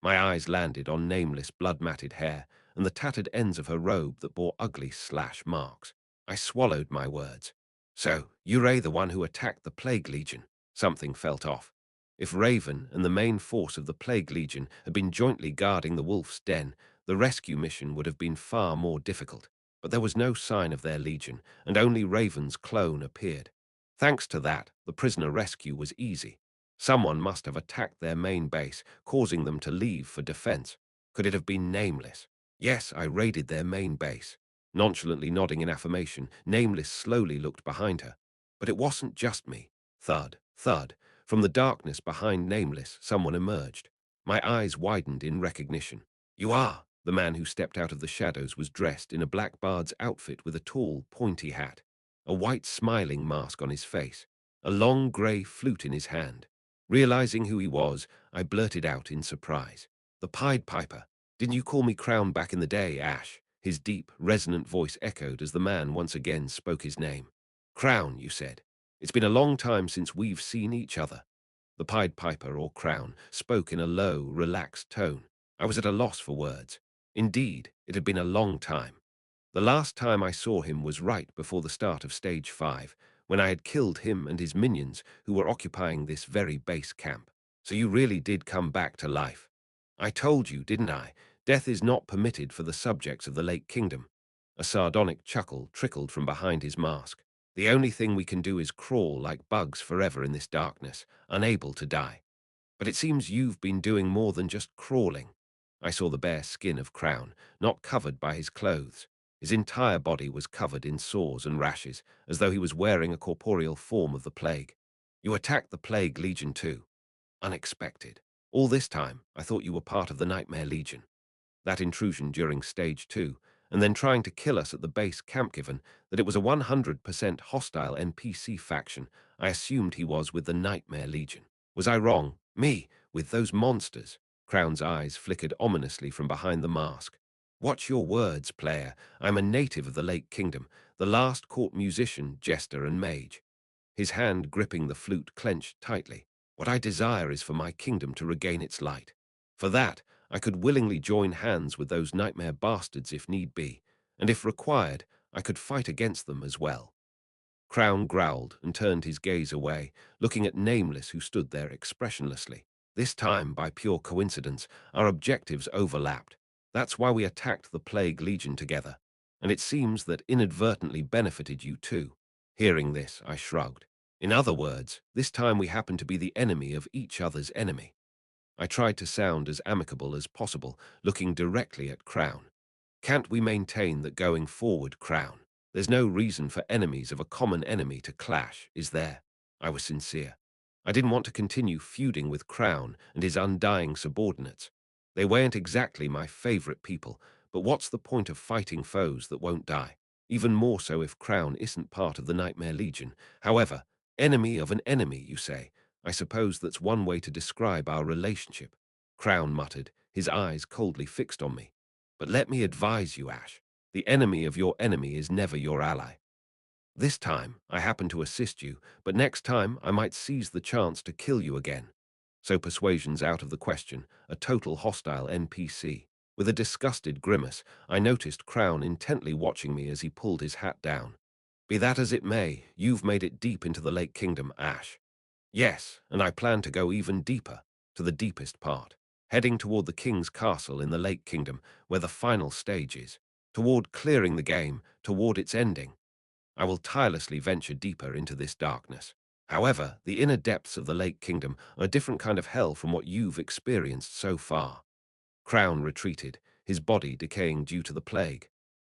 My eyes landed on Nameless blood-matted hair and the tattered ends of her robe that bore ugly slash marks. I swallowed my words. So, you're the one who attacked the Plague Legion. Something felt off. If Raven and the main force of the Plague Legion had been jointly guarding the Wolf's Den, the rescue mission would have been far more difficult. But there was no sign of their legion, and only Raven's clone appeared. Thanks to that, the prisoner rescue was easy. Someone must have attacked their main base, causing them to leave for defense. Could it have been Nameless? Yes, I raided their main base. Nonchalantly nodding in affirmation, Nameless slowly looked behind her. But it wasn't just me. Thud, thud. From the darkness behind Nameless, someone emerged. My eyes widened in recognition. You are. The man who stepped out of the shadows was dressed in a black bard's outfit with a tall, pointy hat, a white smiling mask on his face, a long grey flute in his hand. Realizing who he was, I blurted out in surprise. The Pied Piper. Didn't you call me Crown back in the day, Ash? His deep, resonant voice echoed as the man once again spoke his name. Crown, you said. It's been a long time since we've seen each other. The Pied Piper, or Crown, spoke in a low, relaxed tone. I was at a loss for words. Indeed, it had been a long time. The last time I saw him was right before the start of Stage 5, when I had killed him and his minions who were occupying this very base camp. So you really did come back to life. I told you, didn't I? Death is not permitted for the subjects of the Lake Kingdom. A sardonic chuckle trickled from behind his mask. The only thing we can do is crawl like bugs forever in this darkness, unable to die. But it seems you've been doing more than just crawling. I saw the bare skin of Crown, not covered by his clothes. His entire body was covered in sores and rashes, as though he was wearing a corporeal form of the plague. You attacked the Plague Legion too. Unexpected. All this time, I thought you were part of the Nightmare Legion. That intrusion during Stage 2, and then trying to kill us at the base camp, given that it was a 100% hostile NPC faction, I assumed he was with the Nightmare Legion. Was I wrong? Me, with those monsters? Crown's eyes flickered ominously from behind the mask. Watch your words, player. I'm a native of the Lake Kingdom, the last court musician, jester, and mage. His hand gripping the flute clenched tightly. What I desire is for my kingdom to regain its light. For that, I could willingly join hands with those nightmare bastards if need be, and if required, I could fight against them as well. Crown growled and turned his gaze away, looking at Nameless who stood there expressionlessly. This time, by pure coincidence, our objectives overlapped. That's why we attacked the Plague Legion together, and it seems that inadvertently benefited you too. Hearing this, I shrugged. In other words, this time we happened to be the enemy of each other's enemy. I tried to sound as amicable as possible, looking directly at Crown. Can't we maintain that going forward, Crown? There's no reason for enemies of a common enemy to clash, is there? I was sincere. I didn't want to continue feuding with Crown and his undying subordinates. They weren't exactly my favorite people, but what's the point of fighting foes that won't die? Even more so if Crown isn't part of the Nightmare Legion. However, enemy of an enemy, you say. I suppose that's one way to describe our relationship. Crown muttered, his eyes coldly fixed on me. But let me advise you, Ash. The enemy of your enemy is never your ally. This time, I happen to assist you, but next time I might seize the chance to kill you again. So persuasion's out of the question, a total hostile NPC. With a disgusted grimace, I noticed Crown intently watching me as he pulled his hat down. Be that as it may, you've made it deep into the Lake Kingdom, Ash. Yes, and I plan to go even deeper, to the deepest part, heading toward the King's Castle in the Lake Kingdom, where the final stage is, toward clearing the game, toward its ending. I will tirelessly venture deeper into this darkness. However, the inner depths of the Lake Kingdom are a different kind of hell from what you've experienced so far. Crown retreated, his body decaying due to the plague.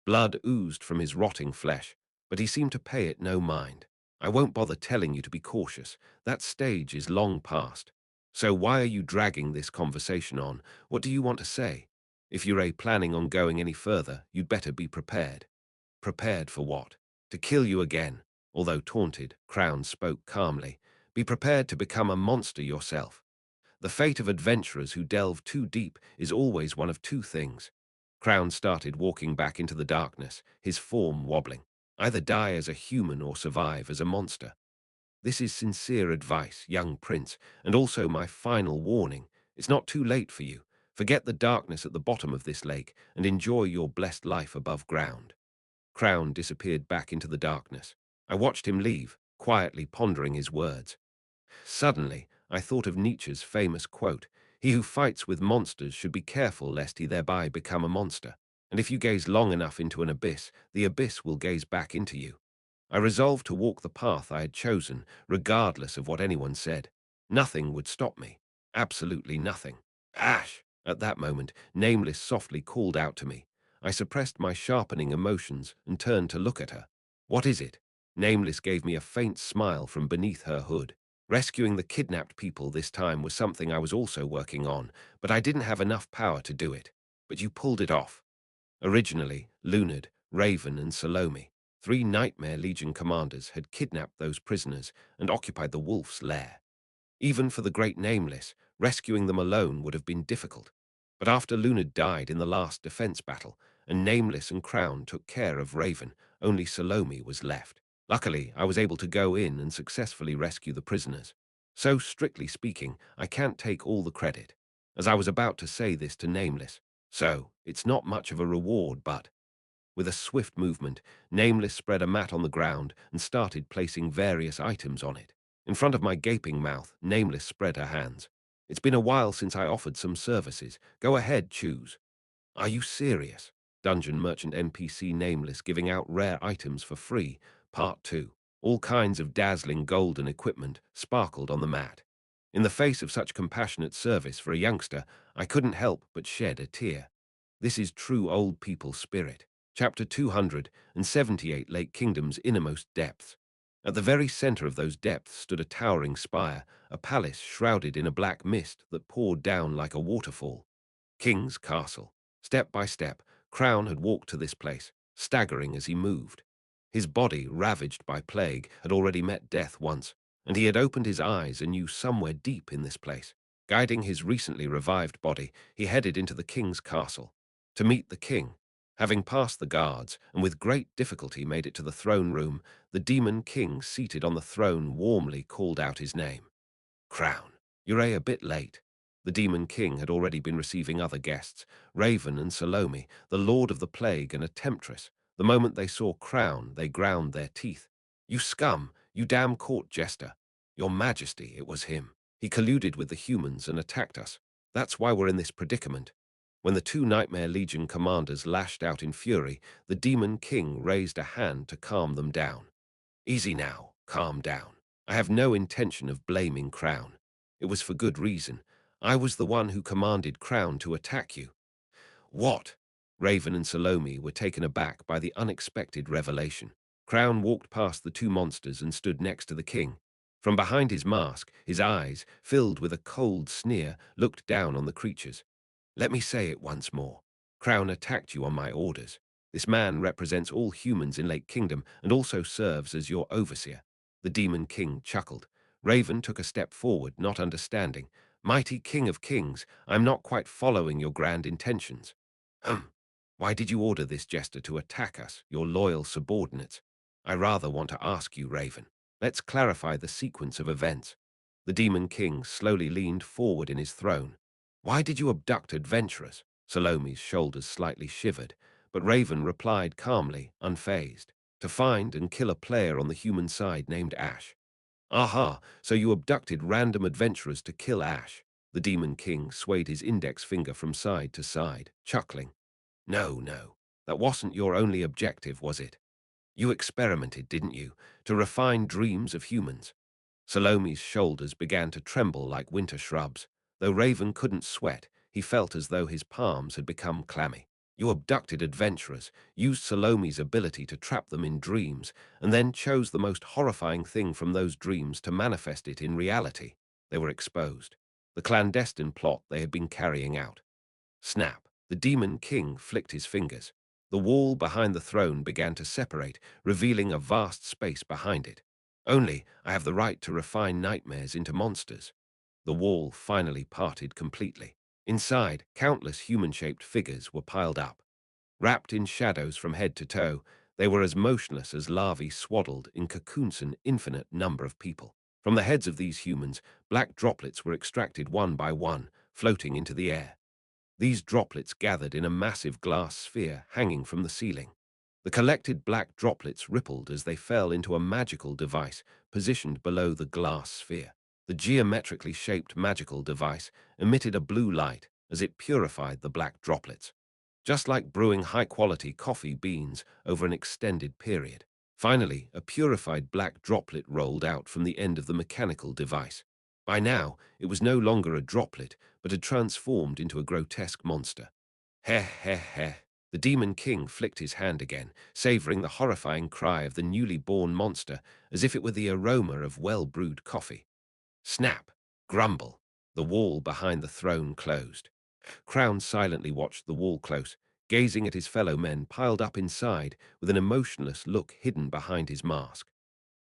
Blood oozed from his rotting flesh, but he seemed to pay it no mind. I won't bother telling you to be cautious. That stage is long past. So why are you dragging this conversation on? What do you want to say? If you're planning on going any further, you'd better be prepared. Prepared for what? To kill you again. Although taunted, Crown spoke calmly. Be prepared to become a monster yourself. The fate of adventurers who delve too deep is always one of two things. Crown started walking back into the darkness, his form wobbling. Either die as a human or survive as a monster. This is sincere advice, young prince, and also my final warning. It's not too late for you. Forget the darkness at the bottom of this lake and enjoy your blessed life above ground. Crown disappeared back into the darkness. I watched him leave, quietly pondering his words. Suddenly, I thought of Nietzsche's famous quote, "He who fights with monsters should be careful lest he thereby become a monster. And if you gaze long enough into an abyss, the abyss will gaze back into you." I resolved to walk the path I had chosen, regardless of what anyone said. Nothing would stop me. Absolutely nothing. Ash! At that moment, Nameless softly called out to me. I suppressed my sharpening emotions and turned to look at her. "What is it?" Nameless gave me a faint smile from beneath her hood. Rescuing the kidnapped people this time was something I was also working on, but I didn't have enough power to do it. But you pulled it off. Originally, Lunard, Raven, and Salome, three Nightmare Legion commanders, had kidnapped those prisoners and occupied the wolf's lair. Even for the great Nameless, rescuing them alone would have been difficult. But after Lunard died in the last defense battle, and Nameless and Crown took care of Raven, only Salome was left. Luckily, I was able to go in and successfully rescue the prisoners. So, strictly speaking, I can't take all the credit, as I was about to say this to Nameless. So, it's not much of a reward, but... With a swift movement, Nameless spread a mat on the ground and started placing various items on it. In front of my gaping mouth, Nameless spread her hands. "It's been a while since I offered some services. Go ahead, choose." "Are you serious?" Dungeon Merchant NPC Nameless giving out rare items for free, Part 2. All kinds of dazzling golden equipment sparkled on the mat. In the face of such compassionate service for a youngster, I couldn't help but shed a tear. This is true old people spirit. Chapter 278, Lake Kingdom's Innermost Depths. At the very center of those depths stood a towering spire, a palace shrouded in a black mist that poured down like a waterfall. King's Castle. Step by step, Crown had walked to this place, staggering as he moved. His body, ravaged by plague, had already met death once, and he had opened his eyes and knew somewhere deep in this place. Guiding his recently revived body, he headed into the king's castle to meet the king. Having passed the guards and with great difficulty made it to the throne room, the demon king seated on the throne warmly called out his name. "Crown, you're a bit late." The demon king had already been receiving other guests, Raven and Salome, the lord of the plague and a temptress. The moment they saw Crown, they ground their teeth. "You scum! You damn court jester! Your Majesty, it was him. He colluded with the humans and attacked us. That's why we're in this predicament." When the two Nightmare Legion commanders lashed out in fury, the demon king raised a hand to calm them down. "Easy now, calm down. I have no intention of blaming Crown. It was for good reason. I was the one who commanded Crown to attack you." "What?" Raven and Salome were taken aback by the unexpected revelation. Crown walked past the two monsters and stood next to the king. From behind his mask, his eyes, filled with a cold sneer, looked down on the creatures. "Let me say it once more. Crown attacked you on my orders. This man represents all humans in Lake Kingdom and also serves as your overseer." The Demon King chuckled. Raven took a step forward, not understanding. "Mighty King of Kings, I'm not quite following your grand intentions." Why did you order this jester to attack us, your loyal subordinates?" "I rather want to ask you, Raven. Let's clarify the sequence of events." The Demon King slowly leaned forward in his throne. "Why did you abduct adventurers?" Salome's shoulders slightly shivered, but Raven replied calmly, unfazed. "To find and kill a player on the human side named Ash." "Aha, so you abducted random adventurers to kill Ash." The Demon King swayed his index finger from side to side, chuckling. No, no, that wasn't your only objective, was it? You experimented, didn't you, to refine dreams of humans? Salome's shoulders began to tremble like winter shrubs. Though Raven couldn't sweat, he felt as though his palms had become clammy. You abducted adventurers, used Salome's ability to trap them in dreams, and then chose the most horrifying thing from those dreams to manifest it in reality. They were exposed. The clandestine plot they had been carrying out. Snap! The Demon King flicked his fingers. The wall behind the throne began to separate, revealing a vast space behind it. Only I have the right to refine nightmares into monsters. The wall finally parted completely. Inside, countless human-shaped figures were piled up. Wrapped in shadows from head to toe, they were as motionless as larvae swaddled in cocoons an infinite number of people. From the heads of these humans, black droplets were extracted one by one, floating into the air. These droplets gathered in a massive glass sphere hanging from the ceiling. The collected black droplets rippled as they fell into a magical device positioned below the glass sphere. The geometrically shaped magical device emitted a blue light as it purified the black droplets, just like brewing high-quality coffee beans over an extended period. Finally, a purified black droplet rolled out from the end of the mechanical device. By now, it was no longer a droplet, but had transformed into a grotesque monster. Heh heh heh. The Demon King flicked his hand again, savoring the horrifying cry of the newly born monster as if it were the aroma of well-brewed coffee. Snap! Grumble! The wall behind the throne closed. Crown silently watched the wall close, gazing at his fellow men piled up inside with an emotionless look hidden behind his mask.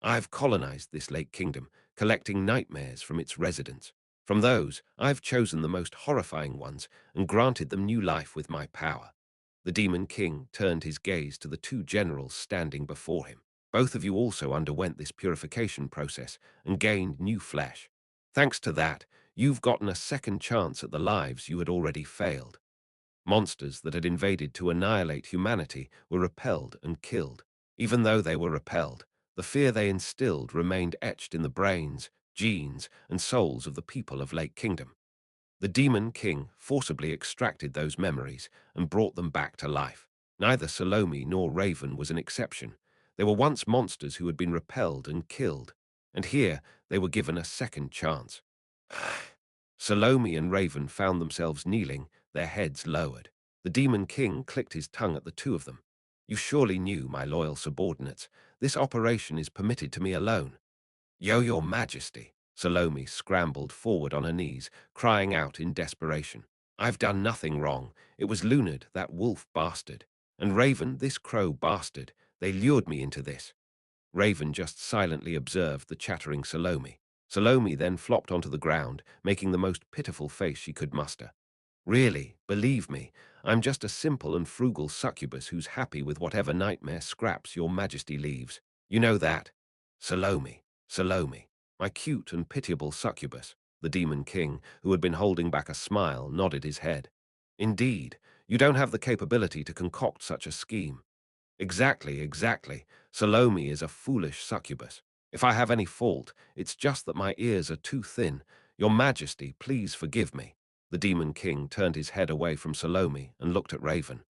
I've colonized this lake kingdom, collecting nightmares from its residents. From those, I've chosen the most horrifying ones and granted them new life with my power. The Demon King turned his gaze to the two generals standing before him. Both of you also underwent this purification process and gained new flesh. Thanks to that, you've gotten a second chance at the lives you had already failed. Monsters that had invaded to annihilate humanity were repelled and killed. Even though they were repelled, the fear they instilled remained etched in the brains, genes, and souls of the people of Lake Kingdom. The Demon King forcibly extracted those memories and brought them back to life. Neither Salome nor Raven was an exception. They were once monsters who had been repelled and killed, and here they were given a second chance. Salome and Raven found themselves kneeling, their heads lowered. The Demon King clicked his tongue at the two of them. You surely knew, my loyal subordinates, this operation is permitted to me alone. Your Majesty. Salome scrambled forward on her knees, crying out in desperation. I've done nothing wrong. It was Lunard, that wolf bastard. And Raven, this crow bastard. They lured me into this. Raven just silently observed the chattering Salome. Salome then flopped onto the ground, making the most pitiful face she could muster. Really, believe me, I'm just a simple and frugal succubus who's happy with whatever nightmare scraps your Majesty leaves. You know that? Salome, Salome, my cute and pitiable succubus. The Demon King, who had been holding back a smile, nodded his head. Indeed, you don't have the capability to concoct such a scheme. Exactly, exactly. Salome is a foolish succubus. If I have any fault, it's just that my ears are too thin. Your Majesty, please forgive me. The Demon King turned his head away from Salome and looked at Raven.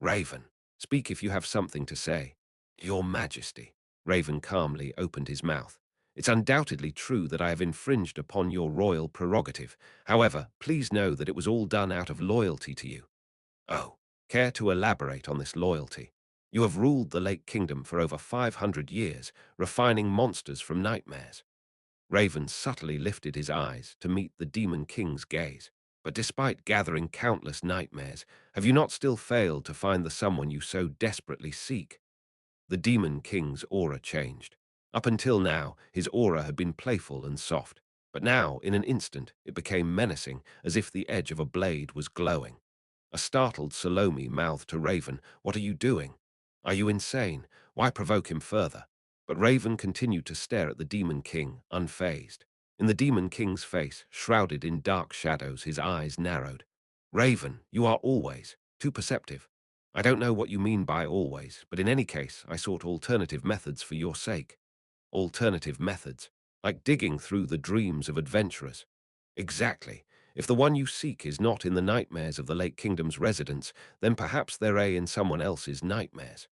Raven, speak if you have something to say. Your Majesty. Raven calmly opened his mouth. It's undoubtedly true that I have infringed upon your royal prerogative. However, please know that it was all done out of loyalty to you. Oh, care to elaborate on this loyalty? You have ruled the Lake Kingdom for over 500 years, refining monsters from nightmares. Raven subtly lifted his eyes to meet the Demon King's gaze. But despite gathering countless nightmares, have you not still failed to find the someone you so desperately seek? The Demon King's aura changed. Up until now, his aura had been playful and soft. But now, in an instant, it became menacing, as if the edge of a blade was glowing. A startled Salome mouthed to Raven, "What are you doing? Are you insane? Why provoke him further?" But Raven continued to stare at the Demon King, unfazed. In the Demon King's face, shrouded in dark shadows, his eyes narrowed. "Raven, you are always too perceptive. I don't know what you mean by always, but in any case, I sought alternative methods for your sake. Alternative methods, like digging through the dreams of adventurers. Exactly. If the one you seek is not in the nightmares of the Lake Kingdom's residents, then perhaps they're in someone else's nightmares."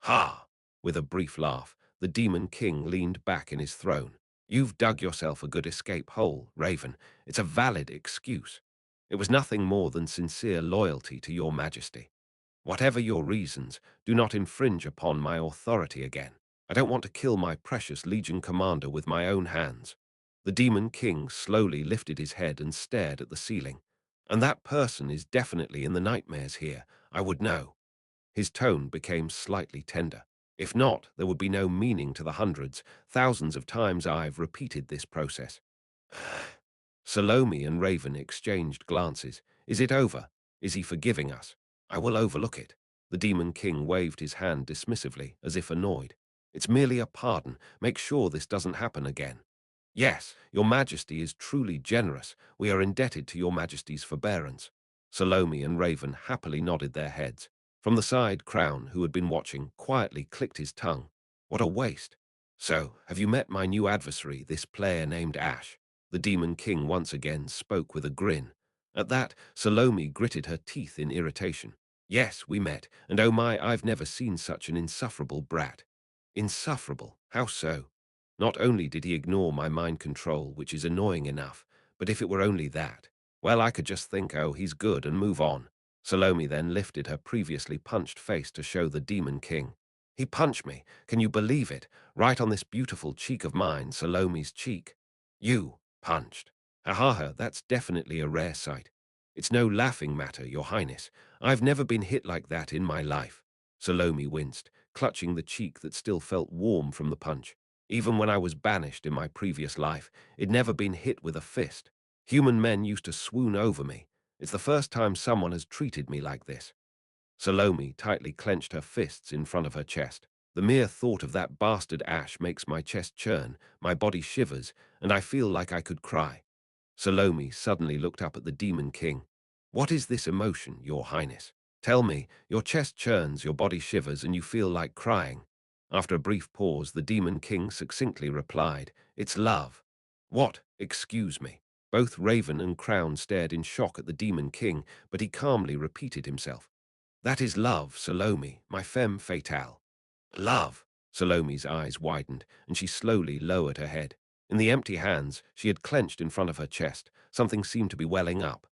Ha! With a brief laugh, the Demon King leaned back in his throne. You've dug yourself a good escape hole, Raven. It's a valid excuse. It was nothing more than sincere loyalty to your majesty. Whatever your reasons, do not infringe upon my authority again. I don't want to kill my precious Legion commander with my own hands. The Demon King slowly lifted his head and stared at the ceiling. And that person is definitely in the nightmares here, I would know. His tone became slightly tender. If not, there would be no meaning to the hundreds, thousands of times I've repeated this process. Salome and Raven exchanged glances. Is it over? Is he forgiving us? I will overlook it. The Demon King waved his hand dismissively, as if annoyed. It's merely a pardon. Make sure this doesn't happen again. Yes, your majesty is truly generous. We are indebted to your majesty's forbearance. Salome and Raven happily nodded their heads. From the side, Crown, who had been watching, quietly clicked his tongue. What a waste. So, have you met my new adversary, this player named Ash? The Demon King once again spoke with a grin. At that, Salome gritted her teeth in irritation. Yes, we met, and oh my, I've never seen such an insufferable brat. Insufferable? How so? Not only did he ignore my mind control, which is annoying enough, but if it were only that, well, I could just think, oh, he's good, and move on. Salome then lifted her previously punched face to show the Demon King. He punched me, can you believe it? Right on this beautiful cheek of mine, Salome's cheek. You punched. Ha ha ha, that's definitely a rare sight. It's no laughing matter, Your Highness. I've never been hit like that in my life. Salome winced, clutching the cheek that still felt warm from the punch. Even when I was banished in my previous life, it'd never been hit with a fist. Human men used to swoon over me. It's the first time someone has treated me like this. Salome tightly clenched her fists in front of her chest. The mere thought of that bastard Ash makes my chest churn, my body shivers, and I feel like I could cry. Salome suddenly looked up at the Demon King. What is this emotion, Your Highness? Tell me, your chest churns, your body shivers, and you feel like crying. After a brief pause, the Demon King succinctly replied, It's love. What? Excuse me. Both Raven and Crown stared in shock at the Demon King, but he calmly repeated himself. That is love, Salome, my femme fatale. Love. Salome's eyes widened, and she slowly lowered her head. In the empty hands she had clenched in front of her chest, something seemed to be welling up.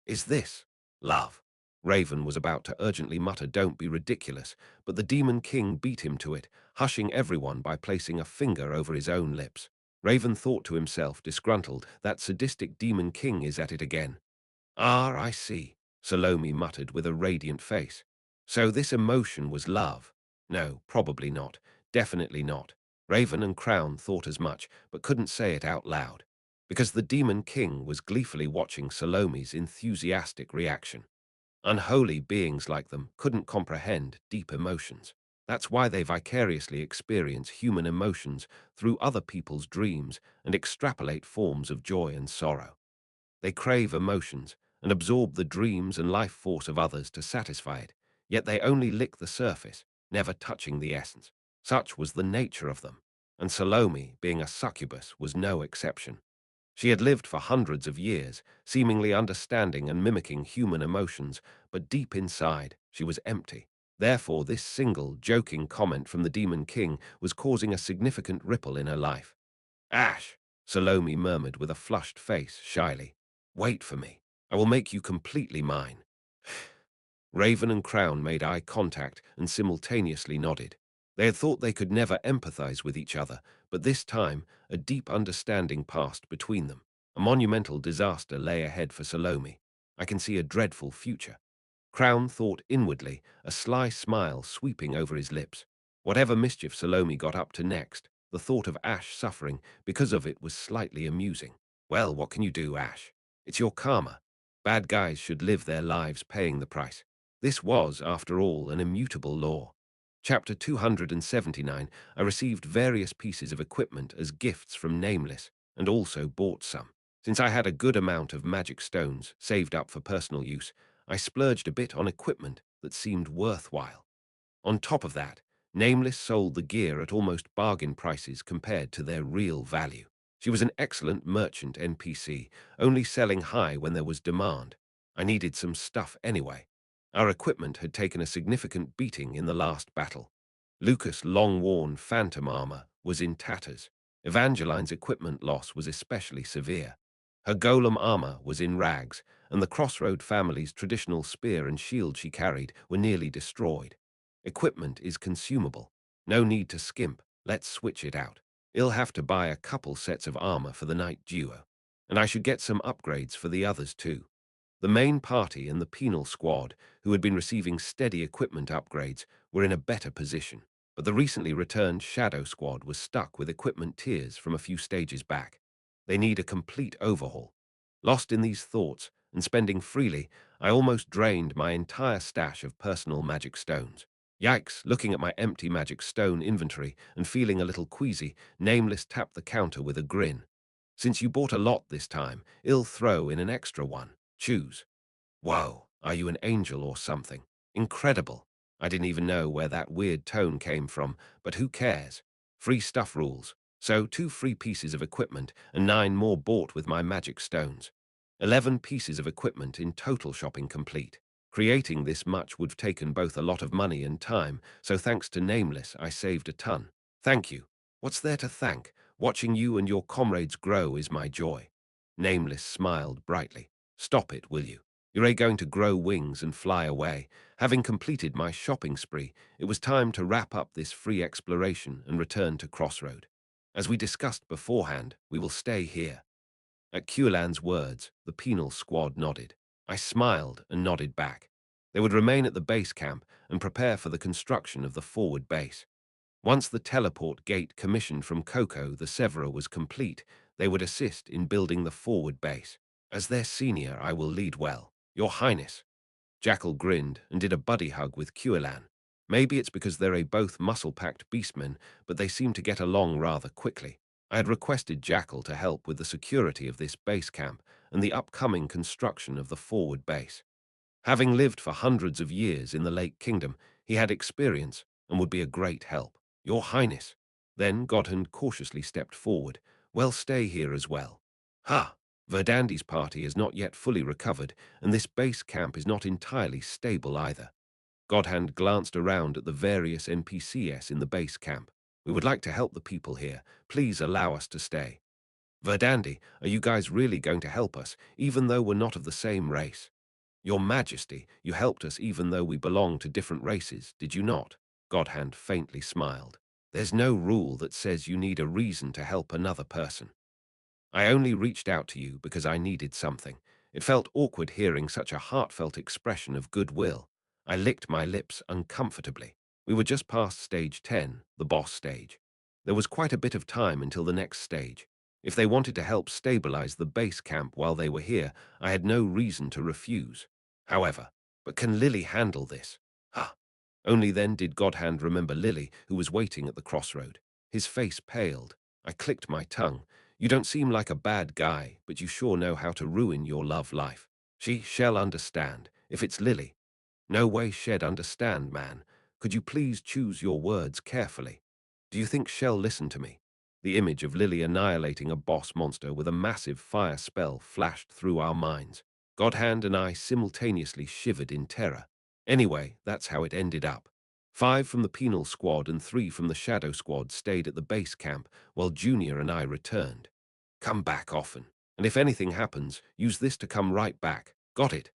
Is this love? Raven was about to urgently mutter, Don't be ridiculous, but the Demon King beat him to it, hushing everyone by placing a finger over his own lips. Raven thought to himself, disgruntled, that sadistic Demon King is at it again. Ah, I see, Salome muttered with a radiant face. So this emotion was love? No, probably not. Definitely not. Raven and Crown thought as much, but couldn't say it out loud, because the Demon King was gleefully watching Salome's enthusiastic reaction. Unholy beings like them couldn't comprehend deep emotions. That's why they vicariously experience human emotions through other people's dreams and extrapolate forms of joy and sorrow. They crave emotions and absorb the dreams and life force of others to satisfy it, yet they only lick the surface, never touching the essence. Such was the nature of them, and Salome, being a succubus, was no exception. She had lived for hundreds of years, seemingly understanding and mimicking human emotions, but deep inside, she was empty. Therefore, this single, joking comment from the Demon King was causing a significant ripple in her life. Ash, Salome murmured with a flushed face, shyly. Wait for me. I will make you completely mine. Raven and Crown made eye contact and simultaneously nodded. They had thought they could never empathize with each other, but this time a deep understanding passed between them. A monumental disaster lay ahead for Salome. I can see a dreadful future. Crown thought inwardly, a sly smile sweeping over his lips. Whatever mischief Salome got up to next, the thought of Ash suffering because of it was slightly amusing. Well, what can you do, Ash? It's your karma. Bad guys should live their lives paying the price. This was, after all, an immutable law. Chapter 279, I received various pieces of equipment as gifts from Nameless, and also bought some. Since I had a good amount of magic stones saved up for personal use, I splurged a bit on equipment that seemed worthwhile. On top of that, Nameless sold the gear at almost bargain prices compared to their real value. She was an excellent merchant NPC, only selling high when there was demand. I needed some stuff anyway. Our equipment had taken a significant beating in the last battle. Lucas' long-worn phantom armor was in tatters. Evangeline's equipment loss was especially severe. Her golem armor was in rags, and the Crossroad family's traditional spear and shield she carried were nearly destroyed. Equipment is consumable. No need to skimp. Let's switch it out. I'll have to buy a couple sets of armor for the night duo. And I should get some upgrades for the others too. The main party and the penal squad, who had been receiving steady equipment upgrades, were in a better position. But the recently returned Shadow Squad was stuck with equipment tiers from a few stages back. They need a complete overhaul. Lost in these thoughts and spending freely, I almost drained my entire stash of personal magic stones. Yikes, looking at my empty magic stone inventory and feeling a little queasy, Nameless tapped the counter with a grin. Since you bought a lot this time, I'll throw in an extra one. Choose. Whoa, are you an angel or something? Incredible. I didn't even know where that weird tone came from, but who cares? Free stuff rules. So 2 free pieces of equipment and 9 more bought with my magic stones. 11 pieces of equipment in total shopping complete. Creating this much would have taken both a lot of money and time, so thanks to Nameless, I saved a ton. Thank you. What's there to thank? Watching you and your comrades grow is my joy. Nameless smiled brightly. Stop it, will you? You're going to grow wings and fly away. Having completed my shopping spree, it was time to wrap up this free exploration and return to Crossroad. As we discussed beforehand, we will stay here. At Kuelan's words, the penal squad nodded. I smiled and nodded back. They would remain at the base camp and prepare for the construction of the forward base. Once the teleport gate commissioned from Coco the Severer was complete, they would assist in building the forward base. As their senior, I will lead well. Your Highness. Jackal grinned and did a buddy hug with Kuelan. Maybe it's because they're both muscle-packed beastmen, but they seem to get along rather quickly. I had requested Jackal to help with the security of this base camp and the upcoming construction of the forward base. Having lived for hundreds of years in the Lake Kingdom, he had experience and would be a great help. Your Highness. Then Godhand cautiously stepped forward. Well, stay here as well. Ha! Verdandi's party is not yet fully recovered, and this base camp is not entirely stable either. Godhand glanced around at the various NPCs in the base camp. We would like to help the people here. Please allow us to stay. Verdandi, are you guys really going to help us, even though we're not of the same race? Your Majesty, you helped us even though we belong to different races, did you not? Godhand faintly smiled. There's no rule that says you need a reason to help another person. I only reached out to you because I needed something. It felt awkward hearing such a heartfelt expression of goodwill. I licked my lips uncomfortably. We were just past stage 10, the boss stage. There was quite a bit of time until the next stage. If they wanted to help stabilize the base camp while they were here, I had no reason to refuse. However, but can Lily handle this? Ah! Only then did Godhand remember Lily, who was waiting at the crossroad. His face paled. I clicked my tongue. You don't seem like a bad guy, but you sure know how to ruin your love life. She shall understand, if it's Lily. No way she'd understand, man. Could you please choose your words carefully? Do you think she'll listen to me? The image of Lily annihilating a boss monster with a massive fire spell flashed through our minds. Godhand and I simultaneously shivered in terror. Anyway, that's how it ended up. 5 from the penal squad and 3 from the shadow squad stayed at the base camp, while Junior and I returned. Come back often, and if anything happens, use this to come right back. Got it?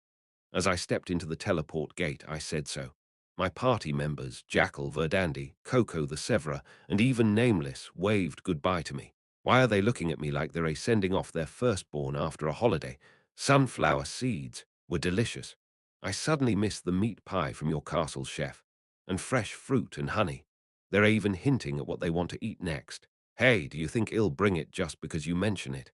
As I stepped into the teleport gate, I said so. My party members, Jackal, Verdandi, Coco the Severer, and even Nameless, waved goodbye to me. Why are they looking at me like they're sending off their firstborn after a holiday? Sunflower seeds were delicious. I suddenly missed the meat pie from your castle, chef, and fresh fruit and honey. They're even hinting at what they want to eat next. Hey, do you think I'll bring it just because you mention it?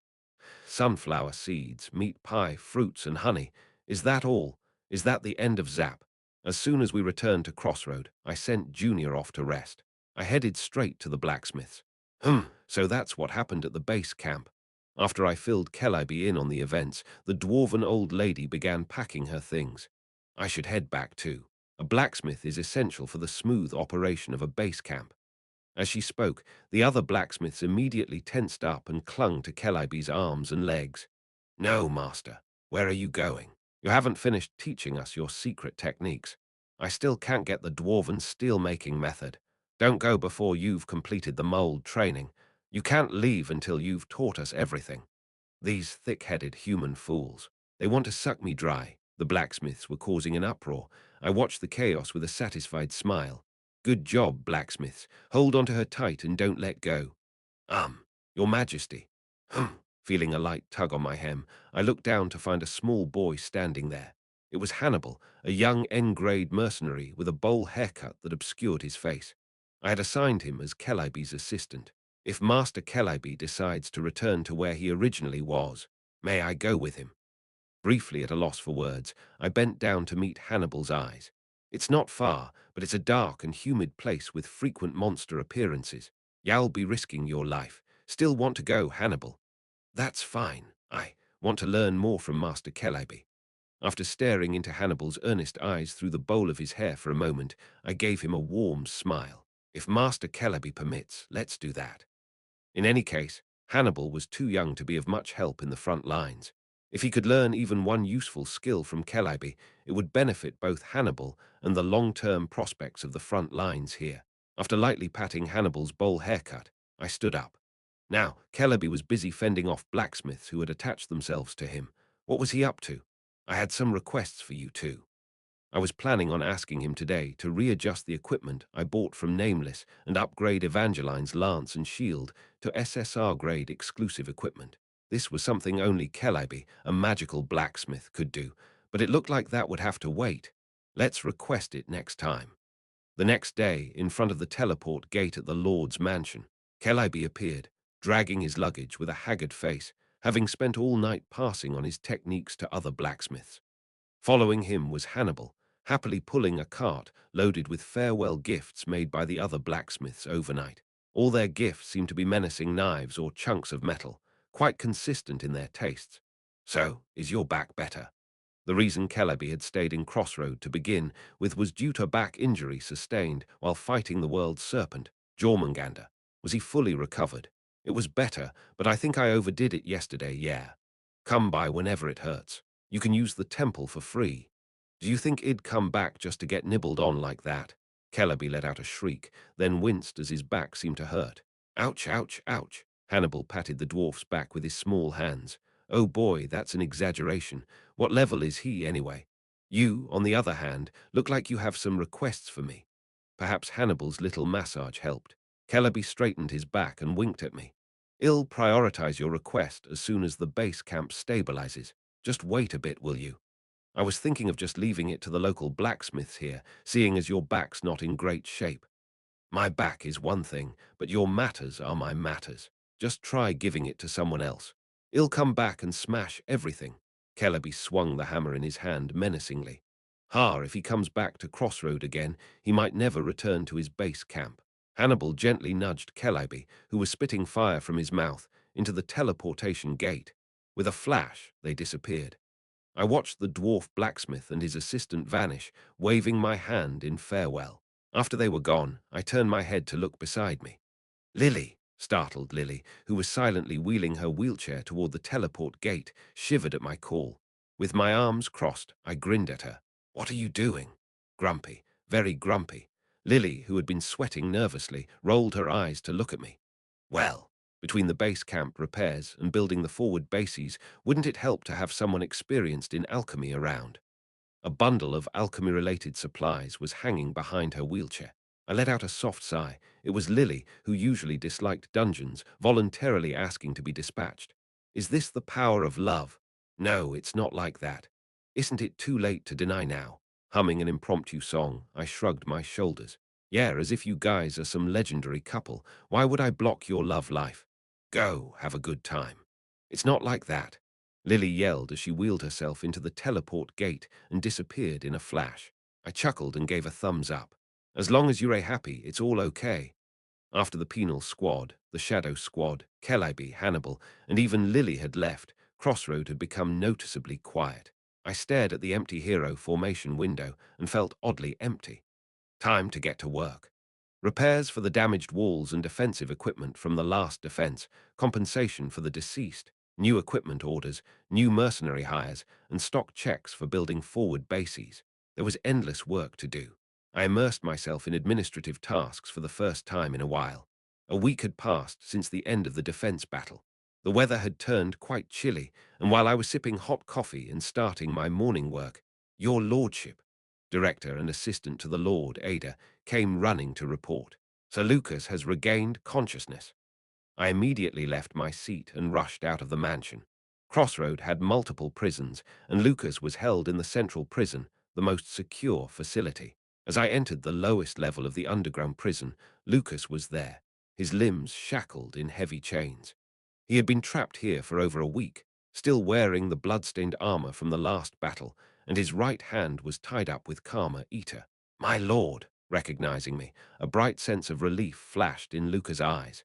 Sunflower seeds, meat pie, fruits, and honey. Is that all? Is that the end of Zap? As soon as we returned to Crossroad, I sent Junior off to rest. I headed straight to the blacksmith's. So that's what happened at the base camp. After I filled Calliope in on the events, the dwarven old lady began packing her things. I should head back too. A blacksmith is essential for the smooth operation of a base camp. As she spoke, the other blacksmiths immediately tensed up and clung to Calliope's arms and legs. No, master. Where are you going? You haven't finished teaching us your secret techniques. I still can't get the dwarven steel-making method. Don't go before you've completed the mold training. You can't leave until you've taught us everything. These thick-headed human fools. They want to suck me dry. The blacksmiths were causing an uproar. I watched the chaos with a satisfied smile. Good job, blacksmiths. Hold onto her tight and don't let go. Your Majesty. Feeling a light tug on my hem, I looked down to find a small boy standing there. It was Hannibal, a young N-grade mercenary with a bowl haircut that obscured his face. I had assigned him as Calliope's assistant. If Master Calliope decides to return to where he originally was, may I go with him? Briefly at a loss for words, I bent down to meet Hannibal's eyes. It's not far, but it's a dark and humid place with frequent monster appearances. You'll be risking your life. Still want to go, Hannibal? That's fine. I want to learn more from Master Calliope. After staring into Hannibal's earnest eyes through the bowl of his hair for a moment, I gave him a warm smile. If Master Calliope permits, let's do that. In any case, Hannibal was too young to be of much help in the front lines. If he could learn even one useful skill from Calliope, it would benefit both Hannibal and the long-term prospects of the front lines here. After lightly patting Hannibal's bowl haircut, I stood up. Now, Calliope was busy fending off blacksmiths who had attached themselves to him. What was he up to? I had some requests for you too. I was planning on asking him today to readjust the equipment I bought from Nameless and upgrade Evangeline's lance and shield to SSR-grade exclusive equipment. This was something only Calliope, a magical blacksmith, could do, but it looked like that would have to wait. Let's request it next time. The next day, in front of the teleport gate at the Lord's mansion, Calliope appeared, dragging his luggage with a haggard face, having spent all night passing on his techniques to other blacksmiths. Following him was Hannibal, happily pulling a cart loaded with farewell gifts made by the other blacksmiths overnight. All their gifts seemed to be menacing knives or chunks of metal, quite consistent in their tastes. So, is your back better? The reason Calliope had stayed in Crossroad to begin with was due to back injury sustained while fighting the world's serpent, Jormungandr. Was he fully recovered? It was better, but I think I overdid it yesterday, yeah. Come by whenever it hurts. You can use the temple for free. Do you think it'd come back just to get nibbled on like that? Calliope let out a shriek, then winced as his back seemed to hurt. Ouch, ouch, ouch. Hannibal patted the dwarf's back with his small hands. Oh boy, that's an exaggeration. What level is he, anyway? You, on the other hand, look like you have some requests for me. Perhaps Hannibal's little massage helped. Calliope straightened his back and winked at me. I'll prioritize your request as soon as the base camp stabilizes. Just wait a bit, will you? I was thinking of just leaving it to the local blacksmiths here, seeing as your back's not in great shape. My back is one thing, but your matters are my matters. Just try giving it to someone else. I'll come back and smash everything. Calliope swung the hammer in his hand menacingly. If he comes back to Crossroad again, he might never return to his base camp. Hannibal gently nudged Calliope, who was spitting fire from his mouth, into the teleportation gate. With a flash, they disappeared. I watched the dwarf blacksmith and his assistant vanish, waving my hand in farewell. After they were gone, I turned my head to look beside me. Lily, startled Lily, who was silently wheeling her wheelchair toward the teleport gate, shivered at my call. With my arms crossed, I grinned at her. What are you doing? Grumpy, very grumpy. Lily, who had been sweating nervously, rolled her eyes to look at me. Well, between the base camp repairs and building the forward bases, wouldn't it help to have someone experienced in alchemy around? A bundle of alchemy-related supplies was hanging behind her wheelchair. I let out a soft sigh. It was Lily, who usually disliked dungeons, voluntarily asking to be dispatched. Is this the power of love? No, it's not like that. Isn't it too late to deny now? Humming an impromptu song, I shrugged my shoulders. Yeah, as if you guys are some legendary couple. Why would I block your love life? Go, have a good time. It's not like that. Lily yelled as she wheeled herself into the teleport gate and disappeared in a flash. I chuckled and gave a thumbs up. As long as you're happy, it's all okay. After the penal squad, the shadow squad, Calliope, Hannibal, and even Lily had left, Crossroad had become noticeably quiet. I stared at the empty hero formation window and felt oddly empty. Time to get to work. Repairs for the damaged walls and defensive equipment from the last defense, compensation for the deceased, new equipment orders, new mercenary hires, and stock checks for building forward bases. There was endless work to do. I immersed myself in administrative tasks for the first time in a while. A week had passed since the end of the defense battle. The weather had turned quite chilly, and while I was sipping hot coffee and starting my morning work, your lordship, director and assistant to the Lord Ada, came running to report. Sir Lucas has regained consciousness. I immediately left my seat and rushed out of the mansion. Crossroad had multiple prisons, and Lucas was held in the central prison, the most secure facility. As I entered the lowest level of the underground prison, Lucas was there, his limbs shackled in heavy chains. He had been trapped here for over a week, still wearing the blood-stained armor from the last battle, and his right hand was tied up with Karma Eater. My lord, recognizing me, a bright sense of relief flashed in Lucas' eyes.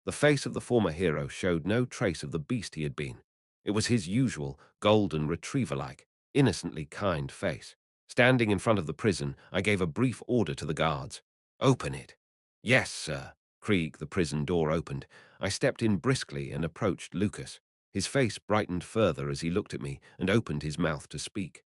The face of the former hero showed no trace of the beast he had been. It was his usual, golden retriever-like, innocently kind face. Standing in front of the prison, I gave a brief order to the guards. "Open it." "Yes, sir." Krieg, the prison door opened. I stepped in briskly and approached Lucas. His face brightened further as he looked at me and opened his mouth to speak.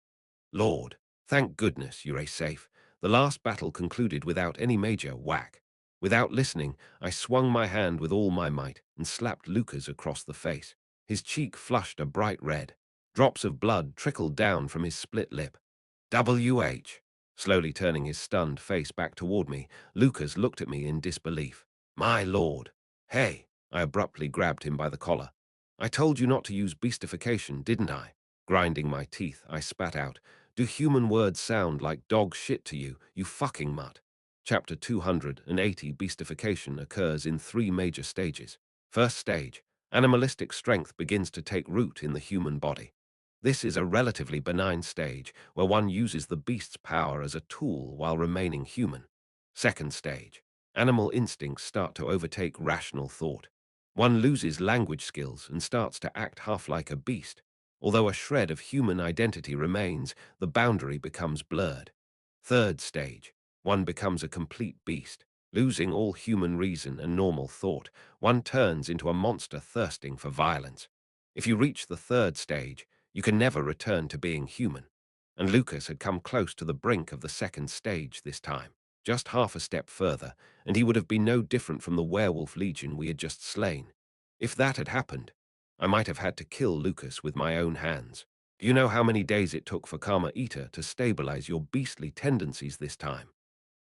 "Lord, thank goodness you're safe. The last battle concluded without any major whack." Without listening, I swung my hand with all my might and slapped Lucas across the face. His cheek flushed a bright red. Drops of blood trickled down from his split lip. "WH." Slowly turning his stunned face back toward me, Lucas looked at me in disbelief. "My lord." "Hey." I abruptly grabbed him by the collar. "I told you not to use beastification, didn't I?" Grinding my teeth, I spat out. "Do human words sound like dog shit to you, you fucking mutt?" Chapter 280 Beastification occurs in three major stages. First stage, animalistic strength begins to take root in the human body. This is a relatively benign stage where one uses the beast's power as a tool while remaining human. Second stage, animal instincts start to overtake rational thought. One loses language skills and starts to act half like a beast. Although a shred of human identity remains, the boundary becomes blurred. Third stage, one becomes a complete beast. Losing all human reason and normal thought, one turns into a monster thirsting for violence. If you reach the third stage, you can never return to being human. And Lucas had come close to the brink of the second stage this time. Just half a step further, and he would have been no different from the werewolf legion we had just slain. If that had happened, I might have had to kill Lucas with my own hands. Do you know how many days it took for Karma Eater to stabilize your beastly tendencies this time?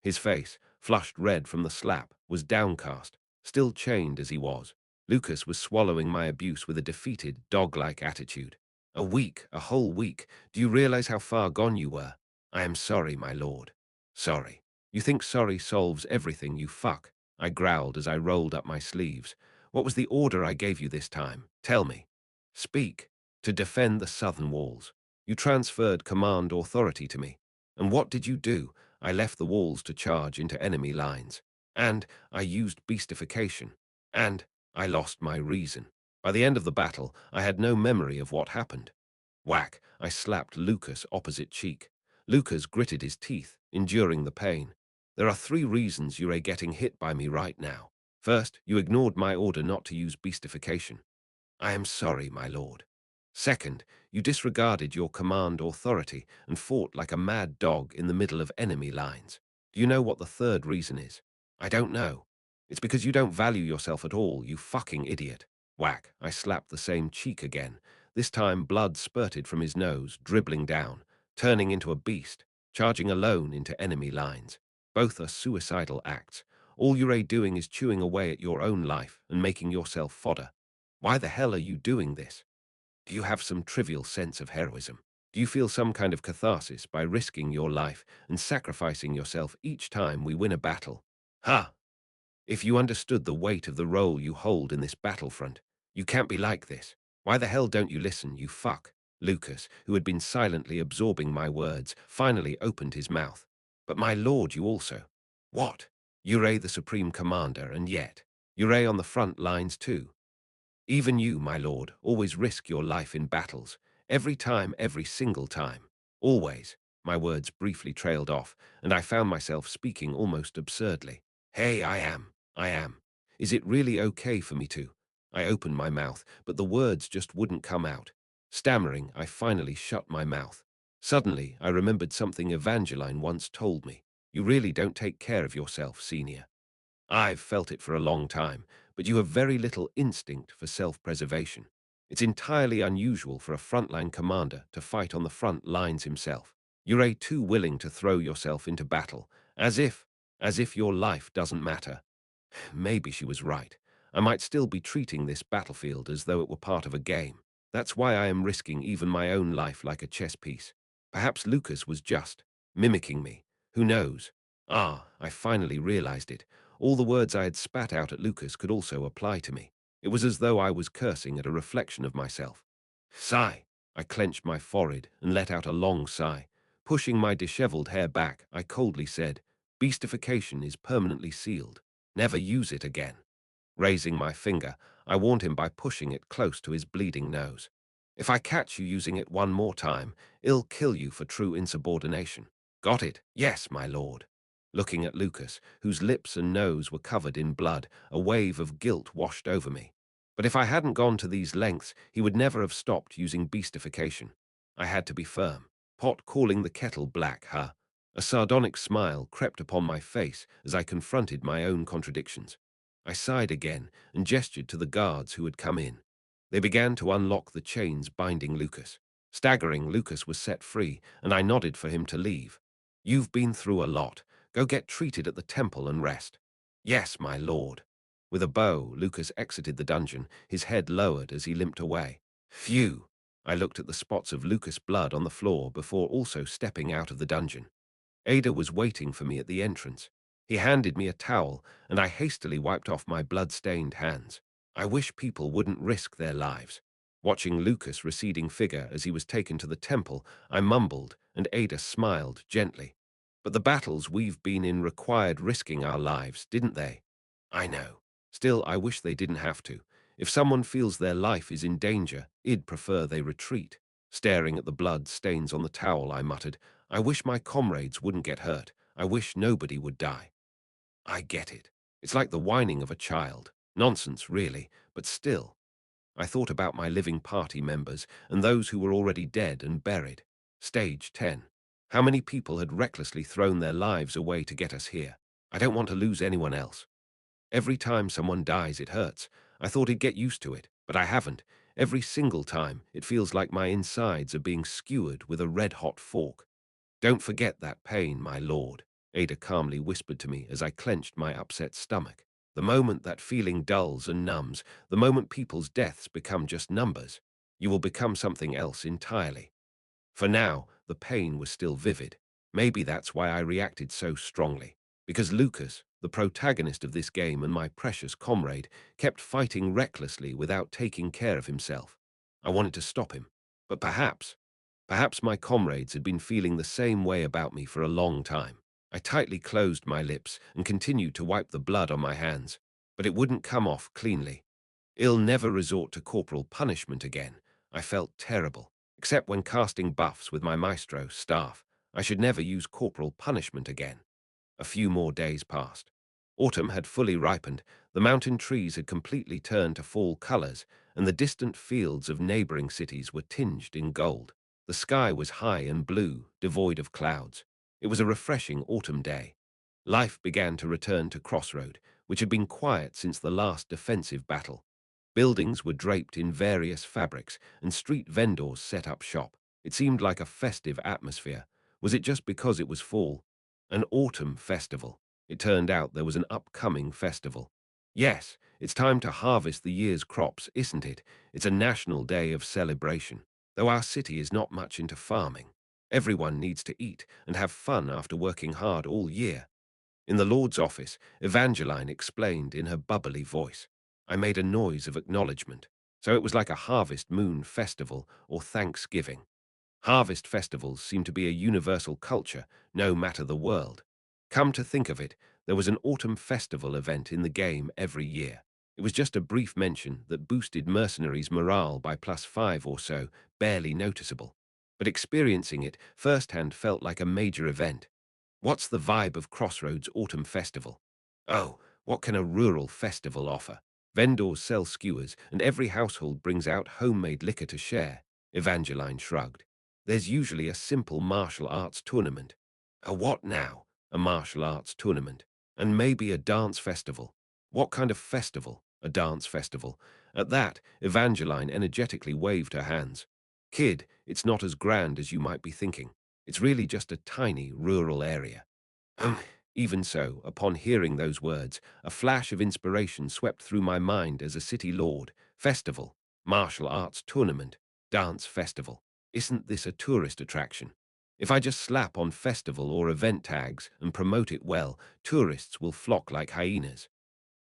His face, flushed red from the slap, was downcast, still chained as he was. Lucas was swallowing my abuse with a defeated, dog-like attitude. "A week, a whole week. Do you realize how far gone you were?" "I am sorry, my lord." "Sorry. You think sorry solves everything, you fuck?" I growled as I rolled up my sleeves. "What was the order I gave you this time? Tell me." "Speak." "To defend the southern walls. You transferred command authority to me. And what did you do? I left the walls to charge into enemy lines. And I used beastification. And I lost my reason. By the end of the battle, I had no memory of what happened." Whack! I slapped Lucas opposite cheek. Lucas gritted his teeth, enduring the pain. "There are three reasons you're getting hit by me right now. First, you ignored my order not to use beastification. I am sorry, my lord. Second, you disregarded your command authority and fought like a mad dog in the middle of enemy lines. Do you know what the third reason is? I don't know. It's because you don't value yourself at all, you fucking idiot." Whack! I slapped the same cheek again. This time blood spurted from his nose, dribbling down, turning into a beast, charging alone into enemy lines. Both are suicidal acts. All you're doing is chewing away at your own life and making yourself fodder. Why the hell are you doing this? Do you have some trivial sense of heroism? Do you feel some kind of catharsis by risking your life and sacrificing yourself each time we win a battle? Ha! If you understood the weight of the role you hold in this battlefront, you can't be like this. Why the hell don't you listen, you fuck? Lucas, who had been silently absorbing my words, finally opened his mouth. "But my lord, you also." "What?" "You're the supreme commander, and yet, you're on the front lines too. Even you, my lord, always risk your life in battles. Every time, every single time. Always." My words briefly trailed off, and I found myself speaking almost absurdly. "Hey, I am. I am. Is it really okay for me to?" I opened my mouth, but the words just wouldn't come out. Stammering, I finally shut my mouth. Suddenly, I remembered something Evangeline once told me. "You really don't take care of yourself, senior." I've felt it for a long time, but you have very little instinct for self-preservation. It's entirely unusual for a frontline commander to fight on the front lines himself. You're too willing to throw yourself into battle, as if your life doesn't matter. Maybe she was right. I might still be treating this battlefield as though it were part of a game. That's why I am risking even my own life like a chess piece. Perhaps Lucas was just mimicking me. Who knows? Ah, I finally realized it. All the words I had spat out at Lucas could also apply to me. It was as though I was cursing at a reflection of myself. Sigh. I clenched my forehead and let out a long sigh. Pushing my disheveled hair back, I coldly said, "Beastification is permanently sealed. Never use it again." Raising my finger, I warned him by pushing it close to his bleeding nose. "If I catch you using it one more time, I'll kill you for true insubordination." "Got it? Yes, my lord." Looking at Lucas, whose lips and nose were covered in blood, a wave of guilt washed over me. But if I hadn't gone to these lengths, he would never have stopped using beastification. I had to be firm. Pot calling the kettle black, huh? A sardonic smile crept upon my face as I confronted my own contradictions. I sighed again and gestured to the guards who had come in. They began to unlock the chains binding Lucas. Staggering, Lucas was set free, and I nodded for him to leave. "You've been through a lot. Go get treated at the temple and rest." "Yes, my lord." With a bow, Lucas exited the dungeon, his head lowered as he limped away. Phew! I looked at the spots of Lucas' blood on the floor before also stepping out of the dungeon. Ada was waiting for me at the entrance. He handed me a towel, and I hastily wiped off my blood-stained hands. I wish people wouldn't risk their lives. Watching Lucas' receding figure as he was taken to the temple, I mumbled, and Ada smiled gently. "But the battles we've been in required risking our lives, didn't they?" "I know. Still, I wish they didn't have to. If someone feels their life is in danger, I'd prefer they retreat." Staring at the blood stains on the towel, I muttered, "I wish my comrades wouldn't get hurt. I wish nobody would die." "I get it. It's like the whining of a child. Nonsense, really, but still." I thought about my living party members and those who were already dead and buried. Stage 10. How many people had recklessly thrown their lives away to get us here? I don't want to lose anyone else. Every time someone dies, it hurts. I thought I'd get used to it, but I haven't. Every single time, it feels like my insides are being skewered with a red-hot fork. "Don't forget that pain, my lord," Ada calmly whispered to me as I clenched my upset stomach. "The moment that feeling dulls and numbs, the moment people's deaths become just numbers, you will become something else entirely." For now, the pain was still vivid. Maybe that's why I reacted so strongly. Because Lucas, the protagonist of this game and my precious comrade, kept fighting recklessly without taking care of himself. I wanted to stop him. But perhaps my comrades had been feeling the same way about me for a long time. I tightly closed my lips and continued to wipe the blood on my hands. But it wouldn't come off cleanly. "I'll never resort to corporal punishment again." I felt terrible. Except when casting buffs with my maestro staff. I should never use corporal punishment again. A few more days passed. Autumn had fully ripened, the mountain trees had completely turned to fall colors, and the distant fields of neighboring cities were tinged in gold. The sky was high and blue, devoid of clouds. It was a refreshing autumn day. Life began to return to Crossroad, which had been quiet since the last defensive battle. Buildings were draped in various fabrics, and street vendors set up shop. It seemed like a festive atmosphere. Was it just because it was fall? An autumn festival. It turned out there was an upcoming festival. Yes, it's time to harvest the year's crops, isn't it? It's a national day of celebration. Though our city is not much into farming. Everyone needs to eat and have fun after working hard all year. In the Lord's office, Evangeline explained in her bubbly voice. I made a noise of acknowledgement. So it was like a harvest moon festival or Thanksgiving. Harvest festivals seem to be a universal culture, no matter the world. Come to think of it, there was an autumn festival event in the game every year. It was just a brief mention that boosted mercenaries' morale by +5 or so, barely noticeable. But experiencing it firsthand felt like a major event. What's the vibe of Crossroads Autumn Festival? Oh, what can a rural festival offer? Vendors sell skewers, and every household brings out homemade liquor to share. Evangeline shrugged. There's usually a simple martial arts tournament. A what now? A martial arts tournament. And maybe a dance festival. What kind of festival? A dance festival. At that, Evangeline energetically waved her hands. Kid, it's not as grand as you might be thinking. It's really just a tiny rural area. Um, Even so, upon hearing those words, a flash of inspiration swept through my mind as a city lord. Festival, martial arts tournament, dance festival. Isn't this a tourist attraction? If I just slap on festival or event tags and promote it well, tourists will flock like hyenas.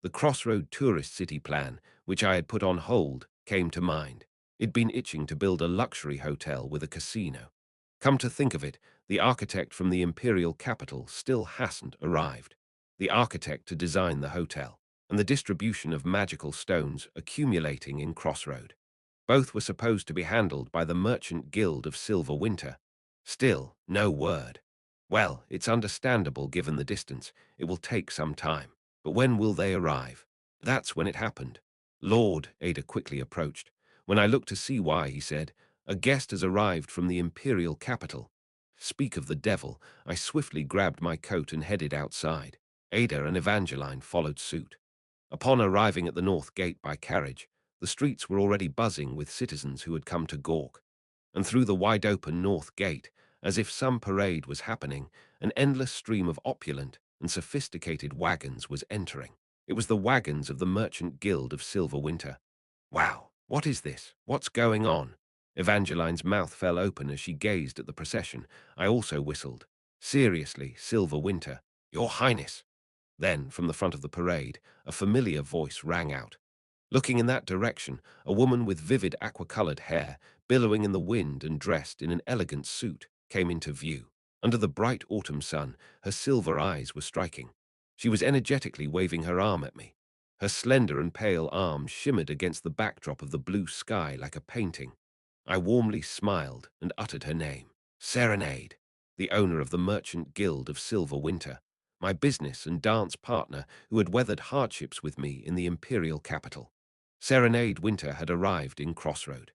The Crossroad Tourist City plan, which I had put on hold, came to mind. It'd been itching to build a luxury hotel with a casino. Come to think of it, the architect from the imperial capital still hasn't arrived. The architect to design the hotel, and the distribution of magical stones accumulating in Crossroad. Both were supposed to be handled by the Merchant Guild of Silver Winter. Still, no word. Well, it's understandable given the distance. It will take some time. But when will they arrive? That's when it happened. Lord, Ada quickly approached. When I looked to see why, he said, a guest has arrived from the imperial capital. Speak of the devil, I swiftly grabbed my coat and headed outside. Ada and Evangeline followed suit. Upon arriving at the north gate by carriage, the streets were already buzzing with citizens who had come to gawk. And through the wide-open north gate, as if some parade was happening, an endless stream of opulent and sophisticated wagons was entering. It was the wagons of the Merchant Guild of Silver Winter. Wow, what is this? What's going on? Evangeline's mouth fell open as she gazed at the procession. I also whistled. Seriously, Silver Winter, Your Highness. Then, from the front of the parade, a familiar voice rang out. Looking in that direction, a woman with vivid aqua-colored hair, billowing in the wind and dressed in an elegant suit, came into view. Under the bright autumn sun, her silver eyes were striking. She was energetically waving her arm at me. Her slender and pale arm shimmered against the backdrop of the blue sky like a painting. I warmly smiled and uttered her name. Serenade, the owner of the Merchant Guild of Silver Winter, my business and dance partner who had weathered hardships with me in the imperial capital. Serenade Winter had arrived in Crossroad.